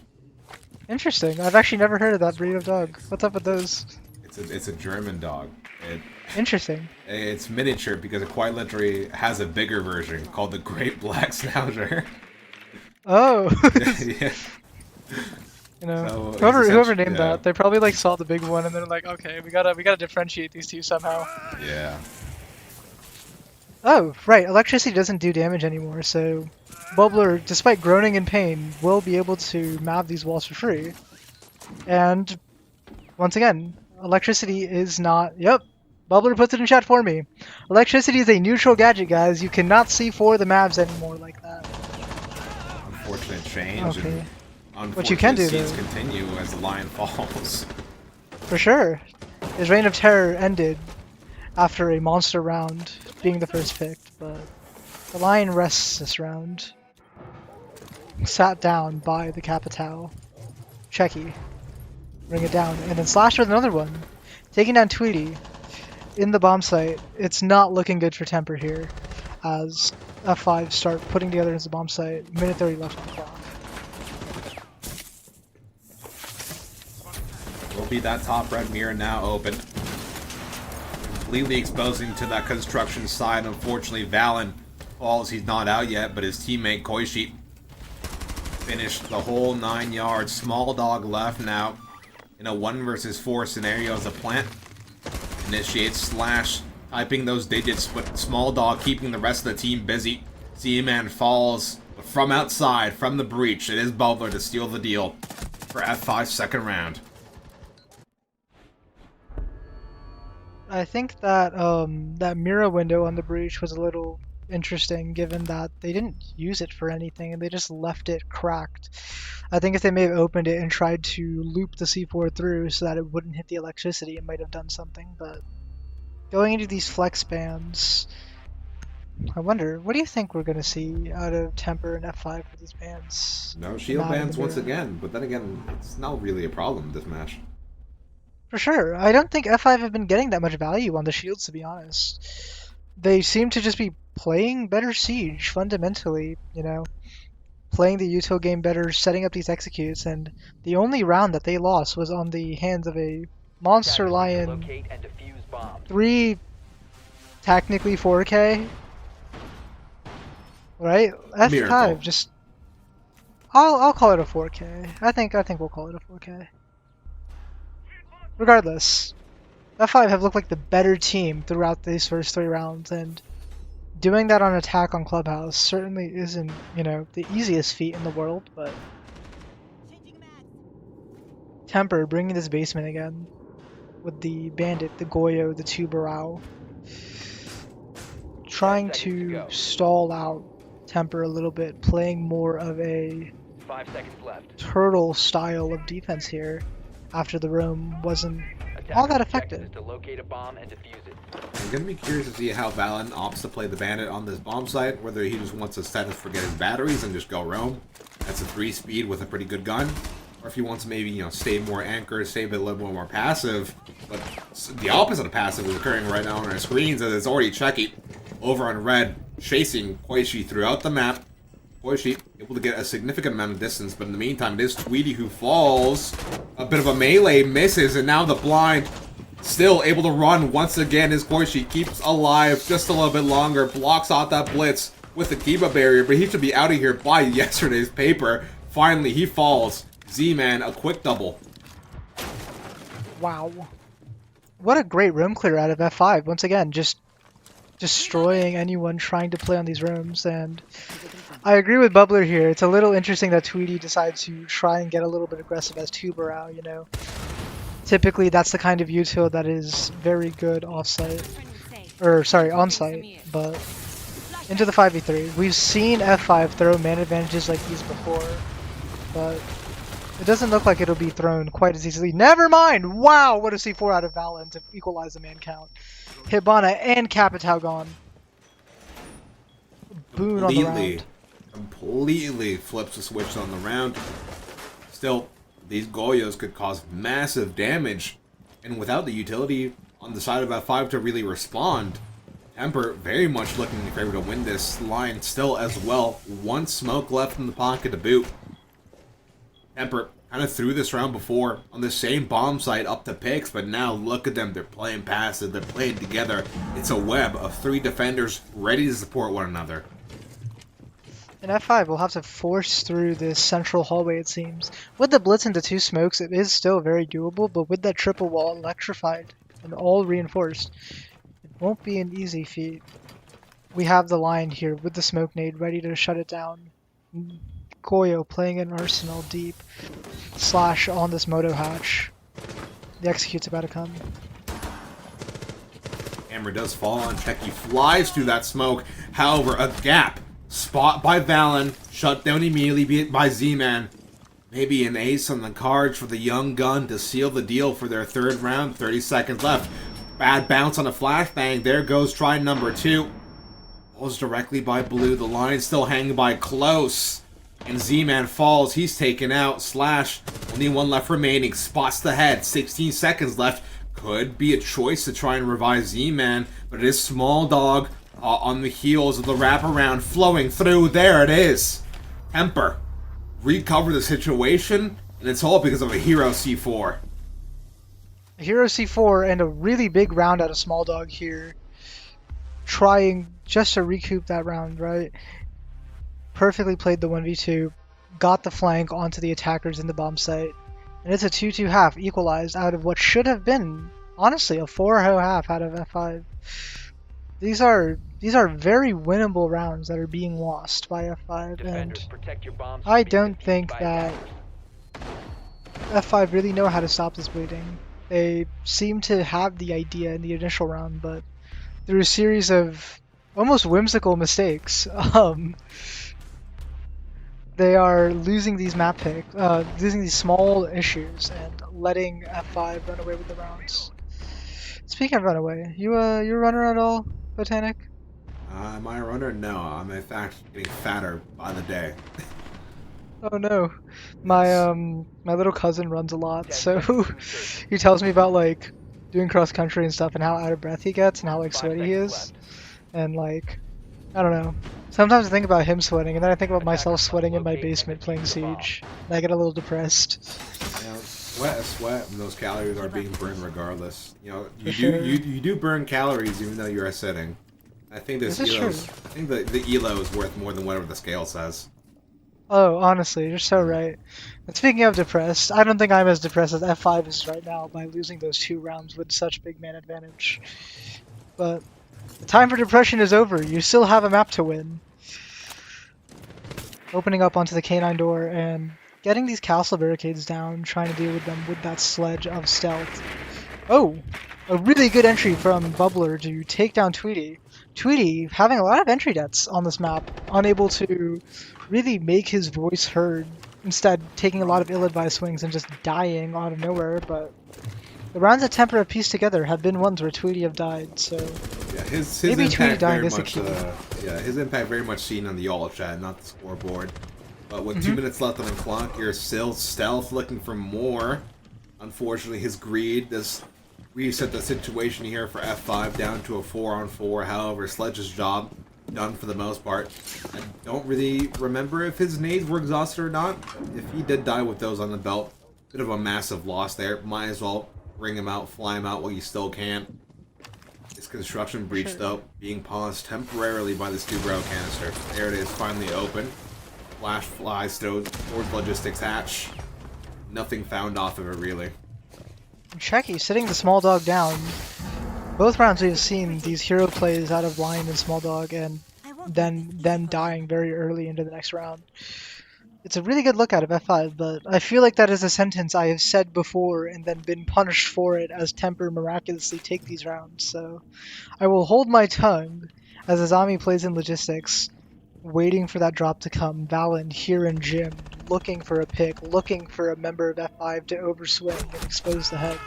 Interesting. I've actually never heard of that breed of dog. What's up with those? It's a German dog. Interesting. It's miniature because it quite literally has a bigger version called the Great Black Schnauzer. Oh. Yeah. You know, So, whoever named yeah. that, they probably like saw the big one and they're like, okay, we gotta differentiate these two somehow. Yeah. Oh, right. Electricity doesn't do damage anymore, so Bubbler, despite groaning in pain, will be able to map these walls for free. And once again, electricity is not. Yep, Bubbler puts it in chat for me. Electricity is a neutral gadget, guys. You cannot see for the maps anymore like that. Unfortunate change. Okay. And What you can do, scenes though. continue as the lion falls. For sure. His reign of terror ended after a monster round, being the first picked, but the Lion rests this round. Sat down by the Capitao. Checky. Bring it down, and then Slash with another one. Taking down Tweety in the bomb site. It's not looking good for Temper here, as F5 start putting together his bomb site. Minute 30 left on the clock. Will be that top red mirror now open. Completely exposing to that construction side. Unfortunately, Valen falls. He's not out yet, but his teammate Koishi finished the whole 9 yards. Small Dog left now in a 1 versus 4 scenario as a plant initiates Slash, typing those digits, but Small Dog keeping the rest of the team busy. Z-Man falls, but from outside, from the breach, it is Bubbler to steal the deal for F5's second round. I think that that mirror window on the breach was a little interesting, given that they didn't use it for anything and they just left it cracked. I think if they may have opened it and tried to loop the C4 through so that it wouldn't hit the electricity, it might have done something. But going into these flex bans, I wonder, what do you think we're going to see out of Temper and F5 for these bans? No shield Not in bans the once mirror. again, but then again, it's not really a problem this match. For sure. I don't think F5 have been getting that much value on the shields, to be honest. They seem to just be playing better Siege, fundamentally, you know. Playing the util game better, setting up these executes, and the only round that they lost was on the hands of a Monster Lion Locate and defuse bombs. 3, technically 4K. Right? F5 Miracle. just... I'll call it a 4K. I think we'll call it a 4K. Regardless, F5 have looked like the better team throughout these first 3 rounds, and doing that on attack on Clubhouse certainly isn't, you know, the easiest feat in the world, but Temper bringing this basement again with the Bandit, the Goyo, the Tubarao, trying 10 seconds to to go. stall out Temper a little bit, playing more of a 5 seconds left. turtle style of defense here after the roam wasn't all Attacker's that objective effective. is to locate a bomb and defuse it. I'm gonna be curious to see how Valen opts to play the Bandit on this bomb site, whether he just wants to set and forget his batteries and just go roam. That's a 3-speed with a pretty good gun. Or if he wants to maybe, you know, stay more anchored, stay a little bit more passive, but the opposite of passive is occurring right now on our screens, as it's already Chucky over on red, chasing Koichi throughout the map. Koichi able to get a significant amount of distance, but in the meantime, it is Tweety who falls. A bit of a melee, misses, and now the blind still able to run once again as Koichi keeps alive just a little bit longer, blocks out that blitz with the Kiba barrier, but he should be out of here by yesterday's paper. Finally, he falls. Z-Man, a quick double. Wow. What a great room clear out of F5. Once again, just destroying anyone trying to play on these rooms. And I agree with Bubbler here. It's a little interesting that Tweety decides to try and get a little bit aggressive as Tubarao, you know. Typically, that's the kind of util that is very good offsite. Or, sorry, onsite. But into the 5v3. We've seen F5 throw man advantages like these before. But it doesn't look like it'll be thrown quite as easily. Never mind! Wow, what a C4 out of Valen to equalize the man count. Hibana and Capitao gone. Boon on the round. Completely flips the switch on the round. Still, these Goyos could cause massive damage. And without the utility on the side of F5 to really respond, Temper very much looking in favor to win this line still as well. One smoke left in the pocket to boot. Temper kind of threw this round before on the same bomb site up to picks, but now look at them. They're playing passive. They're playing together. It's a web of 3 defenders ready to support one another. And F5 will have to force through this central hallway, it seems. With the blitz into 2 smokes, it is still very doable, but with that triple wall electrified and all reinforced, it won't be an easy feat. We have the line here with the smoke nade ready to shut it down. Goyo playing an Arsenal deep. Slash on this Moto hatch. The execute's about to come. Hammer does fall on Checky, flies through that smoke. However, a gap. Spot by Valen, shut down immediately by Z-Man. Maybe an ace on the cards for the young gun to seal the deal for their 3rd round. 30 seconds left. Bad bounce on a flashbang. There goes try number 2. Falls directly by Blue. The line still hanging by close. And Z-Man falls. He's taken out. Slash. Only 1 left remaining. Spots the head. 16 seconds left. Could be a choice to try and revive Z-Man. But it is Small Dog on the heels of the wraparound flowing through. There it is. Temper recover the situation. And it's all because of a Hero C4. A Hero C4 and a really big round out of Small Dog here. Trying just to recoup that round, right? Perfectly played the 1v2, got the flank onto the attackers in the bomb site, and it's a 2-2 half equalized out of what should have been, honestly, a 4-0 half out of F5. These are very winnable rounds that are being lost by F5, and I don't think that F5 really know how to stop this bleeding. They seem to have the idea in the initial round, but through a series of almost whimsical mistakes, they are losing these map picks, losing these small issues, and letting F5 run away with the rounds. Speaking of run away, you a runner at all, Botanic? Am I a runner? No, I'm in fact getting fatter by the day. Oh no, my little cousin runs a lot, so he tells me about like doing cross country and stuff, and how out of breath he gets, and how like sweaty he is, and like I don't know. Sometimes I think about him sweating, and then I think about myself sweating in my basement playing Siege, and I get a little depressed. You know, sweat is sweat, and those calories are being burned regardless. You know, you do burn calories even though you're sitting. I think this ELO's, I think the ELO is worth more than whatever the scale says. Oh, honestly, you're so right. And speaking of depressed, I don't think I'm as depressed as F5 is right now by losing those 2 rounds with such big man advantage. But the time for depression is over. You still have a map to win. Opening up onto the K9 door and getting these castle barricades down, trying to deal with them with that sledge of stealth. Oh! A really good entry from Bubbler to take down Tweety. Tweety having a lot of entry deaths on this map, unable to really make his voice heard, instead taking a lot of ill-advised swings and just dying out of nowhere, but the rounds that Temper have pieced together have been ones where Tweety have died, so yeah, his maybe impact Tweety dying very is the much, key. his impact very much seen on the YOLO chat, not the scoreboard. But with 2 minutes left on the clock, you're still stealth looking for more. Unfortunately, his greed does reset the situation here for F5 down to a 4-on-4. However, Sledge's job done for the most part. I don't really remember if his nades were exhausted or not. If he did die with those on the belt, bit of a massive loss there. Might as well bring him out, fly him out while you still can. This construction breach, though, being paused temporarily by this 2-barrel canister. There it is, finally open. Flash flies towards logistics hatch. Nothing found off of it, really. Checky sitting the small dog down. Both rounds we've seen these hero plays out of line and small dog, and then them dying very early into the next round. It's a really good look out of F5, but I feel like that is a sentence I have said before and then been punished for it as Temper miraculously take these rounds, so I will hold my tongue as Azami plays in logistics, waiting for that drop to come. Valen here in gym, looking for a pick, looking for a member of F5 to overswing and expose the head.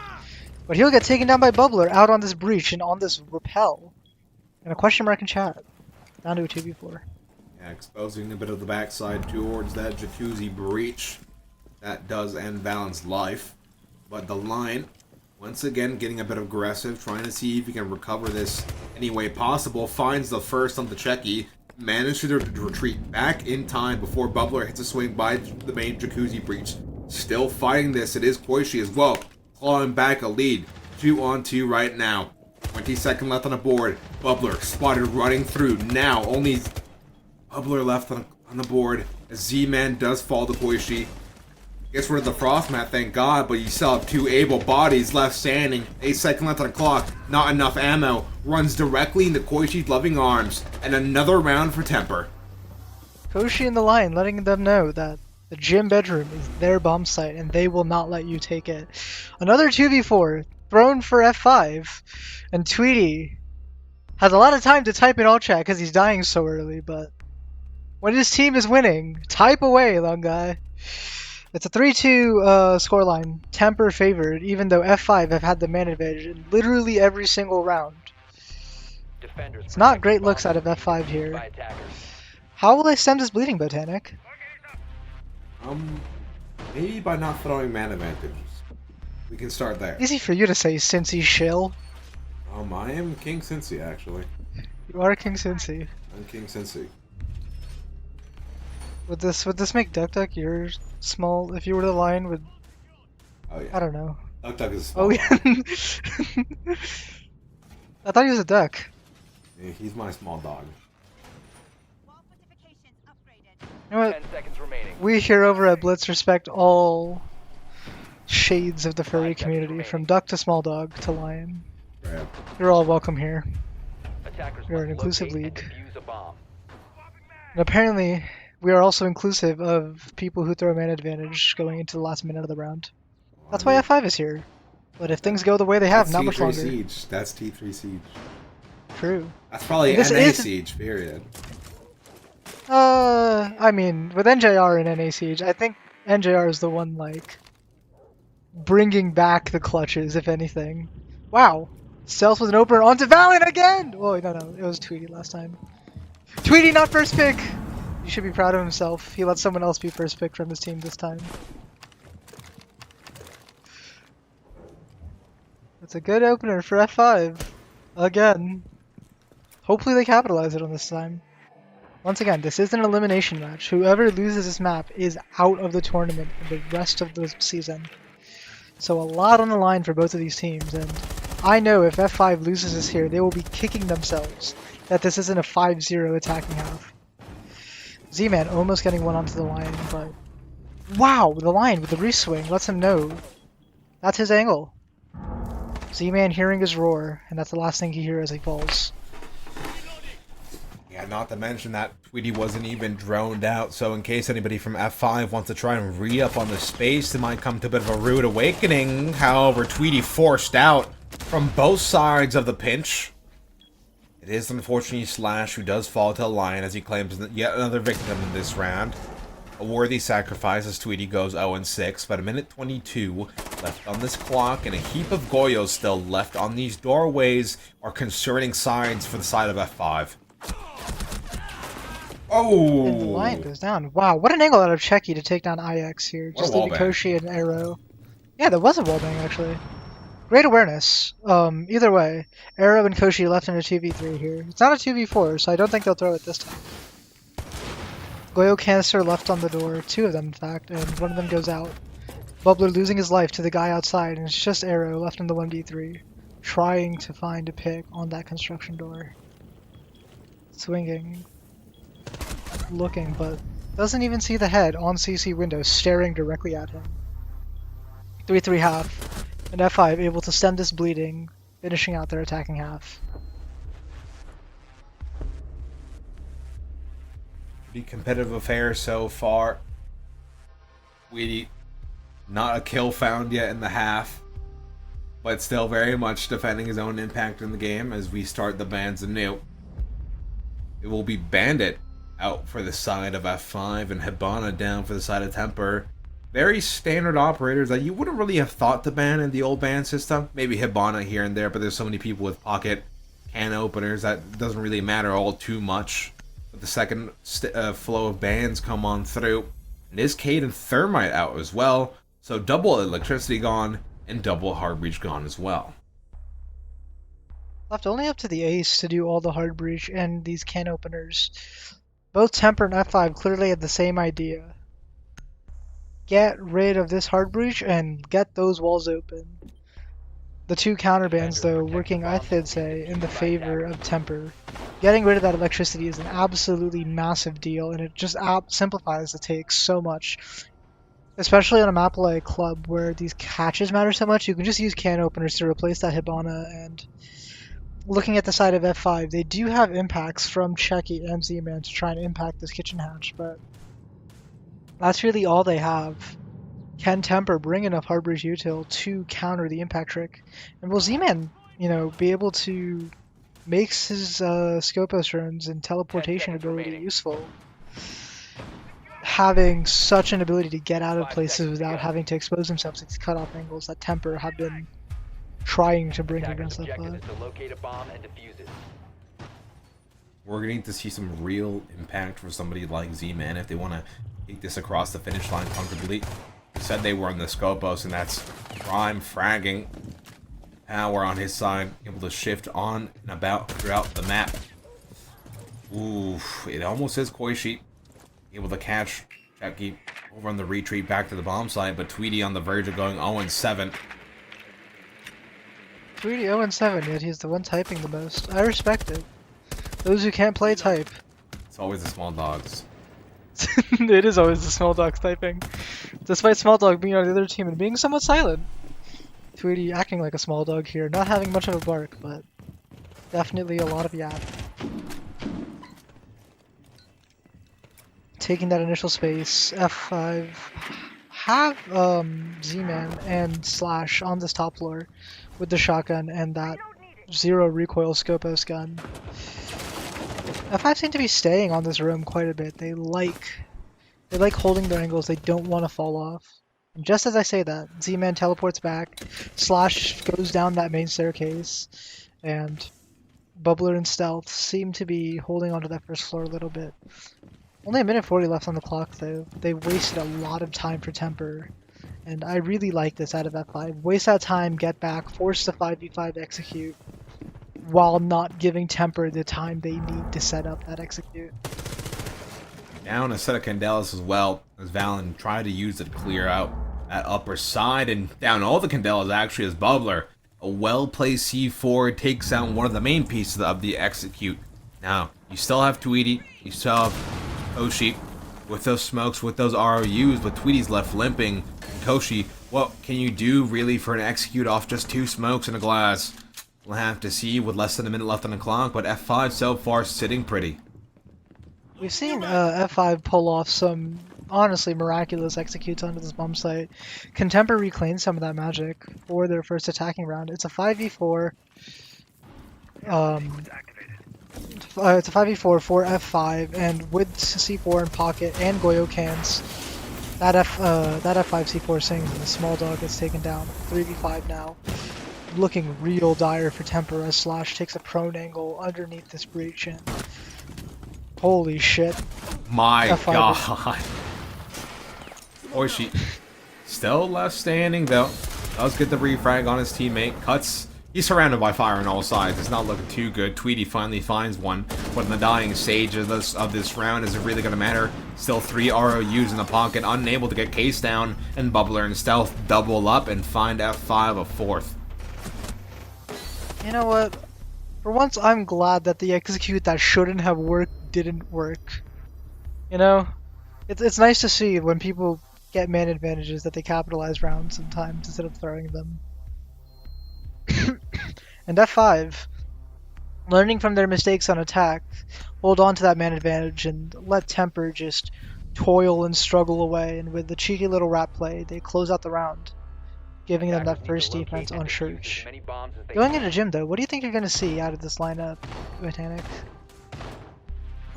But he'll get taken down by Bubbler out on this breach and on this rappel. And a question mark in chat. Down to a 2v4. Yeah, exposing a bit of the backside towards that jacuzzi breach. That does end Valen's life. But the line, once again, getting a bit aggressive, trying to see if he can recover this any way possible. Finds the first on the Checky. Manages to retreat back in time before Bubbler hits a swing by the main jacuzzi breach. Still fighting this. It is Koishi as well. Clawing back a lead. 2-on-2 right now. 20-second left on the board. Bubbler spotted running through. Now only Bubbler left on the board. As Z-Man does fall to Koishi. Gets rid of the frost mat, thank God, but you still have 2 able bodies left standing. 8 seconds left on the clock. Not enough ammo. Runs directly into Koishi's loving arms. And another round for Temper. Koishi in the line, letting them know that the gym bedroom is their bomb site and they will not let you take it. Another 2v4 thrown for F5. And Tweety has a lot of time to type in all chat because he's dying so early, but when his team is winning, type away, long guy. It's a 3-2 scoreline. Temper favored, even though F5 have had the man advantage in literally every single round. It's not great looks out of F5 here. How will they stem this bleeding, Botanic? Maybe by not throwing man advantages. We can start there. Easy for you to say, Cincy shill. I am King Cincy, actually. You are King Cincy. I'm King Cincy. Would this make Duck Duck your small? If you were to line with, Oh yeah. I don't know. Duck Duck is small. Oh yeah. I thought he was a duck. Yeah, he's my small dog. You know what? 10 seconds remaining. We here over at Blitz respect all shades of the furry community, from duck to small dog to lion. Right. You're all welcome here. Attackers We're an must inclusive locate and league. defuse a bomb. And apparently, we are also inclusive of people who throw man advantage going into the last minute of the round. That's why F5 is here. But if things go the way they have, That's not much T3 longer. Siege. That's T3 Siege. True. That's probably This NA is- Siege, period. I mean, with NJR and NA Siege, I think NJR is the one, like, bringing back the clutches, if anything. Wow. Stealth with an opener onto Valen again! Oh, no, it was Tweety last time. Tweety, not first pick! He should be proud of himself. He let someone else be first pick from his team this time. It's a good opener for F5. Again. Hopefully they capitalize it on this time. Once again, this is an elimination match. Whoever loses this map is out of the tournament for the rest of the season. So a lot on the line for both of these teams, and I know if F5 loses this here, they will be kicking themselves that this isn't a 5-0 attacking half. Z-Man almost getting one onto the line, but wow, the line with the reswing lets him know that's his angle. Z-Man hearing his roar, and that's the last thing he hears as he falls. Yeah, not to mention that Tweety wasn't even droned out, so in case anybody from F5 wants to try and re-up on the space, it might come to a bit of a rude awakening. However, Tweety forced out from both sides of the pinch. It is unfortunately Slash who does fall to the line as he claims yet another victim in this round. A worthy sacrifice as Tweety goes 0-6, but a minute 22 left on this clock, and a heap of Goyos still left on these doorways are concerning signs for the side of F5. Oh! And the line goes down. Wow, what an angle out of Checky to take down IX here. What a Just leaving wallbang. Koshi and Arrow. Yeah, there was a wallbang actually. Great awareness. Either way, Arrow and Koshi left in a 2v3 here. It's not a 2v4, so I don't think they'll throw it this time. Goyo canister left on the door, 2 of them in fact, and one of them goes out. Bubbler losing his life to the guy outside, and it's just Arrow left in the 1v3, trying to find a pick on that construction door. Swinging. Looking, but doesn't even see the head on CC window staring directly at him. 3-3 half, and F5 able to stem this bleeding, finishing out their attacking half. Pretty competitive affair so far. We not a kill found yet in the half, but still very much defending his own impact in the game as we start the bans anew. It will be Bandit out for the side of F5 and Hibana down for the side of Temper. Very standard operators that you wouldn't really have thought to ban in the old ban system. Maybe Hibana here and there, but there's so many people with pocket can openers that doesn't really matter all too much. But the second flow of bans come on through. And is Cade and Thermite out as well. So double electricity gone and double hard breach gone as well. Left only up to the ace to do all the hard breach and these can openers. Both Temper and F5 clearly had the same idea. Get rid of this hard breach and get those walls open. The 2 counterbans though working, I should say, in the favor of Temper. Getting rid of that electricity is an absolutely massive deal, and it just simplifies the take so much. Especially on a map like Club where these catches matter so much, you can just use can openers to replace that Hibana. And looking at the side of F5, they do have impacts from Checky and Z-Man to try and impact this kitchen hatch, but that's really all they have. Can Temper bring enough hard breach util to counter the impact trick? And will Z-Man, be able to make his Scopus runs and teleportation ability useful? Having such an ability to get out of places without having to expose himself to these cutoff angles that Temper have been trying to bring against F5. We're going to see some real impact for somebody like Z-Man if they want to take this across the finish line comfortably. They said they were on the Scopus, and that's prime fragging power on his side, able to shift on and about throughout the map. Ooh, it almost is Koishi. Able to catch Checky over on the retreat back to the bomb site, but Tweedy on the verge of going 0-7. Tweedy 0-7, yet he's the one typing the most. I respect it. Those who can't play type. It's always the small dogs. It is always the small dogs typing. Despite small dog being on the other team and being somewhat silent. Tweedy acting like a small dog here, not having much of a bark, but definitely a lot of yap. Taking that initial space, F5 have Z-Man and Slash on this top floor with the shotgun and that 0 recoil Scopus gun. F5 seem to be staying on this room quite a bit. They like holding their angles. They don't want to fall off. And just as I say that, Z-Man teleports back, Slash goes down that main staircase, and Bubbler and Stealth seem to be holding onto that first floor a little bit. Only a minute 40 left on the clock though. They wasted a lot of time for Temper, and I really like this out of F5. Waste that time, get back, force the 5v5 execute, while not giving Temper the time they need to set up that execute. Down a set of Candelas as well, as Valen tried to use it to clear out that upper side, and down all the Candelas actually as Bubbler. A well-placed C4 takes out one of the main pieces of the execute. Now, you still have Tweedy, you still have Koshi with those smokes, with those ROUs, but Tweedy's left limping. Koshi, what can you do really for an execute off just 2 smokes in a glass? We'll have to see with less than a minute left on the clock, but F5 so far sitting pretty. We've seen F5 pull off some honestly miraculous executes onto this bomb site. Can Temper reclaim some of that magic for their first attacking round? It's a 5v4. It's a 5v4 for F5, and with C4 in pocket and Goyo cans, that F5 C4 sings and the small dog gets taken down. 3v5 now. Looking real dire for Temper as Slash takes a prone angle underneath this breach, and holy shit. My god. Or she still left standing though. Does get the refrag on his teammate. Cuts. He's surrounded by fire on all sides. It's not looking too good. Tweety finally finds one. But in the dying stage of this round, is it really going to matter? Still 3 ROUs in the pocket. Unable to get Case down. And Bubbler and Stealth double up and find F5 a 4th. You know what? For once, I'm glad that the execute that shouldn't have worked didn't work. You know? It's nice to see when people get man advantages that they capitalize rounds sometimes instead of throwing them. And F5, learning from their mistakes on attack, hold on to that man advantage and let Temper just toil and struggle away, and with the cheeky little rap play, they close out the round, giving them that first defense on Church. Going into Gym though, what do you think you're going to see out of this lineup, Botanic?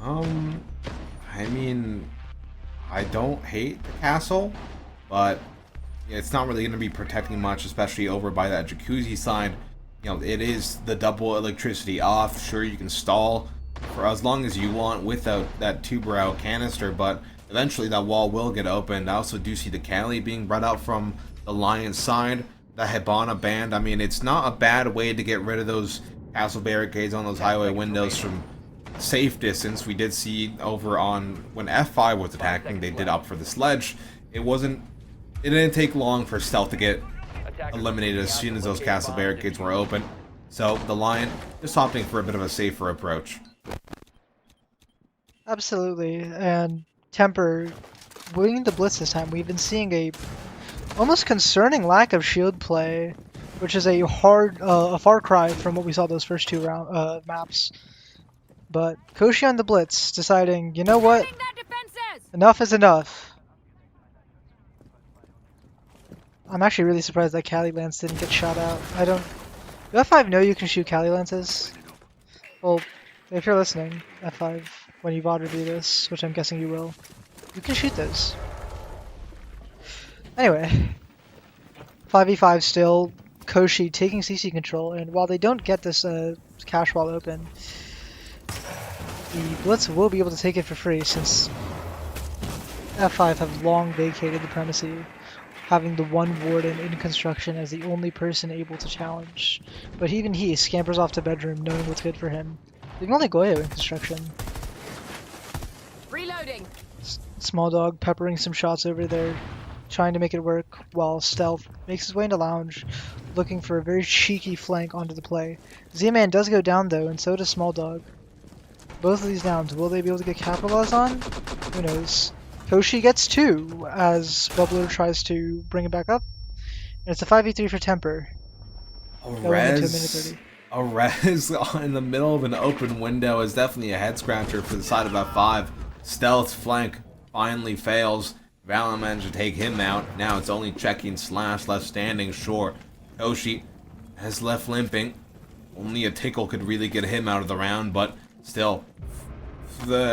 I mean, I don't hate the castle, but it's not really going to be protecting much, especially over by that jacuzzi side. You know, it is the double electricity off. Sure, you can stall for as long as you want without that 2-barrel canister, but eventually that wall will get opened. I also do see the Cali being brought out from the Lions side. The Hibana band, I mean, it's not a bad way to get rid of those castle barricades on those highway windows from safe distance. We did see over on when F5 was attacking, they did opt for the sledge. It didn't take long for Stealth to get eliminated as soon as those castle barricades were open. So the Lion just opting for a bit of a safer approach. Absolutely, and Temper winning the Blitz this time. We've been seeing a almost concerning lack of shield play, which is a far cry from what we saw those first 2 maps. But Koshi on the Blitz deciding, you know what? Enough is enough. I'm actually really surprised that Cali Lance didn't get shot out. Do F5 know you can shoot Cali Lances? Well, if you're listening, F5, when you VOD review this, which I'm guessing you will, you can shoot those. Anyway, 5v5 still, Koshi taking CC control, and while they don't get this cash wall open, the Blitz will be able to take it for free since F5 have long vacated the premises, having the one warden in construction as the only person able to challenge. But even he scampers off to bedroom knowing what's good for him. Leaving only Goyo in construction. Reloading. Small Dog peppering some shots over there, trying to make it work, while Stealth makes his way into Lounge, looking for a very cheeky flank onto the play. Z-Man does go down though, and so does Small Dog. Both of these downs, will they be able to get capitalized on? Who knows. Koshi gets 2 as Bubbler tries to bring it back up. And it's a 5v3 for Temper. A res in the middle of an open window is definitely a head scratcher for the side of F5. Stealth's flank finally fails. Valen managed to take him out. Now it's only checking Slash left standing. Sure, Koshi has left limping. Only a tickle could really get him out of the round, but still,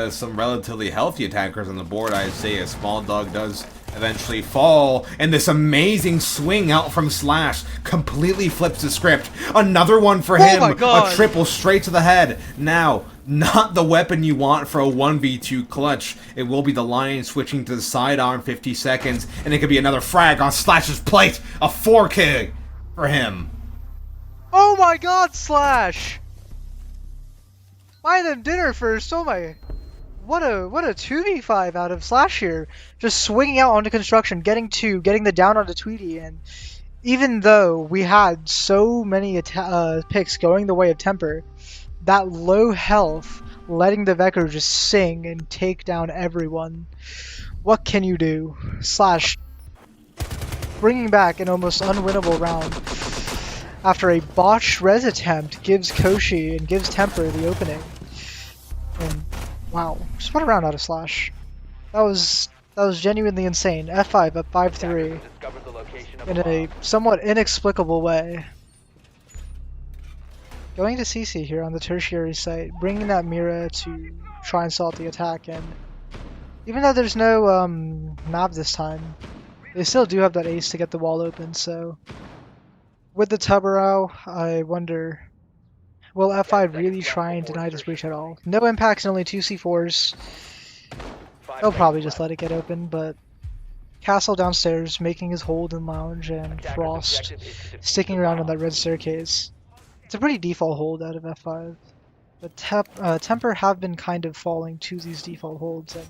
some relatively healthy attackers on the board, I'd say. A Small Dog does eventually fall, and this amazing swing out from Slash completely flips the script. Another one for him, a triple straight to the head. Now, not the weapon you want for a 1v2 clutch. It will be the Lion switching to the sidearm 50 seconds, and it could be another frag on Slash's plate. A 4K for him. Oh my god, Slash! Buy them dinner first, oh my... What a 2v5 out of Slash here. Just swinging out onto construction, getting the down onto Tweety, and even though we had so many picks going the way of Temper, that low health, letting the Vecker just sing and take down everyone. What can you do? Slash bringing back an almost unwinnable round after a botched res attempt gives Koshi and gives Temper the opening. And wow, just what a round out of Slash. That was genuinely insane. F5 up 5-3 in a somewhat inexplicable way. Going to CC here on the tertiary site, bringing that Mira to try and salt the attack, and even though there's no Nav this time, they still do have that ace to get the wall open, so with the Tubarao, I wonder, will F5 really try and deny this breach at all? No impacts and only 2 C4s. They'll probably just let it get open, but Castle downstairs making his hold in lounge, and Attacker's Frost objective is to defuse sticking the around on bomb. that red staircase. It's a pretty default hold out of F5. But Temper have been kind of falling to these default holds, and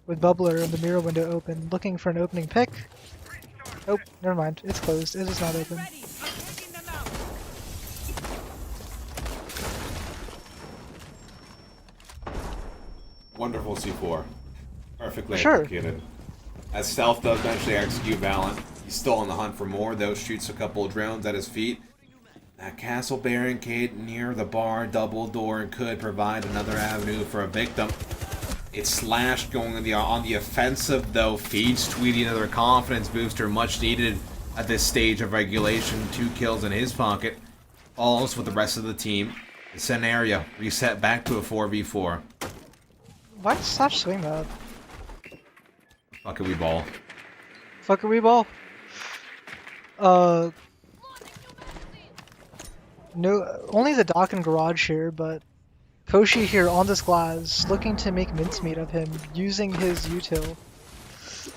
with Bubbler and the mirror window open, looking for an opening pick. Oh, never mind. It's closed. It is not open. Wonderful C4. Perfectly Sure. executed. As Stealth does eventually execute Valiant, he's still on the hunt for more, though shoots a couple of drones at his feet. That castle barricade near the bar double door could provide another avenue for a victim. It's Slash going on the offensive, though, feeds Tweety another confidence booster much needed at this stage of regulation. 2 kills in his pocket. Alls with the rest of the team. The scenario reset back to a 4v4. Why did Slash swing that? Fuck it, we ball. Fuck a wee ball. No, only the dock and garage here, but Koshi here on this glass, looking to make mincemeat of him, using his util.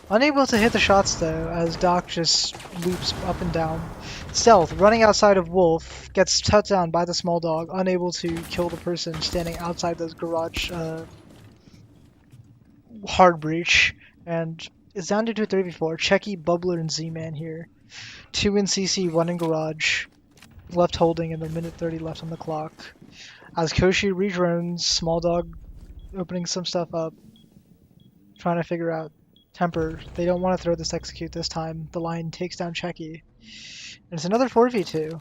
Unable to hit the shots though, as Doc just loops up and down. Stealth, running outside of Wolf, gets shut down by the small dog, unable to kill the person standing outside those garage hard breach, and it's down to a 3v4. Checky, Bubbler, and Z-Man here. 2 in CC, 1 in garage. Left holding, and a minute 30 left on the clock. As Koshi redrones, small dog opening some stuff up, trying to figure out Temper. They don't want to throw this execute this time. The line takes down Checky. And it's another 4v2.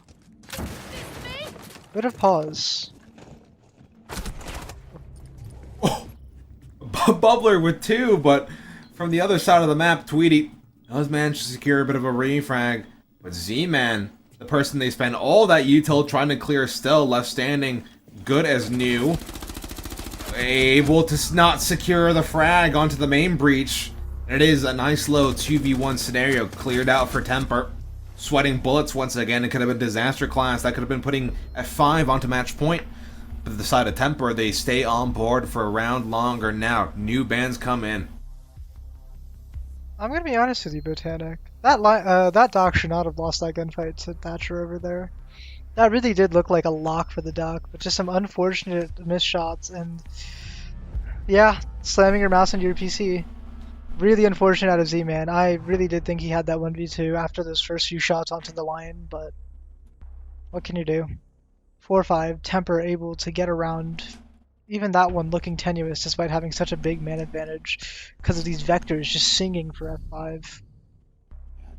Bit of pause. Bubbler with 2, but from the other side of the map, Tweety does manage to secure a bit of a refrag. But Z-Man, the person they spend all that util trying to clear, still left standing, good as new. Able to not secure the frag onto the main breach. And it is a nice low 2v1 scenario cleared out for Temper. Sweating bullets once again. It could have been disaster class. That could have been putting F5 onto match point. But the side of Temper, they stay on board for a round longer now. New bands come in. I'm gonna be honest with you, Botanic. That Doc should not have lost that gunfight to Thatcher over there. That really did look like a lock for the Doc, but just some unfortunate missed shots and yeah, slamming your mouse into your PC. Really unfortunate out of Z-Man. I really did think he had that 1v2 after those first few shots onto the line, but what can you do? 4-5, Temper able to get around even that one looking tenuous despite having such a big man advantage because of these vectors just singing for F5.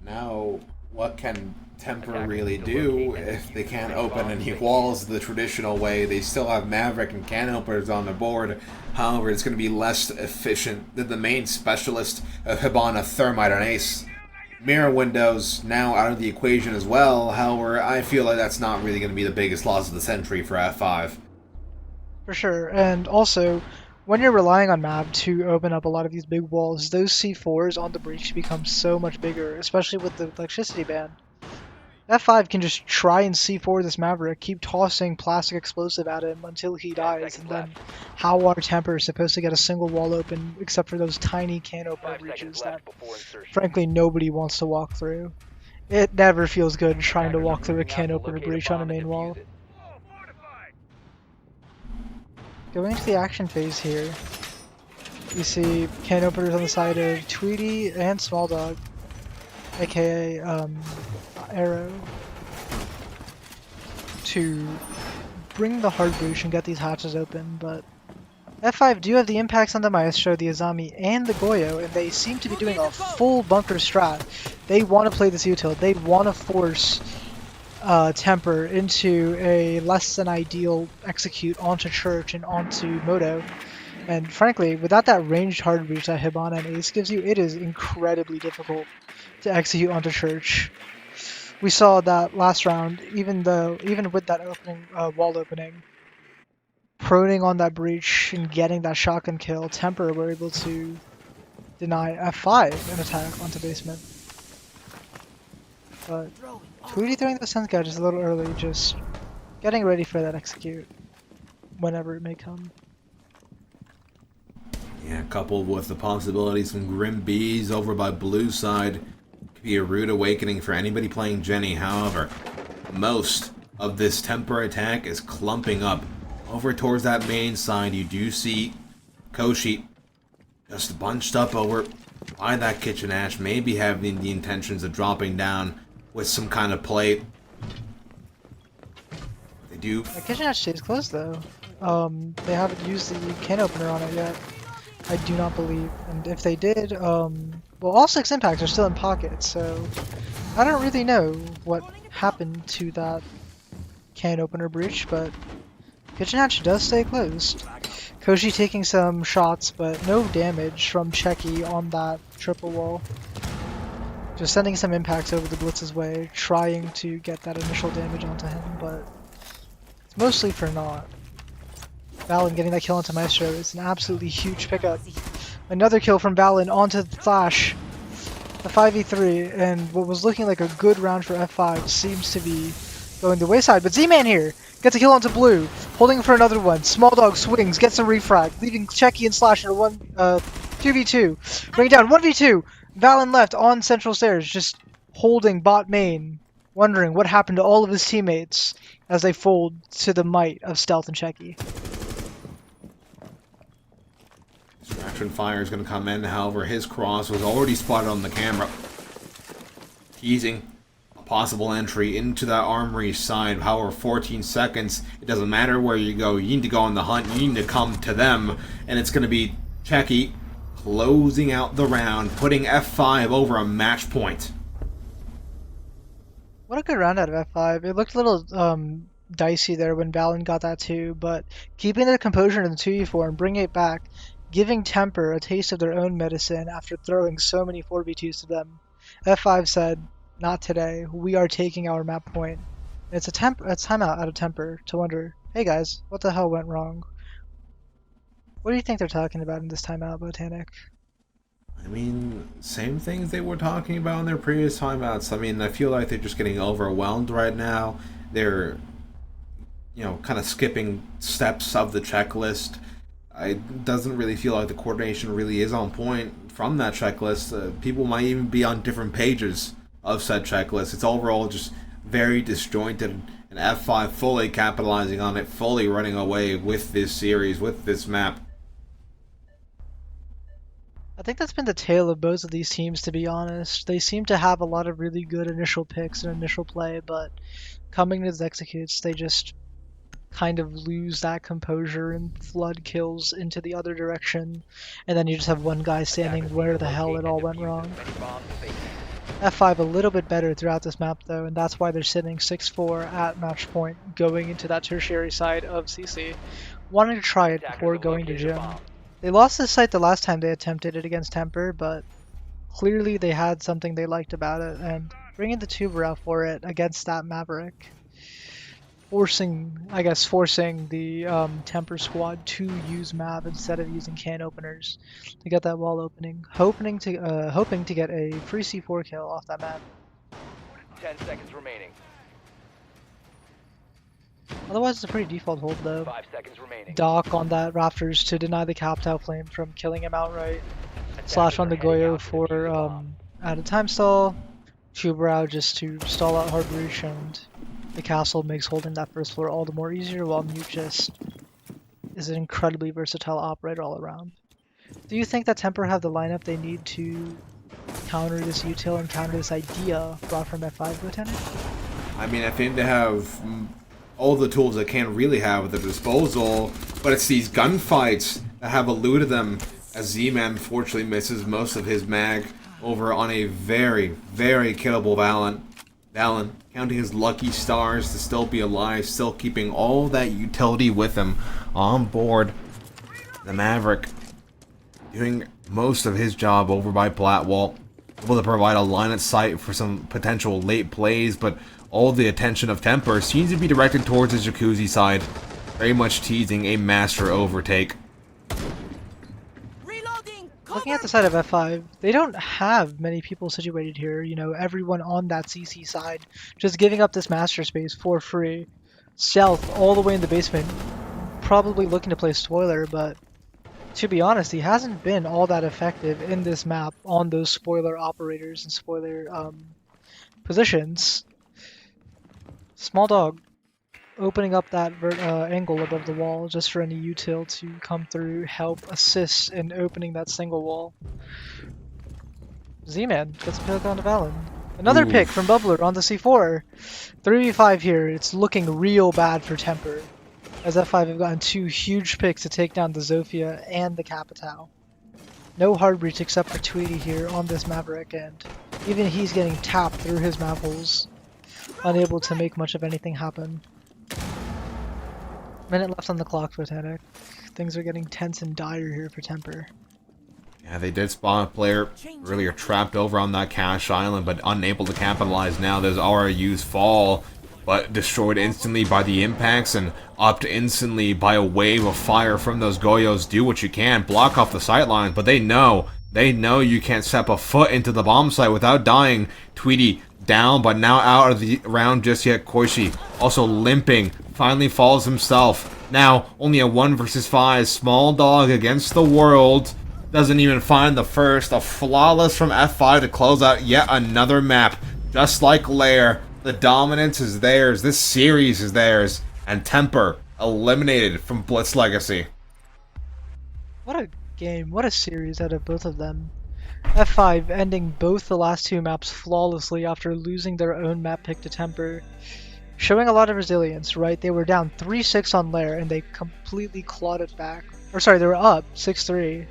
Now, what can Temper really do if they can't open any walls the traditional way? They still have Maverick and can openers on the board. However, it's going to be less efficient than the main specialist of Hibana, Thermite, and Ace. Mirror windows now out of the equation as well. However, I feel like that's not really going to be the biggest loss of the century for F5. For sure, and also, when you're relying on Mav to open up a lot of these big walls, those C4s on the breach become so much bigger, especially with the electricity ban. F5 can just try and C4 this Maverick, keep tossing plastic explosive at him until he dies, and then how are Temper supposed to get a single wall open except for those tiny can opener breaches that, frankly, nobody wants to walk through. It never feels good trying to walk through a can opener breach on a main wall. Going into the action phase here, you see can openers on the side of Tweety and Small Dog, aka Arrow, to bring the hard breach and get these hatches open, but F5 do have the impacts on the Maestro, the Azami, and the Goyo, and they seem to be doing a full bunker strat. They want to play this util. They want to force Temper into a less than ideal execute onto Church and onto Moto. And frankly, without that ranged hard breach that Hibana and Ace gives you, it is incredibly difficult to execute onto Church. We saw that last round, even with that opening wall opening, proning on that breach and getting that shotgun kill, Temper were able to deny F5 an attack onto basement. But Tweety throwing the Sense Gadget is a little early, just getting ready for that execute whenever it may come. Yeah, coupled with the possibility of some Grim Bees over by blue side, could be a rude awakening for anybody playing Jenny. However, most of this Temper attack is clumping up over towards that main side. You do see Koshi just bunched up over by that Kitchen Ash, maybe having the intentions of dropping down with some kind of plate. They do. The Kitchen Ash stays close though. They haven't used the can opener on it yet. I do not believe. And if they did, well, all 6 impacts are still in pocket, so I don't really know what happened to that can opener breach, but Kitchen Hatch does stay closed. Koshi taking some shots, but no damage from Checky on that triple wall. Just sending some impacts over the Blitz's way, trying to get that initial damage onto him, but it's mostly for naught. Valen getting that kill onto Maestro is an absolutely huge pickup. Another kill from Valen onto Flash. The 5v3, and what was looking like a good round for F5 seems to be going the wayside. But Z-Man here gets a kill onto Blue, holding for another one. Small Dog swings, gets a refrag, leaving Checky and Slash in a 2v2. Bring it down, 1v2. Valen left on central stairs, just holding bot main, wondering what happened to all of his teammates as they fold to the might of Stealth and Checky. Distraction fire is going to come in, however, his cross was already spotted on the camera. Teasing a possible entry into that armory side. However, 14 seconds, it doesn't matter where you go, you need to go on the hunt, you need to come to them, and it's going to be Checky closing out the round, putting F5 over a match point. What a good round out of F5. It looked a little dicey there when Valen got that too, but keeping their composure in the 2v4 and bringing it back, giving Temper a taste of their own medicine after throwing so many 4v2s to them. F5 said, not today, we are taking our map point. And it's a timeout out of Temper to wonder, hey guys, what the hell went wrong? What do you think they're talking about in this timeout, Botanic? I mean, same things they were talking about in their previous timeouts. I mean, I feel like they're just getting overwhelmed right now. They're, kind of skipping steps of the checklist. It doesn't really feel like the coordination really is on point from that checklist. People might even be on different pages of said checklist. It's overall just very disjointed, and F5 fully capitalizing on it, fully running away with this series, with this map. I think that's been the tale of both of these teams, to be honest. They seem to have a lot of really good initial picks and initial play, but coming to the executes, they just kind of lose that composure and flood kills into the other direction, and then you just have one guy standing where the hell it all went wrong. F5 a little bit better throughout this map though, and that's why they're sitting 6-4 at match point going into that tertiary side of CC, wanting to try it before going to gym. They lost this site the last time they attempted it against Temper, but clearly they had something they liked about it, and bringing the tuber out for it against that Maverick, forcing the Temper squad to use map instead of using can openers to get that wall opening, hoping to get a free C4 kill off that map. 10 seconds remaining. Otherwise, it's a pretty default hold though. 5 seconds remaining. Doc on that Raptors to deny the Captile Flame from killing him outright. Slash on the Goyo for add a time stall. Chubrow just to stall out hard breach, and the castle makes holding that first floor all the more easier, while Mute just is an incredibly versatile operator all around. Do you think that Temper have the lineup they need to counter this util and counter this idea brought from F5, Lieutenant? I mean, I think they have all the tools they can really have at their disposal, but it's these gunfights that have eluded them, as Z-Man unfortunately misses most of his mag over on a very, very killable Valen, counting his lucky stars to still be alive, still keeping all that utility with him on board. The Maverick doing most of his job over by Platwall, able to provide a line of sight for some potential late plays, but all the attention of Temper seems to be directed towards his Jacuzzi side, very much teasing a master overtake. Looking at the side of F5, they don't have many people situated here, everyone on that CC side just giving up this master space for free. Stealth all the way in the basement, probably looking to play Spoiler, but to be honest, he hasn't been all that effective in this map on those spoiler operators and spoiler positions. Small dog opening up that angle above the wall just for any util to come through, help, assist in opening that single wall. Z-Man gets a pick on the Valen. Another pick from Bubbler on the C4. 3v5 here. It's looking real bad for Temper, as F5 have gotten 2 huge picks to take down the Zofia and the Capitao. No hard breach except for Tweety here on this Maverick, and even he's getting tapped through his map holes, unable to make much of anything happen. Minute left on the clock for Titanic. Things are getting tense and dire here for Temper. Yeah, they did spawn a player earlier trapped over on that cache island, but unable to capitalize now. There's RU's fall, but destroyed instantly by the impacts and upped instantly by a wave of fire from those Goyos. Do what you can, block off the sightlines, but they know you can't step a foot into the bomb site without dying. Tweety down, but now out of the round just yet. Koishi also limping, finally falls himself. Now only a 1 versus 5, small dog against the world. Doesn't even find the first. A flawless from F5 to close out yet another map. Just like Lair, the dominance is theirs. This series is theirs. And Temper eliminated from Blitz Legacy. What a game. What a series out of both of them. F5 ending both the last 2 maps flawlessly after losing their own map pick to Temper. Showing a lot of resilience, right? They were down 3-6 on Lair and they completely clawed it back. Or sorry, they were up 6-3.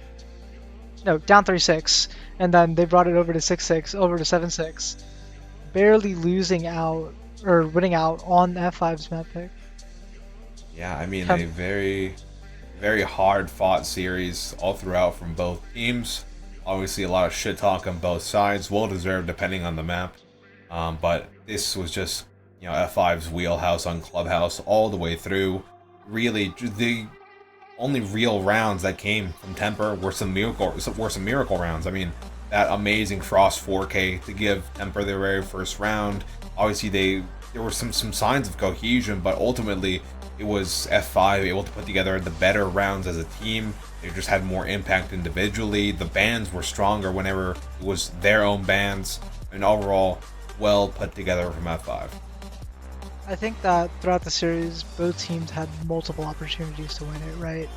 No, down 3-6, and then they brought it over to 6-6, over to 7-6, barely losing out or winning out on F5's map pick. Yeah, I mean, a very, very hard fought series all throughout from both teams. Obviously, a lot of shit talk on both sides, well deserved depending on the map. But this was just, you know, F5's wheelhouse on Clubhouse all the way through. Really, the only real rounds that came from Temper were some miracle rounds. I mean, that amazing Frost 4K to give Temper their very first round. Obviously, there were some signs of cohesion, but ultimately it was F5 able to put together the better rounds as a team. They just had more impact individually. The bans were stronger whenever it was their own bans, and overall, well put together from F5. I think that throughout the series, both teams had multiple opportunities to win it, right?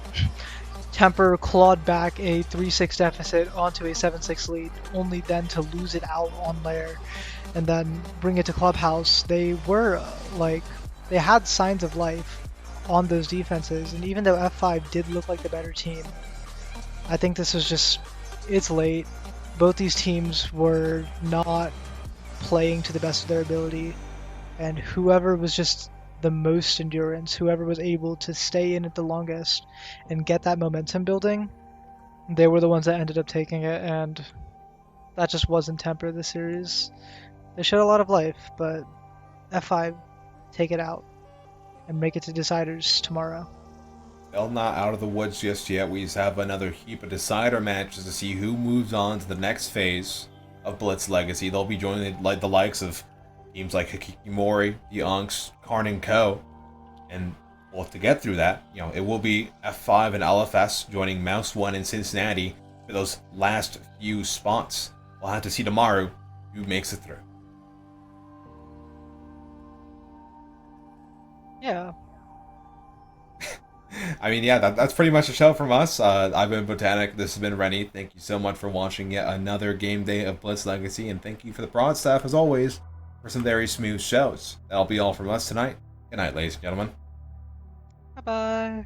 Temper clawed back a 3-6 deficit onto a 7-6 lead, only then to lose it out on Lair, and then bring it to Clubhouse. They were, they had signs of life on those defenses, and even though F5 did look like the better team, I think this was just, it's late. Both these teams were not playing to the best of their ability. And whoever was just the most endurance, whoever was able to stay in it the longest and get that momentum building, they were the ones that ended up taking it, and that just wasn't Temper this series. They showed a lot of life, but F5 take it out and make it to deciders tomorrow. Still not out of the woods just yet. We have another heap of decider matches to see who moves on to the next phase of Blitz Legacy. They'll be joining the likes of teams like Hikikimori, the Unks, Karn & Co. And well, to get through that, you know, it will be F5 and LFS joining Mouse 1 in Cincinnati for those last few spots. We'll have to see tomorrow who makes it through. Yeah. I mean, yeah, that's pretty much the show from us. I've been Botanic. This has been Rennie. Thank you so much for watching yet another game day of Blitz Legacy. And thank you for the broad staff, as always, for some very smooth shows. That'll be all from us tonight. Good night, ladies and gentlemen. Bye-bye.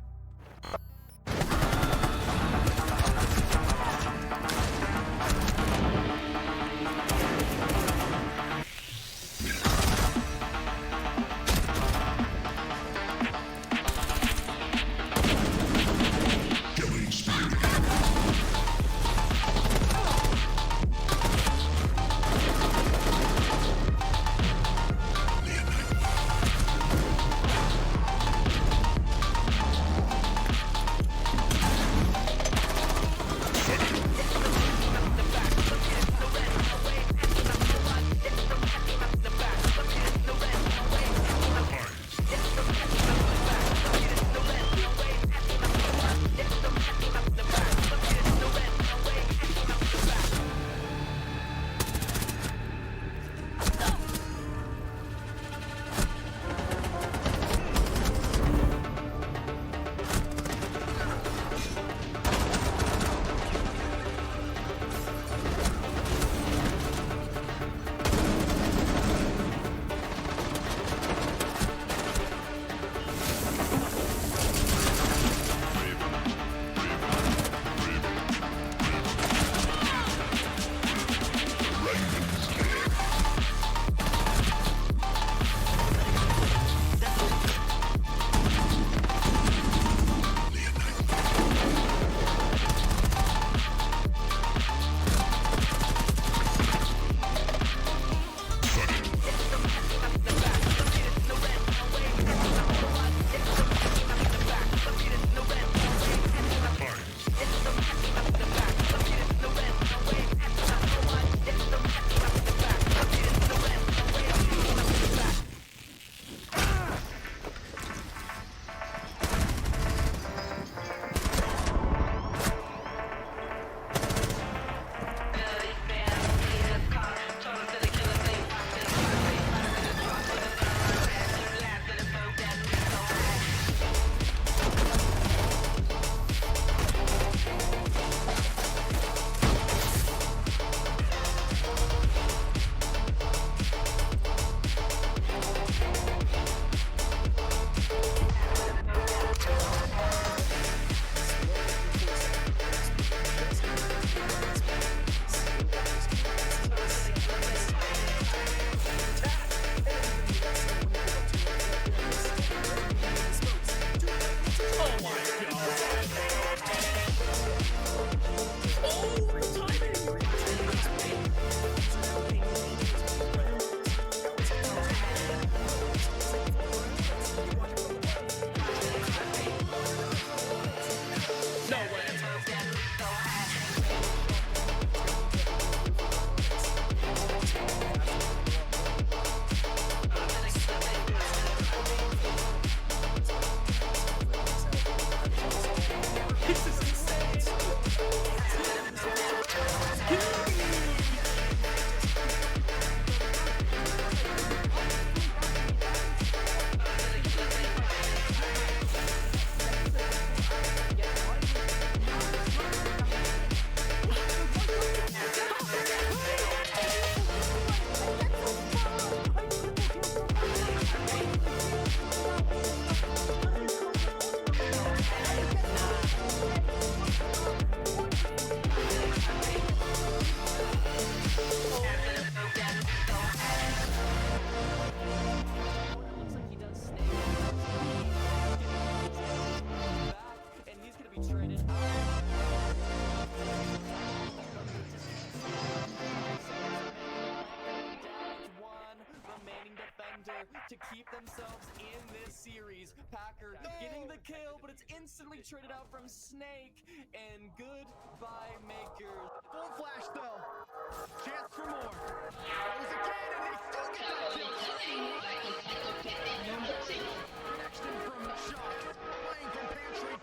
This is insane. And he's gonna be traded remaining defender to keep themselves in this series. Packer getting the kill, but it's instantly traded out from Snake. And goodbye, Maker. Full flash though. Chance for more. Goes again, and they still get that kill. Connection from Shot. Playing from Pantry.